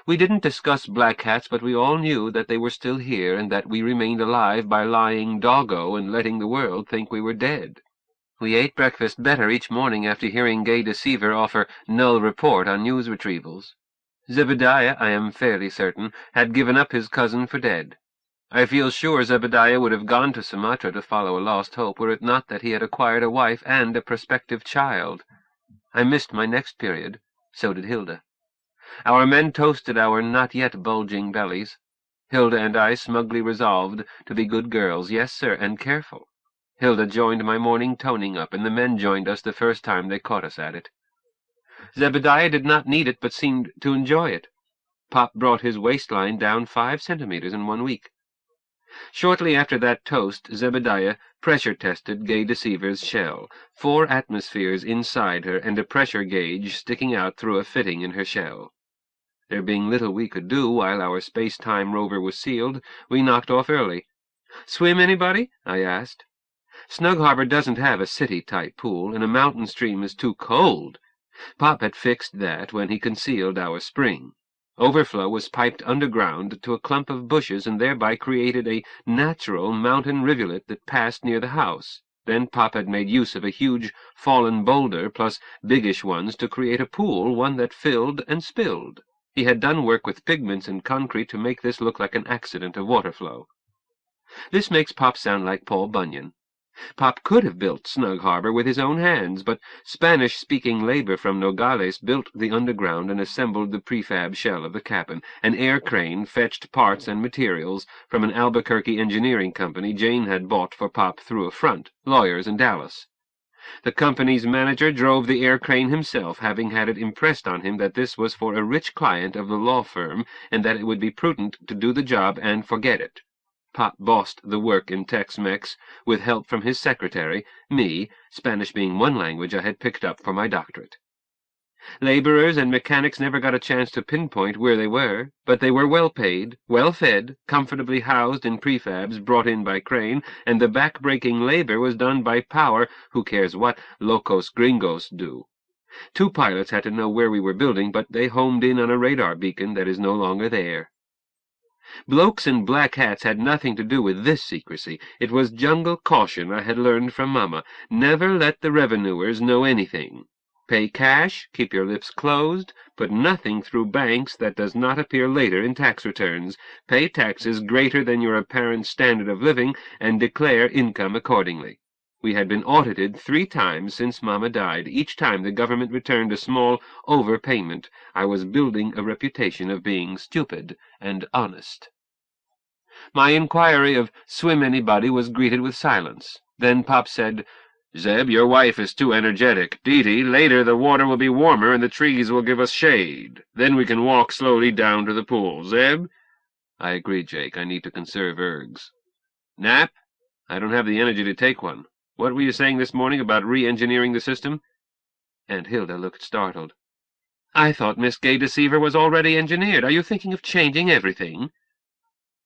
We didn't discuss black hats, but we all knew that they were still here and that we remained alive by lying doggo and letting the world think we were dead. We ate breakfast better each morning after hearing Gay Deceiver offer null report on news retrievals. Zebediah, I am fairly certain, had given up his cousin for dead. I feel sure Zebediah would have gone to Sumatra to follow a lost hope, were it not that he had acquired a wife and a prospective child. I missed my next period. So did Hilda. Our men toasted our not-yet-bulging bellies. Hilda and I smugly resolved to be good girls, yes, sir, and careful. Hilda joined my morning toning up, and the men joined us the first time they caught us at it. Zebediah did not need it, but seemed to enjoy it. Pop brought his waistline down 5 centimeters in 1 week. Shortly after that toast, Zebediah pressure-tested Gay Deceiver's shell, 4 atmospheres inside her and a pressure gauge sticking out through a fitting in her shell. There being little we could do while our space-time rover was sealed, we knocked off early. "Swim, anybody?" I asked. Snug Harbor doesn't have a city-type pool, and a mountain stream is too cold. Pop had fixed that when he concealed our spring. Overflow was piped underground to a clump of bushes and thereby created a natural mountain rivulet that passed near the house. Then Pop had made use of a huge fallen boulder plus biggish ones to create a pool, one that filled and spilled. He had done work with pigments and concrete to make this look like an accident of water flow. This makes Pop sound like Paul Bunyan. Pop could have built Snug Harbor with his own hands, but Spanish-speaking labor from Nogales built the underground and assembled the prefab shell of the cabin. An air crane fetched parts and materials from an Albuquerque engineering company Jane had bought for Pop through a front, lawyers in Dallas. The company's manager drove the air crane himself, having had it impressed on him that this was for a rich client of the law firm and that it would be prudent to do the job and forget it. Pop bossed the work in Tex-Mex, with help from his secretary, me, Spanish being one language I had picked up for my doctorate. Laborers and mechanics never got a chance to pinpoint where they were, but they were well paid, well fed, comfortably housed in prefabs brought in by crane, and the back-breaking labor was done by power, who cares what locos gringos do. 2 pilots had to know where we were building, but they homed in on a radar beacon that is no longer there. Blokes in black hats had nothing to do with this secrecy. It was jungle caution I had learned from Mama. Never let the revenuers know anything. Pay cash, keep your lips closed, put nothing through banks that does not appear later in tax returns, pay taxes greater than your apparent standard of living, and declare income accordingly. We had been audited 3 times since Mama died. Each time the government returned a small overpayment. I was building a reputation of being stupid and honest. My inquiry of swim anybody was greeted with silence. Then Pop said, "Zeb, your wife is too energetic. Dee-Dee, later the water will be warmer and the trees will give us shade. Then we can walk slowly down to the pool. Zeb?" I agreed, Jake. I need to conserve ergs. "Nap? I don't have the energy to take one. What were you saying this morning about re-engineering the system?" Aunt Hilda looked startled. "I thought Miss Gay Deceiver was already engineered. Are you thinking of changing everything?"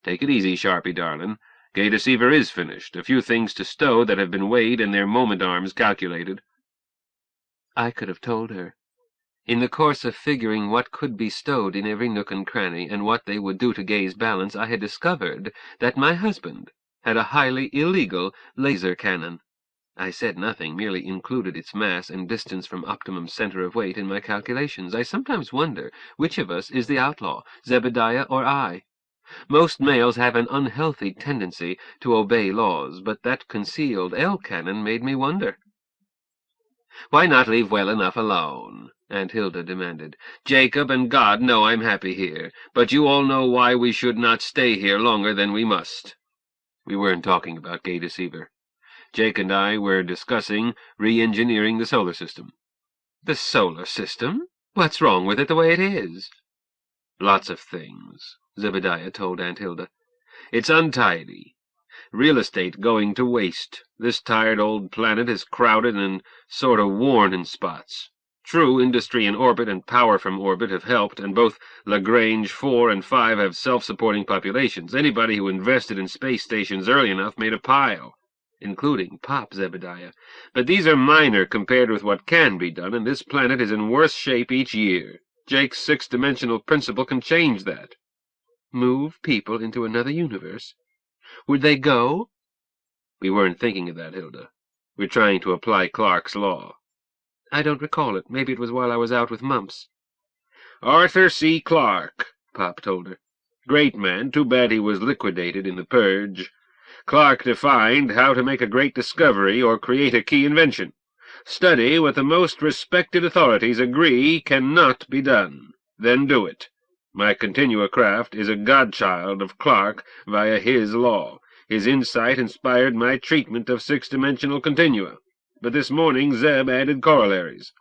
"Take it easy, Sharpie, darlin'. Gay Deceiver is finished. A few things to stow that have been weighed and their moment arms calculated." I could have told her. In the course of figuring what could be stowed in every nook and cranny and what they would do to Gay's balance, I had discovered that my husband had a highly illegal laser cannon. I said nothing, merely included its mass and distance from optimum center of weight in my calculations. I sometimes wonder which of us is the outlaw, Zebediah or I. Most males have an unhealthy tendency to obey laws, but that concealed L-cannon made me wonder. "Why not leave well enough alone?" Aunt Hilda demanded. "Jacob and God know I'm happy here, but you all know why we should not stay here longer than we must." We weren't talking about gay deceiver. Jake and I were discussing re-engineering the solar system. "The solar system? What's wrong with it the way it is?" "Lots of things," Zebediah told Aunt Hilda. "It's untidy. Real estate going to waste. This tired old planet is crowded and sort of worn in spots. True, industry in orbit and power from orbit have helped, and both Lagrange 4 and 5 have self-supporting populations. Anybody who invested in space stations early enough made a pile, including Pop Zebediah. But these are minor compared with what can be done, and this planet is in worse shape each year. Jake's six-dimensional principle can change that." "Move people into another universe? Would they go?" "We weren't thinking of that, Hilda. We're trying to apply Clark's law." "I don't recall it. Maybe it was while I was out with mumps." "Arthur C. Clark," Pop told her. "Great man, too bad he was liquidated in the purge. Clark defined how to make a great discovery or create a key invention. Study what the most respected authorities agree cannot be done. Then do it. My Continua craft is a godchild of Clark via his law. His insight inspired my treatment of six-dimensional continua. But this morning Zeb added corollaries."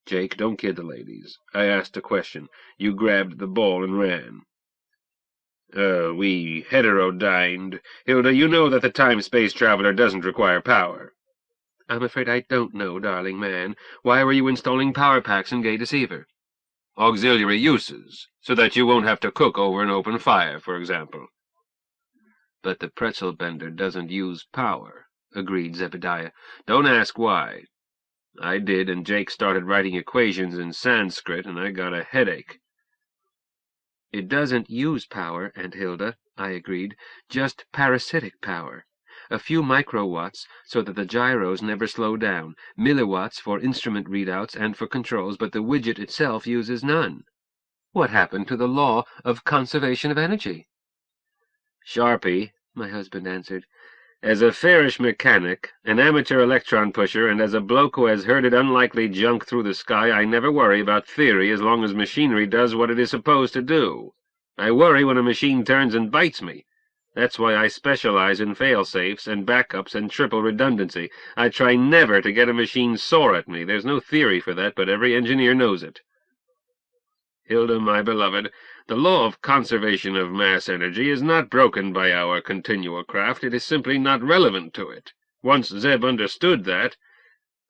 "Jake, don't kid the ladies. I asked a question. You grabbed the ball and ran." We heterodyned. Hilda, you know that the time-space traveler doesn't require power." "I'm afraid I don't know, darling man. Why were you installing power packs in Gay Deceiver?" "Auxiliary uses, so that you won't have to cook over an open fire, for example." "But the pretzel bender doesn't use power," agreed Zebediah. "Don't ask why. I did, and Jake started writing equations in Sanskrit, and I got a headache." "It doesn't use power, Aunt Hilda," I agreed. "Just parasitic power. A few microwatts so that the gyros never slow down, milliwatts for instrument readouts and for controls, but the widget itself uses none. What happened to the law of conservation of energy?" "Sharpie," my husband answered. "As a fairish mechanic, an amateur electron pusher, and as a bloke who has herded unlikely junk through the sky, I never worry about theory as long as machinery does what it is supposed to do. I worry when a machine turns and bites me. That's why I specialize in fail-safes and backups and triple redundancy. I try never to get a machine sore at me. There's no theory for that, but every engineer knows it." "Hilda, my beloved, the law of conservation of mass energy is not broken by our Continua craft. It is simply not relevant to it. Once Zeb understood that—"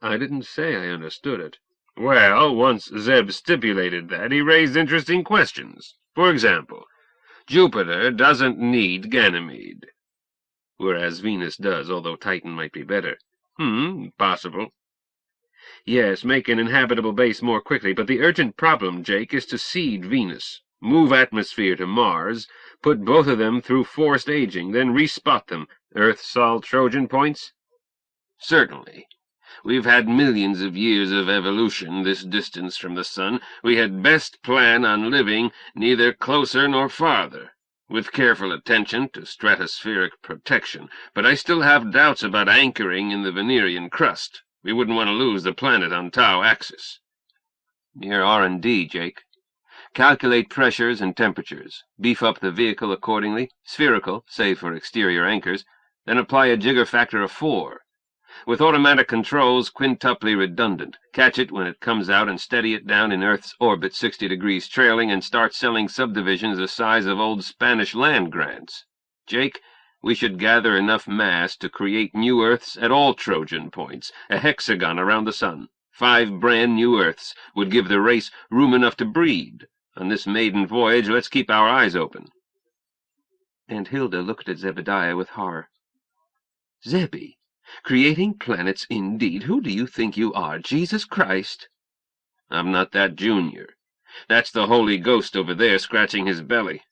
"I didn't say I understood it." "Well, once Zeb stipulated that, he raised interesting questions. For example, Jupiter doesn't need Ganymede, whereas Venus does, although Titan might be better." Possible." "Yes, make an inhabitable base more quickly, but the urgent problem, Jake, is to seed Venus, move atmosphere to Mars, put both of them through forced aging, then respot them. Earth-Sol Trojan points?" "Certainly. We've had millions of years of evolution this distance from the sun. We had best plan on living neither closer nor farther, with careful attention to stratospheric protection. But I still have doubts about anchoring in the Venerian crust. We wouldn't want to lose the planet on Tau axis." "Near R&D, Jake. Calculate pressures and temperatures. Beef up the vehicle accordingly, spherical, save for exterior anchors, then apply a jigger factor of 4. With automatic controls quintuply redundant. Catch it when it comes out and steady it down in Earth's orbit 60 degrees trailing and start selling subdivisions the size of old Spanish land grants. Jake, we should gather enough mass to create new Earths at all Trojan points, a hexagon around the sun. 5 brand new Earths would give the race room enough to breed. On this maiden voyage, let's keep our eyes open." Aunt Hilda looked at Zebediah with horror. "Zebby, creating planets indeed? Who do you think you are, Jesus Christ?" "I'm not that junior. That's the Holy Ghost over there scratching his belly.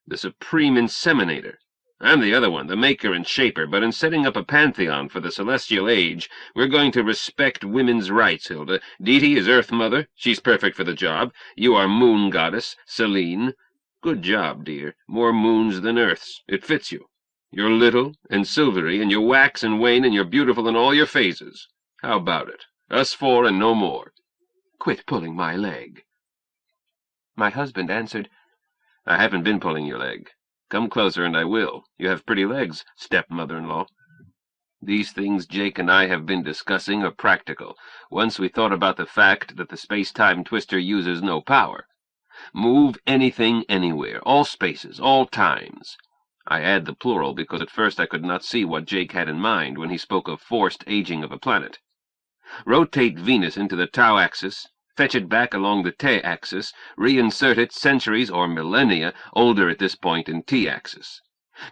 The supreme inseminator. I'm the other one, the maker and shaper, but in setting up a pantheon for the celestial age, we're going to respect women's rights, Hilda. Deity is Earth Mother. She's perfect for the job. You are Moon Goddess, Selene. Good job, dear. More moons than Earths. It fits you. You're little and silvery, and you wax and wane, and you're beautiful in all your phases. How about it? Us four and no more. Quit pulling my leg. My husband answered, I haven't been pulling your leg. Come closer and I will. You have pretty legs, stepmother-in-law. These things Jake and I have been discussing are practical. Once we thought about the fact that the space-time twister uses no power. Move anything anywhere, all spaces, all times. I add the plural because at first I could not see what Jake had in mind when he spoke of forced aging of a planet. Rotate Venus into the tau axis, fetch it back along the t-axis, reinsert it centuries or millennia older at this point in t-axis.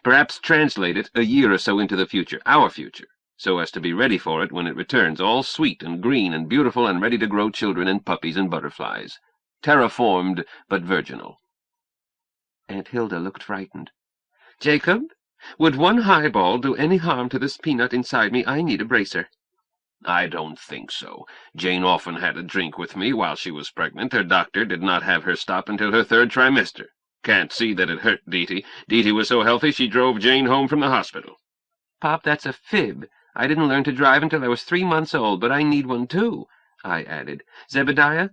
Perhaps translate it a year or so into the future, our future, so as to be ready for it when it returns, all sweet and green and beautiful and ready to grow children and puppies and butterflies. Terraformed, but virginal. Aunt Hilda looked frightened. Jacob, would one highball do any harm to this peanut inside me? I need a bracer. I don't think so. Jane often had a drink with me while she was pregnant. Her doctor did not have her stop until her 3rd trimester. Can't see that it hurt Deety. Deety was so healthy she drove Jane home from the hospital. Pop, that's a fib. I didn't learn to drive until I was 3 months old, but I need one too, I added. Zebediah?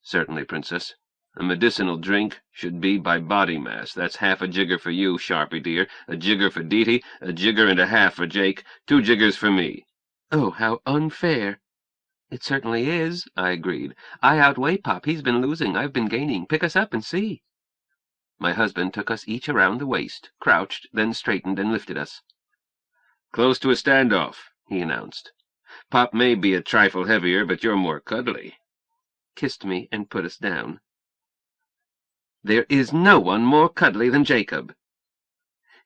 Certainly, Princess. A medicinal drink should be by body mass. That's half a jigger for you, Sharpie dear, a jigger for Deety, a jigger and a half for Jake, 2 jiggers for me. Oh, how unfair. It certainly is, I agreed. I outweigh Pop. He's been losing. I've been gaining. Pick us up and see. My husband took us each around the waist, crouched, then straightened and lifted us. Close to a standoff, he announced. Pop may be a trifle heavier, but you're more cuddly. Kissed me and put us down. There is no one more cuddly than Jacob.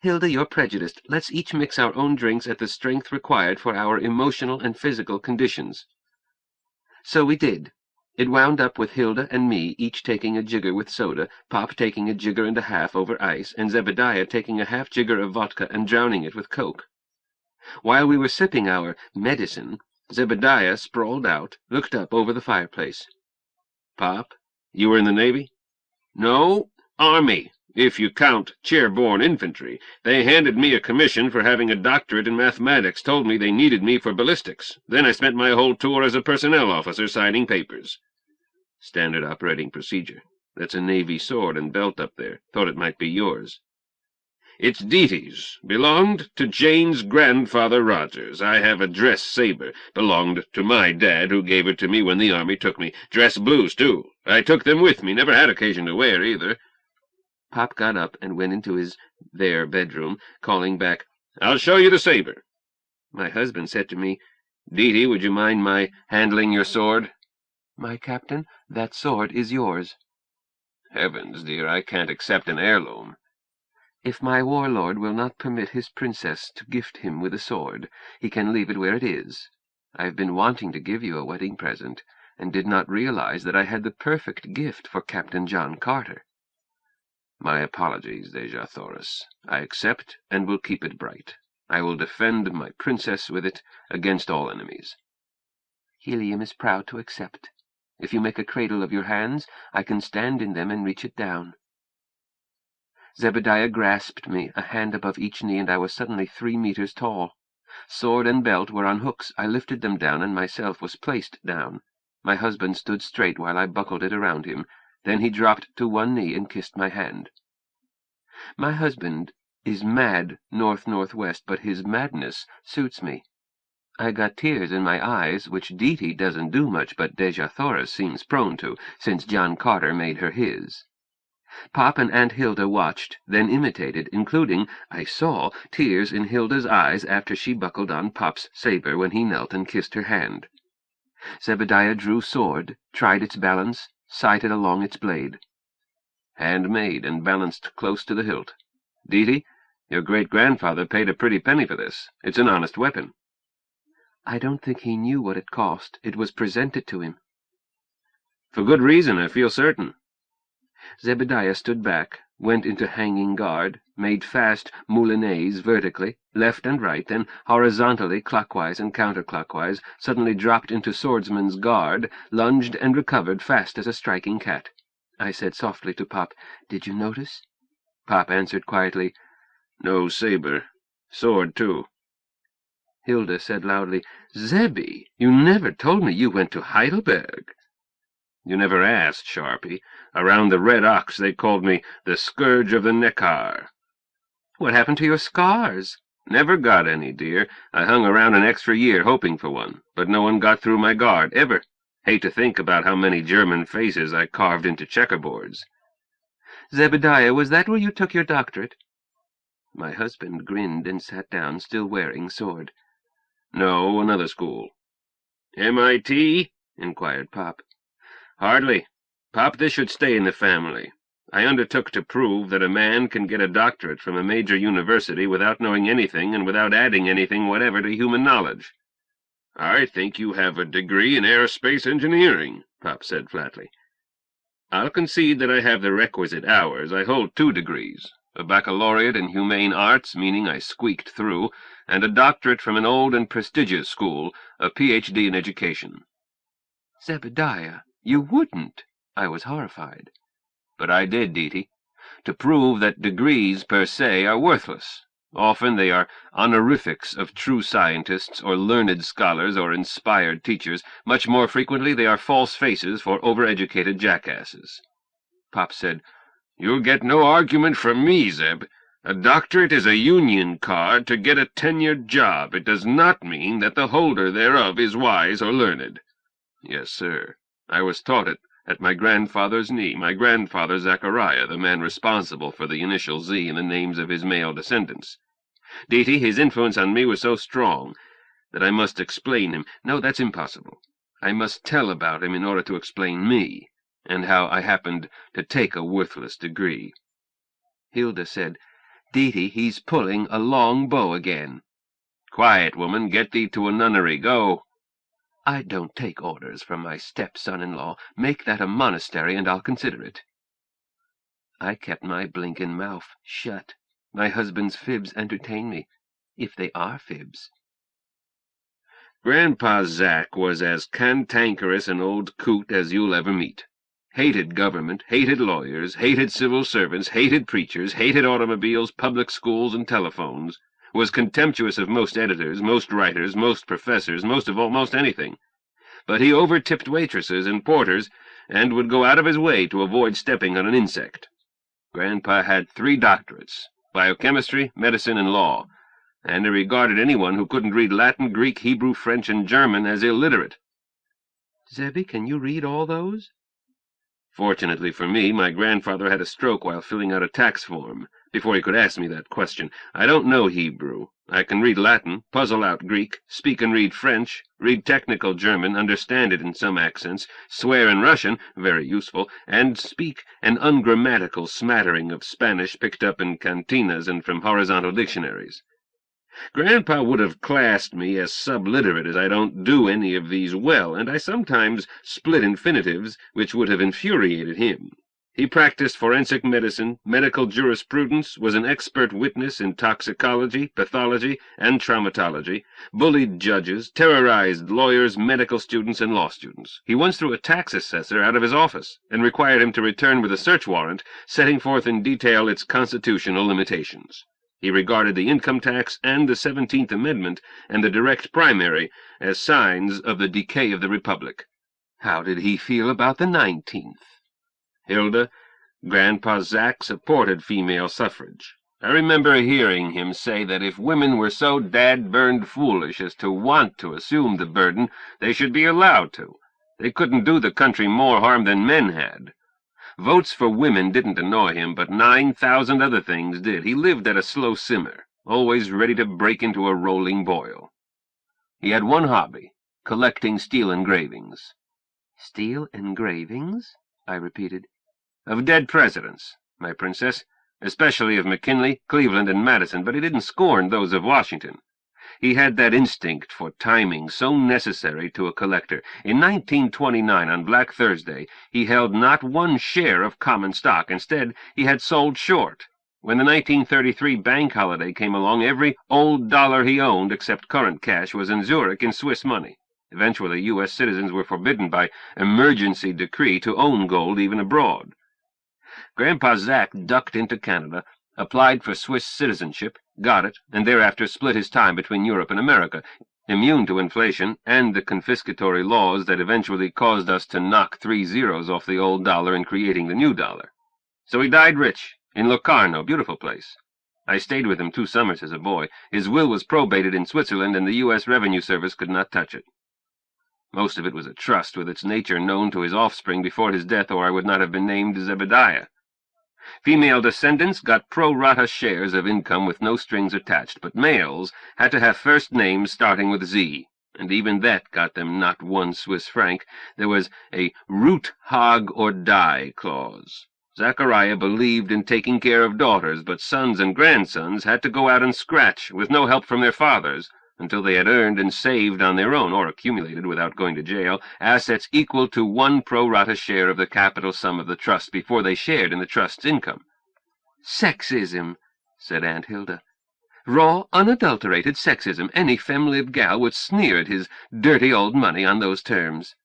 Hilda, you're prejudiced. Let's each mix our own drinks at the strength required for our emotional and physical conditions. So we did. It wound up with Hilda and me each taking a jigger with soda, Pop taking a jigger and a half over ice, and Zebediah taking a half jigger of vodka and drowning it with Coke. While we were sipping our medicine, Zebediah sprawled out, looked up over the fireplace. Pop, you were in the Navy? No, Army, if you count chair-borne infantry. They handed me a commission for having a doctorate in mathematics, told me they needed me for ballistics. Then I spent my whole tour as a personnel officer signing papers. Standard operating procedure. That's a Navy sword and belt up there. Thought it might be yours. It's Deety's. Belonged to Jane's grandfather Rogers. I have a dress saber. Belonged to my dad, who gave it to me when the Army took me. Dress blues, too. I took them with me. Never had occasion to wear, either. Pop got up and went into his bedroom, calling back, I'll show you the saber. My husband said to me, Deety, would you mind my handling your sword? My captain, that sword is yours. Heavens, dear, I can't accept an heirloom. If my warlord will not permit his princess to gift him with a sword, he can leave it where it is. I've been wanting to give you a wedding present, and did not realize that I had the perfect gift for Captain John Carter. My apologies, Dejathoris. I accept and will keep it bright. I will defend my princess with it against all enemies. Helium is proud to accept. If you make a cradle of your hands, I can stand in them and reach it down. Zebediah grasped me, a hand above each knee, and I was suddenly 3 meters tall. Sword and belt were on hooks. I lifted them down, and myself was placed down. My husband stood straight while I buckled it around him. Then he dropped to one knee and kissed my hand. My husband is mad north-northwest, but his madness suits me. I got tears in my eyes, which Deety doesn't do much, but Dejathoris seems prone to, since John Carter made her his. Pop and Aunt Hilda watched, then imitated, including, I saw, tears in Hilda's eyes after she buckled on Pop's saber when he knelt and kissed her hand. Zebediah drew sword, tried its balance, sighted along its blade. Handmade and balanced close to the hilt. Deety, your great-grandfather paid a pretty penny for this. It's an honest weapon. I don't think he knew what it cost. It was presented to him. For good reason, I feel certain. Zebediah stood back, went into hanging guard, made fast moulinaise vertically, left and right, then horizontally, clockwise and counterclockwise, suddenly dropped into swordsman's guard, lunged and recovered fast as a striking cat. I said softly to Pop. "Did you notice?" Pop answered quietly, "No saber. Sword, too." Hilda said loudly, "Zebby, you never told me you went to Heidelberg." "You never asked, Sharpie. Around the Red Ox they called me the Scourge of the Neckar." "What happened to your scars?" "Never got any, dear. I hung around an extra year hoping for one, but no one got through my guard, ever. Hate to think about how many German faces I carved into checkerboards." "Zebediah, was that where you took your doctorate?" My husband grinned and sat down, still wearing sword. "No, another school." "MIT?" inquired Pop. "Hardly. Pop, this should stay in the family. I undertook to prove that a man can get a doctorate from a major university without knowing anything and without adding anything whatever to human knowledge." "I think you have a degree in aerospace engineering," Pop said flatly. "I'll concede that I have the requisite hours. I hold 2 degrees. A baccalaureate in humane arts, meaning I squeaked through, and a doctorate from an old and prestigious school, a Ph.D. in education." "Zebediah, you wouldn't!" I was horrified. "But I did, Deety, to prove that degrees per se are worthless. Often they are honorifics of true scientists or learned scholars or inspired teachers. Much more frequently they are false faces for overeducated jackasses." Pop said, "You'll get no argument from me, Zeb. A doctorate is a union card to get a tenured job. It does not mean that the holder thereof is wise or learned." "Yes, sir. I was taught it at my grandfather's knee. My grandfather, Zachariah, the man responsible for the initial Z in the names of his male descendants. Deety, his influence on me was so strong that I must explain him. No, that's impossible. I must tell about him in order to explain me, and how I happened to take a worthless degree." Hilda said, "Deety, he's pulling a long bow again." "Quiet, woman. Get thee to a nunnery. Go." "I don't take orders from my step-son-in-law. Make that a monastery, and I'll consider it." I kept my blinkin' mouth shut. My husband's fibs entertain me, if they are fibs. "Grandpa Zach was as cantankerous an old coot as you'll ever meet. Hated government, hated lawyers, hated civil servants, hated preachers, hated automobiles, public schools, and telephones. Was contemptuous of most editors, most writers, most professors, most of all, most anything. But he over-tipped waitresses and porters, and would go out of his way to avoid stepping on an insect. Grandpa had 3 doctorates, biochemistry, medicine, and law, and he regarded anyone who couldn't read Latin, Greek, Hebrew, French, and German as illiterate." "Zebby, can you read all those?" "Fortunately for me, my grandfather had a stroke while filling out a tax form, before he could ask me that question. I don't know Hebrew. I can read Latin, puzzle out Greek, speak and read French, read technical German, understand it in some accents, swear in Russian, very useful, and speak an ungrammatical smattering of Spanish picked up in cantinas and from horizontal dictionaries. Grandpa would have classed me as subliterate, as I don't do any of these well, and I sometimes split infinitives, which would have infuriated him. He practiced forensic medicine, medical jurisprudence, was an expert witness in toxicology, pathology, and traumatology, bullied judges, terrorized lawyers, medical students, and law students. He once threw a tax assessor out of his office, and required him to return with a search warrant, setting forth in detail its constitutional limitations. He regarded the income tax and the 17th Amendment and the direct primary as signs of the decay of the Republic. How did he feel about the 19th? Hilda, Grandpa Zach supported female suffrage. I remember hearing him say that if women were so dad-burned foolish as to want to assume the burden, they should be allowed to. They couldn't do the country more harm than men had. Votes for women didn't annoy him, but 9,000 other things did. He lived at a slow simmer, always ready to break into a rolling boil. He had one hobby, collecting steel engravings. "Steel engravings?" I repeated. "Of dead presidents, my princess, especially of McKinley, Cleveland, and Madison, but he didn't scorn those of Washington. He had that instinct for timing so necessary to a collector. In 1929, on Black Thursday, he held not 1 share of common stock. Instead, he had sold short. When the 1933 bank holiday came along, every old dollar he owned, except current cash, was in Zurich in Swiss money. Eventually, U.S. citizens were forbidden by emergency decree to own gold even abroad. Grandpa Zack ducked into Canada, applied for Swiss citizenship, got it, and thereafter split his time between Europe and America, immune to inflation and the confiscatory laws that eventually caused us to knock 3 zeros off the old dollar in creating the new dollar. So he died rich, in Locarno, beautiful place. I stayed with him 2 summers as a boy. His will was probated in Switzerland, and the U.S. Revenue Service could not touch it. Most of it was a trust, with its nature known to his offspring before his death, or I would not have been named Zebediah. Female descendants got pro-rata shares of income with no strings attached, but males had to have first names starting with Z, and even that got them not 1 Swiss franc. There was a root, hog, or die clause. Zachariah believed in taking care of daughters, but sons and grandsons had to go out and scratch, with no help from their fathers, until they had earned and saved on their own, or accumulated without going to jail, assets equal to 1 pro-rata share of the capital sum of the trust before they shared in the trust's income. "Sexism," said Aunt Hilda. "Raw, unadulterated sexism. Any femme-lib gal would sneer at his dirty old money on those terms."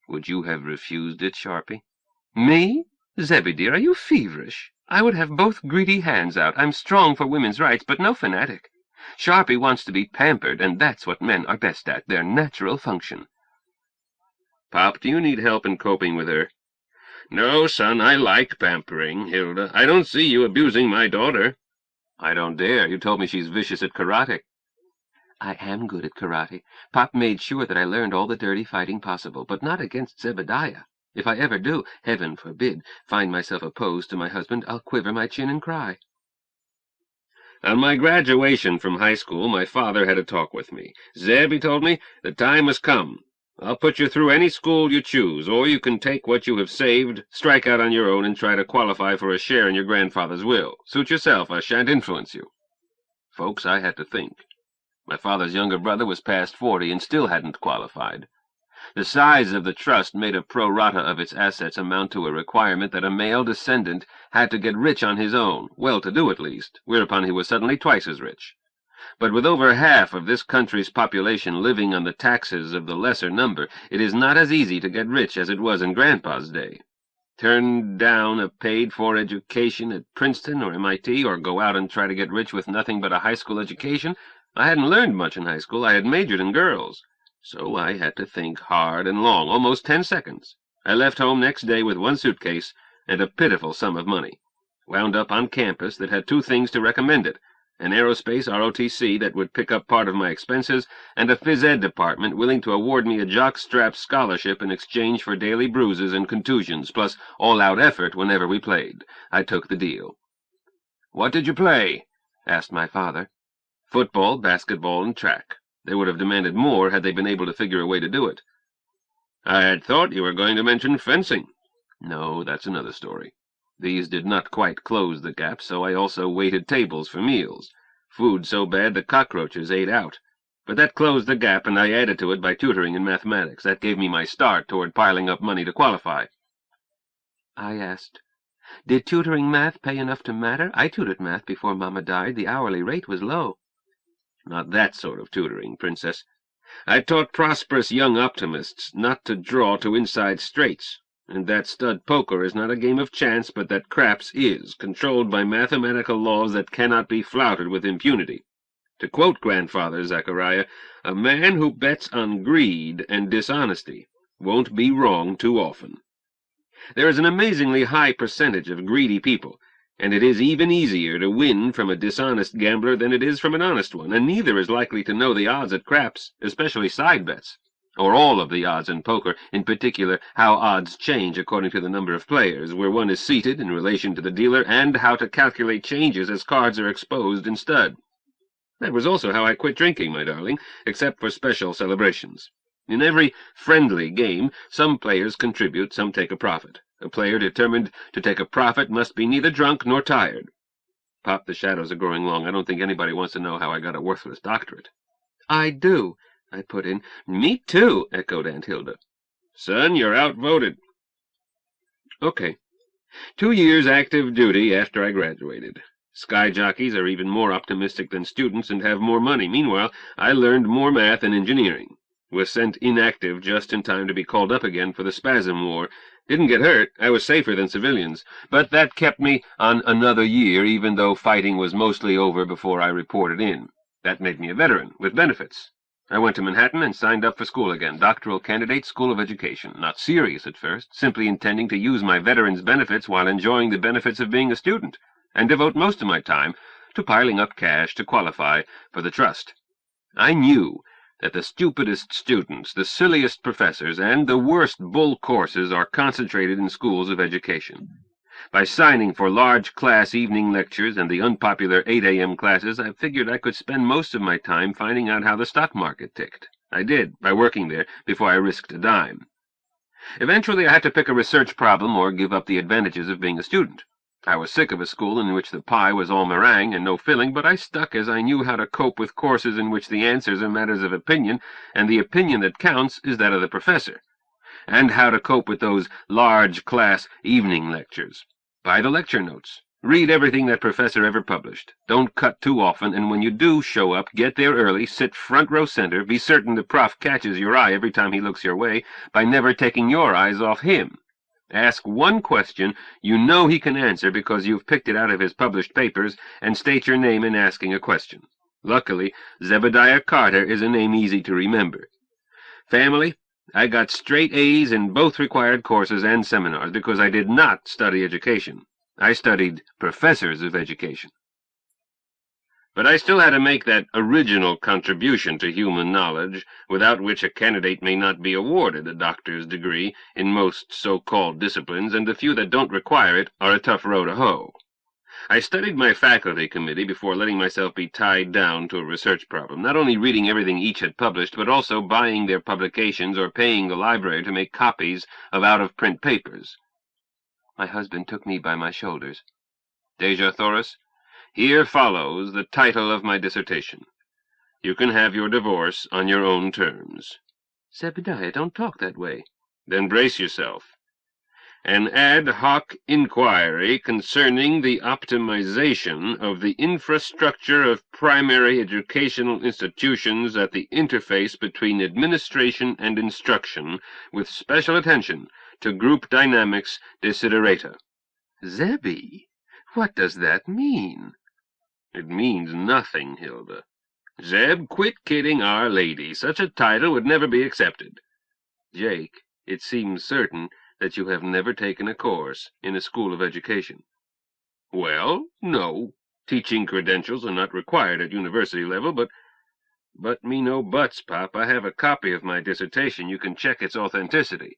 "Would you have refused it, Sharpie?" "Me? Zebby, dear, are you feverish? I would have both greedy hands out. I'm strong for women's rights, but no fanatic. Sharpie wants to be pampered, and that's what men are best at, their natural function." "Pop, do you need help in coping with her?" "No, son, I like pampering, Hilda. I don't see you abusing my daughter." "I don't dare. You told me she's vicious at karate." "I am good at karate. Pop made sure that I learned all the dirty fighting possible, but not against Zebediah. If I ever do, heaven forbid, find myself opposed to my husband, I'll quiver my chin and cry." "On my graduation from high school, my father had a talk with me. 'Zeb,' he told me, 'the time has come. I'll put you through any school you choose, or you can take what you have saved, strike out on your own, and try to qualify for a share in your grandfather's will. Suit yourself. I shan't influence you.' Folks, I had to think. My father's younger brother was past 40 and still hadn't qualified. The size of the trust made a pro rata of its assets amount to a requirement that a male descendant had to get rich on his own, well-to-do at least, whereupon he was suddenly twice as rich. But with over half of this country's population living on the taxes of the lesser number, it is not as easy to get rich as it was in Grandpa's day. Turn down a paid-for education at Princeton or MIT, or go out and try to get rich with nothing but a high school education? I hadn't learned much in high school. I had majored in girls. So I had to think hard and long, almost 10 seconds. I left home next day with 1 suitcase and a pitiful sum of money. Wound up on campus that had 2 things to recommend it: an aerospace ROTC that would pick up part of my expenses, and a phys ed department willing to award me a jockstrap scholarship in exchange for daily bruises and contusions, plus all-out effort whenever we played. I took the deal. "What did you play?" asked my father. "Football, basketball, and track. They would have demanded more had they been able to figure a way to do it." "I had thought you were going to mention fencing." "No, that's another story. These did not quite close the gap, so I also waited tables for meals. Food so bad the cockroaches ate out. But that closed the gap, and I added to it by tutoring in mathematics. That gave me my start toward piling up money to qualify." I asked, "Did tutoring math pay enough to matter? I tutored math before Mama died. The hourly rate was low." "Not that sort of tutoring, Princess. I taught prosperous young optimists not to draw to inside straights, and that stud poker is not a game of chance, but that craps is, controlled by mathematical laws that cannot be flouted with impunity. To quote Grandfather Zachariah, 'A man who bets on greed and dishonesty won't be wrong too often.' There is an amazingly high percentage of greedy people, and it is even easier to win from a dishonest gambler than it is from an honest one, and neither is likely to know the odds at craps, especially side bets, or all of the odds in poker, in particular how odds change according to the number of players, where one is seated in relation to the dealer, and how to calculate changes as cards are exposed in stud. That was also how I quit drinking, my darling, except for special celebrations. In every friendly game, some players contribute, some take a profit. A player determined to take a profit must be neither drunk nor tired. Pop, the shadows are growing long. I don't think anybody wants to know how I got a worthless doctorate." "I do," I put in. "Me too," echoed Aunt Hilda. "Son, you're outvoted." Okay. 2 years active duty after I graduated. Sky jockeys are even more optimistic than students and have more money. Meanwhile, I learned more math and engineering. Was sent inactive just in time to be called up again for the Spasm War. Didn't get hurt. I was safer than civilians. But that kept me on another year, even though fighting was mostly over before I reported in. That made me a veteran, with benefits. I went to Manhattan and signed up for school again. Doctoral candidate, School of Education. Not serious at first, simply intending to use my veteran's benefits while enjoying the benefits of being a student, and devote most of my time to piling up cash to qualify for the trust. I knew that the stupidest students, the silliest professors, and the worst bull courses are concentrated in schools of education. By signing for large class evening lectures and the unpopular 8 a.m. classes, I figured I could spend most of my time finding out how the stock market ticked. I did, by working there, before I risked a dime. Eventually I had to pick a research problem or give up the advantages of being a student. I was sick of a school in which the pie was all meringue and no filling, but I stuck as I knew how to cope with courses in which the answers are matters of opinion, and the opinion that counts is that of the professor, and how to cope with those large class evening lectures. Buy the lecture notes. Read everything that professor ever published. Don't cut too often, and when you do show up, get there early, sit front row center, be certain the prof catches your eye every time he looks your way by never taking your eyes off him. Ask one question you know he can answer because you've picked it out of his published papers, and state your name in asking a question. Luckily, Zebediah Carter is a name easy to remember. Family, I got straight A's in both required courses and seminars because I did not study education. I studied professors of education. But I still had to make that original contribution to human knowledge, without which a candidate may not be awarded a doctor's degree in most so-called disciplines, and the few that don't require it are a tough row to hoe. I studied my faculty committee before letting myself be tied down to a research problem, not only reading everything each had published, but also buying their publications or paying the library to make copies of out-of-print papers. My husband took me by my shoulders. Deja Thoris, here follows the title of my dissertation. You can have your divorce on your own terms. Zebediah, don't talk that way. Then brace yourself. An ad hoc inquiry concerning the optimization of the infrastructure of primary educational institutions at the interface between administration and instruction, with special attention to group dynamics desiderata. Zebby, what does that mean? It means nothing, Hilda. Zeb, quit kidding Our Lady. Such a title would never be accepted. Jake, it seems certain that you have never taken a course in a school of education. Well, no. Teaching credentials are not required at university level, but me no buts, Pop. I have a copy of my dissertation. You can check its authenticity.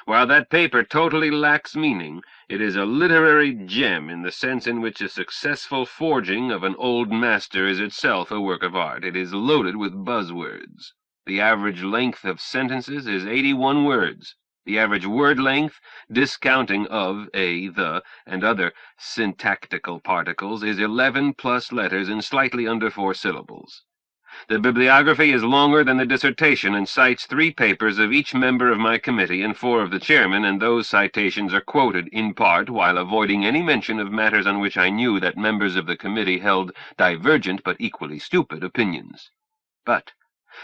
While that paper totally lacks meaning, it is a literary gem in the sense in which a successful forging of an old master is itself a work of art. It is loaded with buzzwords. The average length of sentences is 81 words. The average word length, discounting of, a, the, and other syntactical particles, is 11 plus letters in slightly under 4 syllables. The bibliography is longer than the dissertation and cites 3 papers of each member of my committee and 4 of the chairman, and those citations are quoted in part while avoiding any mention of matters on which I knew that members of the committee held divergent but equally stupid opinions. But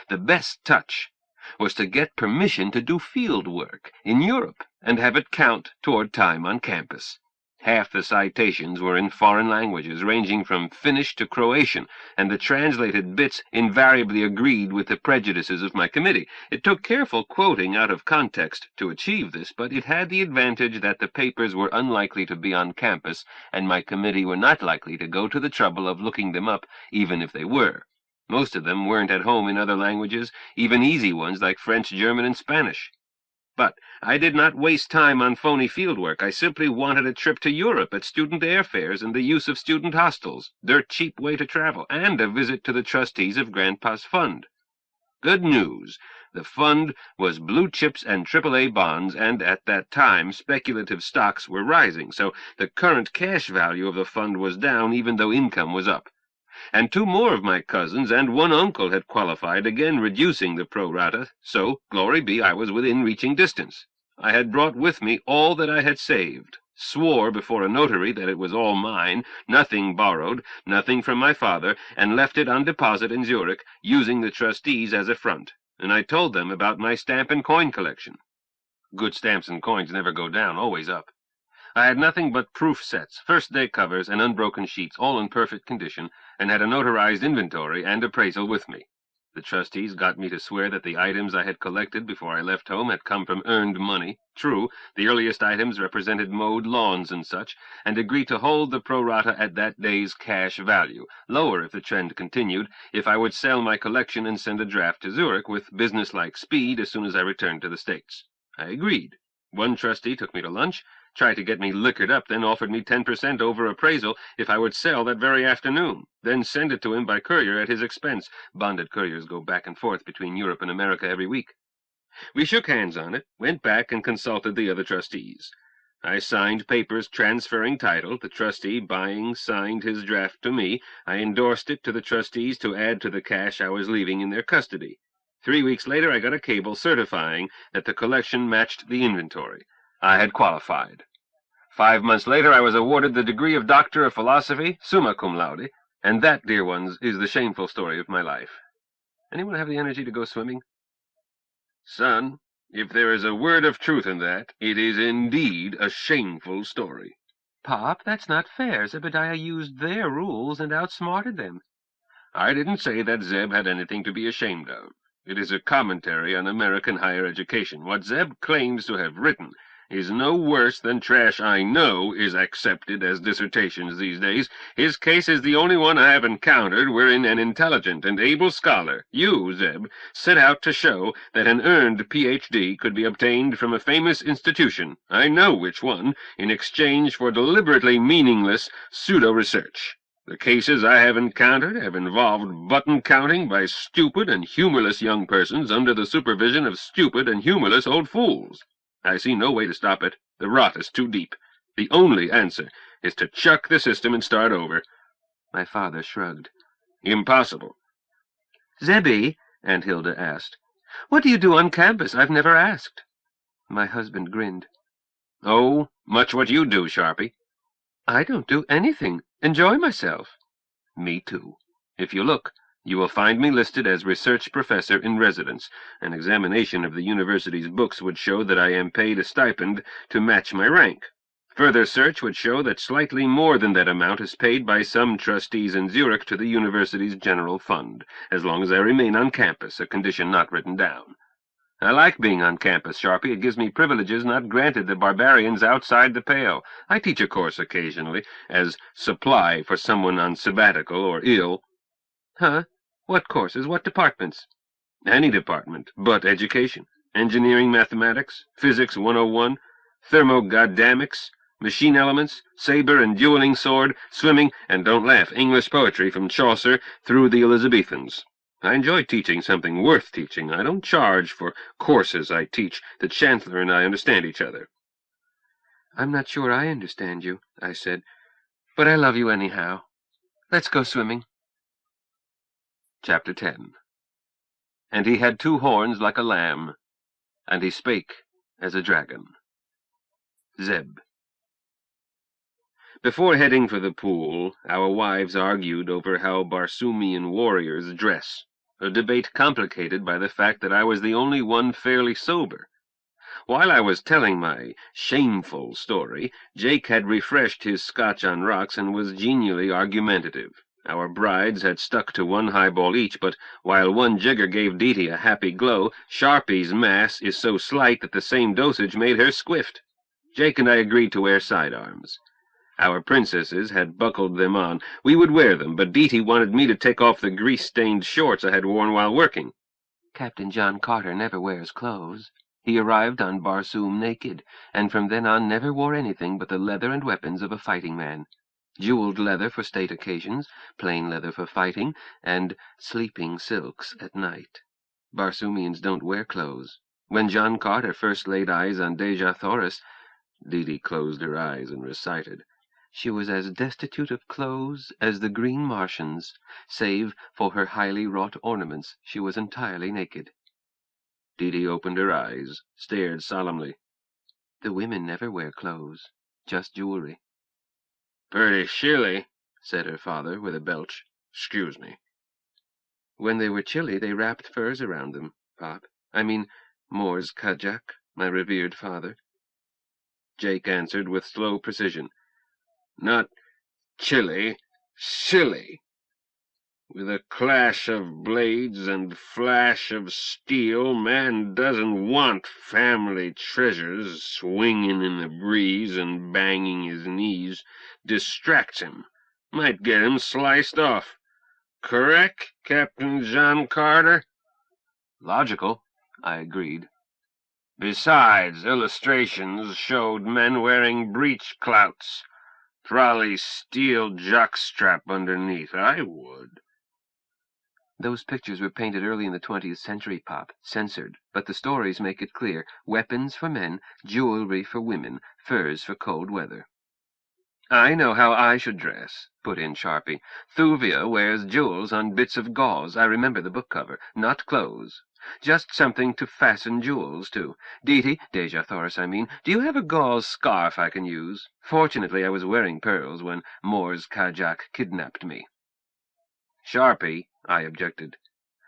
the best touch was to get permission to do field work in Europe and have it count toward time on campus. Half the citations were in foreign languages, ranging from Finnish to Croatian, and the translated bits invariably agreed with the prejudices of my committee. It took careful quoting out of context to achieve this, but it had the advantage that the papers were unlikely to be on campus, and my committee were not likely to go to the trouble of looking them up, even if they were. Most of them weren't at home in other languages, even easy ones like French, German, and Spanish. But I did not waste time on phony fieldwork. I simply wanted a trip to Europe at student airfares and the use of student hostels, dirt cheap way to travel, and a visit to the trustees of Grandpa's fund. Good news. The fund was blue chips and AAA bonds, and at that time speculative stocks were rising, so the current cash value of the fund was down even though income was up. And 2 more of my cousins and 1 uncle had qualified, again reducing the pro rata, so, glory be, I was within reaching distance. I had brought with me all that I had saved, swore before a notary that it was all mine, nothing borrowed, nothing from my father, and left it on deposit in Zurich, using the trustees as a front. and I told them about my stamp and coin collection. Good stamps and coins never go down, always up. I had nothing but proof sets, first-day covers, and unbroken sheets, all in perfect condition, and had a notarized inventory and appraisal with me. The trustees got me to swear that the items I had collected before I left home had come from earned money. True, the earliest items represented mowed lawns and such, and agreed to hold the pro rata at that day's cash value, lower if the trend continued, if I would sell my collection and send a draft to Zurich with businesslike speed as soon as I returned to the States. I agreed. One trustee took me to lunch, tried to get me liquored up, then offered me 10% over appraisal if I would sell that very afternoon, then send it to him by courier at his expense. Bonded couriers go back and forth between Europe and America every week. We shook hands on it, went back and consulted the other trustees. I signed papers transferring title. The trustee buying signed his draft to me. I endorsed it to the trustees to add to the cash I was leaving in their custody. 3 weeks later I got a cable certifying that the collection matched the inventory. I had qualified. 5 months later I was awarded the degree of Doctor of Philosophy, summa cum laude, and that, dear ones, is the shameful story of my life. Anyone have the energy to go swimming? Son, if there is a word of truth in that, it is indeed a shameful story. Pop, that's not fair. Zebediah used their rules and outsmarted them. I didn't say that Zeb had anything to be ashamed of. It is a commentary on American higher education. What Zeb claims to have written is no worse than trash I know is accepted as dissertations these days. His case is the only one I have encountered wherein an intelligent and able scholar, you, Zeb, set out to show that an earned Ph.D. could be obtained from a famous institution, I know which one, in exchange for deliberately meaningless pseudo-research. The cases I have encountered have involved button-counting by stupid and humorless young persons under the supervision of stupid and humorless old fools. I see no way to stop it. The rot is too deep. The only answer is to chuck the system and start over. My father shrugged. Impossible. Zebby, Aunt Hilda asked, what do you do on campus? I've never asked. My husband grinned. Oh, much what you do, Sharpie. I don't do anything. Enjoy myself. Me too. If you look, you will find me listed as research professor in residence. An examination of the university's books would show that I am paid a stipend to match my rank. Further search would show that slightly more than that amount is paid by some trustees in Zurich to the university's general fund, as long as I remain on campus, a condition not written down. I like being on campus, Sharpie. It gives me privileges not granted the barbarians outside the pale. I teach a course occasionally, as supply for someone on sabbatical or ill. Huh? What courses? What departments? Any department, but education. Engineering, mathematics, physics 101, thermogoddamics, machine elements, saber and dueling sword, swimming, and don't laugh, English poetry from Chaucer through the Elizabethans. I enjoy teaching something worth teaching. I don't charge for courses I teach. The Chancellor and I understand each other. I'm not sure I understand you, I said, but I love you anyhow. Let's go swimming. Chapter 10. And he had 2 horns like a lamb, and he spake as a dragon. Zeb. Before heading for the pool, our wives argued over how Barsoomian warriors dress, a debate complicated by the fact that I was the only one fairly sober. While I was telling my shameful story, Jake had refreshed his scotch on rocks and was genially argumentative. Our brides had stuck to 1 highball each, but while 1 jigger gave Dee a happy glow, Sharpie's mass is so slight that the same dosage made her squiffed. Jake and I agreed to wear sidearms. Our princesses had buckled them on. We would wear them, but Dee wanted me to take off the grease-stained shorts I had worn while working. Captain John Carter never wears clothes. He arrived on Barsoom naked, and from then on never wore anything but the leather and weapons of a fighting man. Jeweled leather for state occasions, plain leather for fighting, and sleeping silks at night. Barsoomians don't wear clothes. When John Carter first laid eyes on Deja Thoris, Dee closed her eyes and recited, she was as destitute of clothes as the green Martians. Save for her highly wrought ornaments, she was entirely naked. Dee opened her eyes, stared solemnly. The women never wear clothes, just jewelry. Pretty shilly, said her father with a belch. Excuse me. When they were chilly, they wrapped furs around them. Pop. I mean, Mors Kajak, my revered father. Jake answered with slow precision. Not chilly, silly. With a clash of blades and flash of steel, man doesn't want family treasures swinging in the breeze and banging his knees. Distracts him. Might get him sliced off. Correct, Captain John Carter? Logical, I agreed. Besides, illustrations showed men wearing breech clouts. Probably steel jockstrap underneath. I would. Those pictures were painted early in the 20th century, Pop, censored, but the stories make it clear. Weapons for men, jewelry for women, furs for cold weather. I know how I should dress, put in Sharpie. Thuvia wears jewels on bits of gauze. I remember the book cover. Not clothes. Just something to fasten jewels to. Deja Thoris, I mean, do you have a gauze scarf I can use? Fortunately, I was wearing pearls when Mors Kajak kidnapped me. Sharpie, I objected.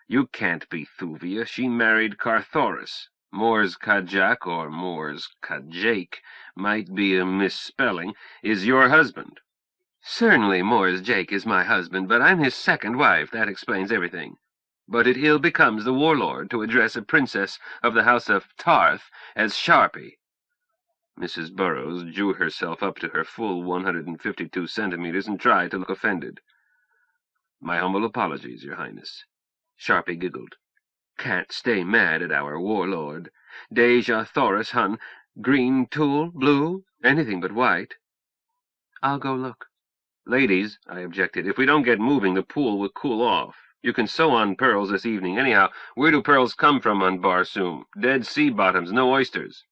You can't be Thuvia. She married Carthoris. Mors Kajak, or Mors Kajake, might be a misspelling, is your husband. Certainly Mors Jake is my husband, but I'm his second wife. That explains everything. But it ill becomes the warlord to address a princess of the house of Tarth as Sharpie. Mrs. Burroughs drew herself up to her full 152 centimeters and tried to look offended. My humble apologies, Your Highness. Sharpie giggled. Can't stay mad at our warlord. Deja Thoris, hun. Green tulle, blue, anything but white. I'll go look. Ladies, I objected, if we don't get moving, the pool will cool off. You can sew on pearls this evening. Anyhow, where do pearls come from on Barsoom? Dead sea bottoms, no oysters.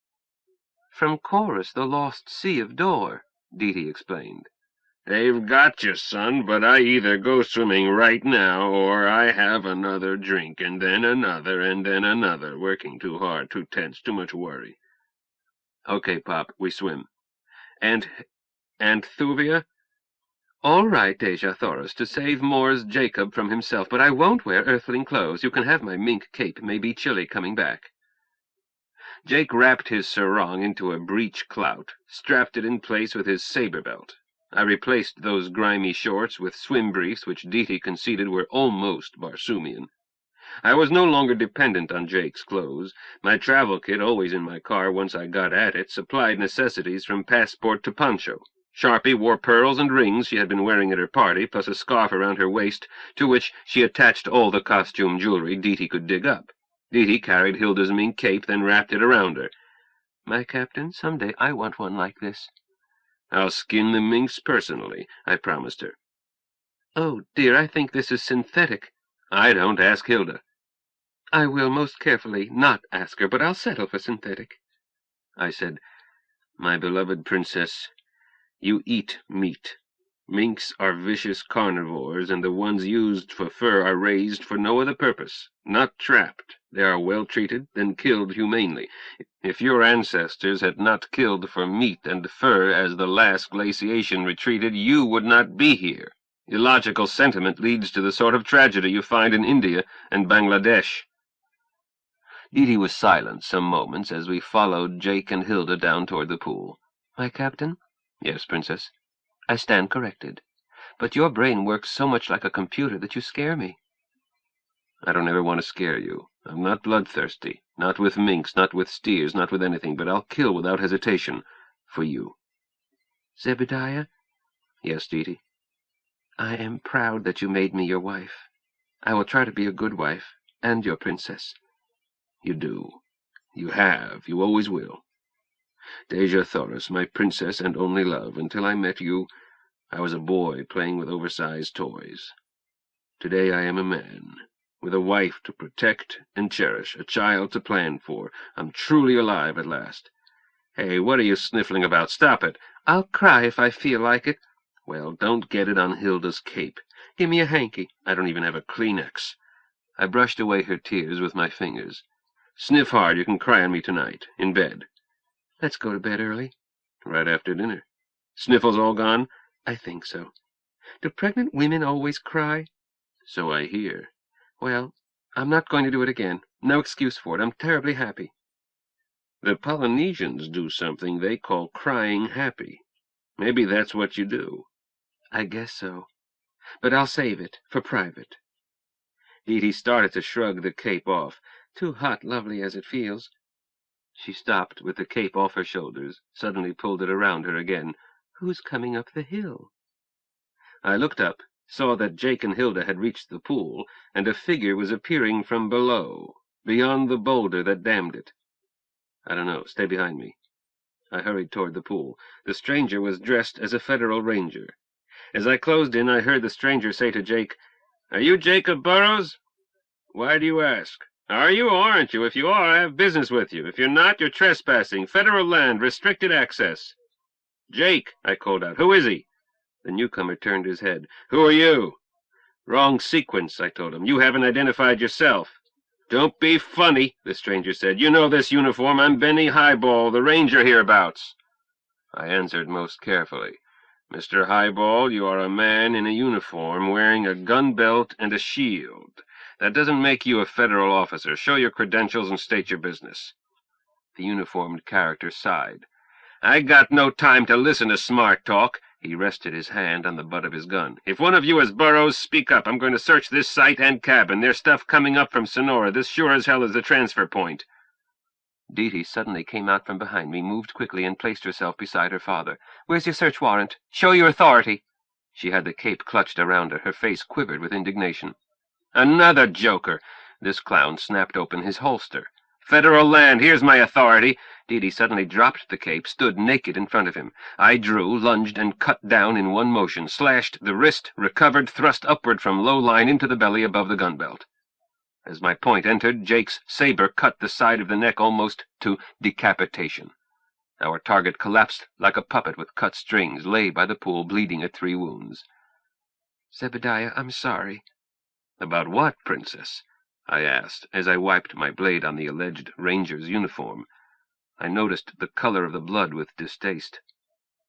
From Chorus, the lost sea of Dor, Deety explained. They've got you, son, but I either go swimming right now, or I have another drink, and then another, working too hard, too tense, too much worry. Okay, Pop, we swim. And Thuvia? All right, Deja Thoris, to save Mors Jacob from himself, but I won't wear earthling clothes. You can have my mink cape. May be chilly coming back. Jake wrapped his sarong into a breech clout, strapped it in place with his saber belt. I replaced those grimy shorts with swim briefs which Deety conceded were almost Barsoomian. I was no longer dependent on Jake's clothes. My travel kit, always in my car once I got at it, supplied necessities from passport to poncho. Sharpie wore pearls and rings she had been wearing at her party, plus a scarf around her waist, to which she attached all the costume jewelry Deety could dig up. Deety carried Hilda's mink cape, then wrapped it around her. My captain, someday I want one like this. I'll skin the minks personally, I promised her. Oh, dear, I think this is synthetic. I don't. Ask Hilda. I will most carefully not ask her, but I'll settle for synthetic. I said, My beloved princess, you eat meat. Minks are vicious carnivores, and the ones used for fur are raised for no other purpose, not trapped. They are well treated, then killed humanely. If your ancestors had not killed for meat and fur as the last glaciation retreated, you would not be here. Illogical sentiment leads to the sort of tragedy you find in India and Bangladesh. Deety was silent some moments as we followed Jake and Hilda down toward the pool. My captain? Yes, princess. I stand corrected. But your brain works so much like a computer that you scare me. I don't ever want to scare you. I'm not bloodthirsty. Not with minks, not with steers, not with anything, but I'll kill without hesitation. For you. Zebediah? Yes, Deety. I am proud that you made me your wife. I will try to be a good wife, and your princess. You do. You have. You always will. Deja Thoris, my princess and only love. Until I met you, I was a boy playing with oversized toys. Today I am a man, with a wife to protect and cherish, a child to plan for. I'm truly alive at last. Hey, what are you sniffling about? Stop it. I'll cry if I feel like it. Well, don't get it on Hilda's cape. Give me a hanky. I don't even have a Kleenex. I brushed away her tears with my fingers. Sniff hard. You can cry on me tonight, in bed. Let's go to bed early. Right after dinner. Sniffles all gone? I think so. Do pregnant women always cry? So I hear. Well, I'm not going to do it again. No excuse for it. I'm terribly happy. The Polynesians do something they call crying happy. Maybe that's what you do. I guess so. But I'll save it for private. Edie started to shrug the cape off. Too hot, lovely as it feels. She stopped with the cape off her shoulders, suddenly pulled it around her again. Who's coming up the hill? I looked up, saw that Jake and Hilda had reached the pool, and a figure was appearing from below, beyond the boulder that dammed it. I don't know. Stay behind me. I hurried toward the pool. The stranger was dressed as a federal ranger. As I closed in, I heard the stranger say to Jake, "Are you Jacob Burroughs?" "Why do you ask?" "Are you or aren't you? If you are, I have business with you. If you're not, you're trespassing. Federal land, restricted access." "Jake," I called out. "Who is he?" The newcomer turned his head. "Who are you?" "Wrong sequence," I told him. "You haven't identified yourself." "Don't be funny," the stranger said. "You know this uniform. I'm Benny Highball, the ranger hereabouts." I answered most carefully. "Mr. Highball, you are a man in a uniform wearing a gun belt and a shield. That doesn't make you a federal officer. Show your credentials and state your business." The uniformed character sighed. "I got no time to listen to smart talk." He rested his hand on the butt of his gun. "If one of you is Burroughs, speak up. I'm going to search this site and cabin. There's stuff coming up from Sonora. This sure as hell is the transfer point." Dee suddenly came out from behind me, moved quickly, and placed herself beside her father. "Where's your search warrant? Show your authority." She had the cape clutched around her. Her face quivered with indignation. "Another joker!" This clown snapped open his holster. "Federal land, here's my authority." Dee suddenly dropped the cape, stood naked in front of him. I drew, lunged, and cut down in one motion, slashed the wrist, recovered, thrust upward from low line into the belly above the gun belt. As my point entered, Jake's saber cut the side of the neck almost to decapitation. Our target collapsed like a puppet with cut strings, lay by the pool, bleeding at 3 wounds. "Zebediah, I'm sorry." "About what, Princess?" I asked, as I wiped my blade on the alleged ranger's uniform. I noticed the color of the blood with distaste.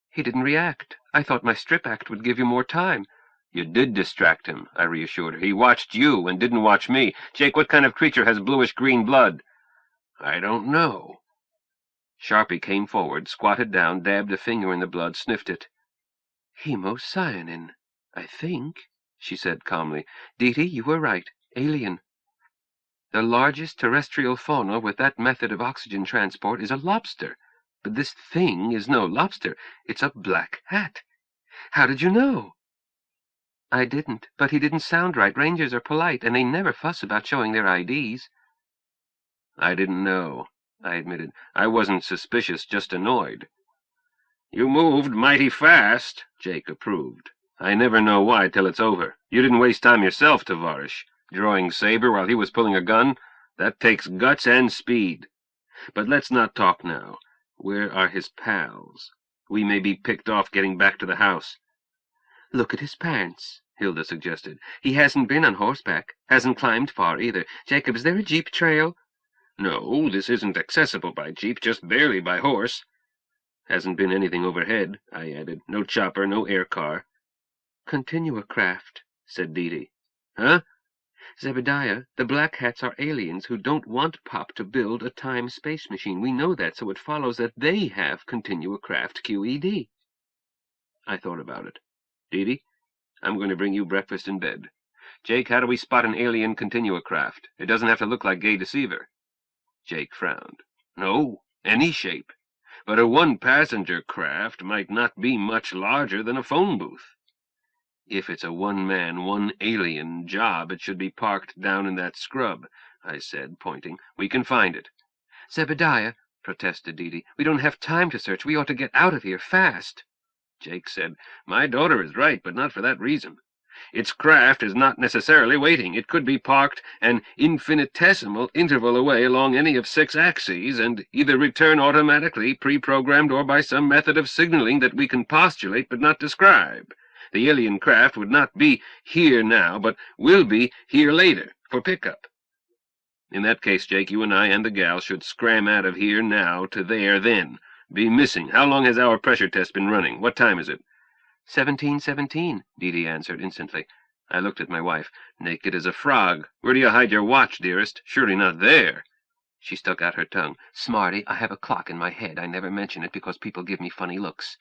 "He didn't react. I thought my strip act would give you more time." "You did distract him," I reassured her. "He watched you and didn't watch me. Jake, what kind of creature has bluish-green blood?" "I don't know." Sharpie came forward, squatted down, dabbed a finger in the blood, sniffed it. "Hemocyanin, I think," she said calmly. "Dee, you were right. Alien. The largest terrestrial fauna with that method of oxygen transport is a lobster. But this thing is no lobster. It's a black hat. How did you know?" "I didn't, but he didn't sound right. Rangers are polite, and they never fuss about showing their IDs. "I didn't know," I admitted. "I wasn't suspicious, just annoyed." "You moved mighty fast," Jake approved. "I never know why till it's over. You didn't waste time yourself, Tovarish. Drawing saber while he was pulling a gun? That takes guts and speed. But let's not talk now. Where are his pals? We may be picked off getting back to the house." "Look at his pants," Hilda suggested. "He hasn't been on horseback, hasn't climbed far either. Jacob, is there a jeep trail?" "No, this isn't accessible by jeep, just barely by horse." "Hasn't been anything overhead," I added. "No chopper, no air car." "Continua craft," said Dee. "Huh?" "Zebediah, the Black Hats are aliens who don't want Pop to build a time space machine. We know that, so it follows that they have Continua Craft QED. I thought about it. "Dee, I'm going to bring you breakfast in bed. Jake, how do we spot an alien Continua Craft? It doesn't have to look like Gay Deceiver." Jake frowned. "No, any shape. But a one-passenger craft might not be much larger than a phone booth." "If it's a one-man, one-alien job, it should be parked down in that scrub," I said, pointing. "We can find it." "Zebediah," protested Dee, "we don't have time to search. We ought to get out of here fast." Jake said, "My daughter is right, but not for that reason. Its craft is not necessarily waiting. It could be parked an infinitesimal interval away along any of 6 axes, and either return automatically, pre-programmed, or by some method of signaling that we can postulate but not describe. The alien craft would not be here now, but will be here later, for pickup. In that case, Jake, you and I and the gal should scram out of here now to there then. Be missing. How long has our pressure test been running? What time is it?" 17:17, Dee answered instantly. I looked at my wife. "Naked as a frog. Where do you hide your watch, dearest? Surely not there." She stuck out her tongue. "Smarty, I have a clock in my head. I never mention it because people give me funny looks."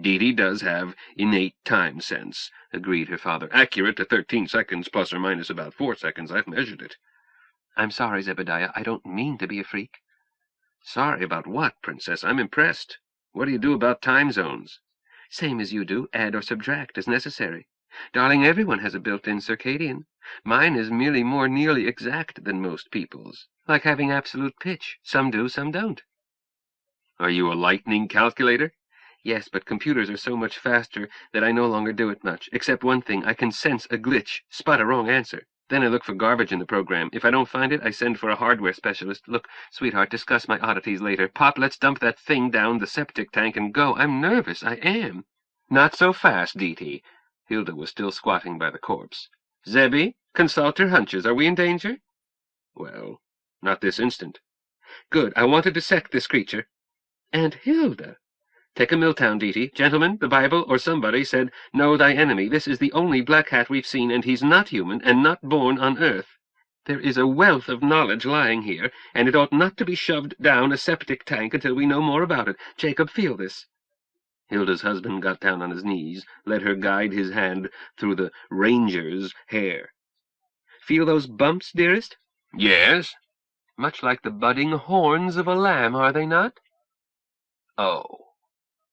"Dee does have innate time sense," agreed her father. "Accurate to 13 seconds, plus or minus about 4 seconds. I've measured it." "I'm sorry, Zebediah. I don't mean to be a freak." "Sorry about what, Princess? I'm impressed. What do you do about time zones?" "Same as you do. Add or subtract as necessary. Darling, everyone has a built-in circadian. Mine is merely more nearly exact than most people's. Like having absolute pitch. Some do, some don't." "Are you a lightning calculator?" "Yes, but computers are so much faster that I no longer do it much. Except one thing. I can sense a glitch, spot a wrong answer. Then I look for garbage in the program. If I don't find it, I send for a hardware specialist. Look, sweetheart, discuss my oddities later. Pop, let's dump that thing down the septic tank and go. I'm nervous. I am." "Not so fast, Dee. Hilda was still squatting by the corpse. "Zebby, consult your hunches. Are we in danger?" "Well, not this instant." "Good. I want to dissect this creature." "And Hilda." "Take a Milltown, Dee. Gentlemen, the Bible or somebody said, 'Know thy enemy.' This is the only black hat we've seen, and he's not human and not born on Earth. There is a wealth of knowledge lying here, and it ought not to be shoved down a septic tank until we know more about it. Jacob, feel this." Hilda's husband got down on his knees, let her guide his hand through the ranger's hair. "Feel those bumps, dearest?" "Yes." "Much like the budding horns of a lamb, are they not?" "Oh.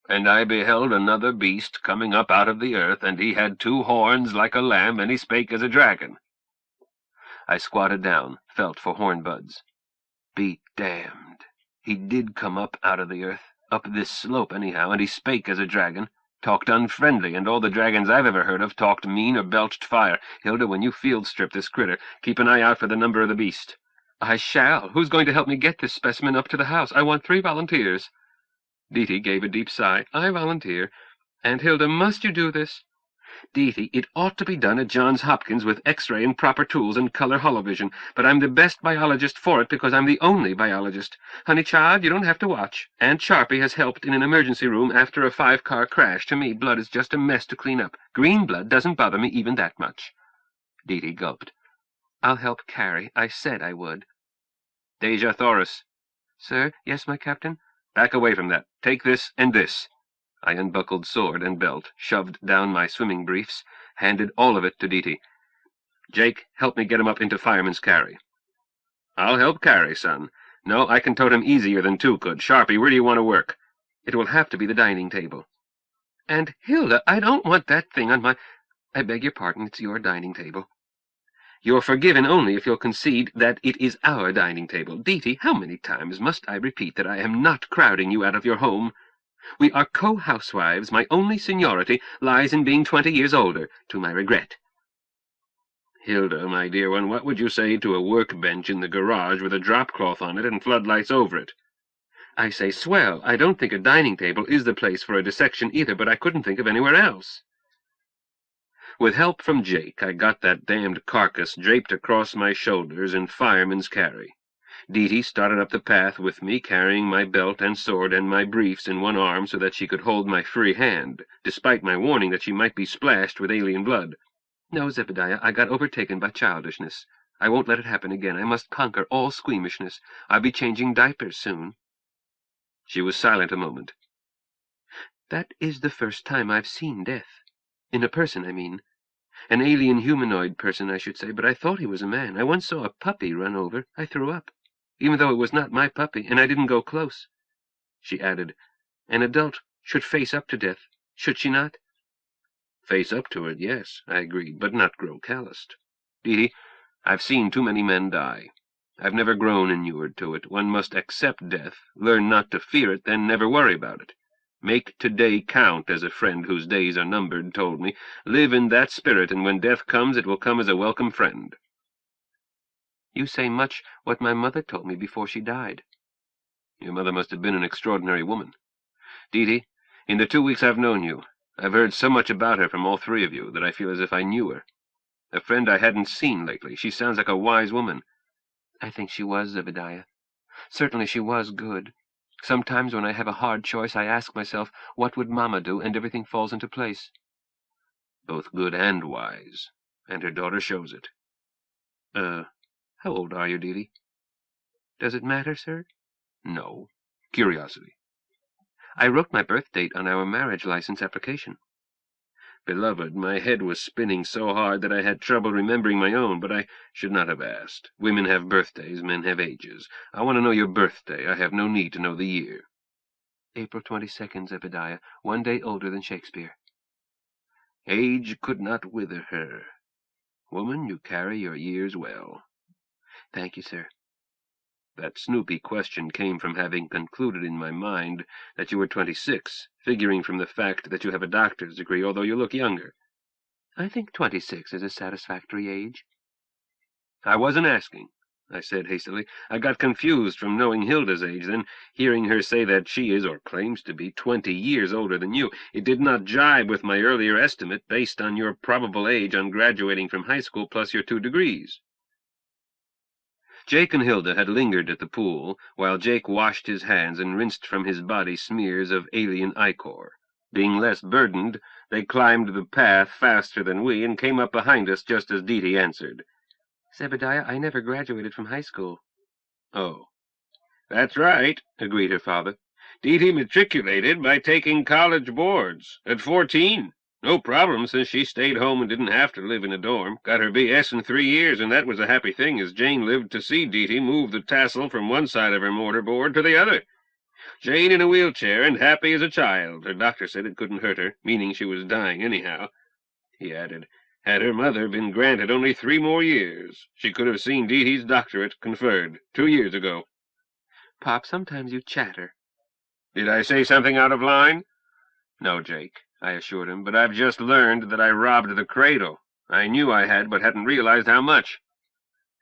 And I beheld another beast coming up out of the earth, and he had 2 horns like a lamb, and he spake as a dragon." I squatted down, felt for horn buds. Be damned. He did come up out of the earth, up this slope anyhow, and he spake as a dragon. Talked unfriendly, and all the dragons I've ever heard of talked mean or belched fire. Hilda, when you field strip this critter, keep an eye out for the number of the beast." "I shall. Who's going to help me get this specimen up to the house? I want 3 volunteers. Dee gave a deep sigh. "I volunteer. And Hilda, must you do this?" "Dee, it ought to be done at Johns Hopkins with X-ray and proper tools and color holovision, but I'm the best biologist for it because I'm the only biologist. Honey child, you don't have to watch. Aunt Sharpie has helped in an emergency room after a 5-car crash. To me, blood is just a mess to clean up. Green blood doesn't bother me even that much." Dee gulped. "I'll help carry. I said I would." "Deja Thoris." "Sir? Yes, my captain?" "Back away from that. Take this and this." I unbuckled sword and belt, shoved down my swimming briefs, handed all of it to Dee. "Jake, help me get him up into fireman's carry." "I'll help carry, son. No, I can tote him easier than 2 could. Sharpie, where do you want to work?" "It will have to be the dining table." "And, Hilda, I don't want that thing on my—" "I beg your pardon, it's your dining table." "You're forgiven only if you'll concede that it is our dining table. Dee, how many times must I repeat that I am not crowding you out of your home? We are co-housewives. My only seniority lies in being 20 years older, to my regret." "Hilda, my dear one, what would you say to a workbench in the garage with a drop-cloth on it and floodlights over it?" "I say swell. I don't think a dining table is the place for a dissection either, but I couldn't think of anywhere else." With help from Jake, I got that damned carcass draped across my shoulders in fireman's carry. Dee started up the path with me, carrying my belt and sword and my briefs in one arm so that she could hold my free hand, despite my warning that she might be splashed with alien blood. "No, Zebediah, I got overtaken by childishness. I won't let it happen again. I must conquer all squeamishness. I'll be changing diapers soon." She was silent a moment. "That is the first time I've seen death. In a person, I mean. An alien humanoid person, I should say, but I thought he was a man. I once saw a puppy run over. I threw up, even though it was not my puppy, and I didn't go close." She added, "An adult should face up to death, should she not?" "Face up to it, yes," I agreed, "but not grow calloused. Dee, I've seen too many men die. I've never grown inured to it. One must accept death, learn not to fear it, then never worry about it. Make today count, as a friend whose days are numbered told me. Live in that spirit, and when death comes, it will come as a welcome friend." "You say much what my mother told me before she died." "Your mother must have been an extraordinary woman. Dee, in the 2 weeks I've known you, I've heard so much about her from all 3 of you that I feel as if I knew her. A friend I hadn't seen lately. She sounds like a wise woman." "I think she was, Zebediah. Certainly she was good. Sometimes when I have a hard choice, I ask myself, what would Mama do, and everything falls into place." "Both good and wise. and her daughter shows it. How old are you, Deedee? Does it matter, sir? No. Curiosity. I wrote my birth date on our marriage license application. Beloved, my head was spinning so hard that I had trouble remembering my own, but I should not have asked. Women have birthdays, men have ages. I want to know your birthday. I have no need to know the year. April 22nd, Zebediah, 1 day older than Shakespeare. Age could not wither her. Woman, you carry your years well. Thank you, sir. That snoopy question came from having concluded in my mind that you were 26, figuring from the fact that you have a doctor's degree, although you look younger. I think 26 is a satisfactory age. I wasn't asking, I said hastily. I got confused from knowing Hilda's age, then hearing her say that she is, or claims to be, 20 years older than you. It did not jibe with my earlier estimate based on your probable age on graduating from high school plus your 2 degrees. Jake and Hilda had lingered at the pool, while Jake washed his hands and rinsed from his body smears of alien ichor. Being less burdened, they climbed the path faster than we and came up behind us just as Deedee answered. Zebediah, I never graduated from high school. Oh. That's right, agreed her father. Deedee matriculated by taking college boards at 14. No problem, since she stayed home and didn't have to live in a dorm. Got her B.S. in 3 years, and that was a happy thing, as Jane lived to see Deedee move the tassel from one side of her mortarboard to the other. Jane in a wheelchair and happy as a child. Her doctor said it couldn't hurt her, meaning she was dying anyhow. He added, had her mother been granted only 3 more years, she could have seen Deedee's doctorate conferred 2 years ago. Pop, sometimes you chatter. Did I say something out of line? No, Jake, I assured him, but I've just learned that I robbed the cradle. I knew I had, but hadn't realized how much.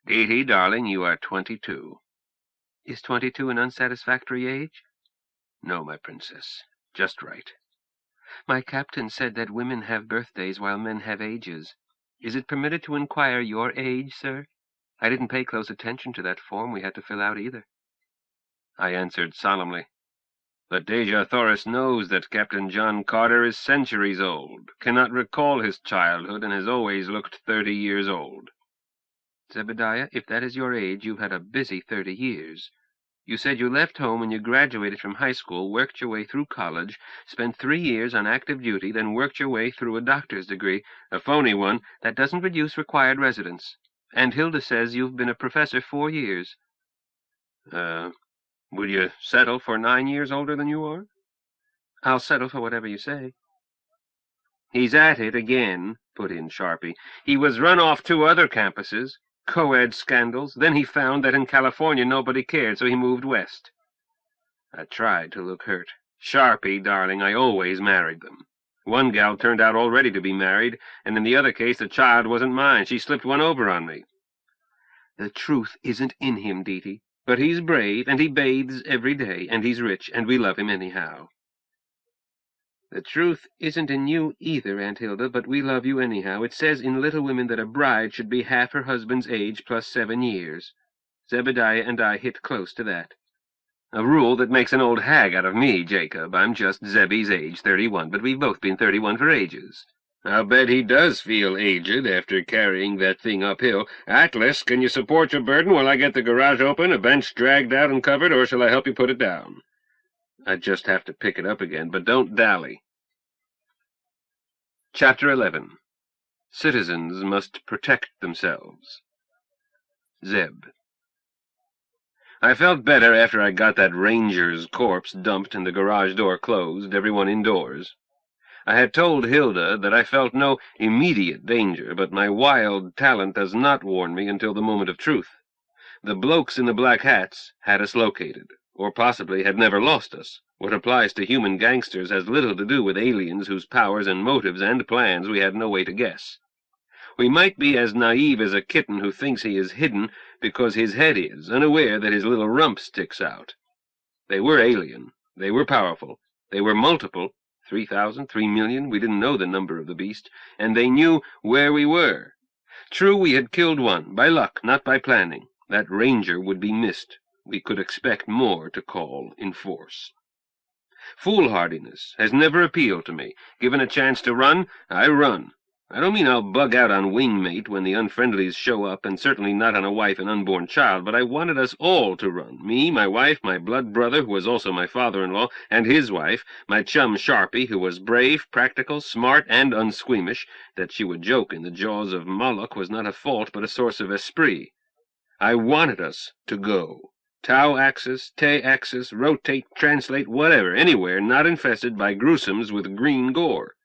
Deedee, darling, you are 22. Is 22 an unsatisfactory age? No, my princess. Just right. My captain said that women have birthdays while men have ages. Is it permitted to inquire your age, sir? I didn't pay close attention to that form we had to fill out either. I answered solemnly. But Deja Thoris knows that Captain John Carter is centuries old, cannot recall his childhood, and has always looked 30 years old. Zebediah, if that is your age, you've had a busy 30 years. You said you left home when you graduated from high school, worked your way through college, spent 3 years on active duty, then worked your way through a doctor's degree, a phony one that doesn't reduce required residence. And Hilda says you've been a professor 4 years. Would you settle for 9 years older than you are? I'll settle for whatever you say. He's at it again, put in Sharpie. He was run off 2 other campuses, co-ed scandals. Then he found that in California nobody cared, so he moved west. I tried to look hurt. Sharpie, darling, I always married them. One gal turned out all ready to be married, and in the other case the child wasn't mine. She slipped one over on me. The truth isn't in him, Deedee. But he's brave, and he bathes every day, and he's rich, and we love him anyhow. The truth isn't in you either, Aunt Hilda, but we love you anyhow. It says in Little Women that a bride should be half her husband's age plus 7 years. Zebediah and I hit close to that. A rule that makes an old hag out of me, Jacob. I'm just Zebby's age, 31, but we've both been 31 for ages. I'll bet he does feel aged after carrying that thing uphill. Atlas, can you support your burden while I get the garage open, a bench dragged out and covered, or shall I help you put it down? I just have to pick it up again, but don't dally. Chapter 11. Citizens must protect themselves. Zeb. I felt better after I got that ranger's corpse dumped and the garage door closed, everyone indoors. I had told Hilda that I felt no immediate danger, but my wild talent does not warn me until the moment of truth. The blokes in the black hats had us located, or possibly had never lost us. What applies to human gangsters has little to do with aliens whose powers and motives and plans we had no way to guess. We might be as naive as a kitten who thinks he is hidden because his head is, unaware that his little rump sticks out. They were alien. They were powerful. They were multiple. 3,000, 3 million, we didn't know the number of the beast, and they knew where we were. True, we had killed one, by luck, not by planning. That ranger would be missed. We could expect more to call in force. Foolhardiness has never appealed to me. Given a chance to run, I run. I don't mean I'll bug out on wingmate when the unfriendlies show up, and certainly not on a wife and unborn child, but I wanted us all to run. Me, my wife, my blood brother, who was also my father-in-law, and his wife, my chum Sharpie, who was brave, practical, smart, and unsqueamish. That she would joke in the jaws of Moloch was not a fault, but a source of esprit. I wanted us to go. Tau axis, Te axis, rotate, translate, whatever, anywhere not infested by gruesomes with green gore.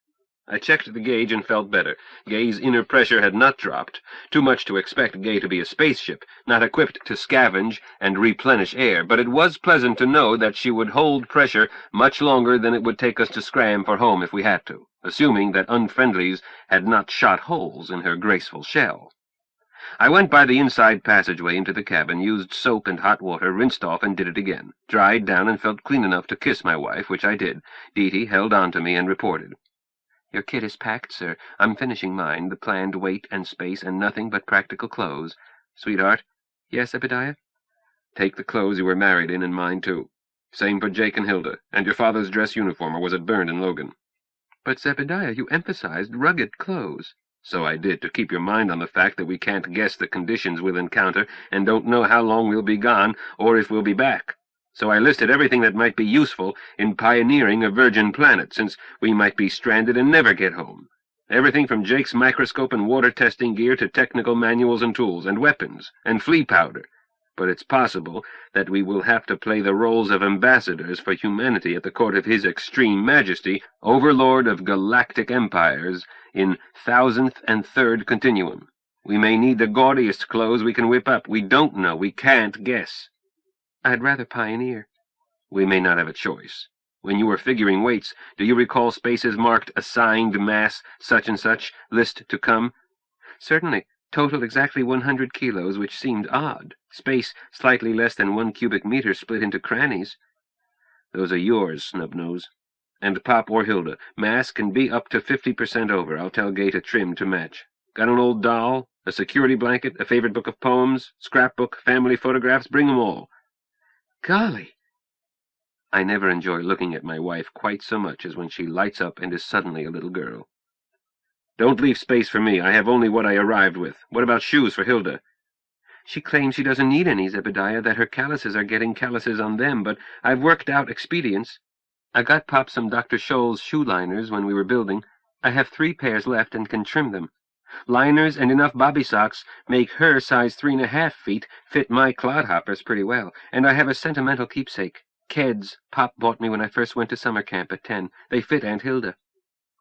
I checked the gauge and felt better. Gay's inner pressure had not dropped. Too much to expect Gay to be a spaceship, not equipped to scavenge and replenish air, but it was pleasant to know that she would hold pressure much longer than it would take us to scram for home if we had to, assuming that unfriendlies had not shot holes in her graceful shell. I went by the inside passageway into the cabin, used soap and hot water, rinsed off, and did it again. Dried down and felt clean enough to kiss my wife, which I did. Dee held on to me and reported. "Your kit is packed, sir. I'm finishing mine, the planned weight and space, and nothing but practical clothes. Sweetheart?" "Yes, Obadiah?" "Take the clothes you were married in and mine, too. Same for Jake and Hilda. And your father's dress uniform, or was it burned in Logan?" "But, Zebediah, you emphasized rugged clothes." "So I did, to keep your mind on the fact that we can't guess the conditions we'll encounter and don't know how long we'll be gone or if we'll be back. So I listed everything that might be useful in pioneering a virgin planet, since we might be stranded and never get home. Everything from Jake's microscope and water testing gear to technical manuals and tools, and weapons, and flea powder. But it's possible that we will have to play the roles of ambassadors for humanity at the court of His Extreme Majesty, Overlord of Galactic Empires, in 1000th and 3rd Continuum. We may need the gaudiest clothes we can whip up. We don't know. We can't guess." "I'd rather pioneer." "We may not have a choice. When you were figuring weights, do you recall spaces marked assigned mass, such and such, list to come?" "Certainly. Total exactly 100 kilos, which seemed odd. Space slightly less than 1 cubic meter split into crannies." "Those are yours, Snubnose. And Pop or Hilda. Mass can be up to 50% over. I'll tell Gay to trim to match. Got an old doll, a security blanket, a favorite book of poems, scrapbook, family photographs? Bring 'em all." "Golly!" I never enjoy looking at my wife quite so much as when she lights up and is suddenly a little girl. "Don't leave space for me. I have only what I arrived with. What about shoes for Hilda?" "She claims she doesn't need any, Zebediah, that her calluses are getting calluses on them, but I've worked out expedients. I got Pop some Dr. Scholl's shoe liners when we were building. I have 3 pairs left and can trim them. Liners and enough bobby socks make her size 3½ feet fit my clodhoppers pretty well, and I have a sentimental keepsake. Keds Pop bought me when I first went to summer camp at 10. They fit Aunt Hilda."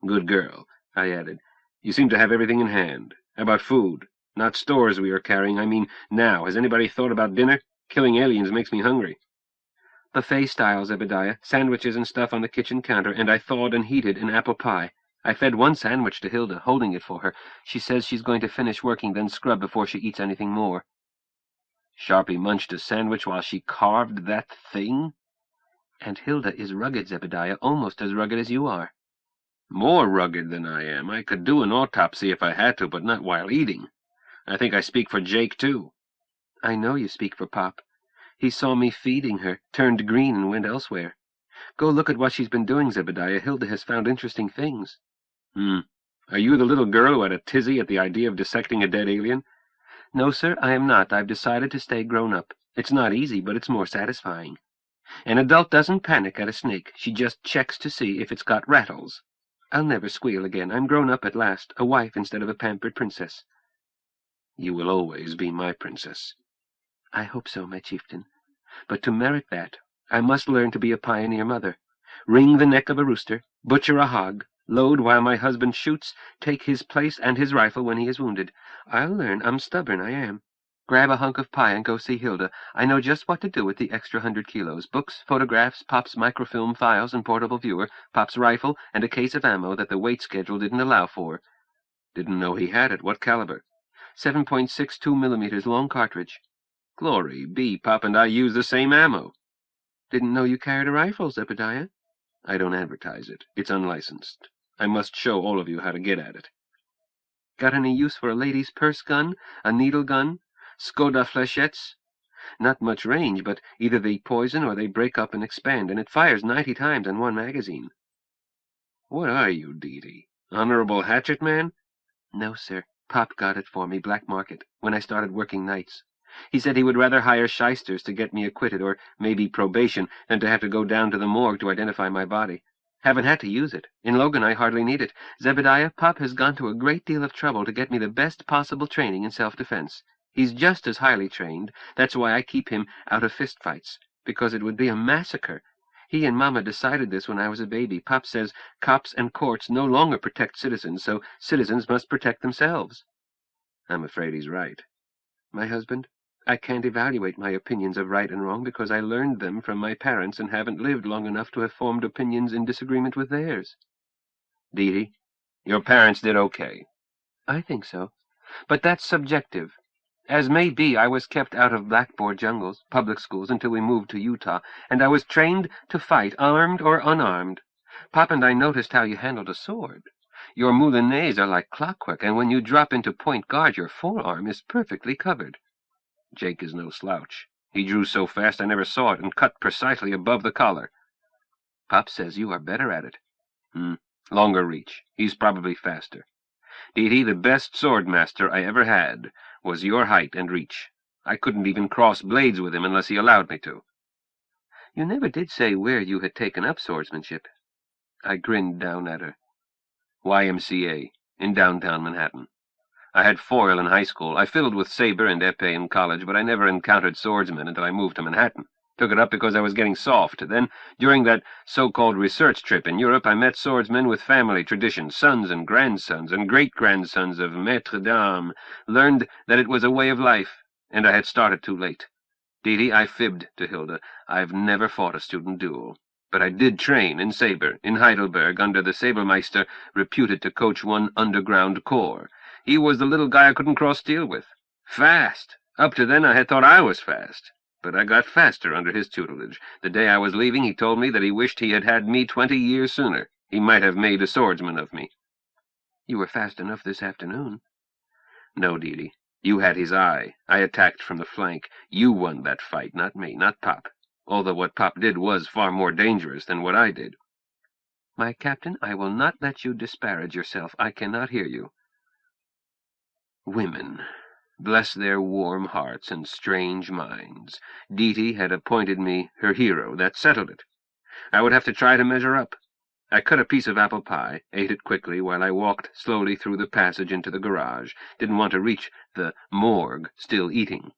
"Good girl," I added. "You seem to have everything in hand. How about food? Not stores we are carrying, I mean now. Has anybody thought about dinner? Killing aliens makes me hungry." "Buffet style, Zebediah. Sandwiches and stuff on the kitchen counter, and I thawed and heated an apple pie. I fed 1 sandwich to Hilda, holding it for her. She says she's going to finish working, then scrub before she eats anything more." "Sharpie munched a sandwich while she carved that thing?" "And Hilda is rugged, Zebediah, almost as rugged as you are." "More rugged than I am. I could do an autopsy if I had to, but not while eating. I think I speak for Jake, too." "I know you speak for Pop. He saw me feeding her, turned green, and went elsewhere. Go look at what she's been doing, Zebediah. Hilda has found interesting things." Are you the little girl who had a tizzy at the idea of dissecting a dead alien?" "No, sir, I am not. I've decided to stay grown up. It's not easy, but it's more satisfying. An adult doesn't panic at a snake. She just checks to see if it's got rattles. I'll never squeal again. I'm grown up at last, a wife instead of a pampered princess." "You will always be my princess." "I hope so, my chieftain. But to merit that, I must learn to be a pioneer mother. Wring the neck of a rooster, butcher a hog, load while my husband shoots, take his place and his rifle when he is wounded. I'll learn. I'm stubborn, I am. Grab a hunk of pie and go see Hilda. I know just what to do with the extra 100 kilos. Books, photographs, Pop's microfilm files and portable viewer, Pop's rifle, and a case of ammo that the weight schedule didn't allow for." "Didn't know he had it. What caliber?" 7.62 millimeters long cartridge." "Glory be, Pop and I use the same ammo." "Didn't know you carried a rifle, Zebediah." "I don't advertise it. It's unlicensed. I must show all of you how to get at it." "Got any use for a lady's purse gun, a needle gun, Skoda flechettes? Not much range, but either they poison or they break up and expand, and it fires 90 times in one magazine." "What are you, Dee? Honorable hatchet man?" No, sir. Pop got it for me, black market, when I started working nights. He said he would rather hire shysters to get me acquitted, or maybe probation, than to have to go down to the morgue to identify my body. Haven't had to use it. In Logan, I hardly need it. Zebediah, Pop has gone to a great deal of trouble to get me the best possible training in self-defense. He's just as highly trained. That's why I keep him out of fistfights, because it would be a massacre. He and Mama decided this when I was a baby. Pop says cops and courts no longer protect citizens, so citizens must protect themselves. I'm afraid he's right. My husband? I can't evaluate my opinions of right and wrong because I learned them from my parents and haven't lived long enough to have formed opinions in disagreement with theirs. Dee, your parents did okay. I think so. But that's subjective. As may be, I was kept out of blackboard jungles, public schools, until we moved to Utah, and I was trained to fight, armed or unarmed. Pop and I noticed how you handled a sword. Your moulinets are like clockwork, and when you drop into point guard, your forearm is perfectly covered. Jake is no slouch. He drew so fast I never saw it, and cut precisely above the collar. Pop says you are better at it. Longer reach. He's probably faster. Dee, the best sword master I ever had was your height and reach. I couldn't even cross blades with him unless he allowed me to. You never did say where you had taken up swordsmanship. I grinned down at her. YMCA, in downtown Manhattan. I had foil in high school. I fiddled with saber and épée in college, but I never encountered swordsmen until I moved to Manhattan. Took it up because I was getting soft. Then, during that so-called research trip in Europe, I met swordsmen with family traditions, sons and grandsons and great-grandsons of maîtres d'armes, learned that it was a way of life, and I had started too late. Dee, I fibbed to Hilda. I've never fought a student duel. But I did train in saber, in Heidelberg, under the Sabermeister, reputed to coach one underground corps. He was the little guy I couldn't cross steel with. Fast. Up to then I had thought I was fast. But I got faster under his tutelage. The day I was leaving, he told me that he wished he had had me 20 years sooner. He might have made a swordsman of me. You were fast enough this afternoon. No, Dee, you had his eye. I attacked from the flank. You won that fight, not me, not Pop. Although what Pop did was far more dangerous than what I did. My captain, I will not let you disparage yourself. I cannot hear you. Women. Bless their warm hearts and strange minds. Dee had appointed me her hero. That settled it. I would have to try to measure up. I cut a piece of apple pie, ate it quickly while I walked slowly through the passage into the garage. Didn't want to reach the morgue, still eating.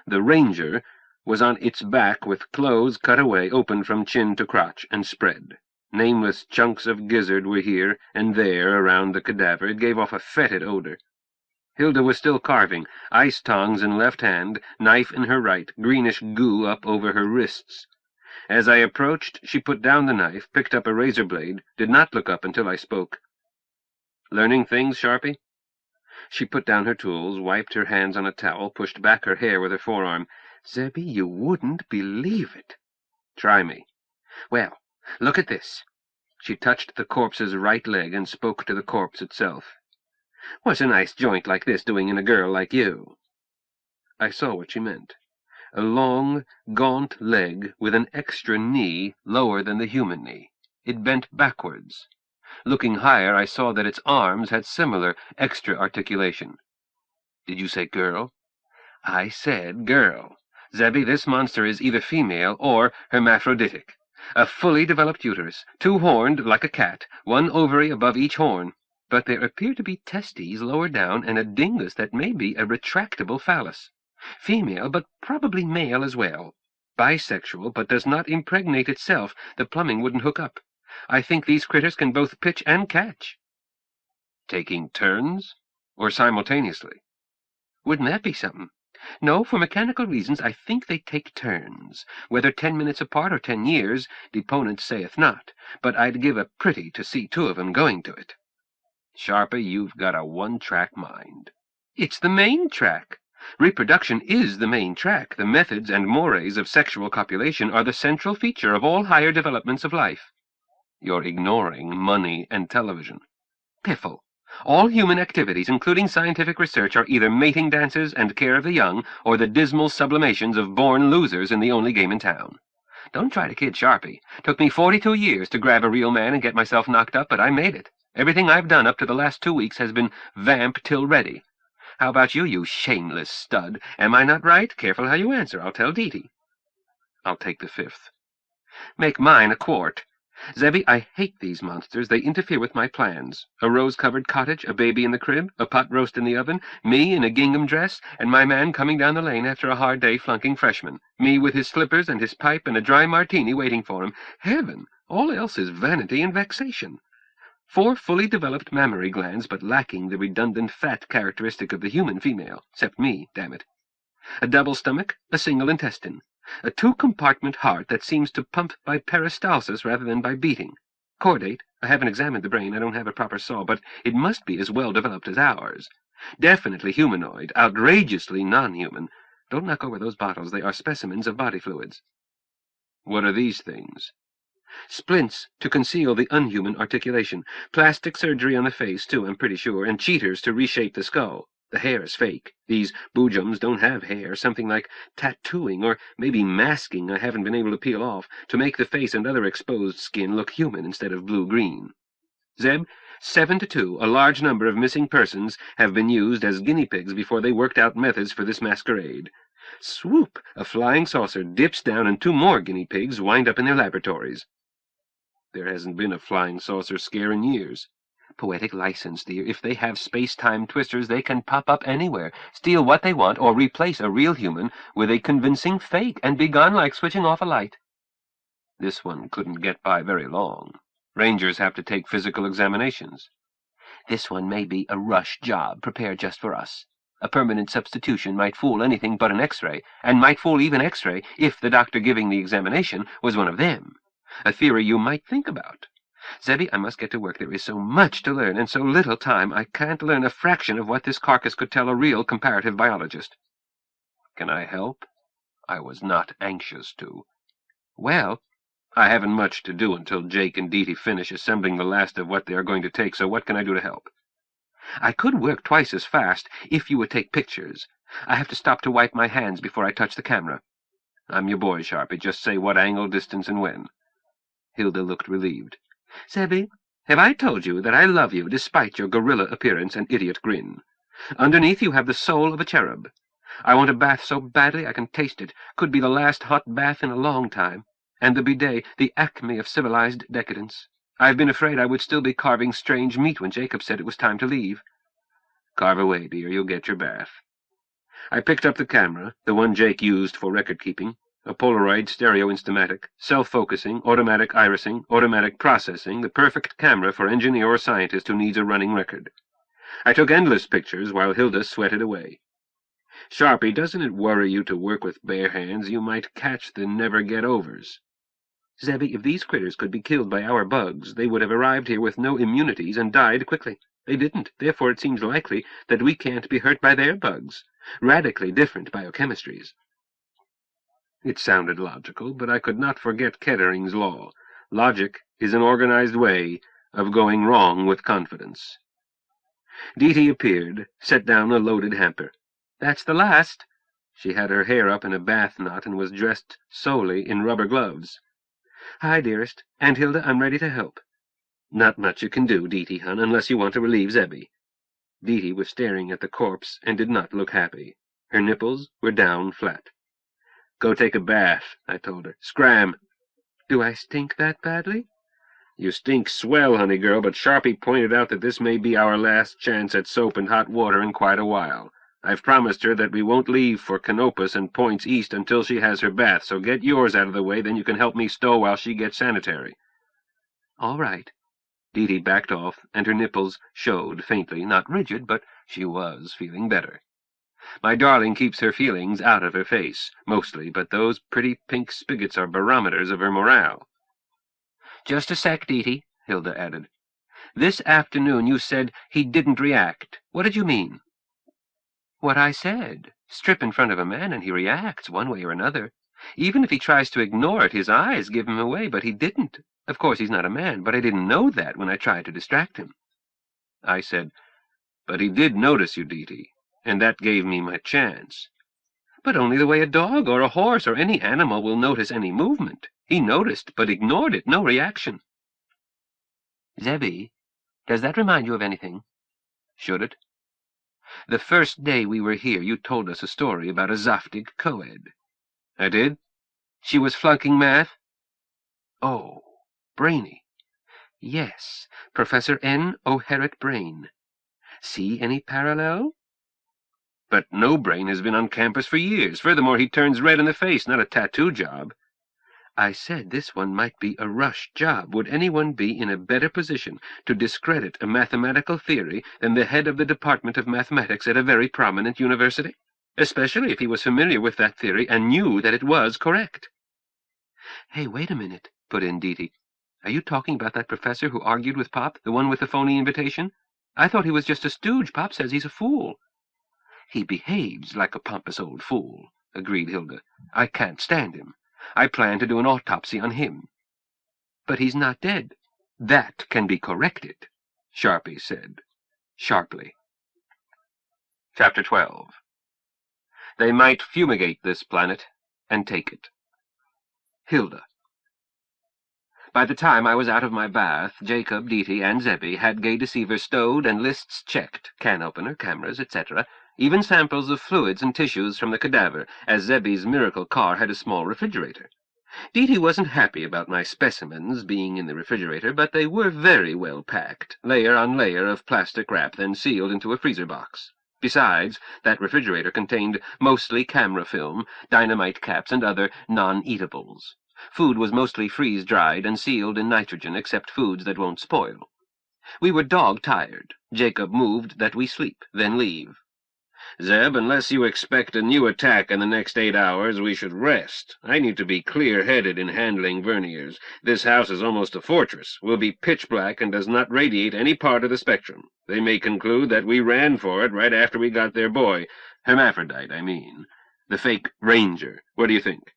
The Ranger was on its back with clothes cut away, open from chin to crotch, and spread. Nameless chunks of gizzard were here and there around the cadaver. It gave off a fetid odor. Hilda was still carving, ice tongs in left hand, knife in her right, greenish goo up over her wrists. As I approached, she put down the knife, picked up a razor blade, did not look up until I spoke. "Learning things, Sharpie?" She put down her tools, wiped her hands on a towel, pushed back her hair with her forearm. "Zebby, you wouldn't believe it." "Try me." "Well, look at this." She touched the corpse's right leg and spoke to the corpse itself. "What's a nice joint like this doing in a girl like you?" I saw what she meant. A long, gaunt leg with an extra knee lower than the human knee. It bent backwards. Looking higher, I saw that its arms had similar extra articulation. "Did you say girl?" "I said girl. Zebby, this monster is either female or hermaphroditic. A fully developed uterus, two-horned like a cat, one ovary above each horn. But there appear to be testes lower down and a dingus that may be a retractable phallus. Female, but probably male as well. Bisexual, but does not impregnate itself. The plumbing wouldn't hook up. I think these critters can both pitch and catch." "Taking turns? Or simultaneously?" "Wouldn't that be something? No, for mechanical reasons I think they take turns. Whether 10 minutes apart or 10 years, deponent saith not. But I'd give a pretty to see two of 'em going to it." "Sharpie, you've got a one-track mind." "It's the main track. Reproduction is the main track. The methods and mores of sexual copulation are the central feature of all higher developments of life." "You're ignoring money and television." "Piffle. All human activities, including scientific research, are either mating dances and care of the young, or the dismal sublimations of born losers in the only game in town. Don't try to kid Sharpie. Took me 42 years to grab a real man and get myself knocked up, but I made it. Everything I've done up to the last 2 weeks has been vamp till ready. How about you, you shameless stud? Am I not right? Careful how you answer. I'll tell Dee Dee. I'll take the 5th. Make mine a quart. Zebby, I hate these monsters. They interfere with my plans. A rose-covered cottage, a baby in the crib, a pot roast in the oven, me in a gingham dress, and my man coming down the lane after a hard day flunking freshman. Me with his slippers and his pipe and a dry martini waiting for him. Heaven! All else is vanity and vexation. 4 fully developed mammary glands, but lacking the redundant fat characteristic of the human female, except me, damn it. A double stomach, a single intestine. A 2-compartment heart that seems to pump by peristalsis rather than by beating. Chordate, I haven't examined the brain, I don't have a proper saw, but it must be as well developed as ours. Definitely humanoid, outrageously non-human. Don't knock over those bottles, they are specimens of body fluids. What are these things? Splints to conceal the unhuman articulation. Plastic surgery on the face, too, I'm pretty sure, and cheaters to reshape the skull. The hair is fake. These boojums don't have hair, something like tattooing or maybe masking I haven't been able to peel off to make the face and other exposed skin look human instead of blue-green. Zeb, 7-2, a large number of missing persons have been used as guinea pigs before they worked out methods for this masquerade. Swoop! A flying saucer dips down and 2 more guinea pigs wind up in their laboratories. There hasn't been a flying saucer scare in years. Poetic license, dear. If they have space-time twisters, they can pop up anywhere, steal what they want, or replace a real human with a convincing fake, and be gone like switching off a light. This one couldn't get by very long. Rangers have to take physical examinations. This one may be a rush job prepared just for us. A permanent substitution might fool anything but an X-ray, and might fool even X-ray if the doctor giving the examination was one of them. A theory you might think about. Zebby, I must get to work. There is so much to learn, and so little time. I can't learn a fraction of what this carcass could tell a real comparative biologist. Can I help? I was not anxious to. Well, I haven't much to do until Jake and Dee Dee finish assembling the last of what they are going to take, so what can I do to help? I could work twice as fast if you would take pictures. I have to stop to wipe my hands before I touch the camera. I'm your boy, Sharpie. Just say what angle, distance, and when. Hilda looked relieved. Zebby, have I told you that I love you despite your gorilla appearance and idiot grin? Underneath you have the soul of a cherub. I want a bath so badly I can taste it. Could be the last hot bath in a long time. And the bidet, the acme of civilized decadence. I've been afraid I would still be carving strange meat when Jacob said it was time to leave. Carve away, dear. You'll get your bath. I picked up the camera, the one Jake used for record-keeping. A Polaroid stereo instamatic, self-focusing, automatic irising, automatic processing, the perfect camera for engineer or scientist who needs a running record. I took endless pictures while Hilda sweated away. Sharpie, doesn't it worry you to work with bare hands? You might catch the never-get-overs. Zebby, if these critters could be killed by our bugs, they would have arrived here with no immunities and died quickly. They didn't. Therefore it seems likely that we can't be hurt by their bugs. Radically different biochemistries. It sounded logical, but I could not forget Kettering's law. Logic is an organized way of going wrong with confidence. Dee Dee appeared, set down a loaded hamper. That's the last. She had her hair up in a bath knot and was dressed solely in rubber gloves. Hi, dearest. Aunt Hilda, I'm ready to help. Not much you can do, Dee Dee, hon, unless you want to relieve Zebby. Dee Dee was staring at the corpse and did not look happy. Her nipples were down flat. Go take a bath, I told her. Scram! Do I stink that badly? You stink swell, honey girl, but Sharpie pointed out that this may be our last chance at soap and hot water in quite a while. I've promised her that we won't leave for Canopus and points east until she has her bath, so get yours out of the way, then you can help me stow while she gets sanitary. All right. Dee Dee backed off, and her nipples showed faintly, not rigid, but she was feeling better. My darling keeps her feelings out of her face, mostly, but those pretty pink spigots are barometers of her morale. Just a sec, Dee Dee, Hilda added. This afternoon you said he didn't react. What did you mean? What I said. Strip in front of a man and he reacts, one way or another. Even if he tries to ignore it, his eyes give him away, but he didn't. Of course, he's not a man, but I didn't know that when I tried to distract him. I said, but he did notice you, Dee Dee, and that gave me my chance. But only the way a dog or a horse or any animal will notice any movement. He noticed, but ignored it, no reaction. Zebby, Does that remind you of anything? Should it? The first day we were here, you told us a story about a Zaftig co-ed. I did? She was flunking math? Oh, Brainy. Yes, Professor N. O'Herritt Brain. See any parallel? But no Brain has been on campus for years. Furthermore, he turns red in the face, not a tattoo job. I said this one might be a rush job. Would anyone be in a better position to discredit a mathematical theory than the head of the Department of Mathematics at a very prominent university? Especially if he was familiar with that theory and knew that it was correct. Hey, wait a minute, put in Deety. Are you talking about that professor who argued with Pop, the one with the phony invitation? I thought he was just a stooge. Pop says he's a fool. He behaves like a pompous old fool, agreed Hilda. I can't stand him. I plan to do an autopsy on him. But he's not dead. That can be corrected, Sharpie said, sharply. Chapter 12. They might fumigate this planet and take it. Hilda. By the time I was out of my bath, Jacob, Deety, and Zebby had Gay Deceiver stowed and lists checked, can opener, cameras, etc., even samples of fluids and tissues from the cadaver, as Zebby's miracle car had a small refrigerator. Deety wasn't happy about my specimens being in the refrigerator, but they were very well packed, layer on layer of plastic wrap, then sealed into a freezer box. Besides, that refrigerator contained mostly camera film, dynamite caps, and other non-eatables. Food was mostly freeze-dried and sealed in nitrogen, except foods that won't spoil. We were dog-tired. Jacob moved that we sleep, then leave. Zeb, unless you expect a new attack in the next 8 hours, we should rest. I need to be clear-headed in handling verniers. This house is almost a fortress, will be pitch black, and does not radiate any part of the spectrum. They may conclude that we ran for it right after we got their boy. Hermaphrodite, I mean. The fake ranger. What do you think?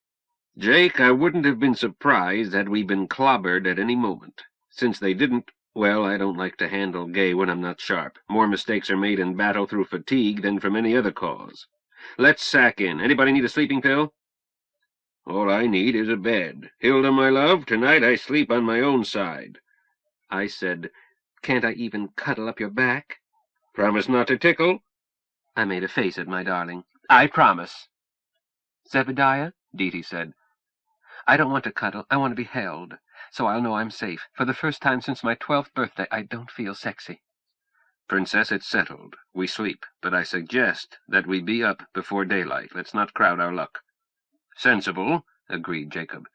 Jake, I wouldn't have been surprised had we been clobbered at any moment. Since they didn't, well, I don't like to handle Gay when I'm not sharp. More mistakes are made in battle through fatigue than from any other cause. Let's sack in. Anybody need a sleeping pill? All I need is a bed. Hilda, my love, tonight I sleep on my own side. I said, can't I even cuddle up your back? Promise not to tickle? I made a face at my darling. I promise. Zebediah, Deety said, I don't want to cuddle. I want to be held. So I'll know I'm safe. For the first time since my 12th birthday, I don't feel sexy. Princess, it's settled. We sleep, but I suggest that we be up before daylight. Let's not crowd our luck. Sensible, agreed Jacob.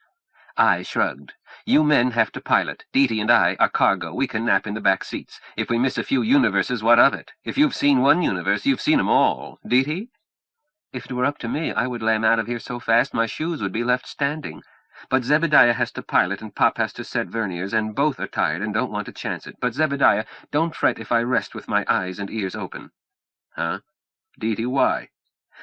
I shrugged. You men have to pilot. Deety and I are cargo. We can nap in the back seats. If we miss a few universes, what of it? If you've seen one universe, you've seen 'em all. Deety? If it were up to me, I would lam out of here so fast my shoes would be left standing. But Zebediah has to pilot and Pop has to set verniers, and both are tired and don't want to chance it. But Zebediah, don't fret if I rest with my eyes and ears open. Huh? Deety, why?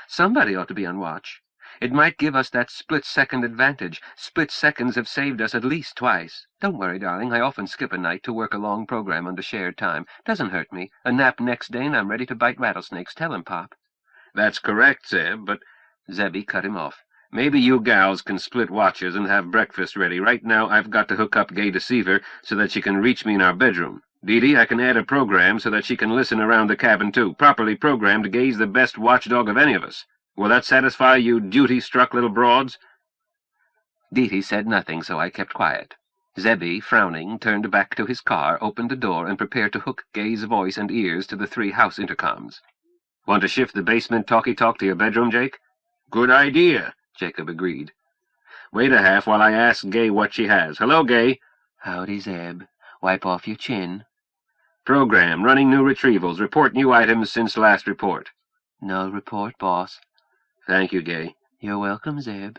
Somebody ought to be on watch. It might give us that split-second advantage. Split seconds have saved us at least twice. Don't worry, darling. I often skip a night to work a long program under shared time. Doesn't hurt me. A nap next day and I'm ready to bite rattlesnakes. Tell him, Pop. That's correct, Zeb, but... Zebby cut him off. Maybe you gals can split watches and have breakfast ready. Right now, I've got to hook up Gay Deceiver so that she can reach me in our bedroom. Deety, I can add a program so that she can listen around the cabin, too. Properly programmed, Gay's the best watchdog of any of us. Will that satisfy you duty-struck little broads? Deety said nothing, so I kept quiet. Zebby, frowning, turned back to his car, opened the door, and prepared to hook Gay's voice and ears to the 3 house intercoms. Want to shift the basement talkie-talk to your bedroom, Jake? Good idea, Jacob agreed. Wait a half while I ask Gay what she has. Hello, Gay. Howdy, Zeb. Wipe off your chin. Program, running new retrievals. Report new items since last report. No report, boss. Thank you, Gay. You're welcome, Zeb.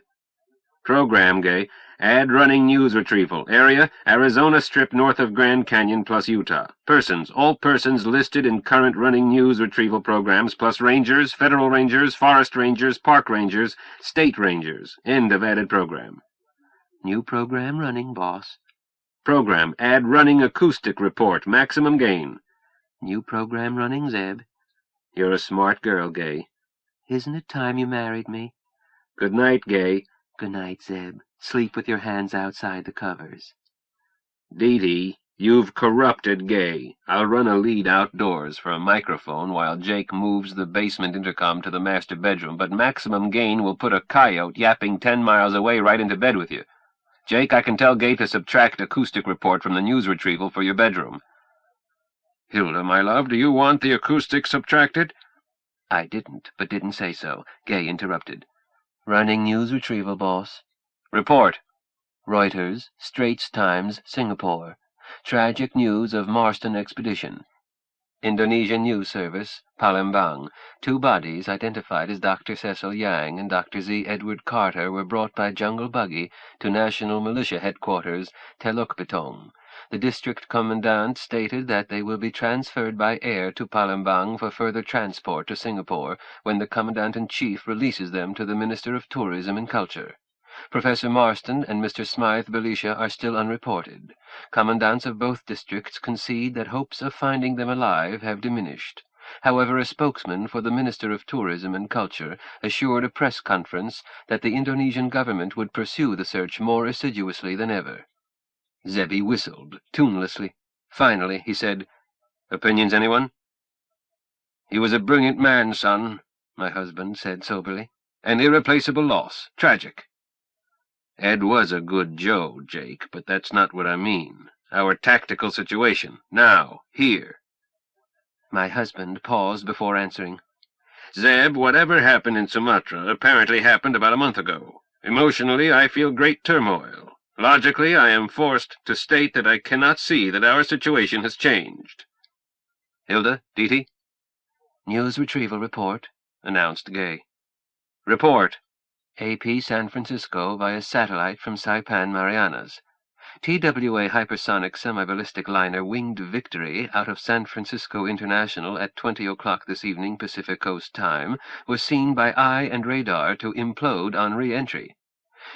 Program, Gay. Add running news retrieval. Area, Arizona Strip north of Grand Canyon plus Utah. Persons, all persons listed in current running news retrieval programs plus rangers, federal rangers, forest rangers, park rangers, state rangers. End of added program. New program running, boss. Program, add running acoustic report. Maximum gain. New program running, Zeb. You're a smart girl, Gay. Isn't it time you married me? Good night, Gay. Good night, Zeb. Sleep with your hands outside the covers. Deety, You've corrupted Gay. I'll run a lead outdoors for a microphone while Jake moves the basement intercom to the master bedroom, but maximum gain will put a coyote yapping 10 miles away right into bed with you. Jake, I can tell Gay to subtract acoustic report from the news retrieval for your bedroom. Hilda, my love, do you want the acoustic subtracted? I didn't, but didn't say so. Gay interrupted. Running news retrieval, boss. Report. Reuters, Straits Times, Singapore. Tragic news of Marston expedition. Indonesian News Service, Palembang. 2 bodies identified as Dr. Cecil Yang and Dr. Z. Edward Carter were brought by jungle buggy to National Militia Headquarters, Teluk Betong. The district commandant stated that they will be transferred by air to Palembang for further transport to Singapore when the Commandant-in-Chief releases them to the Minister of Tourism and Culture. Professor Marston and Mr. Smythe Belisha are still unreported. Commandants of both districts concede that hopes of finding them alive have diminished. However, a spokesman for the Minister of Tourism and Culture assured a press conference that the Indonesian government would pursue the search more assiduously than ever. Zebby whistled, tunelessly. Finally, he said, "Opinions, anyone?" "He was a brilliant man, son," my husband said soberly. "An irreplaceable loss. Tragic." "Ed was a good Joe, Jake, but that's not what I mean. Our tactical situation. Now, here." My husband paused before answering. "Zeb, whatever happened in Sumatra apparently happened about a month ago. Emotionally, I feel great turmoil. Logically, I am forced to state that I cannot see that our situation has changed." "Hilda, Deety?" "News retrieval report," announced Gay. "Report." AP San Francisco via satellite from Saipan, Marianas. TWA hypersonic semi-ballistic liner Winged Victory out of San Francisco International at 20 o'clock this evening Pacific Coast time was seen by eye and radar to implode on re-entry.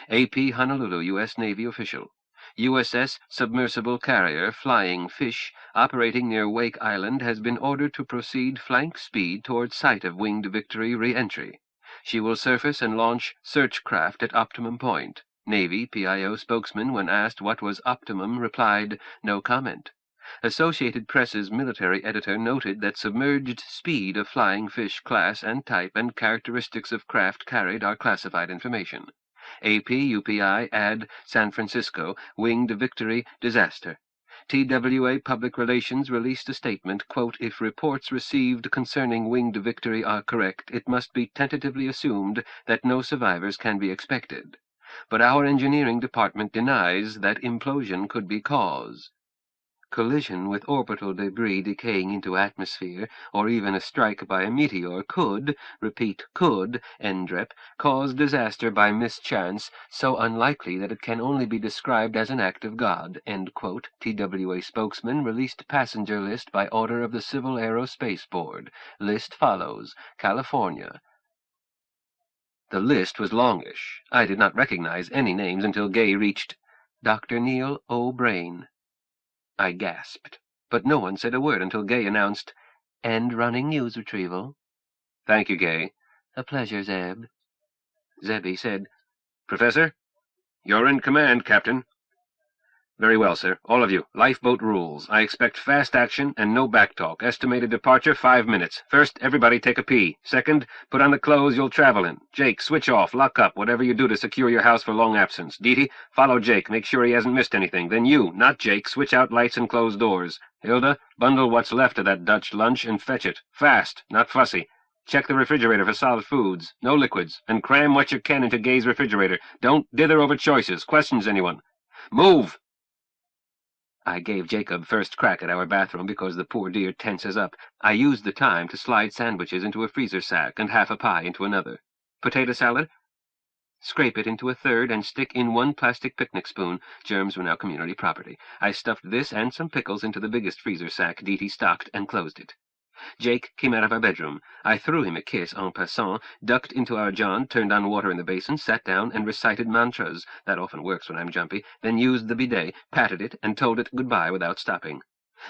AP Honolulu, U.S. Navy official. USS Submersible Carrier Flying Fish, operating near Wake Island, has been ordered to proceed flank speed toward site of Winged Victory re-entry. She will surface and launch search craft at Optimum Point. Navy PIO spokesman, when asked what was Optimum, replied, "No comment." Associated Press's military editor noted that submerged speed of Flying Fish class and type and characteristics of craft carried are classified information. AP UPI ad San Francisco, Winged Victory, disaster. TWA Public Relations released a statement, quote, "If reports received concerning Winged Victory are correct, it must be tentatively assumed that no survivors can be expected. But our engineering department denies that implosion could be cause." Collision with orbital debris decaying into atmosphere, or even a strike by a meteor could, repeat could, NDREP, cause disaster by mischance, so unlikely that it can only be described as an act of God, end quote. TWA spokesman released passenger list by order of the Civil Aerospace Board. List follows: California. The list was longish. I did not recognize any names until Gay reached Dr. Neil O'Brien. I gasped, but no one said a word until Gay announced, "End running news retrieval." "Thank you, Gay." "A pleasure, Zeb." Zebby said, "Professor?" "You're in command, Captain." "Very well, sir. All of you. Lifeboat rules. I expect fast action and no backtalk. Estimated departure 5 minutes. First, everybody take a pee. Second, put on the clothes you'll travel in. Jake, switch off, lock up, whatever you do to secure your house for long absence. Deety, follow Jake. Make sure he hasn't missed anything. Then you, not Jake, switch out lights and close doors. Hilda, bundle what's left of that Dutch lunch and fetch it. Fast, not fussy. Check the refrigerator for solid foods. No liquids. And cram what you can into Gay's refrigerator. Don't dither over choices. Questions, anyone? Move!" I gave Jacob first crack at our bathroom because the poor dear tenses up. I used the time to slide sandwiches into a freezer sack and half a pie into another. "Potato salad?" "Scrape it into a third and stick in 1 plastic picnic spoon." Germs were now community property. I stuffed this and some pickles into the biggest freezer sack Deety stocked and closed it. Jake came out of our bedroom. I threw him a kiss en passant, ducked into our john, turned on water in the basin, sat down, and recited mantras. That often works when I'm jumpy. Then used the bidet, patted it, and told it goodbye without stopping.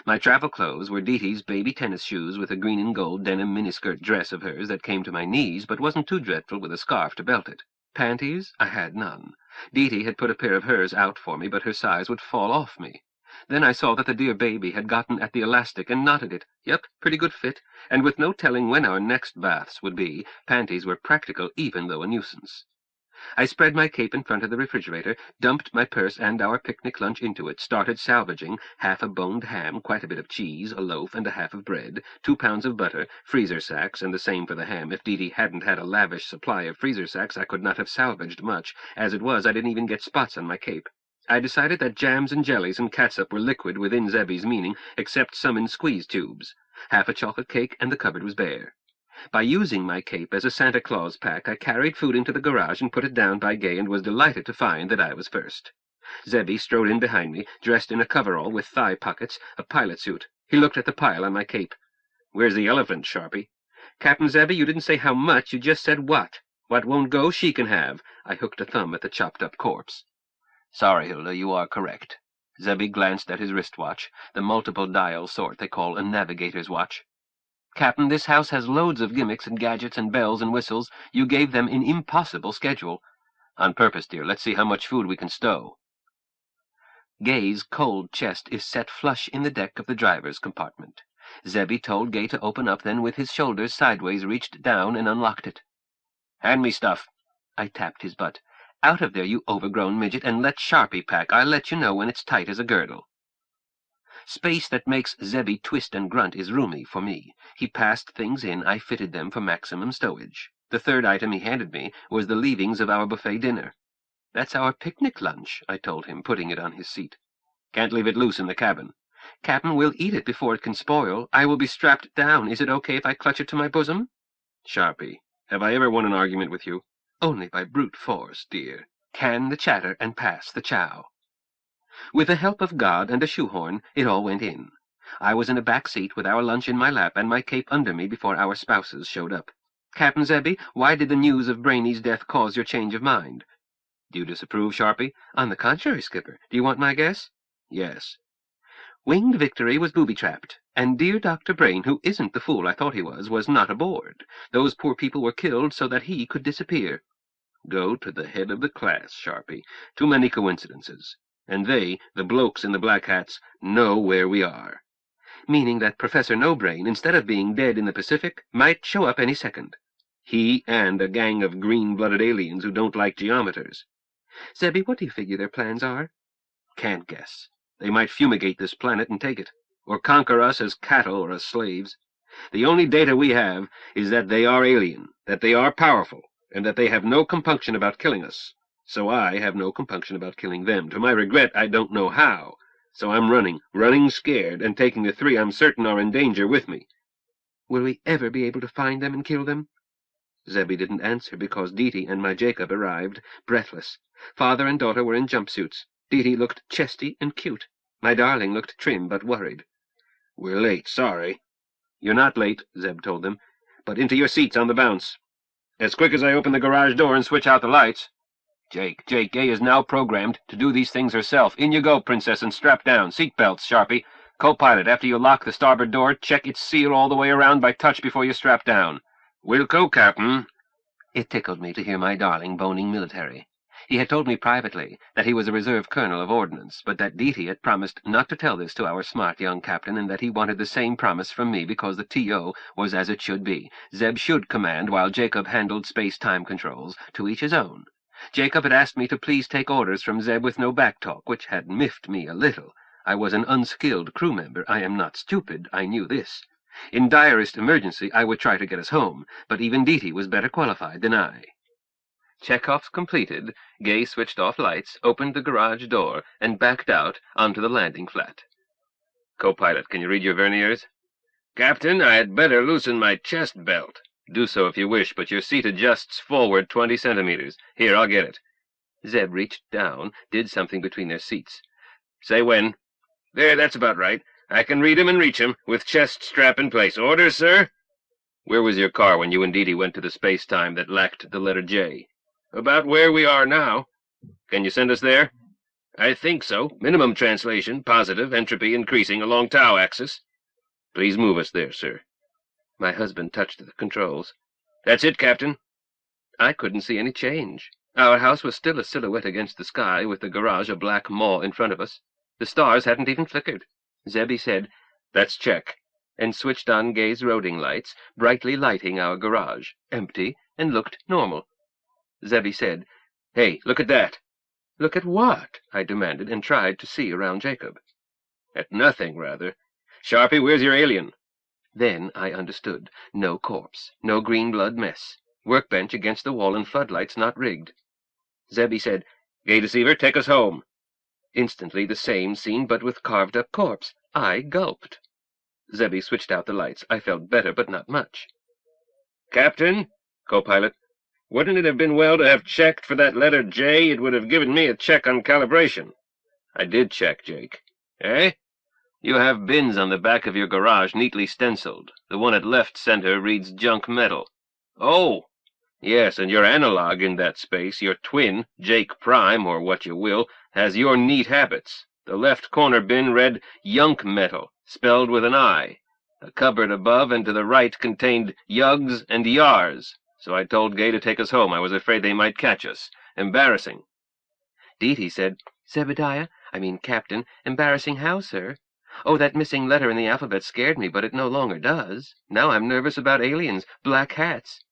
My travel clothes were Deety's baby tennis shoes with a green and gold denim miniskirt dress of hers that came to my knees, but wasn't too dreadful with a scarf to belt it. Panties? I had none. Deety had put a pair of hers out for me, but her size would fall off me. Then I saw that the dear baby had gotten at the elastic and knotted it. Yep, pretty good fit, and with no telling when our next baths would be, panties were practical even though a nuisance. I spread my cape in front of the refrigerator, dumped my purse and our picnic lunch into it, started salvaging half a boned ham, quite a bit of cheese, a loaf and a half of bread, 2 pounds of butter, freezer sacks, and the same for the ham. If Dee Dee hadn't had a lavish supply of freezer sacks, I could not have salvaged much. As it was, I didn't even get spots on my cape. I decided that jams and jellies and catsup were liquid within Zebby's meaning, except some in squeeze tubes. Half a chocolate cake, and the cupboard was bare. By using my cape as a Santa Claus pack, I carried food into the garage and put it down by Gay, and was delighted to find that I was first. Zebby strode in behind me, dressed in a coverall with thigh pockets, a pilot suit. He looked at the pile on my cape. "Where's the elephant, Sharpie?" "Captain Zebby, you didn't say how much, you just said what. What won't go, she can have." I hooked a thumb at the chopped-up corpse. "Sorry, Hilda, you are correct." Zebby glanced at his wristwatch, the multiple-dial sort they call a navigator's watch. "Captain, this house has loads of gimmicks and gadgets and bells and whistles. You gave them an impossible schedule." "On purpose, dear. Let's see how much food we can stow." Gay's cold chest is set flush in the deck of the driver's compartment. Zebby told Gay to open up, then with his shoulders sideways reached down and unlocked it. "Hand me stuff." I tapped his butt. "Out of there, you overgrown midget, and let Sharpie pack. I'll let you know when it's tight as a girdle." Space that makes Zebby twist and grunt is roomy for me. He passed things in, I fitted them for maximum stowage. The third item he handed me was the leavings of our buffet dinner. "That's our picnic lunch," I told him, putting it on his seat. "Can't leave it loose in the cabin." "Captain, we'll eat it before it can spoil. I will be strapped down. Is it okay if I clutch it to my bosom?" "Sharpie, have I ever won an argument with you?" "Only by brute force, dear. Can the chatter and pass the chow." With the help of God and a shoehorn, it all went in. I was in a back seat with our lunch in my lap and my cape under me before our spouses showed up. "Captain Zebby, why did the news of Brainy's death cause your change of mind?" "Do you disapprove, Sharpie?" "On the contrary, Skipper. Do you want my guess?" "Yes." "Winged Victory was booby-trapped, and dear Dr. Brain, who isn't the fool I thought he was not aboard. Those poor people were killed so that he could disappear." "Go to the head of the class, Sharpie. Too many coincidences. And they, the blokes in the black hats, know where we are." "Meaning that Professor No-Brain, instead of being dead in the Pacific, might show up any second." "He and a gang of green-blooded aliens who don't like geometers." "Zebby, what do you figure their plans are?" "Can't guess. They might fumigate this planet and take it, or conquer us as cattle or as slaves. The only data we have is that they are alien, that they are powerful, and that they have no compunction about killing us. So I have no compunction about killing them. To my regret, I don't know how. So I'm running scared, and taking the 3 I'm certain are in danger with me." "Will we ever be able to find them and kill them?" Zebby didn't answer because Dee Dee and my Jacob arrived, breathless. Father and daughter were in jumpsuits. Dee Dee looked chesty and cute. My darling looked trim but worried. "We're late, sorry." "You're not late," Zeb told them, "but into your seats on the bounce. As quick as I open the garage door and switch out the lights." Jake, Gay is now programmed to do these things herself. In you go, Princess, and strap down. Seat belts, Sharpie. Co-pilot, after you lock the starboard door, check its seal all the way around by touch before you strap down." "Wilco, Captain." It tickled me to hear my darling boning military. He had told me privately that he was a reserve colonel of ordnance, but that Dee Dee had promised not to tell this to our smart young captain, and that he wanted the same promise from me because the T.O. was as it should be. Zeb should command while Jacob handled space-time controls, to each his own. Jacob had asked me to please take orders from Zeb with no back-talk, which had miffed me a little. I was an unskilled crew member. I am not stupid. I knew this. In direst emergency, I would try to get us home, but even Dee Dee was better qualified than I. Chekhov's completed, Gay switched off lights, opened the garage door, and backed out onto the landing flat. "Co-pilot, can you read your verniers?" "Captain, I had better loosen my chest belt." "Do so if you wish, but your seat adjusts forward 20 centimeters. Here, I'll get it." Zeb reached down, did something between their seats. "Say when." "There, that's about right. I can read him and reach him, with chest strap in place. Orders, sir?" "Where was your car when you and Dee Dee went to the space-time that lacked the letter J?" "About where we are now." "Can you send us there?" "I think so. Minimum translation, positive, entropy increasing along tau axis." "Please move us there, sir." My husband touched the controls. "That's it, Captain." I couldn't see any change. Our house was still a silhouette against the sky, with the garage a black maw in front of us. The stars hadn't even flickered. Zebby said, "That's check," and switched on Gay's roding lights, brightly lighting our garage, empty, and looked normal. Zebby said, "Hey, look at that." "Look at what?" I demanded, and tried to see around Jacob. "At nothing, rather. Sharpie, where's your alien?" Then I understood. No corpse, no green blood mess. Workbench against the wall and floodlights not rigged. Zebby said, "Gay deceiver, take us home." Instantly the same scene, but with carved-up corpse. I gulped. Zebby switched out the lights. I felt better, but not much. "Captain," co-pilot, "wouldn't it have been well to have checked for that letter J? It would have given me a check on calibration." "I did check, Jake." "Eh?" "You have bins on the back of your garage neatly stenciled. The one at left center reads junk metal." "Oh! Yes, and your analog in that space, your twin, Jake Prime, or what you will, has your neat habits. The left corner bin read Yunk Metal, spelled with an I. A cupboard above and to the right contained Yugs and Yars, so I told Gay to take us home. I was afraid they might catch us. Embarrassing." Deety said, Captain, embarrassing how, sir?" "Oh, that missing letter in the alphabet scared me, but it no longer does. Now I'm nervous about aliens, black hats."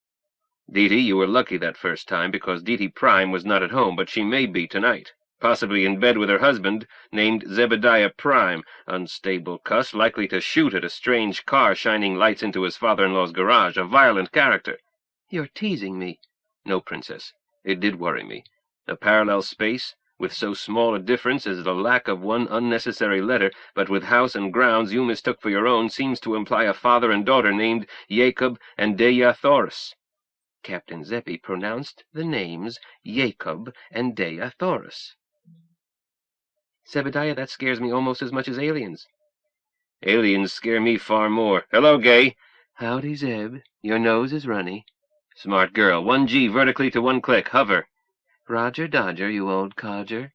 "Deety, you were lucky that first time, because Deety Prime was not at home, but she may be tonight. Possibly in bed with her husband, named Zebediah Prime, unstable cuss, likely to shoot at a strange car shining lights into his father-in-law's garage, a violent character." "You're teasing me." "No, Princess. It did worry me. A parallel space, with so small a difference as the lack of one unnecessary letter, but with house and grounds you mistook for your own, seems to imply a father and daughter named Jacob and Dea Thoris." Captain Zebby pronounced the names Jacob and Dea Thoris. "Zebediah, that scares me almost as much as aliens." "Aliens scare me far more. Hello, Gay." "Howdy, Zeb. Your nose is runny." "Smart girl. 1G vertically to 1 click. Hover." "Roger Dodger, you old codger."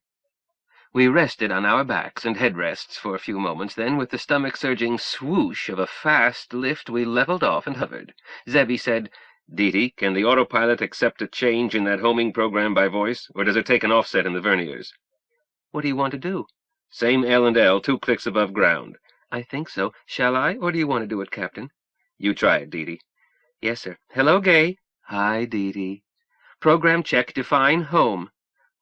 We rested on our backs and headrests for a few moments, then, with the stomach-surging swoosh of a fast lift, we leveled off and hovered. Zebby said, "Deety, can the autopilot accept a change in that homing program by voice, or does it take an offset in the verniers?" "What do you want to do?" "Same L and L, 2 clicks above ground." "I think so. Shall I, or do you want to do it, Captain?" "You try it, Deety." "Yes, sir. Hello, Gay." "Hi, Deety." "Program check. Define home."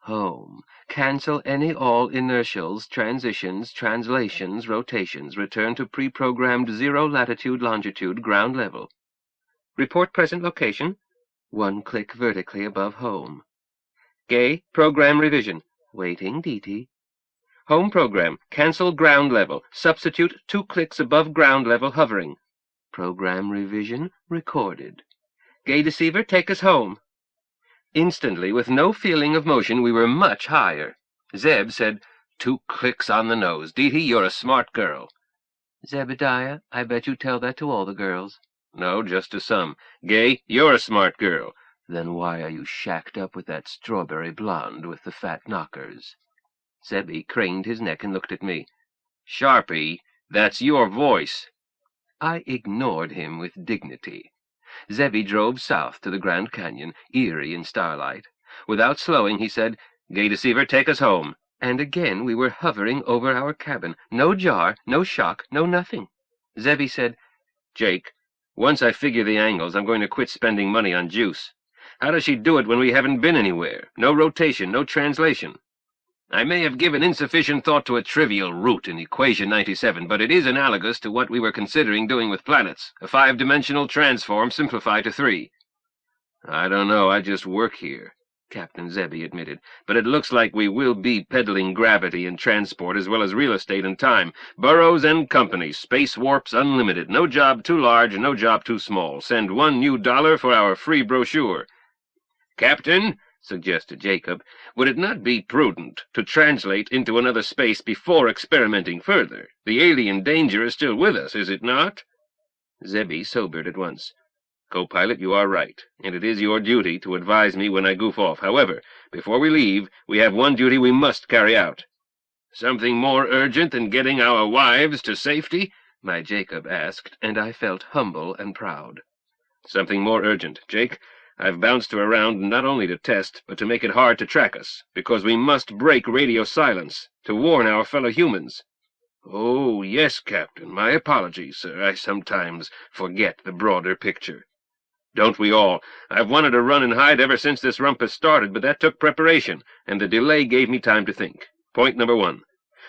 "Home. Cancel any all inertials, transitions, translations, rotations. Return to pre-programmed 0 latitude, longitude, ground level. Report present location. 1 click vertically above home." "Gay, program revision." "Waiting, Deety." "Home program. Cancel ground level. Substitute 2 clicks above ground level, hovering." "Program revision recorded." "Gay deceiver, take us home." Instantly, with no feeling of motion, we were much higher. Zeb said, 2 clicks on the nose. Deety, you're a smart girl." "Zebediah, I bet you tell that to all the girls." "No, just to some." "Gay, you're a smart girl." "Then why are you shacked up with that strawberry blonde with the fat knockers?" Zebby craned his neck and looked at me. "Sharpie, that's your voice." I ignored him with dignity. Zebby drove south to the Grand Canyon, eerie in starlight. Without slowing, he said, "Gay deceiver, take us home." And again we were hovering over our cabin. No jar, no shock, no nothing. Zebby said, "Jake, once I figure the angles, I'm going to quit spending money on juice. How does she do it when we haven't been anywhere? No rotation, no translation." "I may have given insufficient thought to a trivial root in equation 97, but it is analogous to what we were considering doing with planets, a 5-dimensional transform simplified to 3. "I don't know, I just work here," Captain Zebby admitted, "but it looks like we will be peddling gravity and transport as well as real estate and time. Burroughs and Company, Space Warps Unlimited. No job too large, no job too small. Send $1 new for our free brochure." "Captain," suggested Jacob, "would it not be prudent to translate into another space before experimenting further? The alien danger is still with us, is it not?" Zebby sobered at once. "Co-pilot, you are right, and it is your duty to advise me when I goof off. However, before we leave, we have one duty we must carry out." "Something more urgent than getting our wives to safety?" my Jacob asked, and I felt humble and proud. "Something more urgent. Jake, I've bounced her around not only to test, but to make it hard to track us, because we must break radio silence, to warn our fellow humans." "Oh, yes, Captain. My apologies, sir. I sometimes forget the broader picture." "Don't we all? I've wanted to run and hide ever since this rumpus started, but that took preparation, and the delay gave me time to think. Point number 1.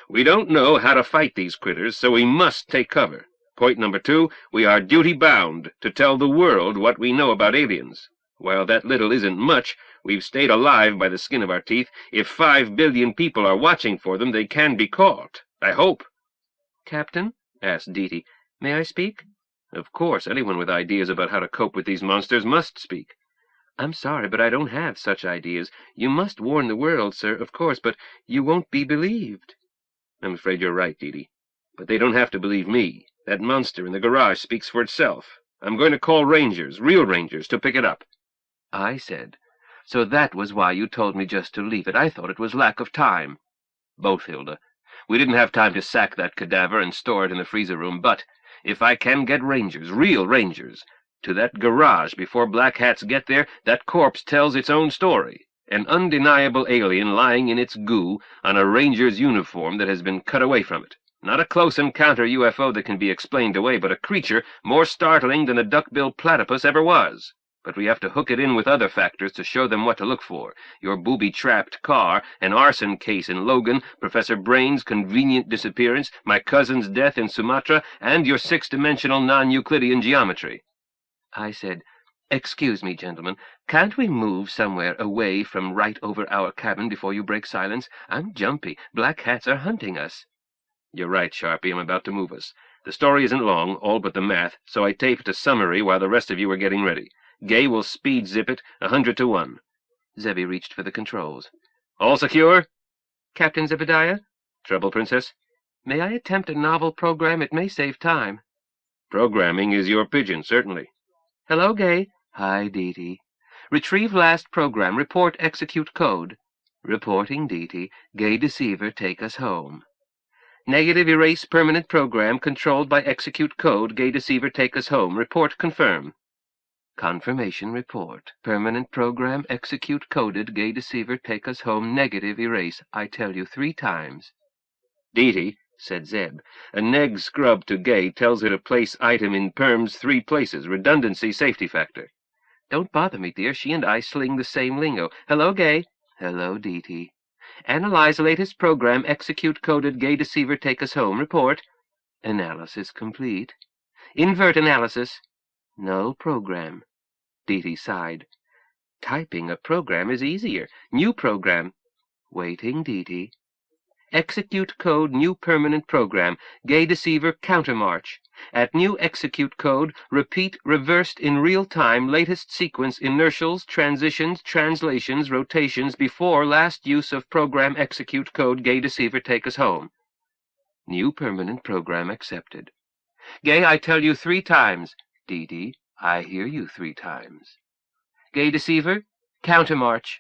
We don't know how to fight these critters, so we must take cover. Point number 2, we are duty-bound to tell the world what we know about aliens. While that little isn't much, we've stayed alive by the skin of our teeth. If 5 billion people are watching for them, they can be caught. I hope." "Captain," asked Deety, "may I speak?" Of course, anyone with ideas about how to cope with these monsters must speak. "I'm sorry, but I don't have such ideas. You must warn the world, sir, of course, but you won't be believed." "I'm afraid you're right, Deety. But they don't have to believe me. That monster in the garage speaks for itself. I'm going to call rangers, real rangers, to pick it up." I said, "So that was why you told me just to leave it. I thought it was lack of time." "Both, Hilda. We didn't have time to sack that cadaver and store it in the freezer room, but if I can get rangers, real rangers, to that garage before black hats get there, that corpse tells its own story. An undeniable alien lying in its goo on a ranger's uniform that has been cut away from it. Not a close encounter UFO that can be explained away, but a creature more startling than the duck-billed platypus ever was. But we have to hook it in with other factors to show them what to look for. Your booby-trapped car, an arson case in Logan, Professor Brain's convenient disappearance, my cousin's death in Sumatra, and your 6-dimensional non-Euclidean geometry." I said, "Excuse me, gentlemen, can't we move somewhere away from right over our cabin before you break silence? I'm jumpy. Black hats are hunting us." "You're right, Sharpie. I'm about to move us. The story isn't long, all but the math, so I taped a summary while the rest of you were getting ready. Gay will speed zip it 100 to 1. Zebby reached for the controls. "All secure?" "Captain Zebediah?" "Trouble, Princess?" "May I attempt a novel program? It may save time." "Programming is your pigeon, certainly." "Hello, Gay." "Hi, Deety." "Retrieve last program. Report execute code." "Reporting, Deety. Gay Deceiver, take us home." "Negative erase permanent program controlled by execute code. Gay Deceiver, take us home. Report confirm." "Confirmation report. Permanent program execute coded. Gay Deceiver, take us home. Negative erase. I tell you 3 times. "Deety," said Zeb, "a neg scrub to Gay tells her to place item in perms 3 places. Redundancy safety factor." "Don't bother me, dear. She and I sling the same lingo. Hello, Gay." "Hello, Deety." "Analyze latest program. Execute coded. Gay Deceiver, take us home. Report." "Analysis complete." "Invert analysis." "No program." Deety sighed. "Typing a program is easier. New program." "Waiting, Deety." "Execute code, new permanent program. Gay Deceiver, countermarch. At new execute code, repeat reversed in real time latest sequence inertials, transitions, translations, rotations before last use of program execute code. Gay Deceiver, take us home." New permanent program accepted. "Gay, I tell you 3 times. Deety, I hear you 3 times. Gay Deceiver, countermarch."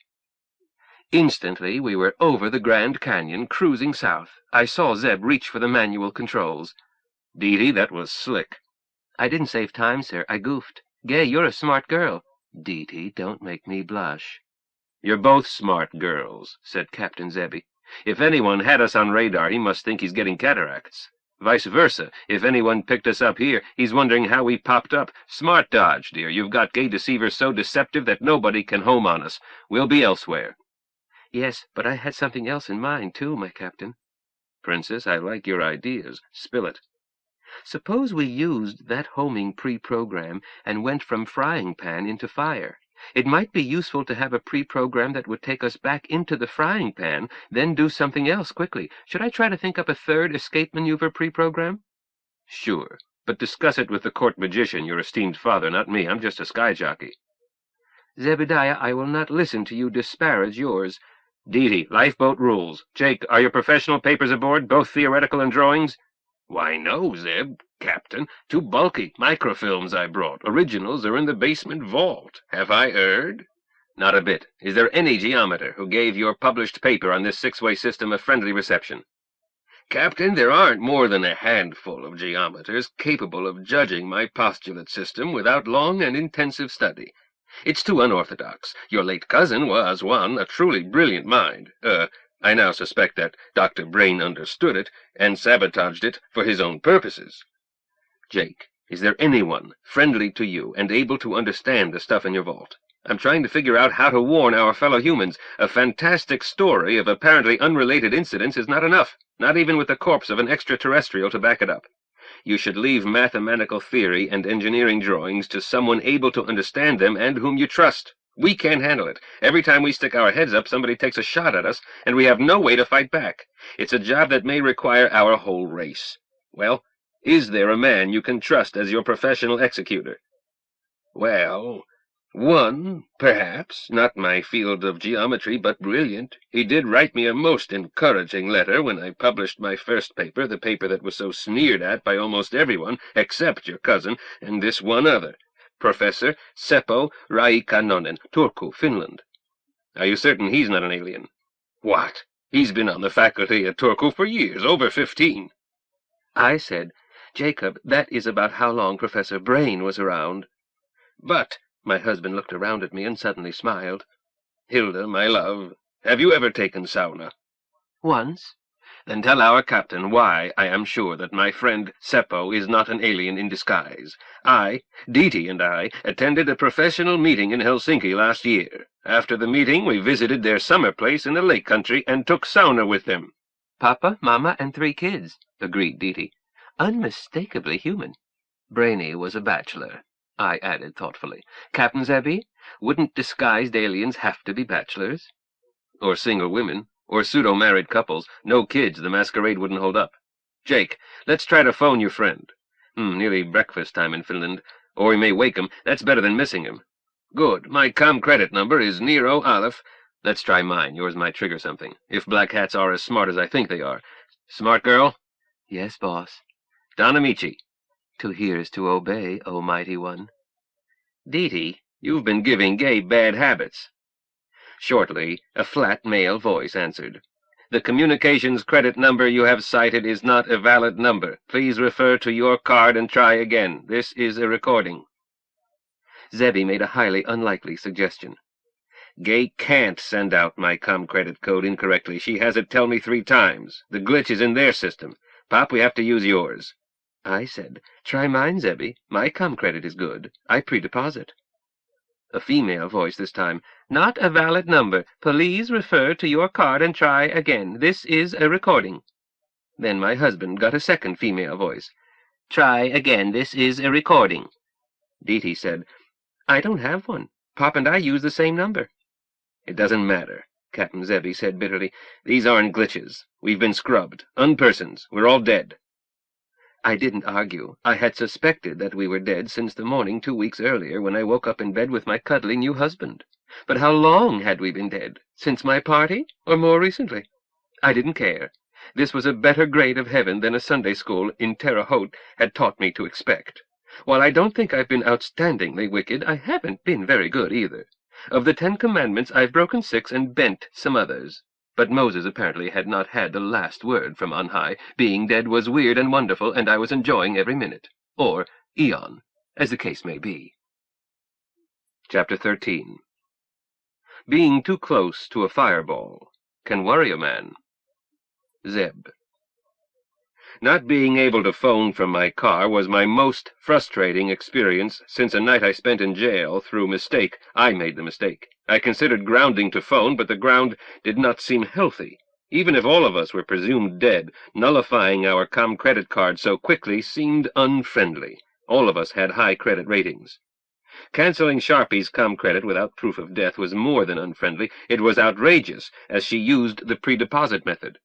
Instantly we were over the Grand Canyon, cruising south. I saw Zeb reach for the manual controls. "Deety, that was slick." "I didn't save time, sir. I goofed. Gay, you're a smart girl." "Deety, don't make me blush." "You're both smart girls," said Captain Zebby. "If anyone had us on radar, he must think he's getting cataracts. Vice versa, if anyone picked us up here, he's wondering how we popped up. Smart dodge, dear. You've got Gay Deceiver so deceptive that nobody can home on us. We'll be elsewhere." "Yes, but I had something else in mind, too, my captain." "Princess, I like your ideas. Spill it." "Suppose we used that homing pre-program and went from frying pan into fire. It might be useful to have a pre-program that would take us back into the frying pan, then do something else quickly. Should I try to think up a 3rd escape maneuver pre-program?" "Sure, but discuss it with the court magician, your esteemed father, not me. I'm just a sky jockey." "Zebediah, I will not listen to you disparage yours." "Deety, lifeboat rules. Jake, are your professional papers aboard, both theoretical and drawings?" "Why, no, Zeb, Captain. 2 bulky microfilms I brought. Originals are in the basement vault. Have I erred?" "Not a bit. Is there any geometer who gave your published paper on this 6-way system a friendly reception?" "Captain, there aren't more than a handful of geometers capable of judging my postulate system without long and intensive study. It's too unorthodox. Your late cousin was one, a truly brilliant mind. I now suspect that Dr. Brain understood it and sabotaged it for his own purposes. Jake, is there anyone friendly to you and able to understand the stuff in your vault? I'm trying to figure out how to warn our fellow humans. A fantastic story of apparently unrelated incidents is not enough, not even with the corpse of an extraterrestrial to back it up. You should leave mathematical theory and engineering drawings to someone able to understand them and whom you trust. We can't handle it. Every time we stick our heads up, somebody takes a shot at us, and we have no way to fight back. It's a job that may require our whole race. Well, is there a man you can trust as your professional executor? Well, one, perhaps. Not my field of geometry, but brilliant. He did write me a most encouraging letter when I published my first paper, the paper that was so sneered at by almost everyone, except your cousin, and this one other. Professor Seppo Raikkonen, Turku, Finland. Are you certain he's not an alien? What? He's been on the faculty at Turku for years, over 15. I said, Jacob, that is about how long Professor Brain was around. But, my husband looked around at me and suddenly smiled. Hilda, my love, have you ever taken sauna? Once. Then tell our captain why I am sure that my friend Seppo is not an alien in disguise. Diti and I, attended a professional meeting in Helsinki last year. After the meeting, we visited their summer place in the lake country and took sauna with them. Papa, Mama, and 3 kids, agreed Diti. Unmistakably human. Brainy was a bachelor, I added thoughtfully. Captain Zebby, wouldn't disguised aliens have to be bachelors? Or single women. Or pseudo-married couples. No kids, the masquerade wouldn't hold up. Jake, let's try to phone your friend. Nearly breakfast time in Finland. Or we may wake him. That's better than missing him. Good. My credit number is Nero Aleph. Let's try mine. Yours might trigger something. If black hats are as smart as I think they are. Smart girl? Yes, boss. Don Amici. To hear is to obey, O mighty one. Diti, you've been giving Gay bad habits. Shortly, a flat male voice answered. The communications credit number you have cited is not a valid number. Please refer to your card and try again. This is a recording. Zebby made a highly unlikely suggestion. Gay can't send out my credit code incorrectly. She has it tell me 3 times. The glitch is in their system. Pop, we have to use yours. I said, try mine, Zebby. My credit is good. I pre-deposit. A female voice this time. Not a valid number. Please refer to your card and try again. This is a recording. Then my husband got a second female voice. Try again. This is a recording. Diti said, I don't have one. Pop and I use the same number. It doesn't matter, Captain Zebby said bitterly. These aren't glitches. We've been scrubbed. Unpersons. We're all dead. I didn't argue. I had suspected that we were dead since the morning 2 weeks earlier when I woke up in bed with my cuddly new husband. But how long had we been dead? Since my party, or more recently? I didn't care. This was a better grade of heaven than a Sunday school in Terre Haute had taught me to expect. While I don't think I've been outstandingly wicked, I haven't been very good either. Of the 10 Commandments, I've broken 6 and bent some others. But Moses apparently had not had the last word from on high. Being dead was weird and wonderful, and I was enjoying every minute. Or eon, as the case may be. Chapter 13. Being too close to a fireball can worry a man. Zeb. Not being able to phone from my car was my most frustrating experience since a night I spent in jail through mistake. I made the mistake. I considered grounding to phone, but the ground did not seem healthy. Even if all of us were presumed dead, nullifying our credit card so quickly seemed unfriendly. All of us had high credit ratings. Canceling Sharpie's credit without proof of death was more than unfriendly. It was outrageous, as she used the pre-deposit method.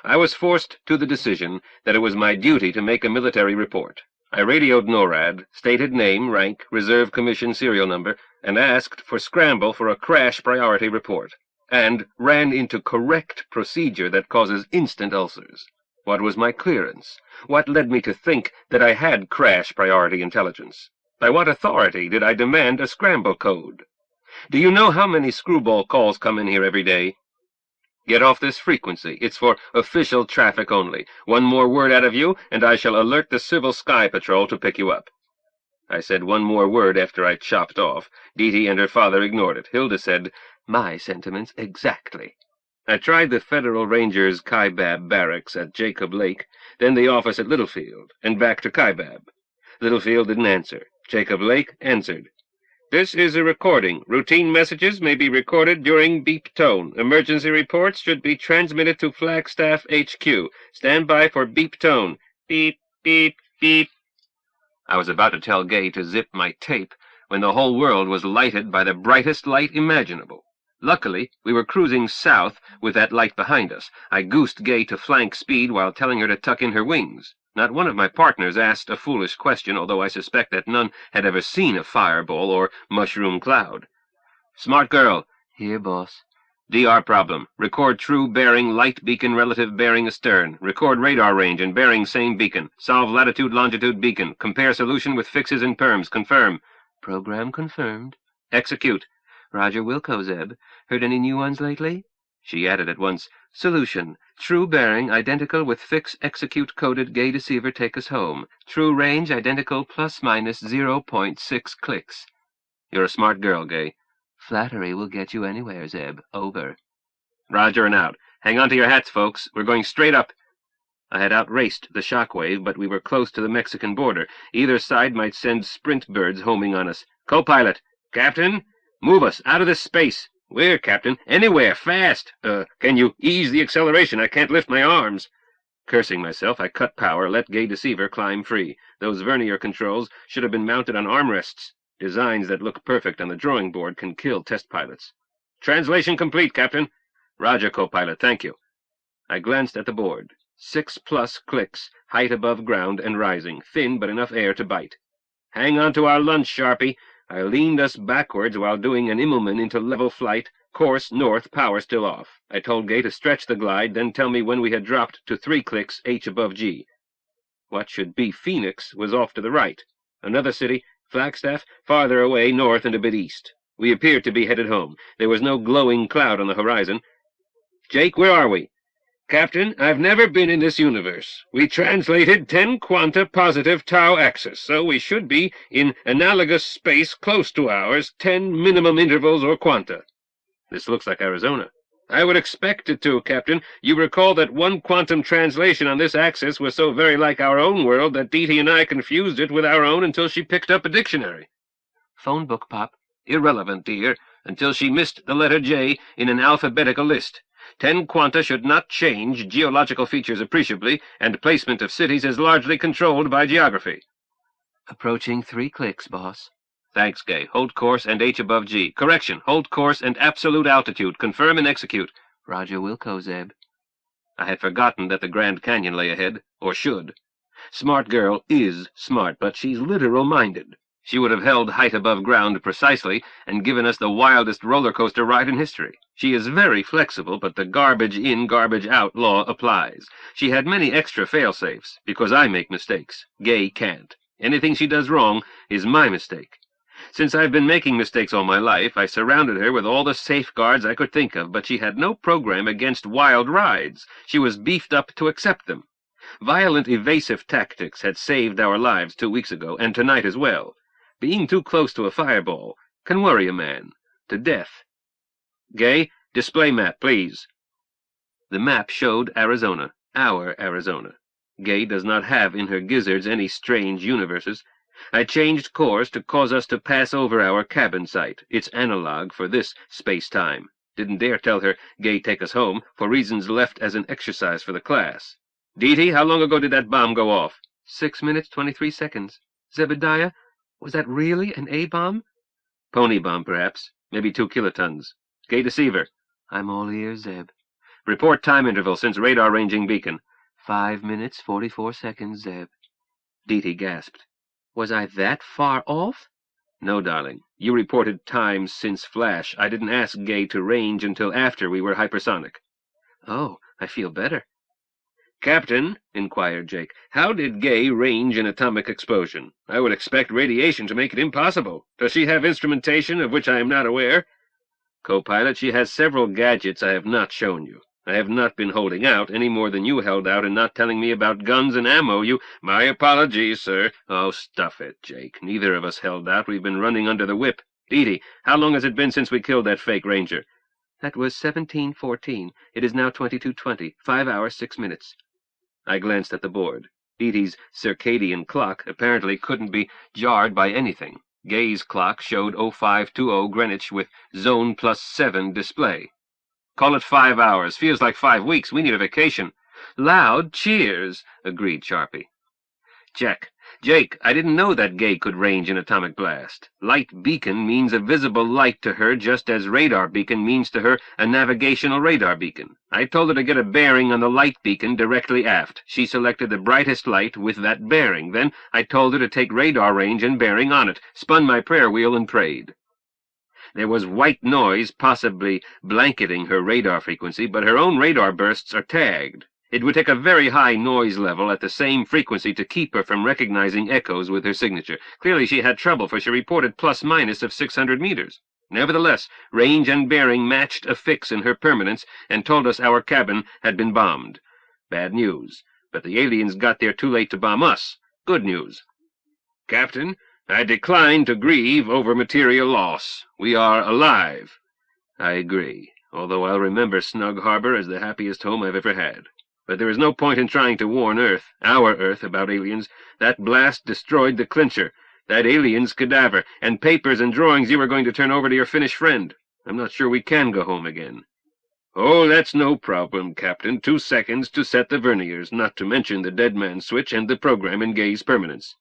I was forced to the decision that it was my duty to make a military report. I radioed NORAD, stated name, rank, reserve commission serial number, and asked for scramble for a crash priority report, and ran into correct procedure that causes instant ulcers. What was my clearance? What led me to think that I had crash priority intelligence? By what authority did I demand a scramble code? Do you know how many screwball calls come in here every day? Get off this frequency. It's for official traffic only. One more word out of you, and I shall alert the Civil Sky Patrol to pick you up. I said one more word after I chopped off. Dee and her father ignored it. Hilda said, "My sentiments exactly." I tried the Federal Rangers' Kaibab barracks at Jacob Lake, then the office at Littlefield, and back to Kaibab. Littlefield didn't answer. Jacob Lake answered. "This is a recording. Routine messages may be recorded during beep tone. Emergency reports should be transmitted to Flagstaff HQ. Stand by for beep tone. Beep, beep, beep." I was about to tell Gay to zip my tape when the whole world was lighted by the brightest light imaginable. Luckily, we were cruising south with that light behind us. I goosed Gay to flank speed while telling her to tuck in her wings. Not one of my partners asked a foolish question, although I suspect that none had ever seen a fireball or mushroom cloud. "Smart girl." "Here, boss." "DR problem. Record true bearing, light beacon, relative bearing astern. Record radar range and bearing same beacon. Solve latitude-longitude beacon. Compare solution with fixes and perms. Confirm." "Program confirmed." "Execute." "Roger Wilco, Zeb. Heard any new ones lately?" She added at once, "Solution. True bearing, identical with fix execute coded Gay deceiver take us home. True range, identical plus minus 0.6 clicks. You're a smart girl, Gay. Flattery will get you anywhere, Zeb. Over. Roger and out. Hang on to your hats, folks. We're going straight up. I had outraced the shockwave, but we were close to the Mexican border. Either side might send sprint birds homing on us. Co-pilot. Captain, move us out of this space. Where, Captain? Anywhere, fast. Can you ease the acceleration? I can't lift my arms. Cursing myself, I cut power, let Gay Deceiver climb free. Those vernier controls should have been mounted on armrests. Designs that look perfect on the drawing board can kill test pilots. Translation complete, Captain. Roger, co-pilot, thank you. I glanced at the board. 6+ clicks, height above ground and rising, thin but enough air to bite. Hang on to our lunch, Sharpie. I leaned us backwards while doing an Immelman into level flight, course north, power still off. I told Gay to stretch the glide, then tell me when we had dropped to 3 clicks, H above G. What should be Phoenix was off to the right. Another city, Flagstaff, farther away, north and a bit east. We appeared to be headed home. There was no glowing cloud on the horizon. Jake, where are we? Captain, I've never been in this universe. We translated 10 quanta positive tau axis, so we should be in analogous space close to ours, 10 minimum intervals or quanta. This looks like Arizona. I would expect it to, Captain. You recall that one quantum translation on this axis was so very like our own world that Dee and I confused it with our own until she picked up a dictionary. Phone book, Pop. Irrelevant, dear, until she missed the letter J in an alphabetical list. 10 quanta should not change geological features appreciably, and placement of cities is largely controlled by geography. Approaching 3 clicks, boss. Thanks, Gay. Hold course and H above G. Correction. Hold course and absolute altitude. Confirm and execute. Roger Wilco, Zeb. I had forgotten that the Grand Canyon lay ahead, or should. Smart girl is smart, but she's literal-minded. She would have held height above ground precisely and given us the wildest roller coaster ride in history. She is very flexible, but the garbage in, garbage out law applies. She had many extra fail-safes, because I make mistakes. Gay can't. Anything she does wrong is my mistake. Since I've been making mistakes all my life, I surrounded her with all the safeguards I could think of, but she had no program against wild rides. She was beefed up to accept them. Violent evasive tactics had saved our lives 2 weeks ago, and tonight as well. Being too close to a fireball can worry a man to death. Gay, display map, please. The map showed Arizona, our Arizona. Gay does not have in her gizzards any strange universes. I changed course to cause us to pass over our cabin site, its analog for this space-time. Didn't dare tell her Gay take us home, for reasons left as an exercise for the class. Dee, how long ago did that bomb go off? 6 minutes, 23 seconds. Zebediah, was that really an A-bomb? Pony bomb, perhaps. Maybe 2 kilotons. Gay Deceiver. I'm all ears, Zeb. Report time interval since radar ranging beacon. 5 minutes, 44 seconds, Zeb. Dee gasped. Was I that far off? No, darling. You reported times since flash. I didn't ask Gay to range until after we were hypersonic. Oh, I feel better. Captain, inquired Jake, how did Gay range an atomic explosion? I would expect radiation to make it impossible. Does she have instrumentation of which I am not aware? Co-pilot, she has several gadgets I have not shown you. I have not been holding out any more than you held out in not telling me about guns and ammo. My apologies, sir. Oh, stuff it, Jake. Neither of us held out. We've been running under the whip. Dee, how long has it been since we killed that fake ranger? That was 17:14. It is now 22:20. 5 hours, 6 minutes. I glanced at the board. Dee's circadian clock apparently couldn't be jarred by anything. Gay's clock showed 0520 Greenwich with Zone +7 display. Call it 5 hours. Feels like 5 weeks. We need a vacation. Loud cheers, agreed Sharpie. Jake, I didn't know that Gay could range an atomic blast. Light beacon means a visible light to her, just as radar beacon means to her a navigational radar beacon. I told her to get a bearing on the light beacon directly aft. She selected the brightest light with that bearing. Then I told her to take radar range and bearing on it, spun my prayer wheel, and prayed. There was white noise possibly blanketing her radar frequency, but her own radar bursts are tagged. It would take a very high noise level at the same frequency to keep her from recognizing echoes with her signature. Clearly she had trouble, for she reported ± of 600 meters. Nevertheless, range and bearing matched a fix in her permanence and told us our cabin had been bombed. Bad news. But the aliens got there too late to bomb us. Good news. Captain, I decline to grieve over material loss. We are alive. I agree, although I'll remember Snug Harbor as the happiest home I've ever had. But there is no point in trying to warn Earth, our Earth, about aliens. That blast destroyed the clincher, that alien's cadaver, and papers and drawings you were going to turn over to your Finnish friend. I'm not sure we can go home again. Oh, that's no problem, Captain. 2 seconds to set the verniers, not to mention the dead man switch and the program in Gay's permanence.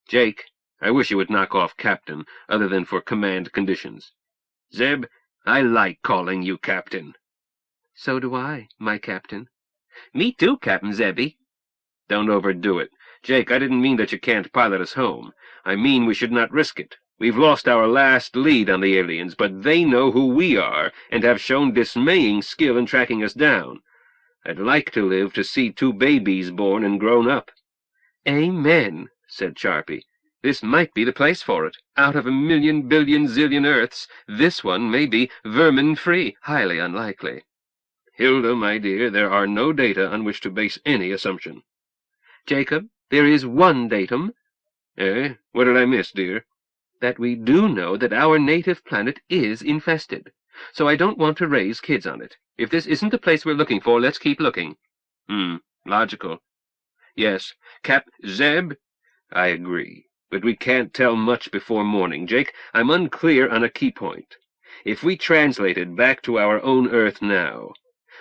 Jake, I wish you would knock off Captain, other than for command conditions. Zeb, I like calling you Captain. So do I, my Captain. Me too, Captain Zebby. Don't overdo it. Jake, I didn't mean that you can't pilot us home. I mean we should not risk it. We've lost our last lead on the aliens, but they know who we are and have shown dismaying skill in tracking us down. I'd like to live to see 2 babies born and grown up. Amen, said Sharpie. This might be the place for it. Out of 1,000,000 billion zillion Earths, this one may be vermin-free. Highly unlikely. Hilda, my dear, there are no data on which to base any assumption. Jacob, there is one datum. Eh? What did I miss, dear? That we do know that our native planet is infested. So I don't want to raise kids on it. If this isn't the place we're looking for, let's keep looking. Logical. Yes. Cap Zeb? I agree. But we can't tell much before morning. Jake, I'm unclear on a key point. If we translated back to our own Earth now,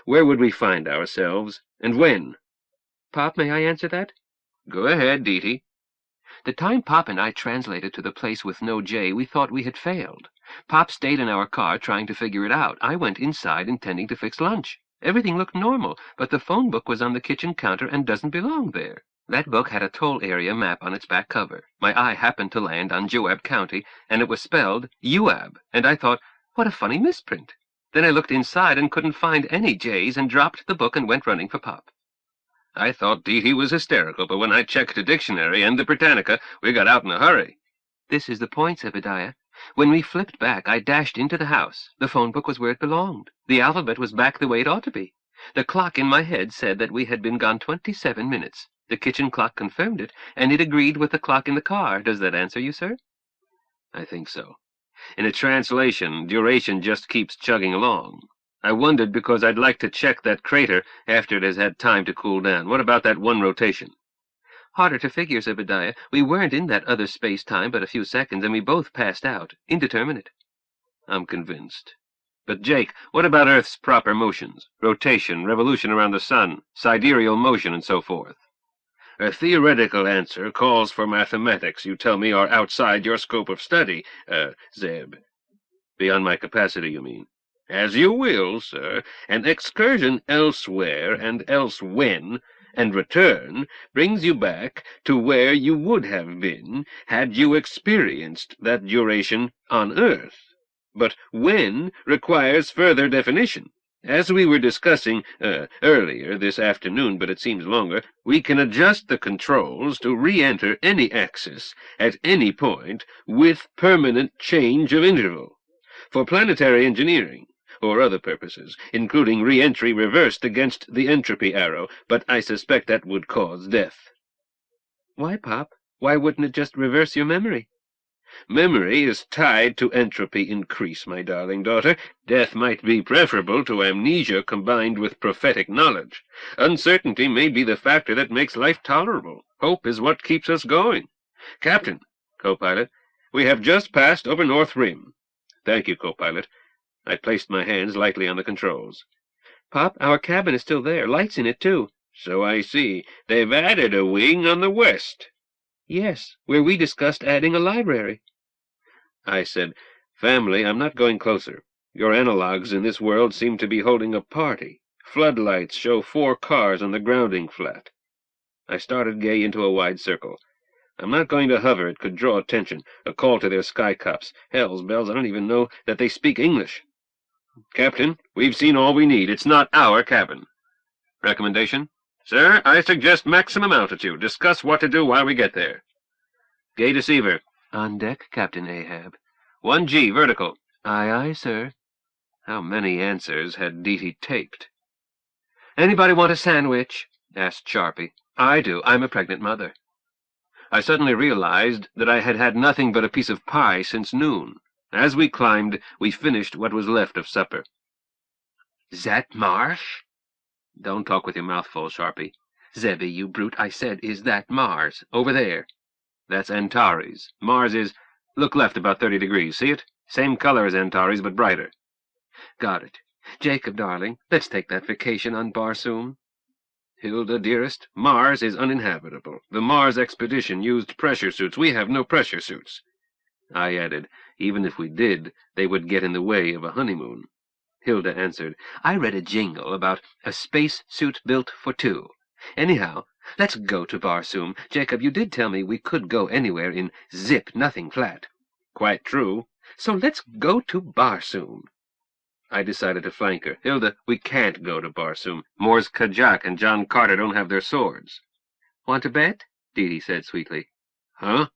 where would we find ourselves, and when? Pop, may I answer that? Go ahead, Dee. The time Pop and I translated to the place with no J, we thought we had failed. Pop stayed in our car trying to figure it out. I went inside intending to fix lunch. Everything looked normal, but the phone book was on the kitchen counter and doesn't belong there. That book had a toll area map on its back cover. My eye happened to land on Joab County, and it was spelled UAB, and I thought, what a funny misprint. Then I looked inside and couldn't find any J's and dropped the book and went running for Pop. I thought Dee was hysterical, but when I checked the dictionary and the Britannica, we got out in a hurry. This is the point, Zebediah. When we flipped back, I dashed into the house. The phone book was where it belonged. The alphabet was back the way it ought to be. The clock in my head said that we had been gone 27 minutes. The kitchen clock confirmed it, and it agreed with the clock in the car. Does that answer you, sir? I think so. In a translation, duration just keeps chugging along. I wondered because I'd like to check that crater after it has had time to cool down. What about that one rotation? Harder to figure, Zebediah. We weren't in that other space-time but a few seconds, and we both passed out. Indeterminate. I'm convinced. But, Jake, what about Earth's proper motions? Rotation, revolution around the sun, sidereal motion, and so forth. A theoretical answer calls for mathematics you tell me are outside your scope of study, Zeb. Beyond my capacity, you mean? As you will, sir. An excursion elsewhere and elsewhen and return brings you back to where you would have been had you experienced that duration on Earth. But when requires further definition. As we were discussing earlier this afternoon, but it seems longer, we can adjust the controls to re-enter any axis at any point with permanent change of interval. For planetary engineering, or other purposes, including re-entry reversed against the entropy arrow, but I suspect that would cause death. Why, Pop? Why wouldn't it just reverse your memory? Memory is tied to entropy increase, my darling daughter. Death might be preferable to amnesia combined with prophetic knowledge. Uncertainty may be the factor that makes life tolerable. Hope is what keeps us going. Captain, co-pilot, we have just passed over North Rim. Thank you, co-pilot. I placed my hands lightly on the controls. Pop, our cabin is still there. Lights in it, too. So I see. They've added a wing on the west. Yes, where we discussed adding a library. I said, Family, I'm not going closer. Your analogues in this world seem to be holding a party. Floodlights show 4 cars on the grounding flat. I started Gay into a wide circle. I'm not going to hover. It could draw attention. A call to their sky cops. Hell's bells, I don't even know that they speak English. Captain, we've seen all we need. It's not our cabin. Recommendation? Sir, I suggest maximum altitude. Discuss what to do while we get there. Gay deceiver. On deck, Captain Ahab. 1G, vertical. Aye, aye, sir. How many answers had Deety taped? Anybody want a sandwich? Asked Sharpie. I do. I'm a pregnant mother. I suddenly realized that I had had nothing but a piece of pie since noon. As we climbed, we finished what was left of supper. Zat Mars? Don't talk with your mouth full, Sharpie. Zebby, you brute, I said, is that Mars? Over there. That's Antares. Mars is... Look left about 30 degrees. See it? Same color as Antares, but brighter. Got it. Jacob, darling, let's take that vacation on Barsoom. Hilda, dearest, Mars is uninhabitable. The Mars expedition used pressure suits. We have no pressure suits. I added, even if we did, they would get in the way of a honeymoon. Hilda answered, I read a jingle about a space suit built for 2. Anyhow, let's go to Barsoom. Jacob, you did tell me we could go anywhere in zip, nothing flat. Quite true. So let's go to Barsoom. I decided to flank her. Hilda, we can't go to Barsoom. Moore's Kajak and John Carter don't have their swords. Want to bet? Deety said sweetly. Huh?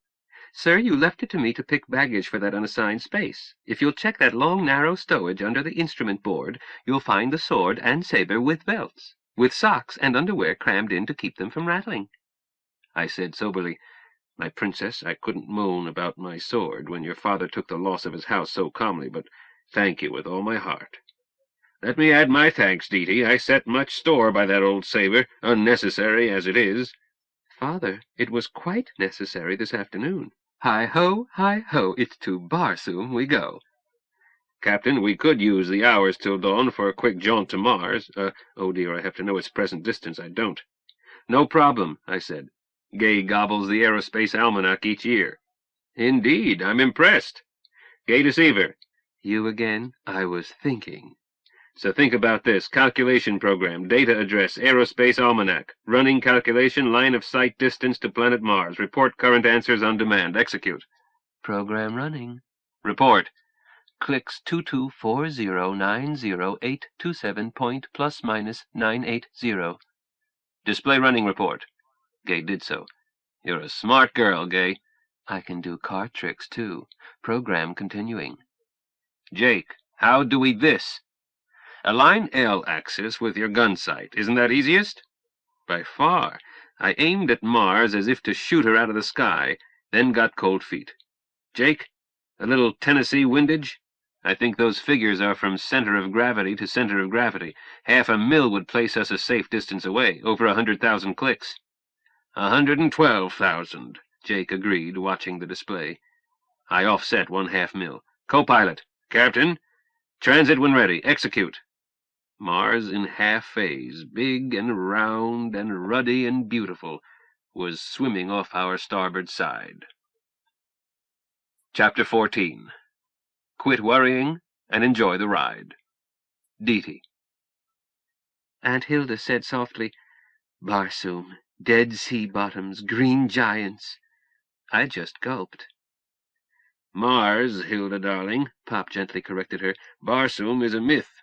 Sir, you left it to me to pick baggage for that unassigned space. If you'll check that long, narrow stowage under the instrument board, you'll find the sword and saber with belts, with socks and underwear crammed in to keep them from rattling. I said soberly, My princess, I couldn't moan about my sword when your father took the loss of his house so calmly, but thank you with all my heart. Let me add my thanks, Deety. I set much store by that old saber, unnecessary as it is. Father, it was quite necessary this afternoon. Hi-ho, hi-ho, it's to Barsoom we go. Captain, we could use the hours till dawn for a quick jaunt to Mars. Oh dear, I have to know its present distance. I don't. No problem, I said. Gay gobbles the aerospace almanac each year. Indeed, I'm impressed. Gay deceiver. You again? I was thinking. So think about this. Calculation program, data address, aerospace almanac, running calculation, line of sight distance to planet Mars. Report current answers on demand. Execute. Program running. Report. Clicks 224090827 point ±980. Display running report. Gay did so. You're a smart girl, Gay. I can do card tricks, too. Program continuing. Jake, how do we this? Align L axis with your gun sight. Isn't that easiest? By far. I aimed at Mars as if to shoot her out of the sky, then got cold feet. Jake, a little Tennessee windage? I think those figures are from center of gravity to center of gravity. 1/2 mil would place us a safe distance away, over 100,000 clicks. 112,000, Jake agreed, watching the display. I offset 1/2 mil. Co-pilot, Captain, transit when ready. Execute. Mars in half phase, big and round and ruddy and beautiful, was swimming off our starboard side. Chapter 14. Quit worrying and enjoy the ride. Deety. Aunt Hilda said softly, Barsoom, Dead Sea bottoms, green giants. I just gulped. Mars, Hilda darling, Pop gently corrected her. Barsoom is a myth.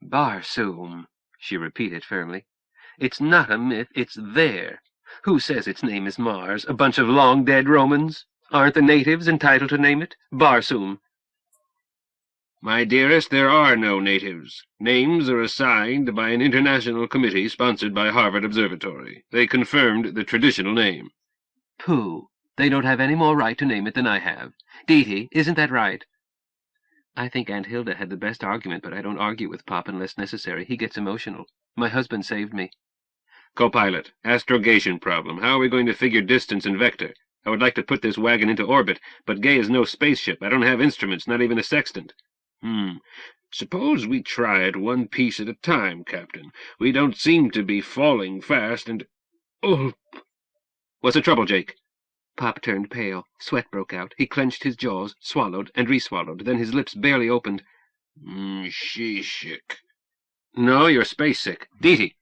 Barsoom, she repeated firmly. It's not a myth, it's there. Who says its name is Mars? A bunch of long-dead Romans? Aren't the natives entitled to name it? Barsoom. My dearest, there are no natives. Names are assigned by an international committee sponsored by Harvard Observatory. They confirmed the traditional name. Pooh! They don't have any more right to name it than I have. Dee, isn't that right? I think Aunt Hilda had the best argument, but I don't argue with Pop unless necessary. He gets emotional. My husband saved me. Co-pilot, astrogation problem. How are we going to figure distance and vector? I would like to put this wagon into orbit, but Gay is no spaceship. I don't have instruments, not even a sextant. Suppose we try it one piece at a time, Captain. We don't seem to be falling fast, and... Oh! What's the trouble, Jake? Pop turned pale. Sweat broke out. He clenched his jaws, swallowed, and re-swallowed. Then his lips barely opened. She-sick. No, you're space-sick. Dee.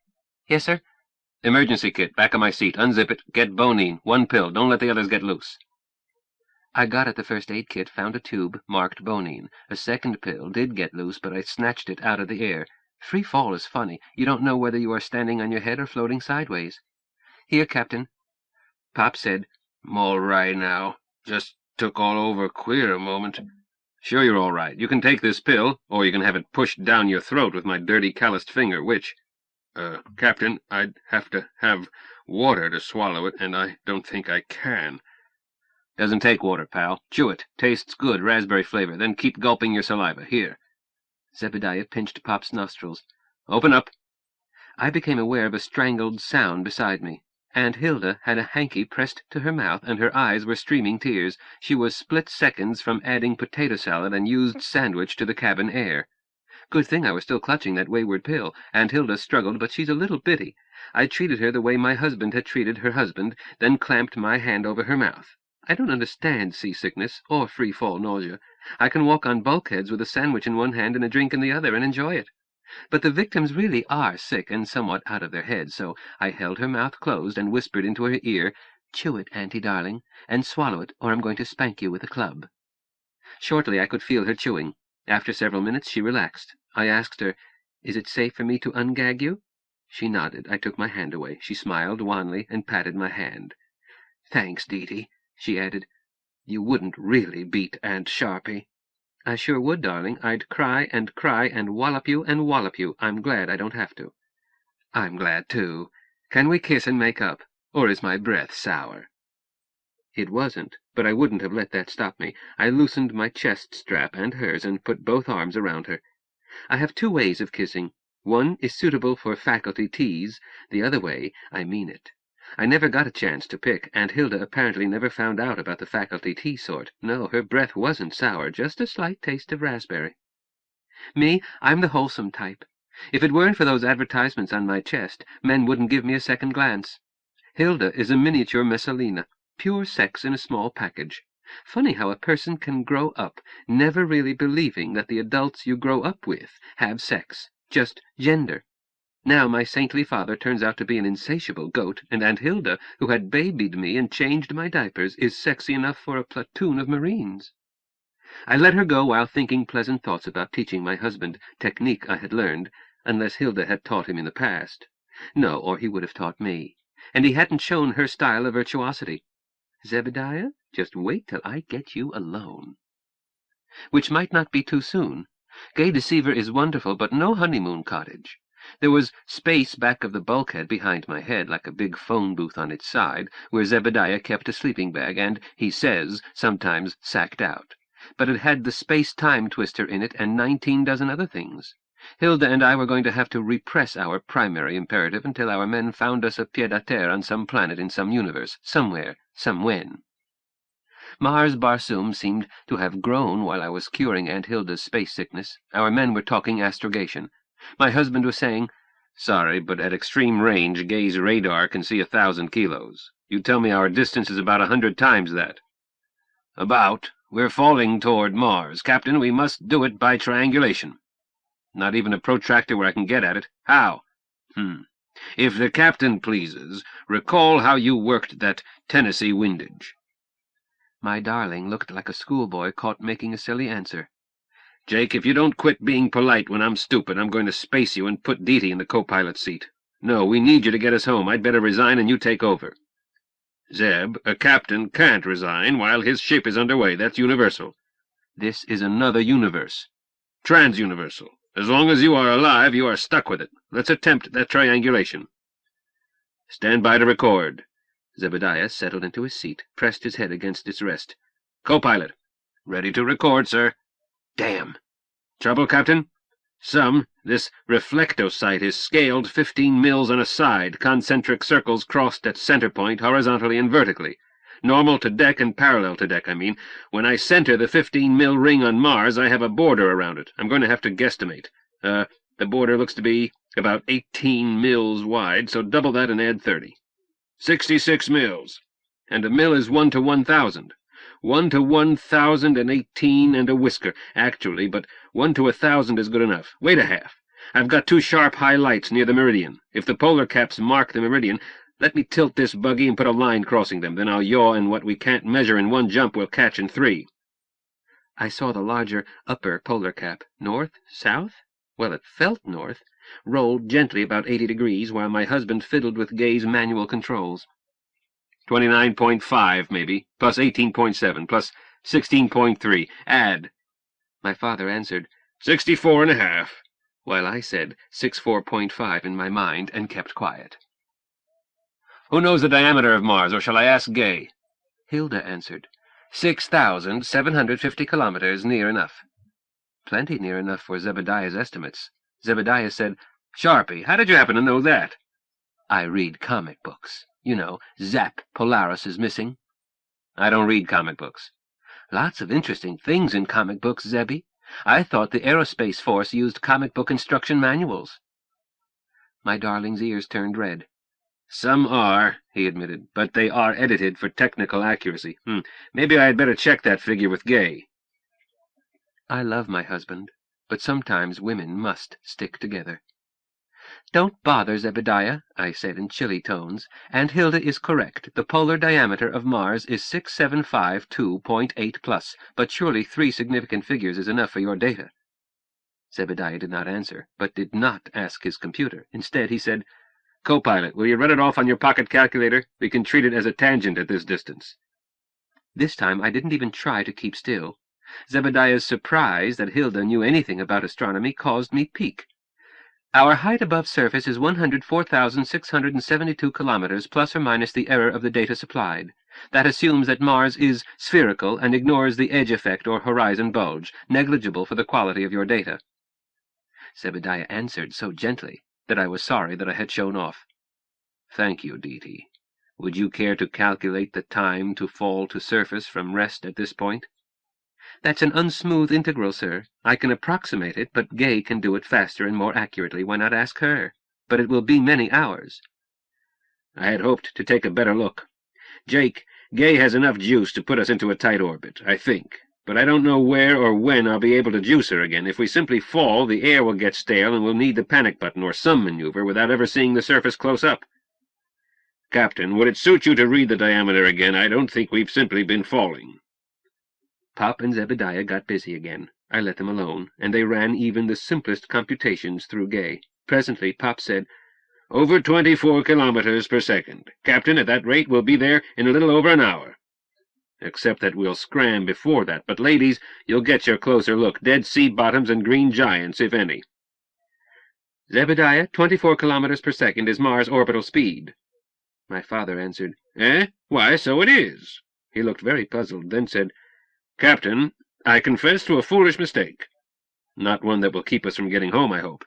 Yes, sir? Emergency kit, back of my seat. Unzip it. Get bonine. One pill. Don't let the others get loose. I got at the first aid kit, found a tube, marked bonine. A second pill did get loose, but I snatched it out of the air. Free fall is funny. You don't know whether you are standing on your head or floating sideways. Here, Captain. Pop said, I'm all right now. Just took all over queer a moment. Sure you're all right. You can take this pill, or you can have it pushed down your throat with my dirty calloused finger. Which? Captain, I'd have to have water to swallow it, and I don't think I can. Doesn't take water, pal. Chew it. Tastes good, raspberry flavor. Then keep gulping your saliva. Here. Zebediah pinched Pop's nostrils. Open up. I became aware of a strangled sound beside me. Aunt Hilda had a hanky pressed to her mouth, and her eyes were streaming tears. She was split seconds from adding potato salad and used sandwich to the cabin air. Good thing I was still clutching that wayward pill. Aunt Hilda struggled, but she's a little bitty. I treated her the way my husband had treated her husband, then clamped my hand over her mouth. I don't understand seasickness or free-fall nausea. I can walk on bulkheads with a sandwich in one hand and a drink in the other and enjoy it. But the victims really are sick and somewhat out of their heads, so I held her mouth closed and whispered into her ear, "Chew it, Auntie darling, and swallow it, or I'm going to spank you with a club." Shortly I could feel her chewing. After several minutes she relaxed. I asked her, "Is it safe for me to ungag you?" She nodded. I took my hand away. She smiled wanly and patted my hand. "Thanks, Dee," she added. "You wouldn't really beat Aunt Sharpie." "I sure would, darling. I'd cry and wallop you and wallop you. I'm glad I don't have to." "I'm glad, too. Can we kiss and make up? Or is my breath sour?" It wasn't, but I wouldn't have let that stop me. I loosened my chest strap and hers and put both arms around her. I have two ways of kissing. One is suitable for faculty teas. The other way, I mean it. I never got a chance to pick. Aunt Hilda apparently never found out about the faculty tea sort. No, her breath wasn't sour, just a slight taste of raspberry. Me, I'm the wholesome type. If it weren't for those advertisements on my chest, men wouldn't give me a second glance. Hilda is a miniature Messalina, pure sex in a small package. Funny how a person can grow up never really believing that the adults you grow up with have sex, just gender. Now my saintly father turns out to be an insatiable goat, and Aunt Hilda, who had babied me and changed my diapers, is sexy enough for a platoon of Marines. I let her go while thinking pleasant thoughts about teaching my husband technique I had learned, unless Hilda had taught him in the past. No, or he would have taught me. And he hadn't shown her style of virtuosity. Zebediah, just wait till I get you alone. Which might not be too soon. Gay Deceiver is wonderful, but no honeymoon cottage. There was space back of the bulkhead behind my head, like a big phone booth on its side, where Zebediah kept a sleeping bag and, he says, sometimes sacked out. But it had the space-time twister in it and 19 dozen other things. Hilda and I were going to have to repress our primary imperative until our men found us a pied-à-terre on some planet in some universe, somewhere, somewhen. Mars Barsoom seemed to have grown while I was curing Aunt Hilda's space sickness. Our men were talking astrogation. My husband was saying, "Sorry, but at extreme range, Gay's radar can see 1,000 kilos. You tell me our distance is about 100 times that." "About. We're falling toward Mars. Captain, we must do it by triangulation." "Not even a protractor where I can get at it. How?" "If the captain pleases, recall how you worked that Tennessee windage." My darling looked like a schoolboy caught making a silly answer. "Jake, if you don't quit being polite when I'm stupid, I'm going to space you and put Dee in the co-pilot's seat. No, we need you to get us home. I'd better resign and you take over." "Zeb, a captain can't resign while his ship is underway. That's universal." "This is another universe." Transuniversal. As long as you are alive, you are stuck with it. Let's attempt that triangulation. Stand by to record. Zebediah settled into his seat, pressed his head against its rest. Co-pilot. Ready to record, sir. Damn. Trouble, Captain? Some. This reflectosite is scaled 15 mils on a side, concentric circles crossed at center point, horizontally and vertically. Normal to deck and parallel to deck, I mean. When I center the 15-mil ring on Mars, I have a border around it. I'm going to have to guesstimate. The border looks to be about 18 mils wide, so double that and add 30. 66 mils. And a mil is 1 to 1,000. 1 to 1,018 and a whisker, actually, but 1 to 1,000 is good enough. Wait a half. I've got 2 sharp highlights near the meridian. If the polar caps mark the meridian, let me tilt this buggy and put a line crossing them. Then I'll yaw, and what we can't measure in 1 jump we'll catch in 3. I saw the larger upper polar cap. North? South? Well, it felt north. Rolled gently about 80 degrees, while my husband fiddled with Gay's manual controls. 29.5, maybe, plus 18.7, plus 16.3. Add. My father answered, 64.5, while I said 64.5 in my mind and kept quiet. Who knows the diameter of Mars, or shall I ask Gay? Hilda answered, 6,750 kilometers, near enough. Plenty near enough for Zebediah's estimates. Zebediah said, Sharpie, how did you happen to know that? I read comic books. You know, Zap Polaris is missing. I don't read comic books. Lots of interesting things in comic books, Zebby. I thought the Aerospace Force used comic book instruction manuals. My darling's ears turned red. Some are, he admitted, but they are edited for technical accuracy. Maybe I had better check that figure with Gay. I love my husband, but sometimes women must stick together. Don't bother, Zebediah, I said in chilly tones, and Hilda is correct. The polar diameter of Mars is 6752.8 plus, but surely 3 significant figures is enough for your data. Zebediah did not answer, but did not ask his computer. Instead, he said, Co-pilot, will you run it off on your pocket calculator? We can treat it as a tangent at this distance. This time I didn't even try to keep still. Zebediah's surprise that Hilda knew anything about astronomy caused me pique. Our height above surface is 104,672 kilometers, plus or minus the error of the data supplied. That assumes that Mars is spherical and ignores the edge effect or horizon bulge, negligible for the quality of your data. Zebediah answered so gently that I was sorry that I had shown off. Thank you, Deety. Would you care to calculate the time to fall to surface from rest at this point? That's an unsmooth integral, sir. I can approximate it, but Gay can do it faster and more accurately. Why not ask her? But it will be many hours. I had hoped to take a better look. Jake, Gay has enough juice to put us into a tight orbit, I think. But I don't know where or when I'll be able to juice her again. If we simply fall, the air will get stale and we'll need the panic button or some maneuver without ever seeing the surface close up. Captain, would it suit you to read the diameter again? I don't think we've simply been falling. Pop and Zebediah got busy again. I let them alone, and they ran even the simplest computations through Gay. Presently Pop said, Over 24 kilometers per second. Captain, at that rate we'll be there in a little over an hour. Except that we'll scram before that. But, ladies, you'll get your closer look. Dead sea bottoms and green giants, if any. Zebediah, 24 kilometers per second is Mars' orbital speed. My father answered, Why, so it is. He looked very puzzled, then said, Captain, I confess to a foolish mistake. Not one that will keep us from getting home, I hope.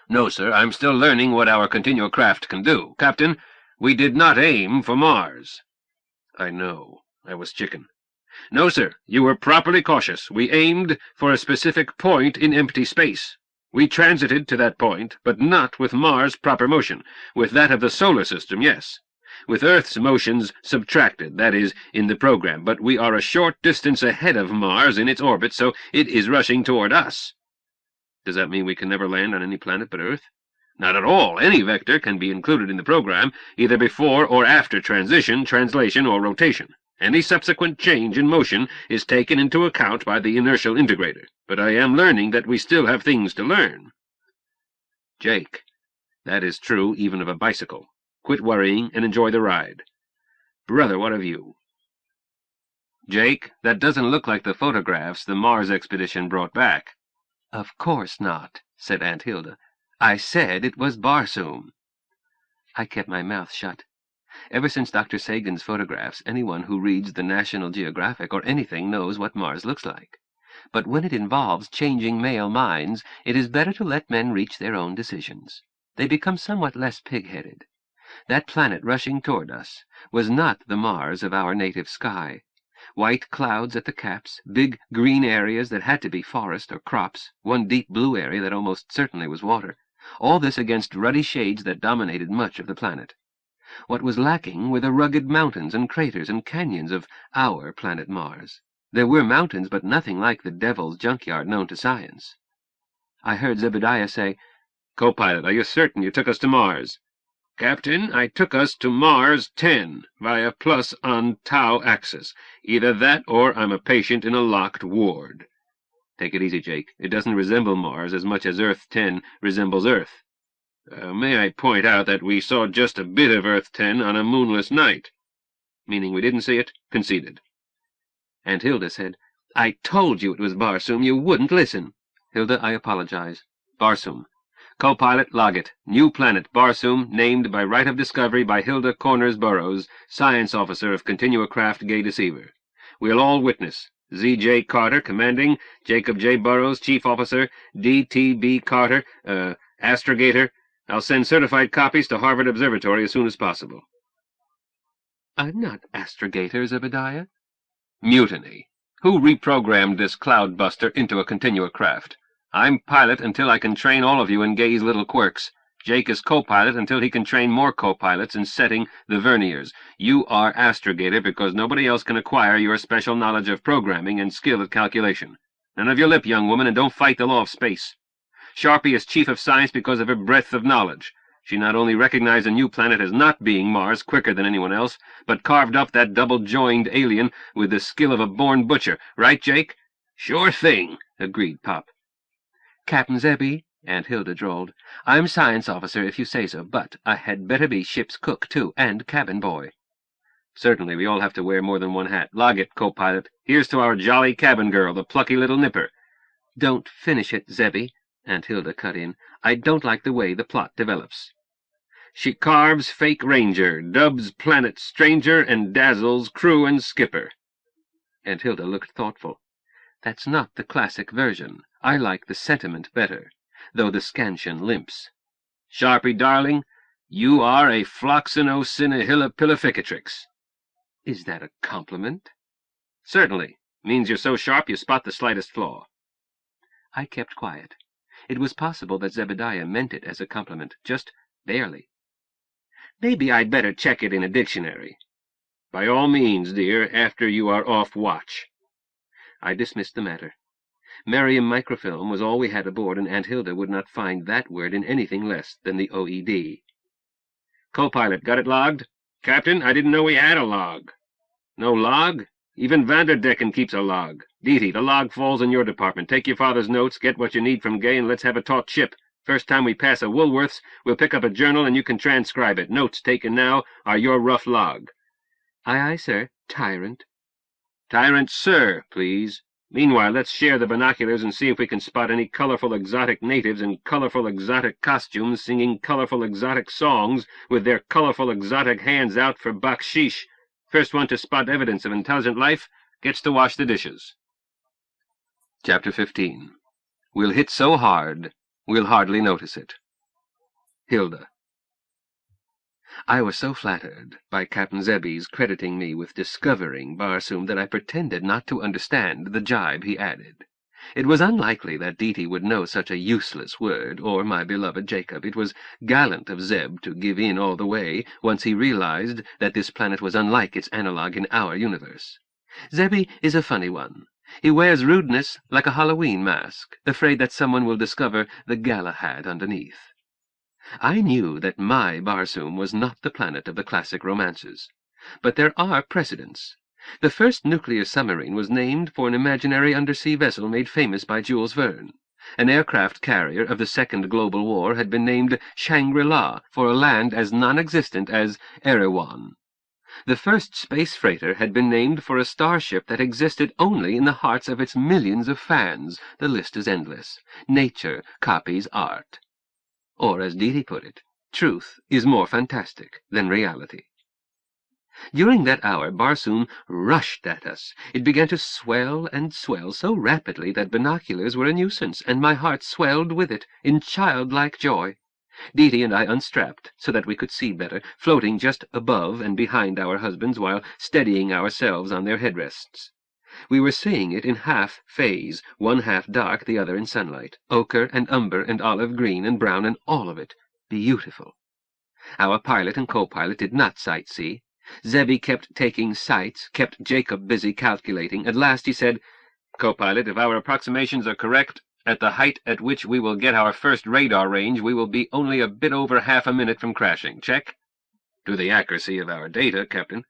No, sir, I'm still learning what our continual craft can do. Captain, we did not aim for Mars. I know. I was chicken. No, sir, you were properly cautious. We aimed for a specific point in empty space. We transited to that point, but not with Mars' proper motion. With that of the solar system, yes. With Earth's motions subtracted, that is, in the program, but we are a short distance ahead of Mars in its orbit, so it is rushing toward us. Does that mean we can never land on any planet but Earth? Not at all. Any vector can be included in the program, either before or after transition, translation, or rotation. Any subsequent change in motion is taken into account by the inertial integrator, but I am learning that we still have things to learn. Jake, that is true even of a bicycle. Quit worrying and enjoy the ride. Brother, what of you? Jake, that doesn't look like the photographs the Mars expedition brought back. "Of course not," said Aunt Hilda. "I said it was Barsoom." I kept my mouth shut. Ever since Dr. Sagan's photographs, anyone who reads the National Geographic or anything knows what Mars looks like. But when it involves changing male minds, it is better to let men reach their own decisions. They become somewhat less pig-headed. That planet rushing toward us was not the Mars of our native sky. White clouds at the caps, big green areas that had to be forest or crops, one deep blue area that almost certainly was water, all this against ruddy shades that dominated much of the planet. What was lacking were the rugged mountains and craters and canyons of our planet Mars. There were mountains, but nothing like the devil's junkyard known to science. I heard Zebediah say, "Co-pilot, are you certain you took us to Mars?" "Captain, I took us to Mars 10, via plus on tau axis. Either that or I'm a patient in a locked ward." "Take it easy, Jake. It doesn't resemble Mars as much as Earth 10 resembles Earth." May I point out that we saw just a bit of Earth 10 on a moonless night." "Meaning we didn't see it?" "Conceded." Aunt Hilda said, "I told you it was Barsoom. You wouldn't listen." "Hilda, I apologize. Barsoom. Co-pilot, log it. New planet, Barsoom, named by right of discovery by Hilda Corners Burroughs, science officer of Continua Craft Gay Deceiver. We'll all witness. Z.J. Carter, commanding. Jacob J. Burroughs, chief officer. D.T.B. Carter, astrogator. I'll send certified copies to Harvard Observatory as soon as possible." "I'm not astrogator, Zebediah." "Mutiny. Who reprogrammed this cloud-buster into a Continua Craft? I'm pilot until I can train all of you in Gay's little quirks. Jake is co-pilot until he can train more co-pilots in setting the verniers. You are astrogator because nobody else can acquire your special knowledge of programming and skill at calculation. None of your lip, young woman, and don't fight the law of space. Sharpie is chief of science because of her breadth of knowledge. She not only recognized a new planet as not being Mars quicker than anyone else, but carved up that double-joined alien with the skill of a born butcher. Right, Jake?" "Sure thing," agreed Pop. "Captain Zebby," Aunt Hilda drawled, "I'm science officer if you say so, but I had better be ship's cook, too, and cabin boy." "Certainly, we all have to wear more than one hat. Log it, co-pilot. Here's to our jolly cabin girl, the plucky little nipper." "Don't finish it, Zebby," Aunt Hilda cut in. "I don't like the way the plot develops." "She carves fake ranger, dubs planet stranger, and dazzles crew and skipper." Aunt Hilda looked thoughtful. "That's not the classic version. I like the sentiment better, though the scansion limps." "Sharpie, darling, you are a floxinocinehillapillificatrix." "Is that a compliment?" "Certainly. Means you're so sharp you spot the slightest flaw." I kept quiet. It was possible that Zebediah meant it as a compliment, just barely. "Maybe I'd better check it in a dictionary." "By all means, dear, after you are off watch." I dismissed the matter. Merriam microfilm was all we had aboard, and Aunt Hilda would not find that word in anything less than the OED. "Co-pilot, got it logged?" "Captain, I didn't know we had a log." "No log? Even Vanderdecken keeps a log. Deety, the log falls in your department. Take your father's notes, get what you need from Gay, and let's have a taut ship. First time we pass a Woolworth's, we'll pick up a journal and you can transcribe it. Notes taken now are your rough log." "Aye, aye, sir. Tyrant." "Tyrant, sir, please. Meanwhile, let's share the binoculars and see if we can spot any colorful exotic natives in colorful exotic costumes singing colorful exotic songs with their colorful exotic hands out for baksheesh. First one to spot evidence of intelligent life gets to wash the dishes." Chapter 15. We'll hit so hard, we'll hardly notice it. Hilda. I was so flattered by Captain Zebby's crediting me with discovering Barsoom that I pretended not to understand the jibe he added. It was unlikely that Deety would know such a useless word, or my beloved Jacob. It was gallant of Zeb to give in all the way, once he realized that this planet was unlike its analog in our universe. Zebby is a funny one. He wears rudeness like a Halloween mask, afraid that someone will discover the Galahad underneath. I knew that my Barsoom was not the planet of the classic romances. But there are precedents. The first nuclear submarine was named for an imaginary undersea vessel made famous by Jules Verne. An aircraft carrier of the Second Global War had been named Shangri-La for a land as non-existent as Erewhon. The first space freighter had been named for a starship that existed only in the hearts of its millions of fans. The list is endless. Nature copies art. Or, as Deedee put it, truth is more fantastic than reality. During that hour, Barsoom rushed at us. It began to swell and swell so rapidly that binoculars were a nuisance, and my heart swelled with it in childlike joy. Deedee and I unstrapped so that we could see better, floating just above and behind our husbands while steadying ourselves on their headrests. We were seeing it in half phase, one half dark, the other in sunlight, ochre and umber and olive green and brown, and all of it beautiful. Our pilot and co-pilot did not sightsee. Zebby kept taking sights, kept Jacob busy calculating. At last he said, "Co-pilot, if our approximations are correct, at the height at which we will get our first radar range, we will be only a bit over half a minute from crashing. Check?" "To the accuracy of our data, Captain."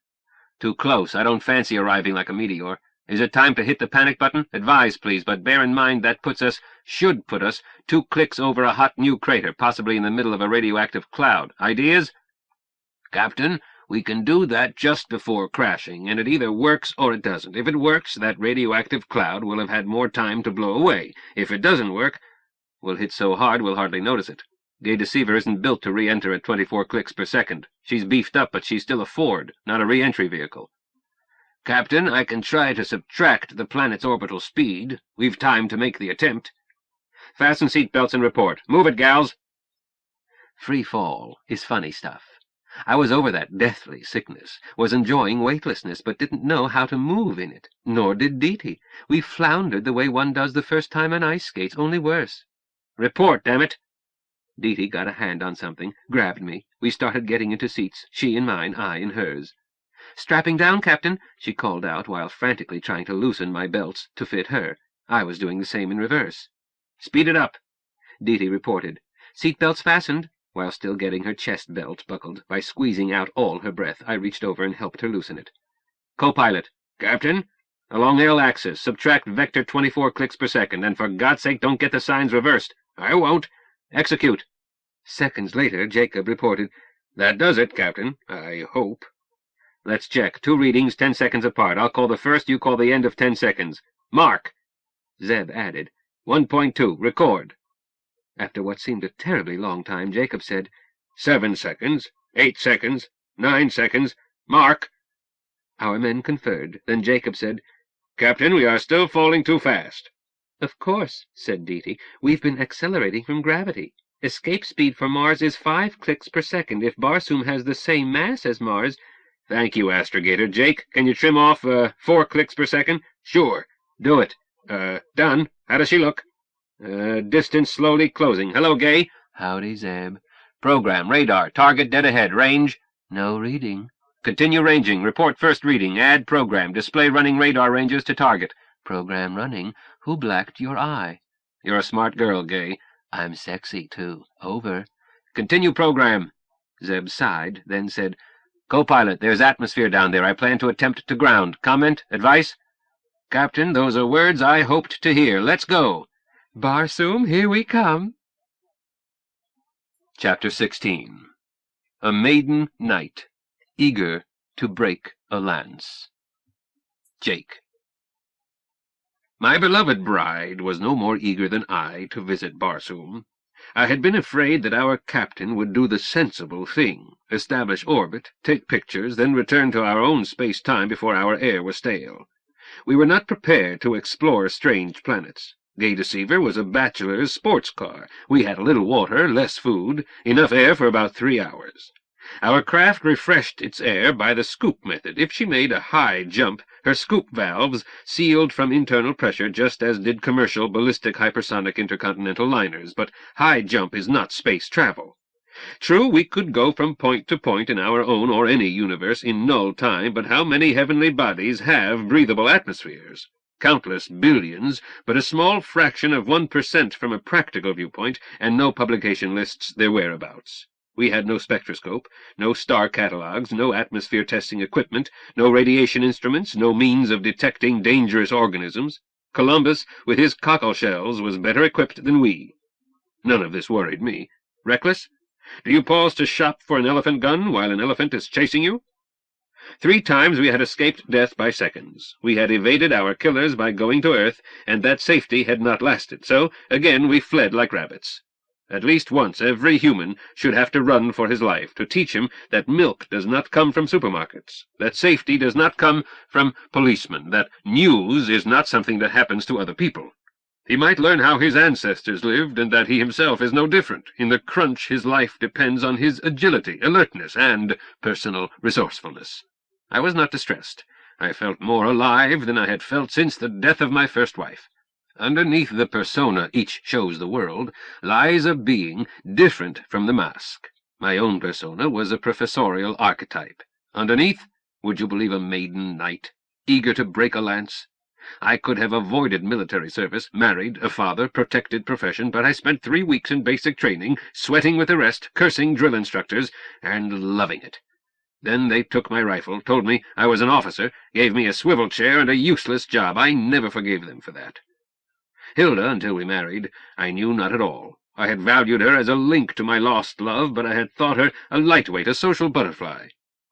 "Too close. I don't fancy arriving like a meteor. Is it time to hit the panic button? Advise, please, but bear in mind that should put us 2 clicks over a hot new crater, possibly in the middle of a radioactive cloud. Ideas?" "Captain, we can do that just before crashing, and it either works or it doesn't. If it works, that radioactive cloud will have had more time to blow away. If it doesn't work, we'll hit so hard we'll hardly notice it. Gay Deceiver isn't built to re-enter at 24 clicks per second. She's beefed up, but she's still a Ford, not a re-entry vehicle." "Captain, I can try to subtract the planet's orbital speed. We've time to make the attempt." "Fasten seatbelts and report. Move it, gals." Free fall is funny stuff. I was over that deathly sickness, was enjoying weightlessness, but didn't know how to move in it. Nor did Deedee. We floundered the way one does the first time on ice skates, only worse. "Report, damn it!" Deedee got a hand on something, grabbed me. We started getting into seats, she in mine, I in hers. "Strapping down, Captain," she called out, while frantically trying to loosen my belts to fit her. I was doing the same in reverse. "Speed it up," Deedee reported. "Seatbelts fastened." While still getting her chest belt buckled, by squeezing out all her breath, I reached over and helped her loosen it. "Co-pilot." "Captain?" "Along L-axis, subtract vector 24 clicks per second, and for God's sake don't get the signs reversed." "I won't." "Execute." Seconds later, Jacob reported, "That does it, Captain. I hope." "Let's check. 2 readings, 10 seconds apart. I'll call the first, you call the end of 10 seconds. Mark." Zeb added, 1.2, record. After what seemed a terribly long time, Jacob said, 7 seconds, 8 seconds, 9 seconds, mark. Our men conferred. Then Jacob said, "Captain, we are still falling too fast." "Of course," said Deedee. "We've been accelerating from gravity. Escape speed for Mars is 5 clicks per second. If Barsoom has the same mass as Mars—" "Thank you, Astrogator. Jake, can you trim off 4 clicks per second?" "Sure. Do it. Done. How does she look?" Distance slowly closing. Hello, Gay." "Howdy, Zeb." "Program, radar, target dead ahead, range." "No reading." "Continue ranging. Report first reading. Add program. Display running radar ranges to target." "Program running. Who blacked your eye?" "You're a smart girl, Gay." "I'm sexy, too. Over." "Continue program." Zeb sighed, then said, "Co-pilot, there's atmosphere down there. I plan to attempt to ground. Comment? Advice?" "Captain, those are words I hoped to hear. Let's go." "Barsoom, here we come." Chapter 16. A Maiden Knight, Eager to Break a Lance. Jake. My beloved bride was no more eager than I to visit Barsoom. I had been afraid that our captain would do the sensible thing, establish orbit, take pictures, then return to our own space-time before our air was stale. We were not prepared to explore strange planets. Gay Deceiver was a bachelor's sports car. We had a little water, less food, enough air for about 3 hours. Our craft refreshed its air by the scoop method. If she made a high jump, her scoop valves sealed from internal pressure, just as did commercial ballistic hypersonic intercontinental liners. But high jump is not space travel. True, we could go from point to point in our own or any universe in null time, but how many heavenly bodies have breathable atmospheres? Countless billions, but a small fraction of 1% from a practical viewpoint, and no publication lists their whereabouts. We had no spectroscope, no star catalogs, no atmosphere testing equipment, no radiation instruments, no means of detecting dangerous organisms. Columbus, with his cockle shells, was better equipped than we. None of this worried me. Reckless? Do you pause to shop for an elephant gun while an elephant is chasing you? 3 times we had escaped death by seconds. We had evaded our killers by going to Earth, and that safety had not lasted, so again we fled like rabbits. At least once every human should have to run for his life, to teach him that milk does not come from supermarkets, that safety does not come from policemen, that news is not something that happens to other people. He might learn how his ancestors lived, and that he himself is no different. In the crunch his life depends on his agility, alertness, and personal resourcefulness. I was not distressed. I felt more alive than I had felt since the death of my first wife. Underneath the persona each shows the world lies a being different from the mask. My own persona was a professorial archetype. Underneath, would you believe, a maiden knight, eager to break a lance? I could have avoided military service, married, a father, protected profession, but I spent 3 weeks in basic training, sweating with the rest, cursing drill instructors, and loving it. Then they took my rifle, told me I was an officer, gave me a swivel chair and a useless job. I never forgave them for that. Hilda, until we married, I knew not at all. I had valued her as a link to my lost love, but I had thought her a lightweight, a social butterfly.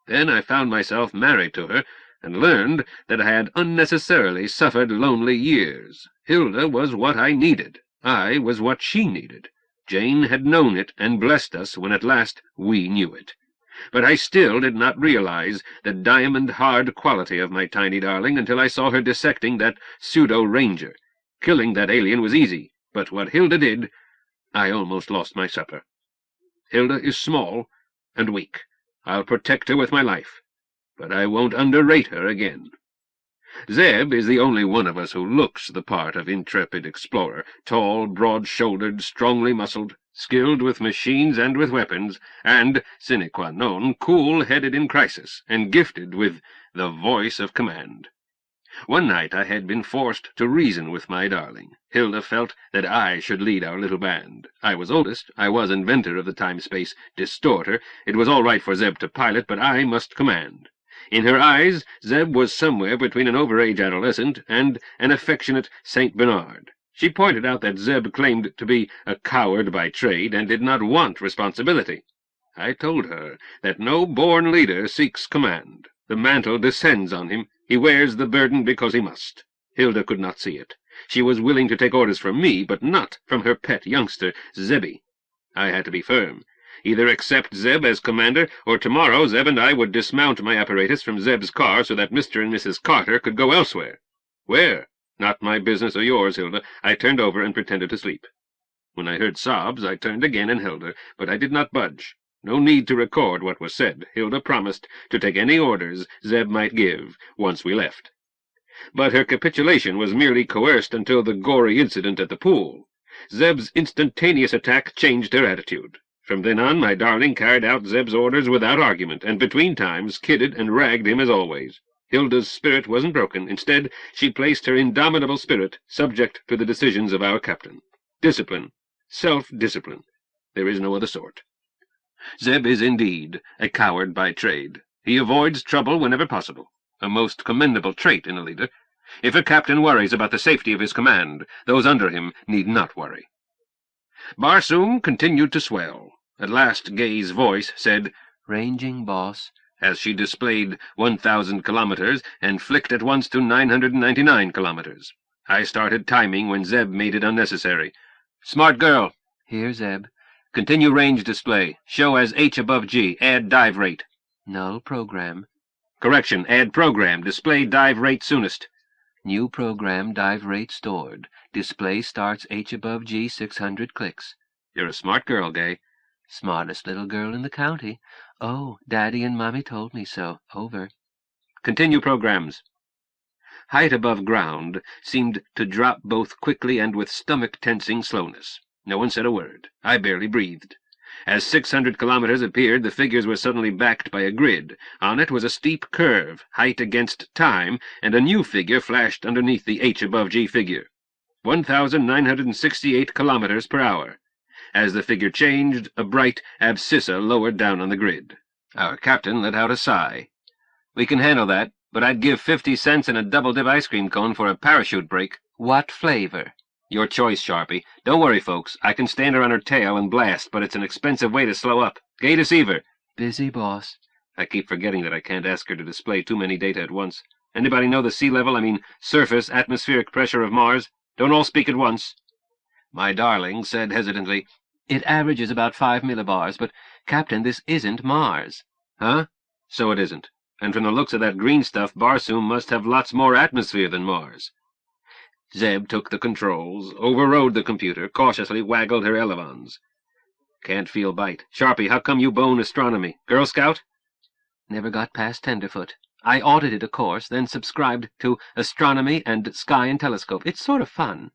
Then I found myself married to her, and learned that I had unnecessarily suffered lonely years. Hilda was what I needed. I was what she needed. Jane had known it and blessed us when at last we knew it. But I still did not realize the diamond-hard quality of my tiny darling until I saw her dissecting that pseudo-ranger. Killing that alien was easy, but what Hilda did, I almost lost my supper. Hilda is small and weak. I'll protect her with my life, but I won't underrate her again. Zeb is the only one of us who looks the part of intrepid explorer, tall, broad-shouldered, strongly muscled, skilled with machines and with weapons, and, sine qua non, cool-headed in crisis, and gifted with the voice of command. One night I had been forced to reason with my darling. Hilda felt that I should lead our little band. I was oldest. I was inventor of the time-space distorter. It was all right for Zeb to pilot, but I must command. In her eyes, Zeb was somewhere between an overage adolescent and an affectionate St. Bernard. She pointed out that Zeb claimed to be a coward by trade and did not want responsibility. I told her that no born leader seeks command. The mantle descends on him. He wears the burden because he must. Hilda could not see it. She was willing to take orders from me, but not from her pet youngster, Zebby. I had to be firm. Either accept Zeb as commander, or tomorrow Zeb and I would dismount my apparatus from Zeb's car so that Mr. and Mrs. Carter could go elsewhere. Where? Not my business or yours, Hilda. I turned over and pretended to sleep. When I heard sobs, I turned again and held her, but I did not budge. No need to record what was said. Hilda promised to take any orders Zeb might give once we left. But her capitulation was merely coerced until the gory incident at the pool. Zeb's instantaneous attack changed her attitude. From then on, my darling carried out Zeb's orders without argument, and between times kidded and ragged him as always. Hilda's spirit wasn't broken. Instead, she placed her indomitable spirit subject to the decisions of our captain. Discipline. Self-discipline. There is no other sort. Zeb is indeed a coward by trade. He avoids trouble whenever possible, a most commendable trait in a leader. If a captain worries about the safety of his command, those under him need not worry. Barsoom continued to swell. At last Gay's voice said, "Ranging, boss," as she displayed 1,000 kilometers and flicked at once to 999 kilometers. I started timing when Zeb made it unnecessary. "Smart girl." "Here, Zeb." "Continue range display. Show as H above G. Add dive rate." "Null program." "Correction. Add program. Display dive rate soonest." "New program, dive rate stored. Display starts H above G 600 clicks." "You're a smart girl, Gay." "Smartest little girl in the county." "Oh, Daddy and Mommy told me so. Over." "Continue programs." Height above ground seemed to drop both quickly and with stomach-tensing slowness. No one said a word. I barely breathed. As 600 kilometers appeared, the figures were suddenly backed by a grid. On it was a steep curve, height against time, and a new figure flashed underneath the H above G figure. 1,968 kilometers per hour. As the figure changed, a bright abscissa lowered down on the grid. Our captain let out a sigh. "We can handle that, but I'd give 50 cents and a double-dip ice cream cone for a parachute break." "What flavor?" "Your choice, Sharpie. Don't worry, folks. I can stand her on her tail and blast, but it's an expensive way to slow up. Gay deceiver." "Busy, boss." I keep forgetting that I can't ask her to display too many data at once. Anybody know the sea level, surface atmospheric pressure of Mars? Don't all speak at once. My darling said hesitantly, "It averages about 5 millibars, but, Captain, this isn't Mars." Huh? So it isn't. And from the looks of that green stuff, Barsoom must have lots more atmosphere than Mars. Zeb took the controls, overrode the computer, cautiously waggled her elevons. Can't feel bite. Sharpie, how come you bone astronomy? Girl Scout? Never got past tenderfoot. I audited a course, then subscribed to astronomy and sky and telescope. It's sort of fun.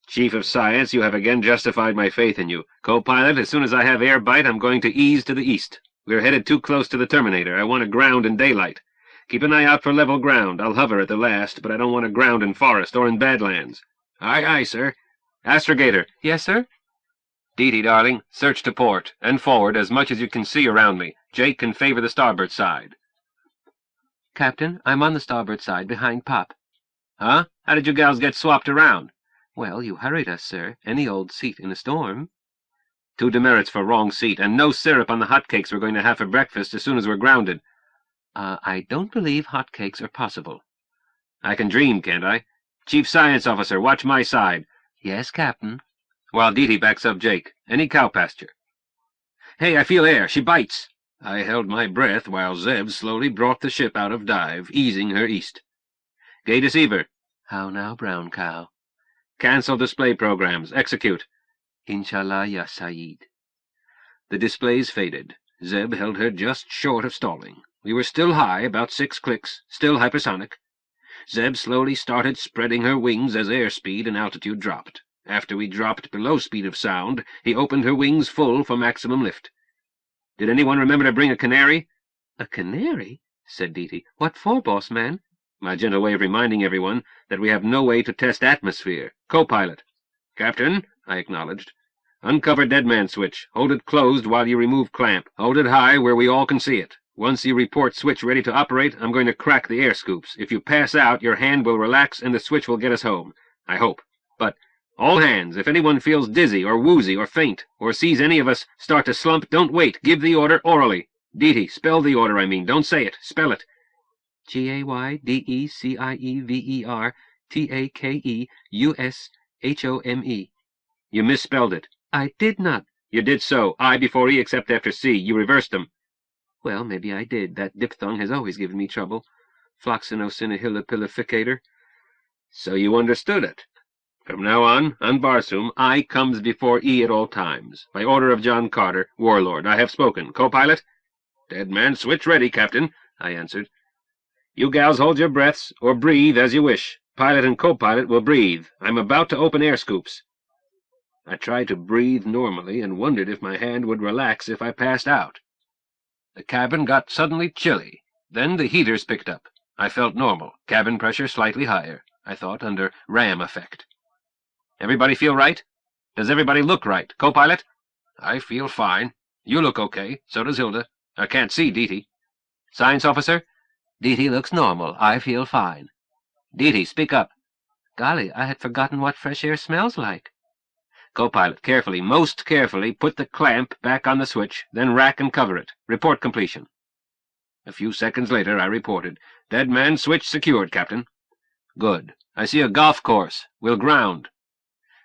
Chief of Science, you have again justified my faith in you. Co-pilot, as soon as I have air bite, I'm going to ease to the east. We're headed too close to the Terminator. I want to ground in daylight. Keep an eye out for level ground. I'll hover at the last, but I don't want to ground in forest or in badlands. Aye, aye, sir. Astrogator. Yes, sir? Dee, darling, search to port, and forward as much as you can see around me. Jake can favor the starboard side. Captain, I'm on the starboard side, behind Pop. Huh? How did you gals get swapped around? Well, you hurried us, sir. Any old seat in a storm. 2 demerits for wrong seat, and no syrup on the hotcakes we're going to have for breakfast as soon as we're grounded. I don't believe hotcakes are possible. I can dream, can't I? Chief Science Officer, watch my side. Yes, Captain. While Dee backs up Jake. Any cow pasture? Hey, I feel air. She bites. I held my breath while Zeb slowly brought the ship out of dive, easing her east. Gay deceiver. How now, brown cow? Cancel display programs. Execute. Inshallah, ya Saeed. The displays faded. Zeb held her just short of stalling. We were still high, about 6 clicks, still hypersonic. Zeb slowly started spreading her wings as airspeed and altitude dropped. After we dropped below speed of sound, he opened her wings full for maximum lift. Did anyone remember to bring a canary? A canary? Said Dee. What for, boss man? My gentle way of reminding everyone that we have no way to test atmosphere. Co-pilot. Captain, I acknowledged. Uncover dead man switch. Hold it closed while you remove clamp. Hold it high where we all can see it. Once you report switch ready to operate, I'm going to crack the air scoops. If you pass out, your hand will relax and the switch will get us home. I hope. But all hands, if anyone feels dizzy or woozy or faint, or sees any of us start to slump, don't wait. Give the order orally. Dee, spell the order, Don't say it. Spell it. GaydeceiverTakeushome. You misspelled it. I did not. You did so. I before E except after C. You reversed them. Well, maybe I did. That diphthong has always given me trouble. Floxinosinahilipilificator. So you understood it. From now on Barsoom, I comes before E at all times. By order of John Carter, Warlord. I have spoken. Co-pilot? Dead man switch ready, Captain, I answered. You gals hold your breaths, or breathe as you wish. Pilot and co-pilot will breathe. I'm about to open air scoops. I tried to breathe normally and wondered if my hand would relax if I passed out. The cabin got suddenly chilly. Then the heaters picked up. I felt normal. Cabin pressure slightly higher. I thought under RAM effect. Everybody feel right? Does everybody look right? Co-pilot? I feel fine. You look okay. So does Hilda. I can't see Dee. Science officer? Dee looks normal. I feel fine. Dee, speak up. Golly, I had forgotten what fresh air smells like. Co-pilot, carefully, most carefully, put the clamp back on the switch, then rack and cover it. Report completion. A few seconds later, I reported. Dead man switch secured, Captain. Good. I see a golf course. We'll ground.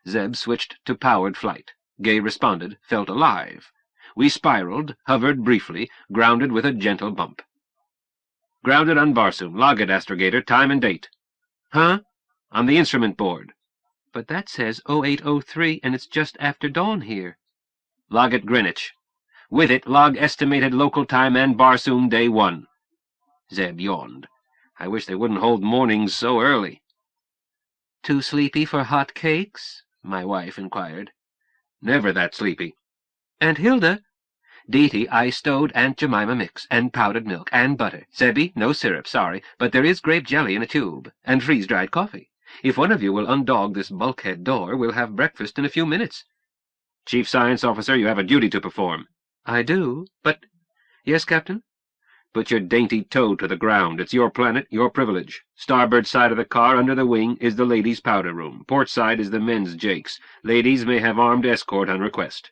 Zeb switched to powered flight. Gay responded, felt alive. We spiraled, hovered briefly, grounded with a gentle bump. Grounded on Barsoom. Log it, Astrogator, time and date. Huh? On the instrument board. But that says 0803, and it's just after dawn here. Log it Greenwich. With it, log estimated local time and Barsoom day 1. Zeb yawned. I wish they wouldn't hold mornings so early. Too sleepy for hot cakes? My wife inquired. Never that sleepy. Aunt Hilda? Dee, I stowed Aunt Jemima mix, and powdered milk, and butter. Zebby, no syrup, sorry, but there is grape jelly in a tube, and freeze-dried coffee. If one of you will undog this bulkhead door, we'll have breakfast in a few minutes. Chief Science Officer, you have a duty to perform. I do, but— Yes, Captain? Put your dainty toe to the ground. It's your planet, your privilege. Starboard side of the car, under the wing, is the ladies' powder room. Port side is the men's jakes. Ladies may have armed escort on request.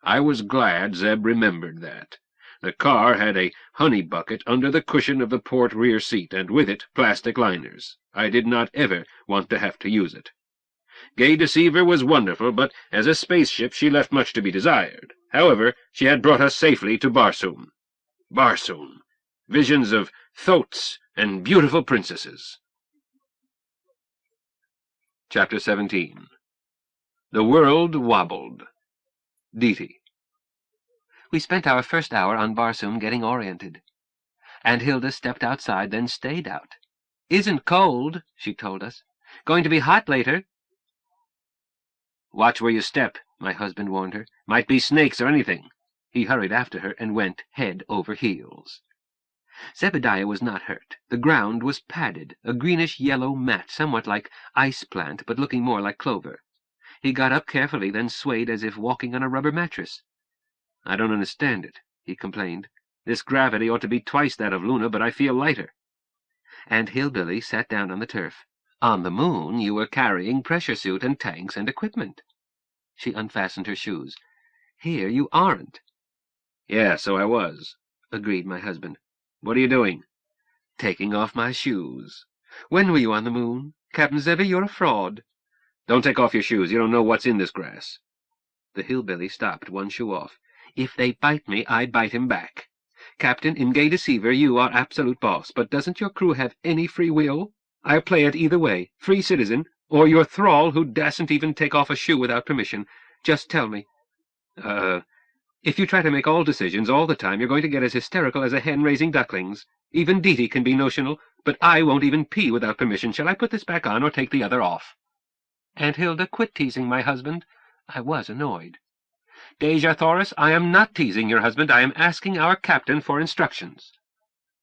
I was glad Zeb remembered that. The car had a honey bucket under the cushion of the port rear seat, and with it plastic liners. I did not ever want to have to use it. Gay Deceiver was wonderful, but as a spaceship she left much to be desired. However, she had brought us safely to Barsoom. Barsoom. Visions of thoats and beautiful princesses. Chapter 17. The World Wobbled. Deety. We spent our first hour on Barsoom getting oriented. Aunt Hilda stepped outside, then stayed out. "Isn't cold," she told us. "Going to be hot later." "Watch where you step," my husband warned her. "Might be snakes or anything." He hurried after her and went head over heels. Zebediah was not hurt. The ground was padded, a greenish-yellow mat, somewhat like ice plant, but looking more like clover. He got up carefully, then swayed as if walking on a rubber mattress. "I don't understand it," he complained. "This gravity ought to be twice that of Luna, but I feel lighter." And Hillbilly sat down on the turf. "On the moon you were carrying pressure suit and tanks and equipment." She unfastened her shoes. "Here you aren't." "Yeah, so I was," agreed my husband. "What are you doing?" "Taking off my shoes. When were you on the moon? Captain Zebby, you're a fraud." "Don't take off your shoes. You don't know what's in this grass." The hillbilly stopped, one shoe off. "If they bite me, I bite him back. Captain, in Gay Deceiver, you are absolute boss, but doesn't your crew have any free will? I'll play it either way, free citizen, or your thrall who dasn't even take off a shoe without permission. Just tell me." If you try to make all decisions all the time, you're going to get as hysterical as a hen raising ducklings. Even Deety can be notional, but I won't even pee without permission. Shall I put this back on or take the other off?" "Aunt Hilda, quit teasing my husband." I was annoyed. "Deja Thoris, I am not teasing your husband. I am asking our captain for instructions."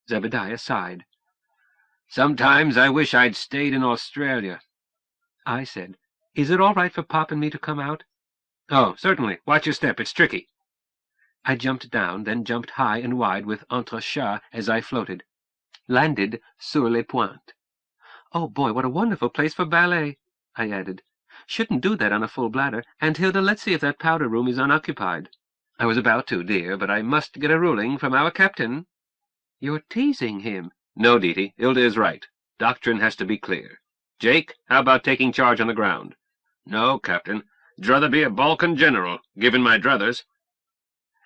Zebediah sighed. "Sometimes I wish I'd stayed in Australia." I said, "Is it all right for Pop and me to come out?" "Oh, certainly. Watch your step. It's tricky." I jumped down, then jumped high and wide with entrechat as I floated. Landed sur les pointes. "Oh, boy, what a wonderful place for ballet," I added. "Shouldn't do that on a full bladder. And, Hilda, let's see if that powder room is unoccupied." "I was about to, dear, but I must get a ruling from our captain." "You're teasing him." "No, Deety, Hilda is right. Doctrine has to be clear. Jake, how about taking charge on the ground?" "No, Captain. Druther be a Balkan general, given my druthers."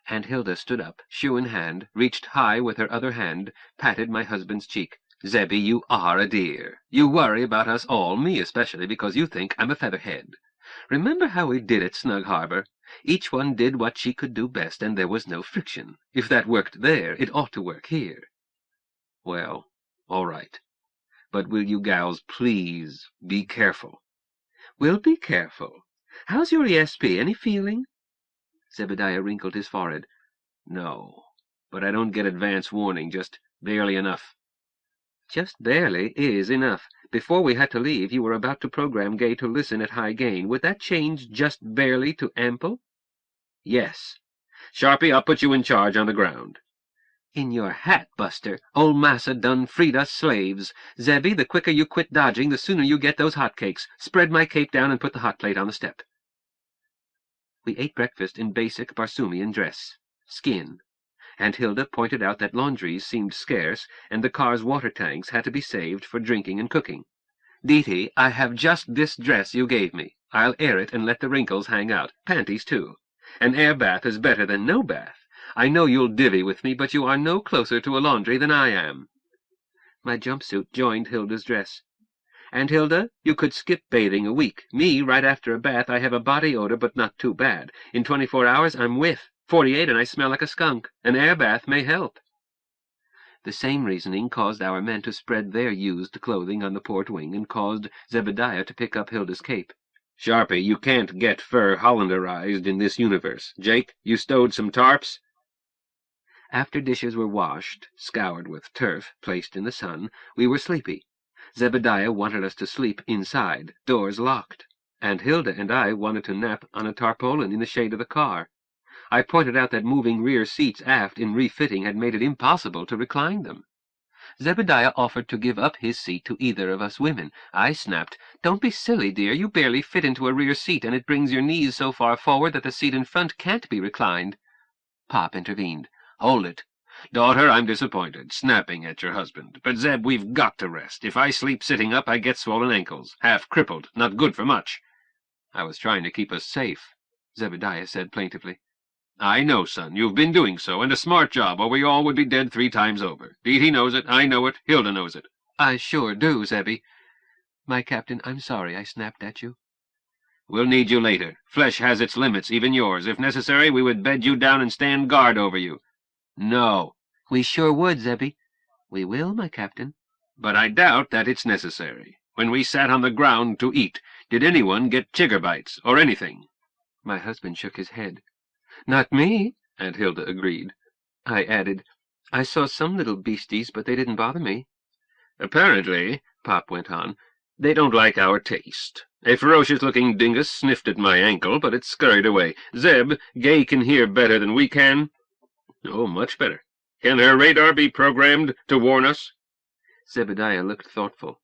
Aunt Hilda stood up, shoe in hand, reached high with her other hand, patted my husband's cheek. "Zebby, you are a dear. You worry about us all, me especially, because you think I'm a featherhead. Remember how we did at Snug Harbor? Each one did what she could do best, and there was no friction. If that worked there, it ought to work here." "Well, all right. But will you gals please be careful?" "We'll be careful. How's your ESP? Any feeling?" Zebediah wrinkled his forehead. "No, but I don't get advance warning, just barely enough." "Just barely is enough. Before we had to leave, you were about to program Gay to listen at high gain. Would that change just barely to ample?" "Yes. Sharpie, I'll put you in charge on the ground." "In your hat, Buster. Old Massa done freed us slaves. Zebby, the quicker you quit dodging, the sooner you get those hotcakes. Spread my cape down and put the hot plate on the step." We ate breakfast in basic Barsoomian dress. Skin. Aunt Hilda pointed out that laundries seemed scarce, and the car's water tanks had to be saved for drinking and cooking. "Deety, I have just this dress you gave me. I'll air it and let the wrinkles hang out. Panties, too. An air bath is better than no bath. I know you'll divvy with me, but you are no closer to a laundry than I am." My jumpsuit joined Hilda's dress. "Aunt Hilda, you could skip bathing a week. Me, right after a bath, I have a body odor, but not too bad. In 24 hours, I'm whiff. 48, and I smell like a skunk. An air bath may help." The same reasoning caused our men to spread their used clothing on the port wing and caused Zebediah to pick up Hilda's cape. "Sharpie, you can't get fur Hollanderized in this universe. Jake, you stowed some tarps?" After dishes were washed, scoured with turf, placed in the sun, we were sleepy. Zebediah wanted us to sleep inside, doors locked. Aunt Hilda and I wanted to nap on a tarpaulin in the shade of the car. I pointed out that moving rear seats aft in refitting had made it impossible to recline them. Zebediah offered to give up his seat to either of us women. I snapped, "Don't be silly, dear. You barely fit into a rear seat, and it brings your knees so far forward that the seat in front can't be reclined." Pop intervened. Hold it. Daughter, I'm disappointed, snapping at your husband. But, Zeb, we've got to rest. If I sleep sitting up, I get swollen ankles. Half crippled. Not good for much. I was trying to keep us safe, Zebediah said plaintively. I know, son. You've been doing so, and a smart job, or we all would be dead 3 times over. Deedee knows it, I know it, Hilda knows it. I sure do, Zebby. My captain, I'm sorry I snapped at you. We'll need you later. Flesh has its limits, even yours. If necessary, we would bed you down and stand guard over you. No. We sure would, Zebby. We will, my captain. But I doubt that it's necessary. When we sat on the ground to eat, did anyone get chigger bites, or anything? My husband shook his head. Not me, Aunt Hilda agreed. I added, I saw some little beasties, but they didn't bother me. Apparently, Pop went on, they don't like our taste. A ferocious-looking dingus sniffed at my ankle, but it scurried away. Zeb, Gay can hear better than we can. Oh, much better. Can her radar be programmed to warn us? Zebediah looked thoughtful.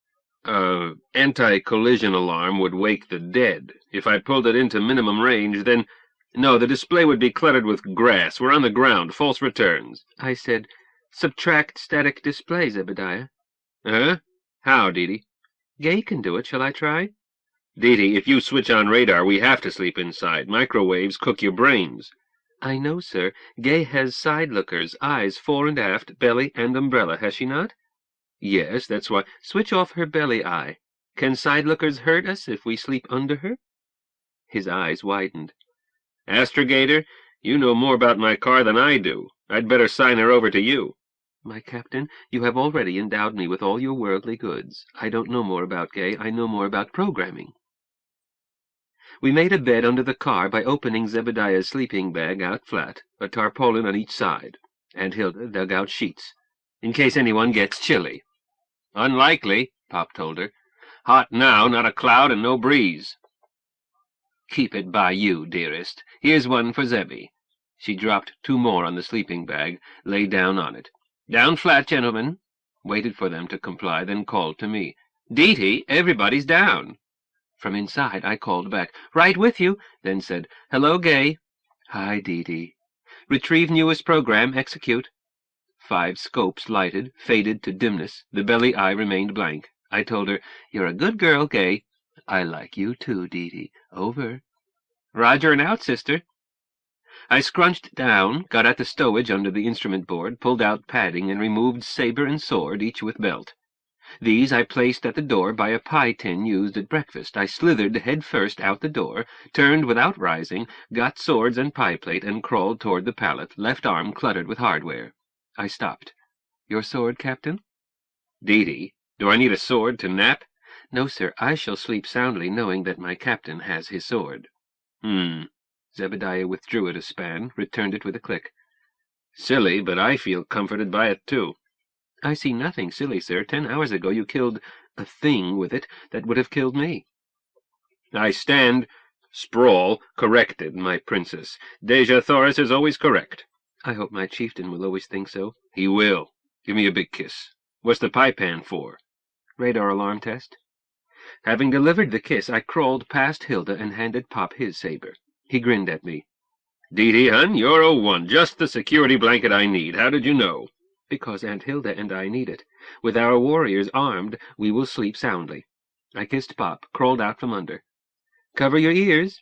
Anti-collision alarm would wake the dead. If I pulled it into minimum range, then... No, the display would be cluttered with grass. We're on the ground. False returns. I said, subtract static display, Zebediah. Huh? How, Deedee? Gay can do it. Shall I try? Deedee, if you switch on radar, we have to sleep inside. Microwaves cook your brains. I know, sir. Gay has side-lookers, eyes fore and aft, belly and umbrella, has she not? Yes, that's why. Switch off her belly eye. Can side-lookers hurt us if we sleep under her? His eyes widened. Astrogator, you know more about my car than I do. I'd better sign her over to you. My captain, you have already endowed me with all your worldly goods. I don't know more about Gay. I know more about programming. We made a bed under the car by opening Zebediah's sleeping bag out flat, a tarpaulin on each side, and Hilda dug out sheets, in case anyone gets chilly. Unlikely, Pop told her. Hot now, not a cloud and no breeze. Keep it by you, dearest. Here's one for Zebby. She dropped 2 more on the sleeping bag, lay down on it. Down flat, gentlemen. Waited for them to comply, then called to me. Deety, everybody's down. From inside I called back, right with you, then said, hello, Gay. Hi, Deety. Retrieve newest program, execute. 5 scopes lighted, faded to dimness. The belly eye remained blank. I told her, you're a good girl, Gay. I like you too, Deety. Over. Roger and out, sister. I scrunched down, got at the stowage under the instrument board, pulled out padding, and removed saber and sword, each with belt. These I placed at the door by a pie tin used at breakfast. I slithered head first out the door, turned without rising, got swords and pie plate, and crawled toward the pallet, left arm cluttered with hardware. I stopped. Your sword, Captain? Deety, do I need a sword to nap? No, sir. I shall sleep soundly, knowing that my captain has his sword. Zebediah withdrew it a span, returned it with a click. Silly, but I feel comforted by it, too. I see nothing silly, sir. 10 hours ago you killed a thing with it that would have killed me. I stand, sprawl, corrected, my princess. Deja Thoris is always correct. I hope my chieftain will always think so. He will. Give me a big kiss. What's the pie pan for? Radar alarm test. Having delivered the kiss, I crawled past Hilda and handed Pop his saber. He grinned at me. Deety, hun, you're a 1. Just the security blanket I need. How did you know? Because Aunt Hilda and I need it. With our warriors armed, we will sleep soundly. I kissed Pop, crawled out from under. Cover your ears.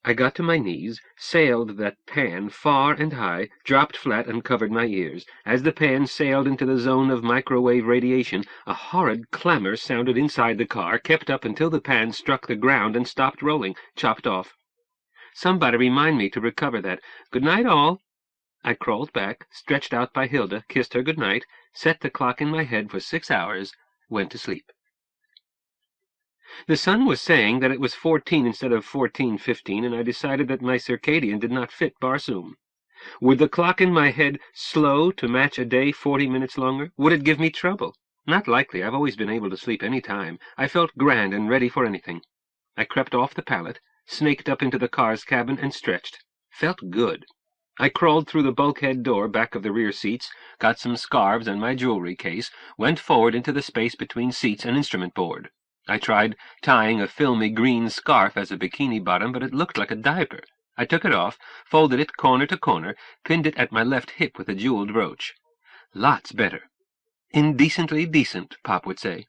I got to my knees, sailed that pan far and high, dropped flat and covered my ears. As the pan sailed into the zone of microwave radiation, a horrid clamor sounded inside the car, kept up until the pan struck the ground and stopped rolling, chopped off. Somebody remind me to recover that. Good night, all. I crawled back, stretched out by Hilda, kissed her good night, set the clock in my head for 6 hours, went to sleep. The sun was saying that it was 14 instead of 14:15, and I decided that my circadian did not fit Barsoom. Would the clock in my head slow to match a day 40 minutes longer? Would it give me trouble? Not likely. I've always been able to sleep any time. I felt grand and ready for anything. I crept off the pallet, snaked up into the car's cabin, and stretched. Felt good. I crawled through the bulkhead door back of the rear seats, got some scarves and my jewelry case, went forward into the space between seats and instrument board. I tried tying a filmy green scarf as a bikini bottom, but it looked like a diaper. I took it off, folded it corner to corner, pinned it at my left hip with a jeweled brooch. Lots better. Indecently decent, Pop would say.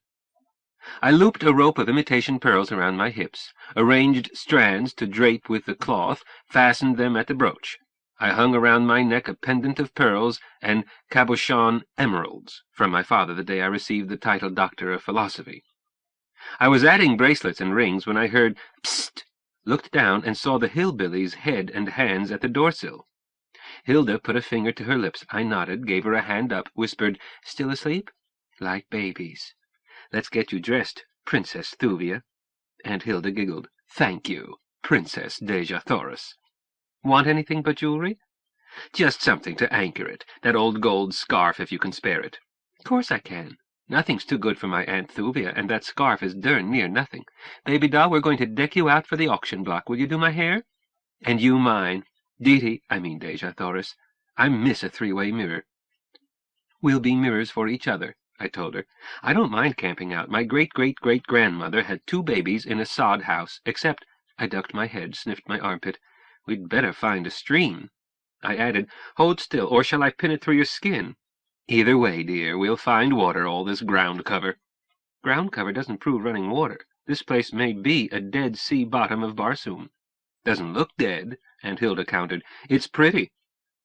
I looped a rope of imitation pearls around my hips, arranged strands to drape with the cloth, fastened them at the brooch. I hung around my neck a pendant of pearls and cabochon emeralds from my father the day I received the title Doctor of Philosophy. I was adding bracelets and rings when I heard "Psst!" looked down and saw the hillbilly's head and hands at the doorsill. Hilda put a finger to her lips. I nodded, gave her a hand up, whispered, "Still asleep? Like babies. Let's get you dressed, Princess Thuvia." Aunt Hilda giggled. "Thank you, Princess Deja Thoris. Want anything but jewelry?" "Just something to anchor it. That old gold scarf, if you can spare it." "Course I can. Nothing's too good for my Aunt Thuvia, and that scarf is darn near nothing. Baby doll, we're going to deck you out for the auction block. Will you do my hair?" "And you mine. Deja Thoris. I miss a three-way mirror." "We'll be mirrors for each other," I told her. "I don't mind camping out. My great-great-great-grandmother had 2 babies in a sod house, except—" I ducked my head, sniffed my armpit. "We'd better find a stream." I added, "Hold still, or shall I pin it through your skin?" "Either way, dear, we'll find water, all this ground cover." "Ground cover doesn't prove running water. This place may be a Dead Sea bottom of Barsoom." "Doesn't look dead," Aunt Hilda countered. "It's pretty."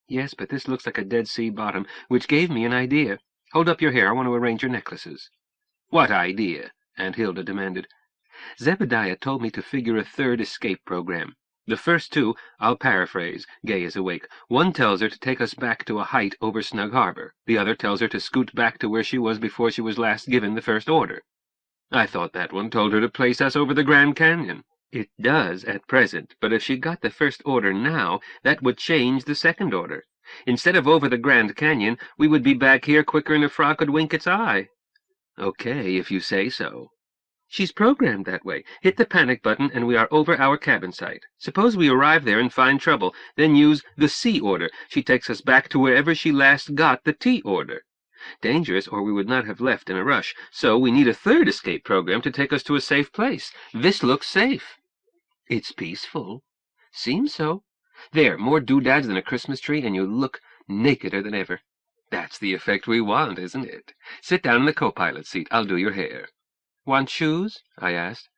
"Yes, but this looks like a Dead Sea bottom, which gave me an idea. Hold up your hair. I want to arrange your necklaces." "What idea?" Aunt Hilda demanded. "Zebediah told me to figure a 3rd escape program. The first 2, I'll paraphrase. Gay is awake. One tells her to take us back to a height over Snug Harbor. The other tells her to scoot back to where she was before she was last given the first order." "I thought that one told her to place us over the Grand Canyon." "It does at present, but if she got the first order now, that would change the second order. Instead of over the Grand Canyon, we would be back here quicker'n a frog could wink its eye." "Okay, if you say so." "She's programmed that way. Hit the panic button and we are over our cabin site. Suppose we arrive there and find trouble, then use the C order. She takes us back to wherever she last got the T order. Dangerous, or we would not have left in a rush. So we need a 3rd escape program to take us to a safe place. This looks safe." "It's peaceful." "Seems so. There, more doodads than a Christmas tree, and you look nakeder than ever." "That's the effect we want, isn't it? Sit down in the co-pilot seat. I'll do your hair." "Want shoes?" I asked.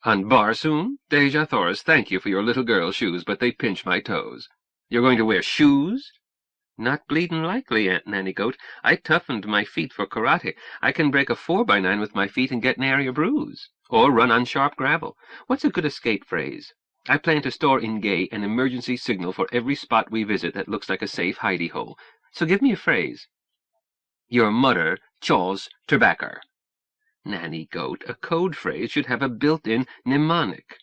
"On Barsoom? Deja Thoris, thank you for your little girl shoes, but they pinch my toes." "You're going to wear shoes?" "Not bleedin' likely, Aunt Nanny Goat. I toughened my feet for karate. I can break a 4x9 with my feet and get nary a bruise. Or run on sharp gravel. What's a good escape phrase? I plan to store in Gay an emergency signal for every spot we visit that looks like a safe hidey-hole. So give me a phrase." "Your mudder chaws terbacker." Nanny Goat, a code phrase should have a built-in mnemonic.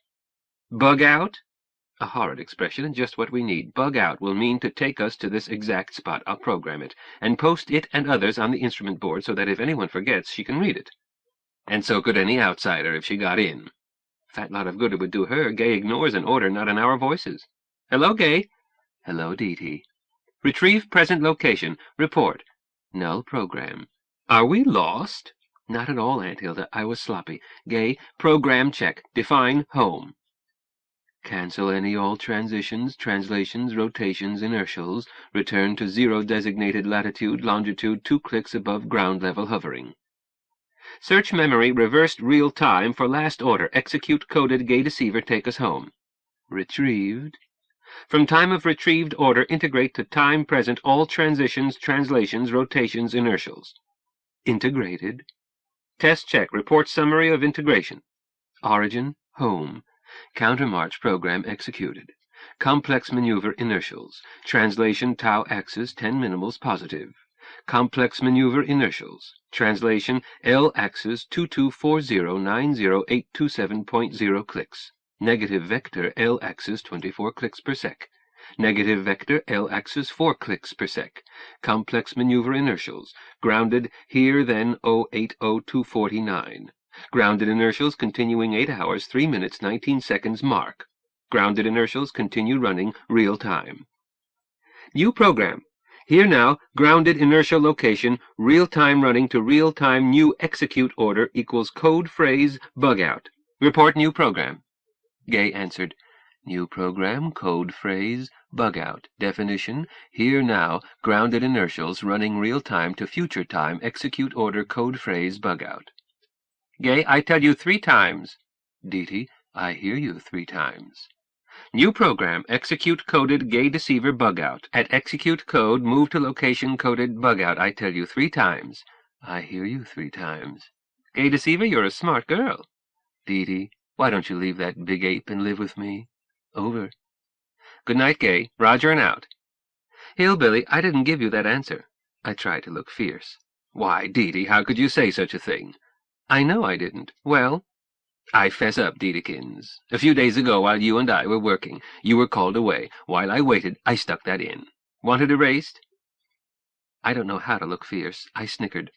"Bug out?" A horrid expression, and just what we need. Bug out will mean to take us to this exact spot. I'll program it, and post it and others on the instrument board so that if anyone forgets, she can read it. And so could any outsider if she got in. Fat lot of good it would do her. Gay ignores an order not in our voices. "Hello, Gay." "Hello, Dee. Retrieve present location. Report. Null program." "Are we lost?" "Not at all, Aunt Hilda. I was sloppy. Gay, program check. Define home." "Cancel any all transitions, translations, rotations, inertials. Return to 0 designated latitude, longitude 2 clicks above ground level hovering." "Search memory reversed real time for last order. Execute coded Gay deceiver. Take us home." "Retrieved." "From time of retrieved order, integrate to time present all transitions, translations, rotations, inertials." "Integrated." "Test check. Report summary of integration." "Origin, home. Countermarch program executed. Complex maneuver inertials. Translation tau axis 10 minimals positive. Complex maneuver inertials. Translation L axis 224090827.0 clicks. Negative vector L axis 24 clicks per sec. Negative vector L axis 4 clicks per sec. Complex maneuver inertials. Grounded here then 080249. Grounded inertials continuing 8 hours, 3 minutes, 19 seconds mark. Grounded inertials continue running real time. New program. Here now, grounded inertial location, real time running to real time new execute order equals code phrase bug out. Report new program. Gay answered, New program, code phrase, bug out. Definition, here now, grounded inertials running real time to future time, execute order, code phrase, bug out. Gay, I tell you 3 times. Deety, I hear you 3 times. New program, execute coded gay deceiver bug out. At execute code, move to location coded bug out. I tell you 3 times. I hear you 3 times. Gay deceiver, you're a smart girl. Deety, why don't you leave that big ape and live with me? Over. Good night, Gay. Roger and out. Hillbilly, I didn't give you that answer. I tried to look fierce. Why, Deety, how could you say such a thing? I know I didn't. Well, I fess up, Deetykins. A few days ago, while you and I were working, you were called away. While I waited, I stuck that in. Want it erased? I don't know how to look fierce. I snickered.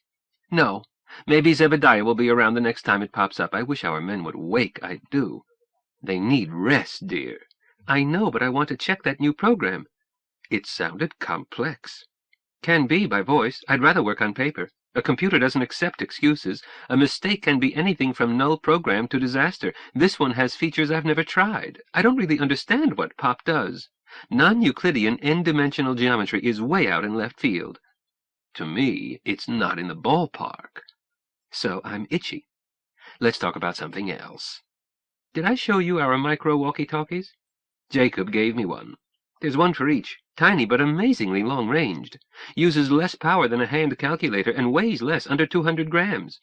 No. Maybe Zebediah will be around the next time it pops up. I wish our men would wake, I do. They need rest, dear. I know, but I want to check that new program. It sounded complex. Can be by voice. I'd rather work on paper. A computer doesn't accept excuses. A mistake can be anything from null program to disaster. This one has features I've never tried. I don't really understand what Pop does. Non-Euclidean n-dimensional geometry is way out in left field. To me, it's not in the ballpark. So I'm itchy. Let's talk about something else. Did I show you our micro walkie-talkies? Jacob gave me one. There's one for each, tiny but amazingly long-ranged. Uses less power than a hand calculator and weighs less, under 200 grams.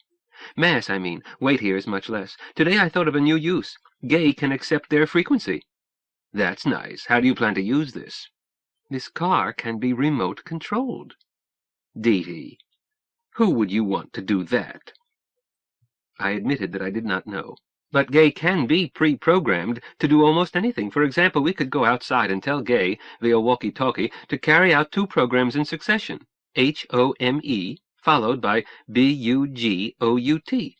Mass, I mean. Weight here is much less. Today I thought of a new use. Gay can accept their frequency. That's nice. How do you plan to use this? This car can be remote-controlled. Deety, who would you want to do that? I admitted that I did not know. But Gay can be pre-programmed to do almost anything. For example, we could go outside and tell Gay, via walkie-talkie, to carry out 2 programs in succession, H-O-M-E, followed by B-U-G-O-U-T.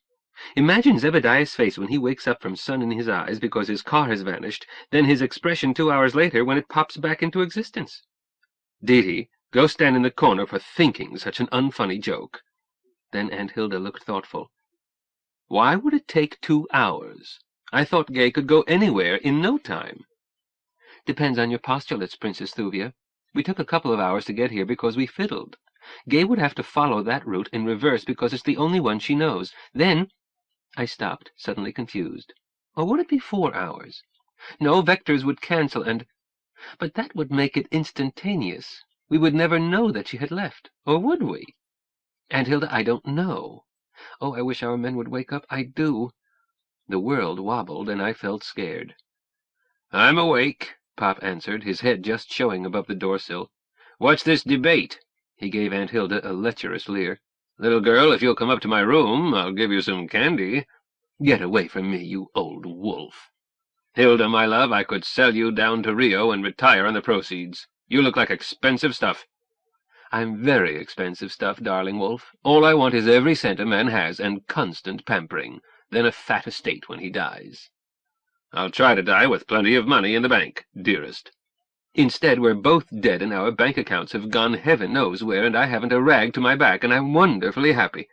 Imagine Zebediah's face when he wakes up from sun in his eyes because his car has vanished, then his expression 2 hours later when it pops back into existence. Deety, go stand in the corner for thinking such an unfunny joke. Then Aunt Hilda looked thoughtful. Why would it take 2 hours? I thought Gay could go anywhere in no time. Depends on your postulates, Princess Thuvia. We took a couple of hours to get here because we fiddled. Gay would have to follow that route in reverse because it's the only one she knows. Then I stopped, suddenly confused. Or would it be 4 hours? No, vectors would cancel and... But that would make it instantaneous. We would never know that she had left. Or would we? Aunt Hilda, I don't know. Oh, I wish our men would wake up. I do. The world wobbled, and I felt scared. I'm awake, Pop answered, his head just showing above the doorsill. What's this debate? He gave Aunt Hilda a lecherous leer. Little girl, if you'll come up to my room, I'll give you some candy. Get away from me, you old wolf. Hilda, my love, I could sell you down to Rio and retire on the proceeds. You look like expensive stuff. I'm very expensive stuff, darling wolf. All I want is every cent a man has and constant pampering, then a fat estate when he dies. I'll try to die with plenty of money in the bank, dearest. Instead, we're both dead and our bank accounts have gone heaven knows where, and I haven't a rag to my back, and I'm wonderfully happy.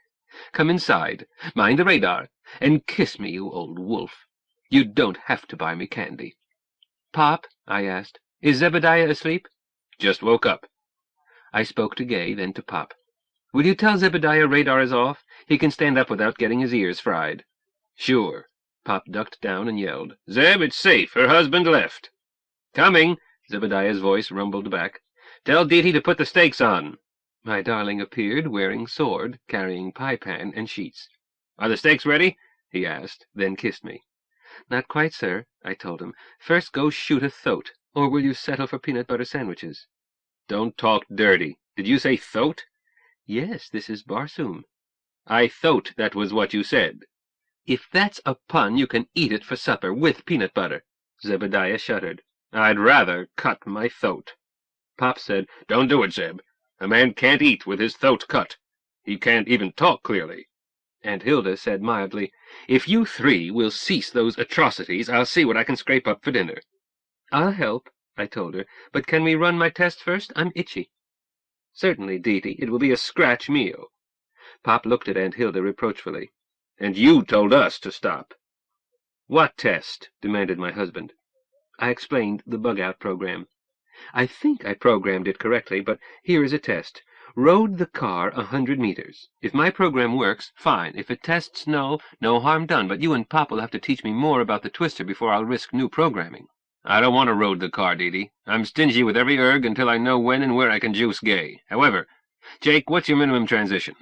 Come inside, mind the radar, and kiss me, you old wolf. You don't have to buy me candy. Pop, I asked, is Zebediah asleep? Just woke up. I spoke to Gay, then to Pop. Will you tell Zebediah radar is off? He can stand up without getting his ears fried. Sure. Pop ducked down and yelled, Zeb, it's safe. Her husband left. Coming, Zebediah's voice rumbled back. Tell Deety to put the stakes on. My darling appeared, wearing sword, carrying pie-pan and sheets. Are the stakes ready? He asked, then kissed me. Not quite, sir, I told him. First go shoot a thoat, or will you settle for peanut butter sandwiches? Don't talk dirty. Did you say thoat? Yes, this is Barsoom. I thought that was what you said. If that's a pun, you can eat it for supper, with peanut butter. Zebediah shuddered. I'd rather cut my throat. Pop said, Don't do it, Zeb. A man can't eat with his throat cut. He can't even talk clearly. Aunt Hilda said mildly, If you 3 will cease those atrocities, I'll see what I can scrape up for dinner. I'll help, I told her, but can we run my test first? I'm itchy. Certainly, Deety. It will be a scratch meal. Pop looked at Aunt Hilda reproachfully. And you told us to stop. What test? Demanded my husband. I explained the bug-out program. I think I programmed it correctly, but here is a test. Rode the car 100 meters. If my program works, fine. If it tests null, no harm done, but you and Pop will have to teach me more about the twister before I'll risk new programming. I don't want to road the car, Dee. I'm stingy with every erg until I know when and where I can juice gay. However, Jake, what's your minimum transition?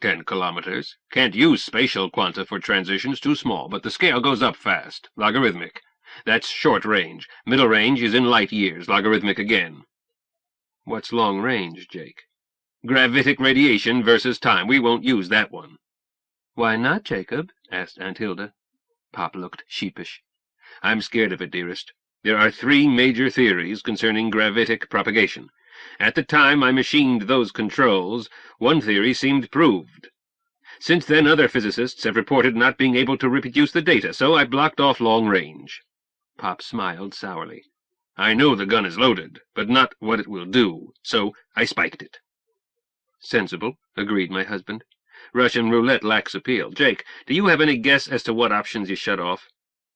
10 kilometers. Can't use spatial quanta for transitions, too small, but the scale goes up fast. Logarithmic. That's short range. Middle range is in light years. Logarithmic again. What's long range, Jake? Gravitic radiation versus time. We won't use that one. Why not, Jacob? Asked Aunt Hilda. Pop looked sheepish. I'm scared of it, dearest. There are 3 major theories concerning gravitic propagation. At the time I machined those controls, one theory seemed proved. Since then, other physicists have reported not being able to reproduce the data, so I blocked off long range. Pop smiled sourly. I know the gun is loaded, but not what it will do, so I spiked it. Sensible, agreed my husband. Russian roulette lacks appeal. Jake, do you have any guess as to what options you shut off?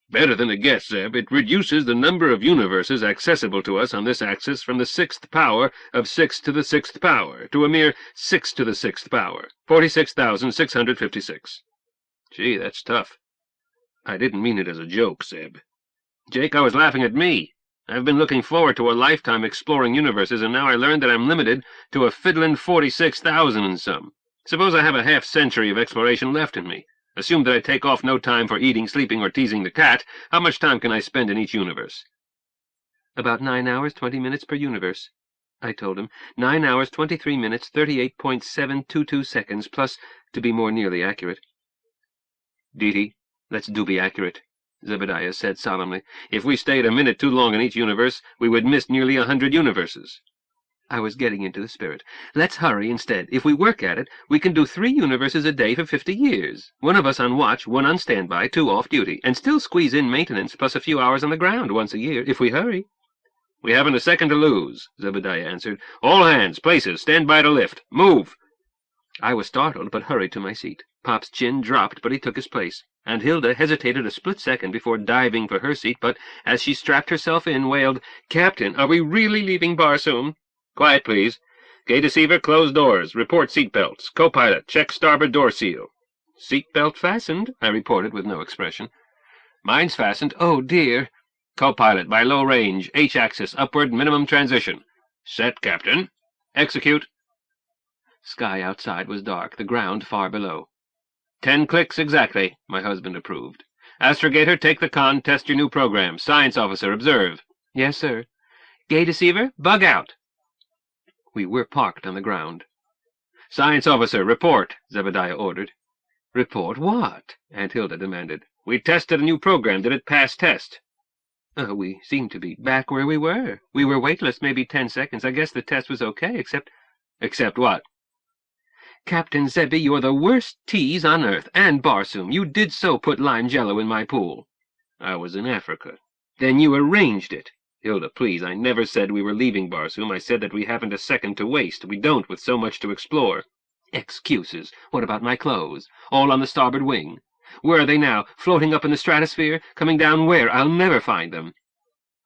Better than a guess, Zeb. It reduces the number of universes accessible to us on this axis from the 6th power of 6 to the 6th power to a mere 6 to the 6th power, 46,656. Gee, that's tough. I didn't mean it as a joke, Zeb. Jake, I was laughing at me. I've been looking forward to a lifetime exploring universes, and now I learned that I'm limited to a fiddlin' 46,000 and some. Suppose I have a half-century of exploration left in me. Assume that I take off no time for eating, sleeping, or teasing the cat. How much time can I spend in each universe? About 9 hours, 20 minutes per universe, I told him. 9 hours, 23 minutes, 38.722 seconds, plus, to be more nearly accurate. Dee, let's do be accurate, Zebediah said solemnly. If we stayed a minute too long in each universe, we would miss nearly 100 universes. I was getting into the spirit. Let's hurry instead. If we work at it, we can do 3 universes a day for 50 years. 1 of us on watch, 1 on standby, 2 off duty, and still squeeze in maintenance plus a few hours on the ground once a year, if we hurry. We haven't a second to lose, Zebediah answered. All hands, places, stand by to lift. Move! I was startled, but hurried to my seat. Pop's chin dropped, but he took his place. Aunt Hilda hesitated a split second before diving for her seat, but as she strapped herself in, wailed, Captain, are we really leaving Barsoom? Quiet, please. Gay deceiver, close doors. Report seat belts. Co-pilot, check starboard door seal. Seat belt fastened, I reported with no expression. Mine's fastened. Oh, dear. Co-pilot, by low range, H-axis, upward, minimum transition. Set, Captain. Execute. Sky outside was dark, the ground far below. 10 clicks exactly, my husband approved. Astrogator, take the con, test your new program. Science officer, observe. Yes, sir. Gay deceiver, bug out. We were parked on the ground. Science officer, report, Zebediah ordered. Report what? Aunt Hilda demanded. We tested a new program. Did it pass test? We seem to be back where we were. We were weightless maybe 10 seconds. I guess the test was okay, except... Except what? Captain Zebby, you're the worst tease on earth, and Barsoom. You did so put lime jello in my pool. I was in Africa. Then you arranged it. Hilda, please, I never said we were leaving Barsoom. I said that we haven't a second to waste. We don't, with so much to explore. Excuses. What about my clothes? All on the starboard wing. Where are they now? Floating up in the stratosphere? Coming down where? I'll never find them.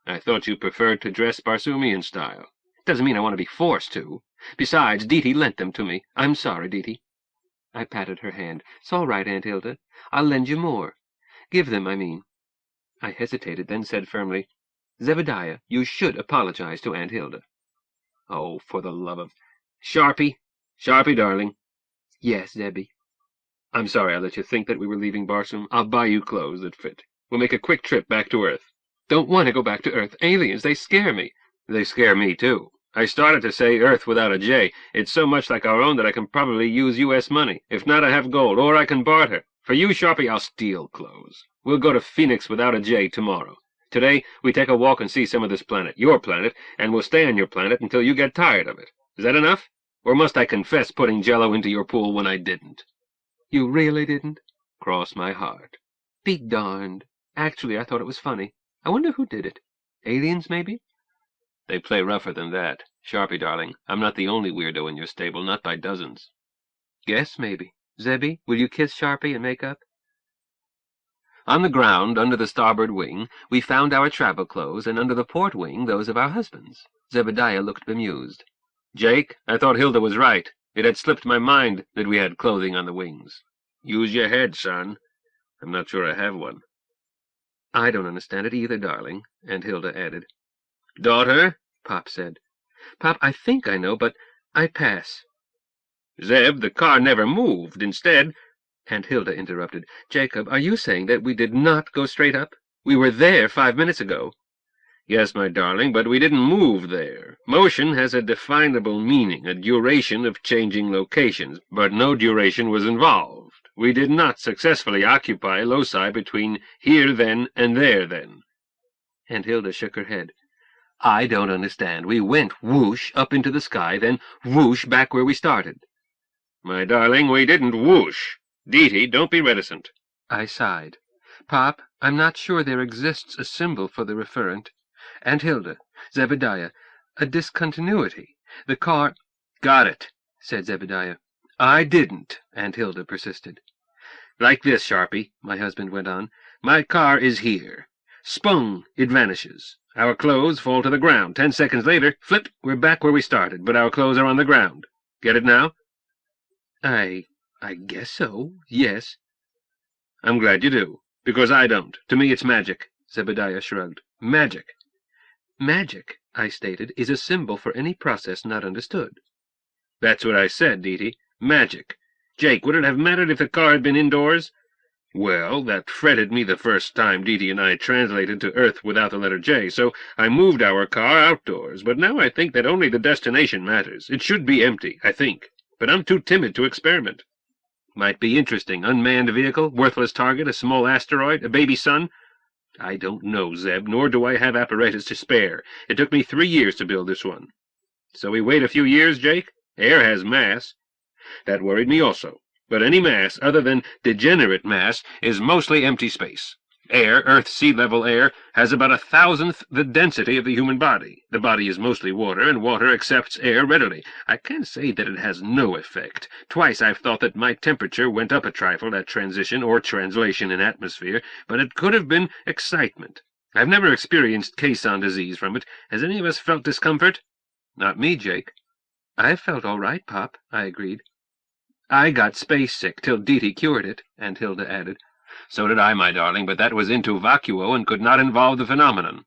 I thought you preferred to dress Barsoomian style. Doesn't mean I want to be forced to. Besides, Dee lent them to me. I'm sorry, Dee. I patted her hand. It's all right, Aunt Hilda. I'll lend you more. Give them, I mean. I hesitated, then said firmly, Zebediah, you should apologize to Aunt Hilda. Oh, for the love of... Sharpie! Sharpie, darling. Yes, Zebby. I'm sorry I let you think that we were leaving Barsoom. I'll buy you clothes that fit. We'll make a quick trip back to Earth. Don't want to go back to Earth. Aliens, they scare me. They scare me, too. I started to say Earth without a J. It's so much like our own that I can probably use U.S. money. If not, I have gold, or I can barter. For you, Sharpie, I'll steal clothes. We'll go to Phoenix without a J tomorrow. Today, we take a walk and see some of this planet, your planet, and we'll stay on your planet until you get tired of it. Is that enough? Or must I confess putting Jello into your pool when I didn't? You really didn't? Cross my heart. Be darned. Actually, I thought it was funny. I wonder who did it. Aliens, maybe? They play rougher than that. Sharpie, darling, I'm not the only weirdo in your stable, not by dozens. Guess, maybe. Zebby, will you kiss Sharpie and make up? On the ground, under the starboard wing, we found our travel clothes, and under the port wing, those of our husbands. Zebediah looked bemused. Jake, I thought Hilda was right. It had slipped my mind that we had clothing on the wings. Use your head, son. I'm not sure I have one. I don't understand it either, darling, Aunt Hilda added. Daughter? Pop said. Pop, I think I know, but I pass. Zeb, the car never moved. Instead— Aunt Hilda interrupted. Jacob, are you saying that we did not go straight up? We were there 5 minutes ago. Yes, my darling, but we didn't move there. Motion has a definable meaning, a duration of changing locations, but no duration was involved. We did not successfully occupy loci between here then and there then. Aunt Hilda shook her head. I don't understand. We went whoosh up into the sky, then whoosh back where we started. My darling, we didn't whoosh. Deety, don't be reticent. I sighed. Pop, I'm not sure there exists a symbol for the referent. Aunt Hilda, Zebediah, a discontinuity. The car— Got it, said Zebediah. I didn't, Aunt Hilda persisted. Like this, Sharpie, my husband went on. My car is here. Spung, it vanishes. Our clothes fall to the ground. 10 seconds later, flip, we're back where we started, but our clothes are on the ground. Get it now? I guess so, yes. I'm glad you do, because I don't. To me it's magic. Zebediah shrugged. Magic. Magic, I stated, is a symbol for any process not understood. That's what I said, Deety. Magic. Jake, would it have mattered if the car had been indoors? Well, that fretted me the first time Deety and I translated to Earth without the letter J, so I moved our car outdoors, but now I think that only the destination matters. It should be empty, I think, but I'm too timid to experiment. Might be interesting. Unmanned vehicle, worthless target, a small asteroid, a baby sun. I don't know, Zeb, nor do I have apparatus to spare. It took me 3 years to build this one. So we wait a few years, Jake? Air has mass. That worried me also. But any mass other than degenerate mass is mostly empty space. Air, Earth's sea-level air, has about 1,000th the density of the human body. The body is mostly water, and water accepts air readily. I can't say that it has no effect. Twice I've thought that my temperature went up a trifle at transition or translation in atmosphere, but it could have been excitement. I've never experienced caisson disease from it. Has any of us felt discomfort? Not me, Jake. I felt all right, Pop, I agreed. I got space sick till Deety cured it, Aunt Hilda added. So did I, my darling, but that was into vacuo and could not involve the phenomenon.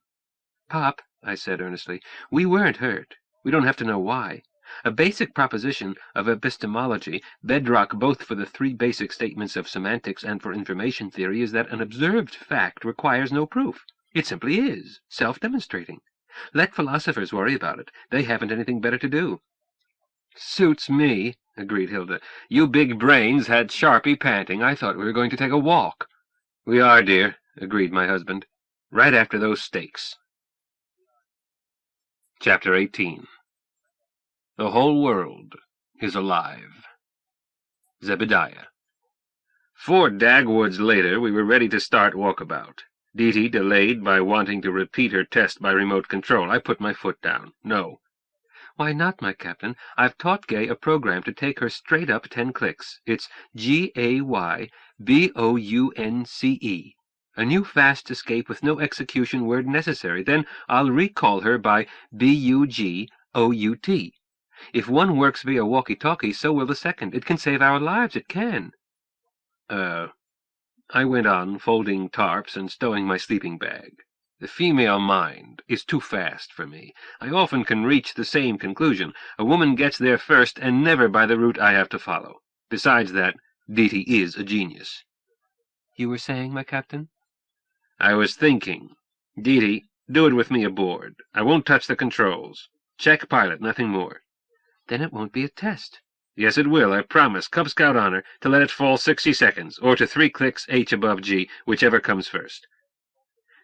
Pop, I said earnestly, we weren't hurt. We don't have to know why. A basic proposition of epistemology, bedrock both for the 3 basic statements of semantics and for information theory, is that an observed fact requires no proof. It simply is, self-demonstrating. Let philosophers worry about it. They haven't anything better to do. Suits me, agreed Hilda. You big brains had Sharpie panting. I thought we were going to take a walk. We are, dear, agreed my husband. Right after those steaks. Chapter 18. The whole world is alive. Zebediah. 4 dagwoods later, we were ready to start walkabout. Deety delayed by wanting to repeat her test by remote control. I put my foot down. No. Why not, my captain? I've taught Gay a program to take her straight up 10 clicks. It's Gaybounce. A new fast escape with no execution word necessary. Then I'll recall her by Bugout. If one works via walkie-talkie, so will the second. It can save our lives, it can. I went on, folding tarps and stowing my sleeping bag. The female mind is too fast for me. I often can reach the same conclusion. A woman gets there first, and never by the route I have to follow. Besides that, Deety is a genius. You were saying, my captain? I was thinking. Deety, do it with me aboard. I won't touch the controls. Check pilot, nothing more. Then it won't be a test. Yes, it will, I promise. Cub Scout honor, to let it fall 60 seconds, or to 3 clicks H above G, whichever comes first.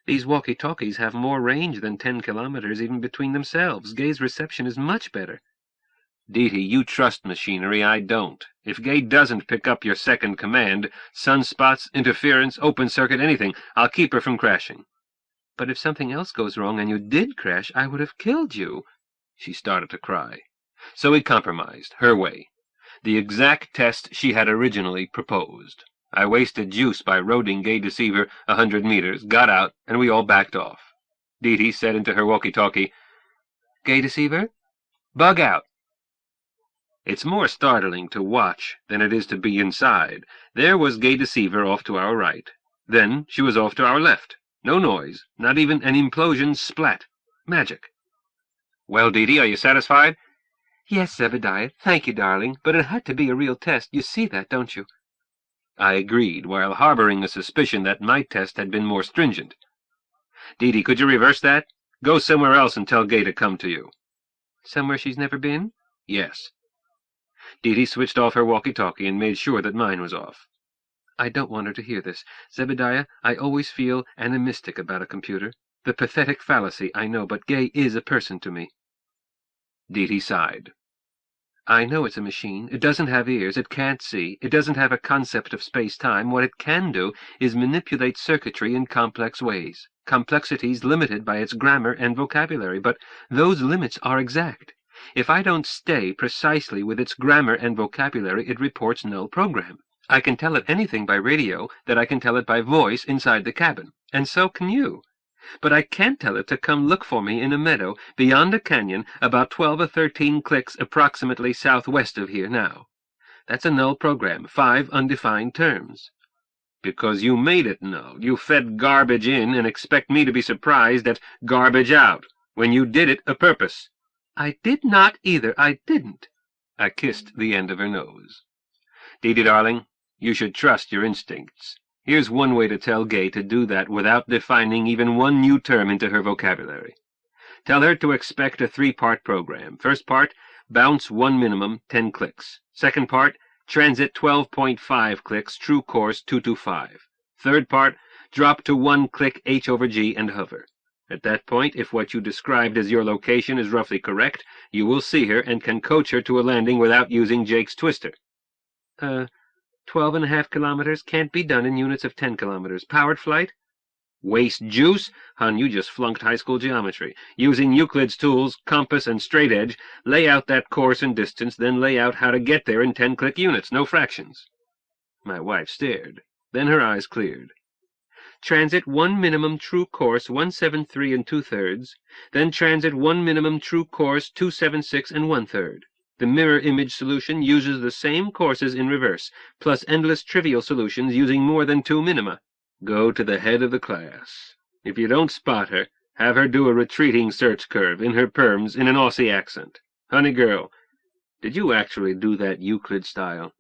These walkie-talkies have more range than 10 kilometers even between themselves. Gay's reception is much better. Deety, you trust machinery, I don't. If Gay doesn't pick up your second command, sunspots, interference, open circuit, anything, I'll keep her from crashing. But if something else goes wrong and you did crash, I would have killed you. She started to cry. So we compromised, her way. The exact test she had originally proposed. I wasted juice by roading Gay Deceiver 100 meters, got out, and we all backed off. Dee said into her walkie-talkie, "Gay Deceiver? Bug out." It's more startling to watch than it is to be inside. There was Gay Deceiver off to our right. Then she was off to our left. No noise, not even an implosion splat. Magic. "Well, Dee, are you satisfied?" "Yes, Zebediah, thank you, darling, but it had to be a real test. You see that, don't you?" I agreed, while harboring a suspicion that my test had been more stringent. "Dee, could you reverse that? Go somewhere else and tell Gay to come to you." "Somewhere she's never been?" "Yes." Dee switched off her walkie-talkie and made sure that mine was off. "I don't want her to hear this. Zebediah, I always feel animistic about a computer. The pathetic fallacy, I know, but Gay is a person to me." Dee sighed. "I know it's a machine. It doesn't have ears. It can't see. It doesn't have a concept of space-time. What it can do is manipulate circuitry in complex ways. Complexity's limited by its grammar and vocabulary, but those limits are exact. If I don't stay precisely with its grammar and vocabulary, it reports null program. I can tell it anything by radio that I can tell it by voice inside the cabin, and so can you. But I can't tell it to come look for me in a meadow beyond a canyon about 12 or 13 clicks approximately southwest of here now. That's a null program, 5 undefined terms." "Because you made it null. You fed garbage in and expect me to be surprised at garbage out, when you did it a purpose." "I did not either. I didn't." I kissed the end of her nose. "Dee, darling, you should trust your instincts. Here's one way to tell Gay to do that without defining even one new term into her vocabulary. Tell her to expect a 3-part program. First part, bounce 1 minimum, 10 clicks. Second part, transit 12.5 clicks, true course 225. Third part, drop to 1 click H/G and hover. At that point, if what you described as your location is roughly correct, you will see her and can coach her to a landing without using Jake's twister." 12.5 kilometers can't be done in units of 10 kilometers. Powered flight?" "Waste juice? Hon, you just flunked high school geometry. Using Euclid's tools, compass and straight edge, lay out that course and distance, then lay out how to get there in 10-click units, no fractions." My wife stared. Then her eyes cleared. "Transit 1 minimum true course 173 2/3, then transit 1 minimum true course 276 1/3. The mirror image solution uses the same courses in reverse, plus endless trivial solutions using more than 2 minima." Go to the head of the class. If you don't spot her, have her do a retreating search curve in her perms in an Aussie accent. Honey girl, did you actually do that Euclid style?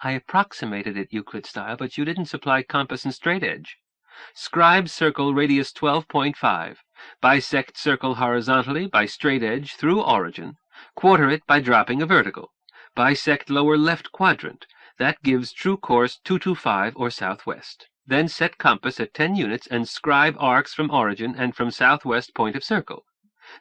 "I approximated it Euclid style, but you didn't supply compass and straight edge. Scribe circle radius 12.5. Bisect circle horizontally by straight edge through origin. Quarter it by dropping a vertical. Bisect lower left quadrant. That gives true course 225 or southwest. Then set compass at 10 units and scribe arcs from origin and from southwest point of circle.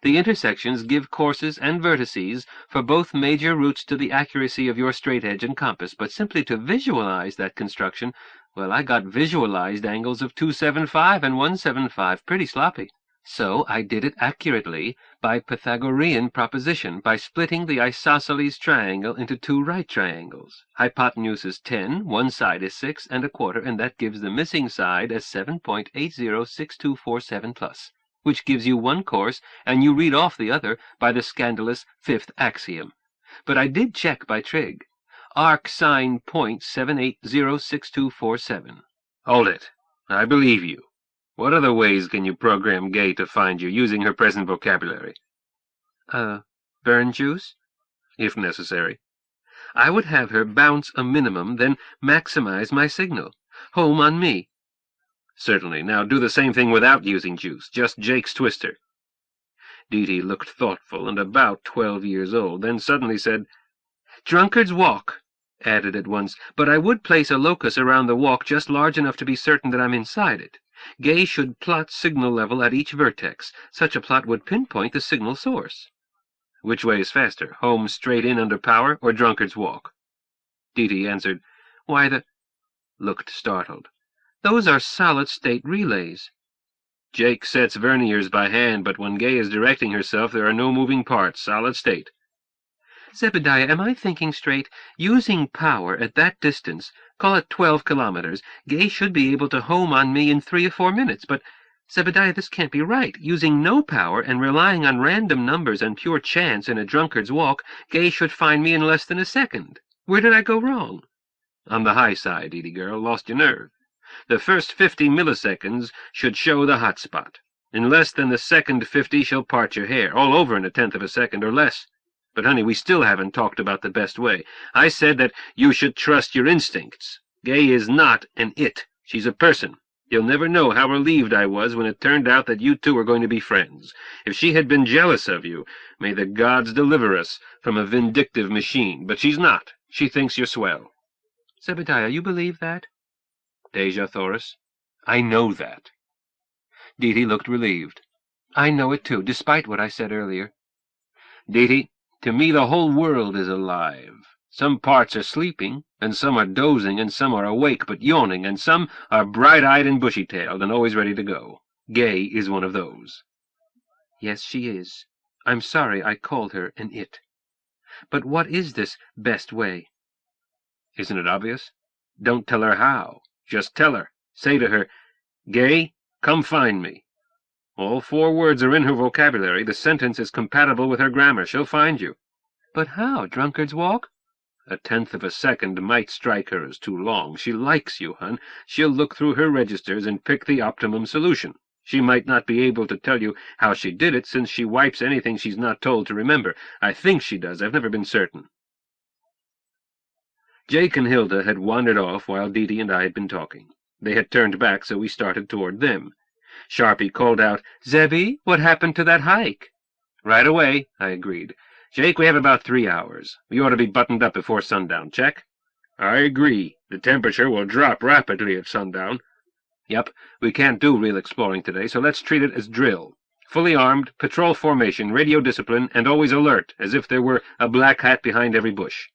The intersections give courses and vertices for both major routes to the accuracy of your straight edge and compass, but simply to visualize that construction, well, I got visualized angles of 275 and 175, pretty sloppy. So I did it accurately by Pythagorean proposition, by splitting the isosceles triangle into 2 right triangles. Hypotenuse is 10, one side is 6 1/4, and that gives the missing side as 7.806247 plus, which gives you 1 course, and you read off the other by the scandalous 5th axiom. But I did check by trig. Arc sine point 7806247. Hold it. I believe you. What other ways can you program Gay to find you using her present vocabulary? Burn juice? If necessary. I would have her bounce a minimum, then maximize my signal. Home on me. Certainly. Now do the same thing without using juice, just Jake's twister. Dee looked thoughtful and about 12 years old, then suddenly said, "Drunkard's walk," added at once, "but I would place a locus around the walk just large enough to be certain that I'm inside it. Gay should plot signal level at each vertex. Such a plot would pinpoint the signal source." Which way is faster, home straight in under power or drunkard's walk? Dee answered, "Why, looked startled. Those are solid-state relays." Jake sets verniers by hand, but when Gay is directing herself, there are no moving parts, solid state. Zebediah, am I thinking straight? Using power at that distance, Call it 12 kilometers. Gay should be able to home on me in 3 or 4 minutes, but Zebediah, this can't be right. Using no power and relying on random numbers and pure chance in a drunkard's walk, Gay should find me in less than a second. Where did I go wrong? On the high side, Edie girl. Lost your nerve. The first 50 milliseconds should show the hot spot. In less than the second 50 she'll part your hair, all over in a tenth of a second or less. But, honey, we still haven't talked about the best way. I said that you should trust your instincts. Gay is not an it. She's a person. You'll never know how relieved I was when it turned out that you two were going to be friends. If she had been jealous of you, may the gods deliver us from a vindictive machine. But she's not. She thinks you're swell. Zebediah, you believe that? Deja Thoris, I know that. Deedee looked relieved. I know it too, despite what I said earlier. Deedee, to me the whole world is alive. Some parts are sleeping, and some are dozing, and some are awake but yawning, and some are bright-eyed and bushy-tailed and always ready to go. Gay is one of those. Yes, she is. I'm sorry I called her an it. But what is this best way? Isn't it obvious? Don't tell her how. Just tell her. Say to her, Gay, come find me. All 4 words are in her vocabulary. The sentence is compatible with her grammar. She'll find you. But how? Drunkard's walk? A tenth of a second might strike her as too long. She likes you, hun. She'll look through her registers and pick the optimum solution. She might not be able to tell you how she did it, since she wipes anything she's not told to remember. I think she does. I've never been certain. Jake and Hilda had wandered off while Deedee and I had been talking. They had turned back, so we started toward them. Sharpie called out, Zebby, what happened to that hike? Right away, I agreed. Jake, we have about 3 hours. We ought to be buttoned up before sundown. Check? I agree. The temperature will drop rapidly at sundown. Yep, we can't do real exploring today, so let's treat it as drill. Fully armed, patrol formation, radio discipline, and always alert, as if there were a black hat behind every bush.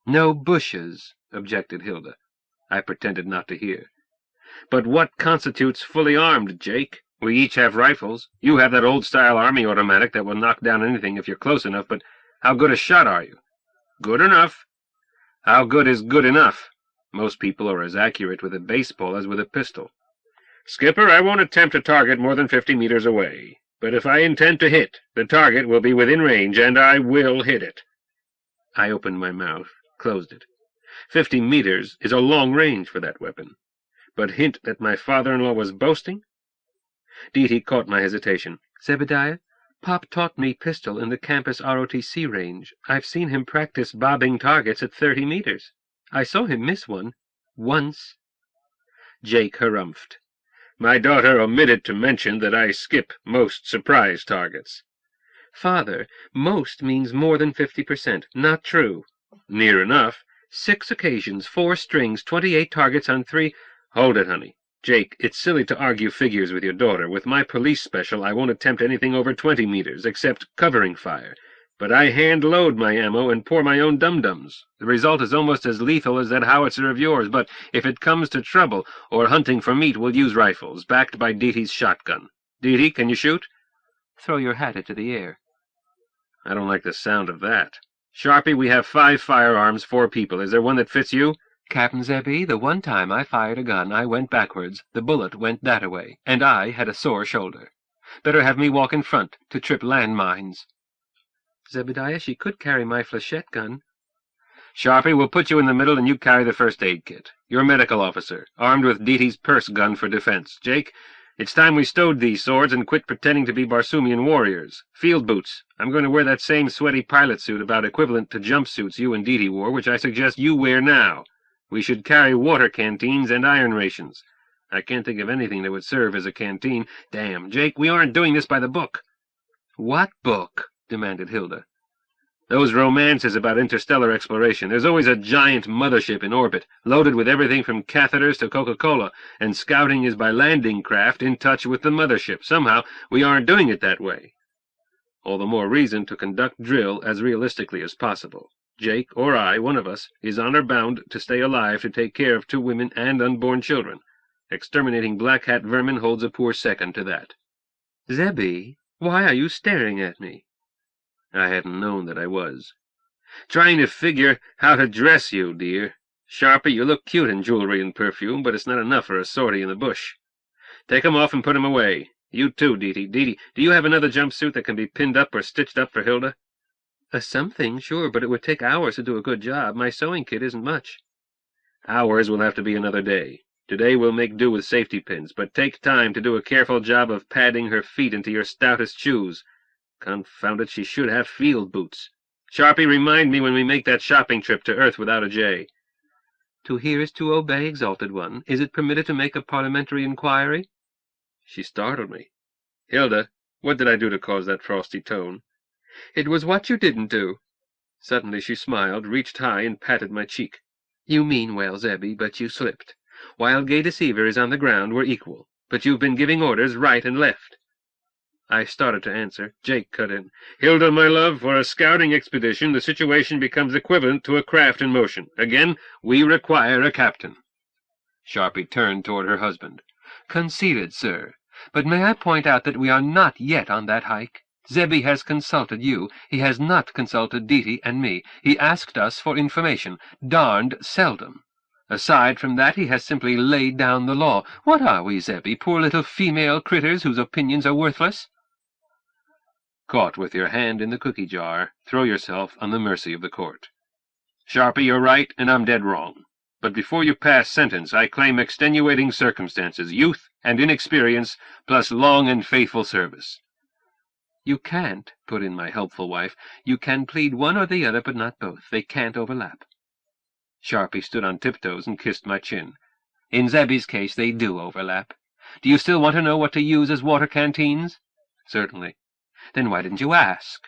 No bushes, objected Hilda. I pretended not to hear. But what constitutes fully armed, Jake? We each have rifles. You have that old-style army automatic that will knock down anything if you're close enough, but how good a shot are you? Good enough. How good is good enough? Most people are as accurate with a baseball as with a pistol. Skipper, I won't attempt to target more than 50 meters away. But if I intend to hit, the target will be within range, and I will hit it. I opened my mouth, closed it. 50 meters is a long range for that weapon. But hint that my father-in-law was boasting? Deedee caught my hesitation. Zebediah, Pop taught me pistol in the campus ROTC range. I've seen him practice bobbing targets at 30 meters. I saw him miss one. Once. Jake harumphed. My daughter omitted to mention that I skip most surprise targets. Father, most means more than 50%. Not true. Near enough. 6 occasions, 4 strings, 28 targets on 3... Hold it, honey. Jake, it's silly to argue figures with your daughter. With my police special, I won't attempt anything over 20 meters, except covering fire. But I hand-load my ammo and pour my own dum-dums. The result is almost as lethal as that howitzer of yours, but if it comes to trouble or hunting for meat, we'll use rifles, backed by Deetee's shotgun. Deedee, can you shoot? Throw your hat into the air. I don't like the sound of that. Sharpie, we have 5 firearms, 4 people. Is there one that fits you? Captain Zebby, the one time I fired a gun, I went backwards. The bullet went that-a-way, and I had a sore shoulder. Better have me walk in front to trip landmines. Zebediah, she could carry my flechette gun. Sharpie, we'll put you in the middle and you carry the first aid kit. You're medical officer, armed with Deetee's purse gun for defense. Jake, it's time we stowed these swords and quit pretending to be Barsoomian warriors. Field boots. I'm going to wear that same sweaty pilot suit about equivalent to jumpsuits you and Deedee wore, which I suggest you wear now. We should carry water canteens and iron rations. I can't think of anything that would serve as a canteen. Damn, Jake, we aren't doing this by the book. What book? Demanded Hilda. Those romances about interstellar exploration. There's always a giant mothership in orbit, loaded with everything from catheters to Coca-Cola, and scouting is by landing craft in touch with the mothership. Somehow, we aren't doing it that way. All the more reason to conduct drill as realistically as possible. Jake, or I, one of us, is honor-bound to stay alive to take care of 2 women and unborn children. Exterminating black-hat vermin holds a poor second to that. Zebby, why are you staring at me? I hadn't known that I was. Trying to figure how to dress you, dear. Sharpie, you look cute in jewelry and perfume, but it's not enough for a sortie in the bush. Take 'em off and put 'em away. You too, Dee-Dee. Dee-Dee, do you have another jumpsuit that can be pinned up or stitched up for Hilda? Something, sure, but it would take hours to do a good job. My sewing kit isn't much. Hours will have to be another day. Today we'll make do with safety pins, but take time to do a careful job of padding her feet into your stoutest shoes. Confound it, she should have field boots. Sharpie, remind me when we make that shopping trip to Earth without a J. To hear is to obey, exalted one. Is it permitted to make a parliamentary inquiry? She startled me. Hilda, what did I do to cause that frosty tone? It was what you didn't do. Suddenly she smiled, reached high, and patted my cheek. You mean well, Zebby, but you slipped. While Gay Deceiver is on the ground, we're equal. But you've been giving orders right and left. I started to answer. Jake cut in. Hilda, my love, for a scouting expedition, the situation becomes equivalent to a craft in motion. Again, we require a captain. Sharpie turned toward her husband. Conceded, sir. But may I point out that we are not yet on that hike? Zebby has consulted you. He has not consulted Dee-Dee and me. He asked us for information. Darned seldom. Aside from that, he has simply laid down the law. What are we, Zebby, poor little female critters whose opinions are worthless? Caught with your hand in the cookie jar, throw yourself on the mercy of the court. Sharpie, you're right, and I'm dead wrong. But before you pass sentence, I claim extenuating circumstances, youth and inexperience, plus long and faithful service. You can't, put in my helpful wife. You can plead one or the other, but not both. They can't overlap. Sharpie stood on tiptoes and kissed my chin. In Zebby's case, they do overlap. Do you still want to know what to use as water canteens? Certainly. Then why didn't you ask?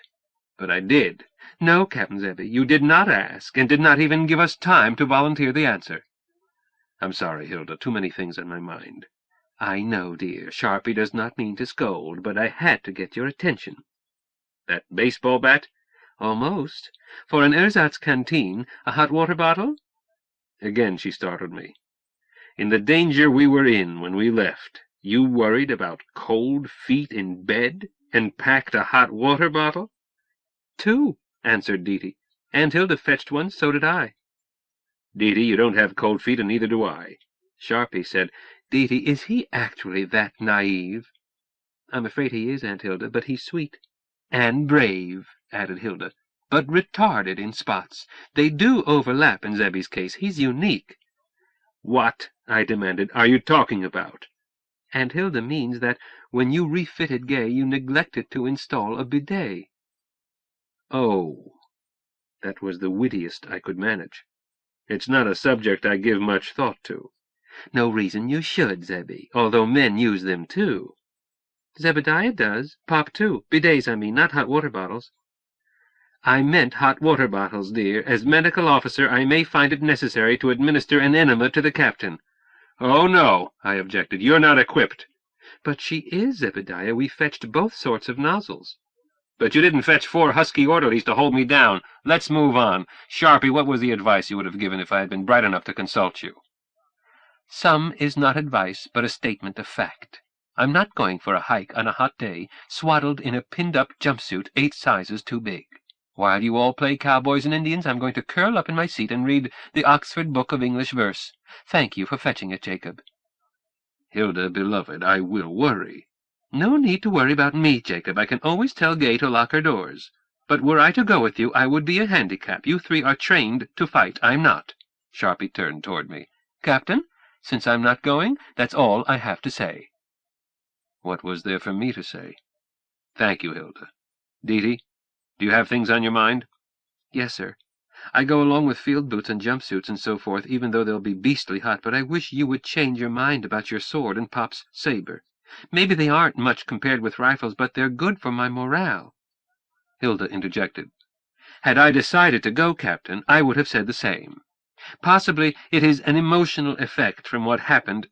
But I did. No, Captain Zebby, you did not ask, and did not even give us time to volunteer the answer. I'm sorry, Hilda. Too many things on my mind. I know, dear. Sharpie does not mean to scold, but I had to get your attention. That baseball bat? Almost. For an ersatz canteen, a hot water bottle? Again she startled me. In the danger we were in when we left, you worried about cold feet in bed and packed a hot water bottle? 2, answered Dee-Dee. Aunt Hilda fetched one, so did I. Dee-Dee, you don't have cold feet, and neither do I. Sharpie said, Dee-Dee, is he actually that naive? I'm afraid he is, Aunt Hilda, but he's sweet. And brave, added Hilda, but retarded in spots. They do overlap in Zebby's case. He's unique. What, I demanded, are you talking about? Aunt Hilda means that when you refitted Gay, you neglected to install a bidet. Oh, that was the wittiest I could manage. It's not a subject I give much thought to. No reason you should, Zebby, although men use them too. Zebediah does. Pop too. Bidets, I mean, not hot water bottles. I meant hot water bottles, dear. As medical officer, I may find it necessary to administer an enema to the captain. Oh, no, I objected. You're not equipped. But she is, Zebediah. We fetched both sorts of nozzles. But you didn't fetch 4 husky orderlies to hold me down. Let's move on. Sharpie, what was the advice you would have given if I had been bright enough to consult you? Some is not advice, but a statement of fact. I'm not going for a hike on a hot day, swaddled in a pinned-up jumpsuit 8 sizes too big. While you all play cowboys and Indians, I'm going to curl up in my seat and read the Oxford Book of English Verse. Thank you for fetching it, Jacob. Hilda, beloved, I will worry. No need to worry about me, Jacob. I can always tell Gay to lock her doors. But were I to go with you, I would be a handicap. You 3 are trained to fight. I'm not. Sharpie turned toward me. Captain, since I'm not going, that's all I have to say. What was there for me to say? Thank you, Hilda. Dee-Dee, do you have things on your mind? Yes, sir. I go along with field boots and jumpsuits and so forth, even though they'll be beastly hot, but I wish you would change your mind about your sword and Pop's saber. Maybe they aren't much compared with rifles, but they're good for my morale. Hilda interjected. Had I decided to go, Captain, I would have said the same. Possibly it is an emotional effect from what happened,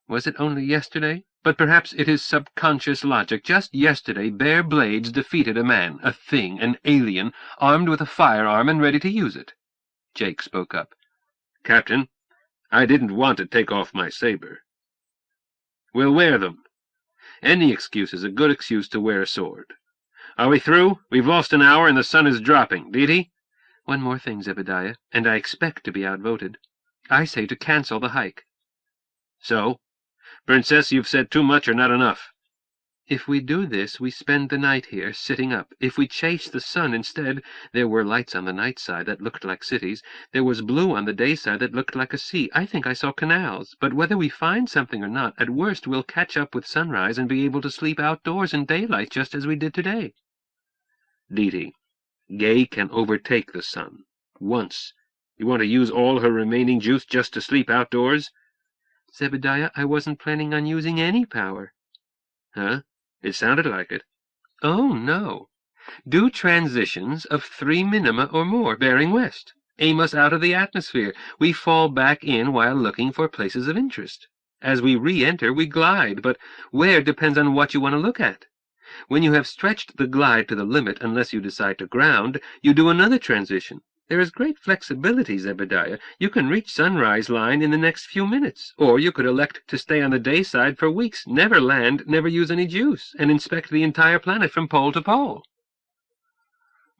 was it only yesterday? But perhaps it is subconscious logic. Just yesterday, bare blades defeated a man, a thing, an alien, armed with a firearm and ready to use it. Jake spoke up. Captain, I didn't want to take off my saber. We'll wear them. Any excuse is a good excuse to wear a sword. Are we through? We've lost an hour and the sun is dropping. Dee-Dee? One more thing, Zebediah, and I expect to be outvoted. I say to cancel the hike. So? Princess, you've said too much or not enough. If we do this, we spend the night here, sitting up. If we chase the sun instead, there were lights on the night side that looked like cities. There was blue on the day side that looked like a sea. I think I saw canals. But whether we find something or not, at worst we'll catch up with sunrise and be able to sleep outdoors in daylight just as we did today. Deedee, Gay can overtake the sun. Once. You want to use all her remaining juice just to sleep outdoors? Zebediah, I wasn't planning on using any power. Huh? It sounded like it. Oh, no. Do transitions of 3 minima or more, bearing west. Aim us out of the atmosphere. We fall back in while looking for places of interest. As we re-enter, we glide, but where depends on what you want to look at. When you have stretched the glide to the limit, unless you decide to ground, you do another transition. There is great flexibility, Zebediah. You can reach sunrise line in the next few minutes, or you could elect to stay on the day side for weeks, never land, never use any juice, and inspect the entire planet from pole to pole.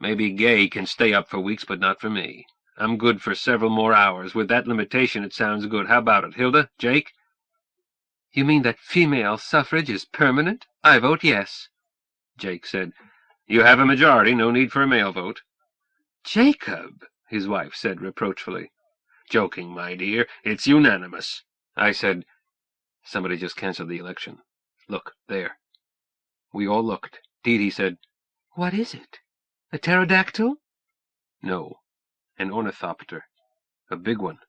Maybe Gay can stay up for weeks, but not for me. I'm good for several more hours. With that limitation, it sounds good. How about it, Hilda? Jake? You mean that female suffrage is permanent? I vote yes. Jake said, You have a majority, no need for a male vote. Jacob, his wife said reproachfully. Joking, my dear. It's unanimous. I said, Somebody just canceled the election. Look, there. We all looked. Deedee said, What is it? A pterodactyl? No, an ornithopter. A big one.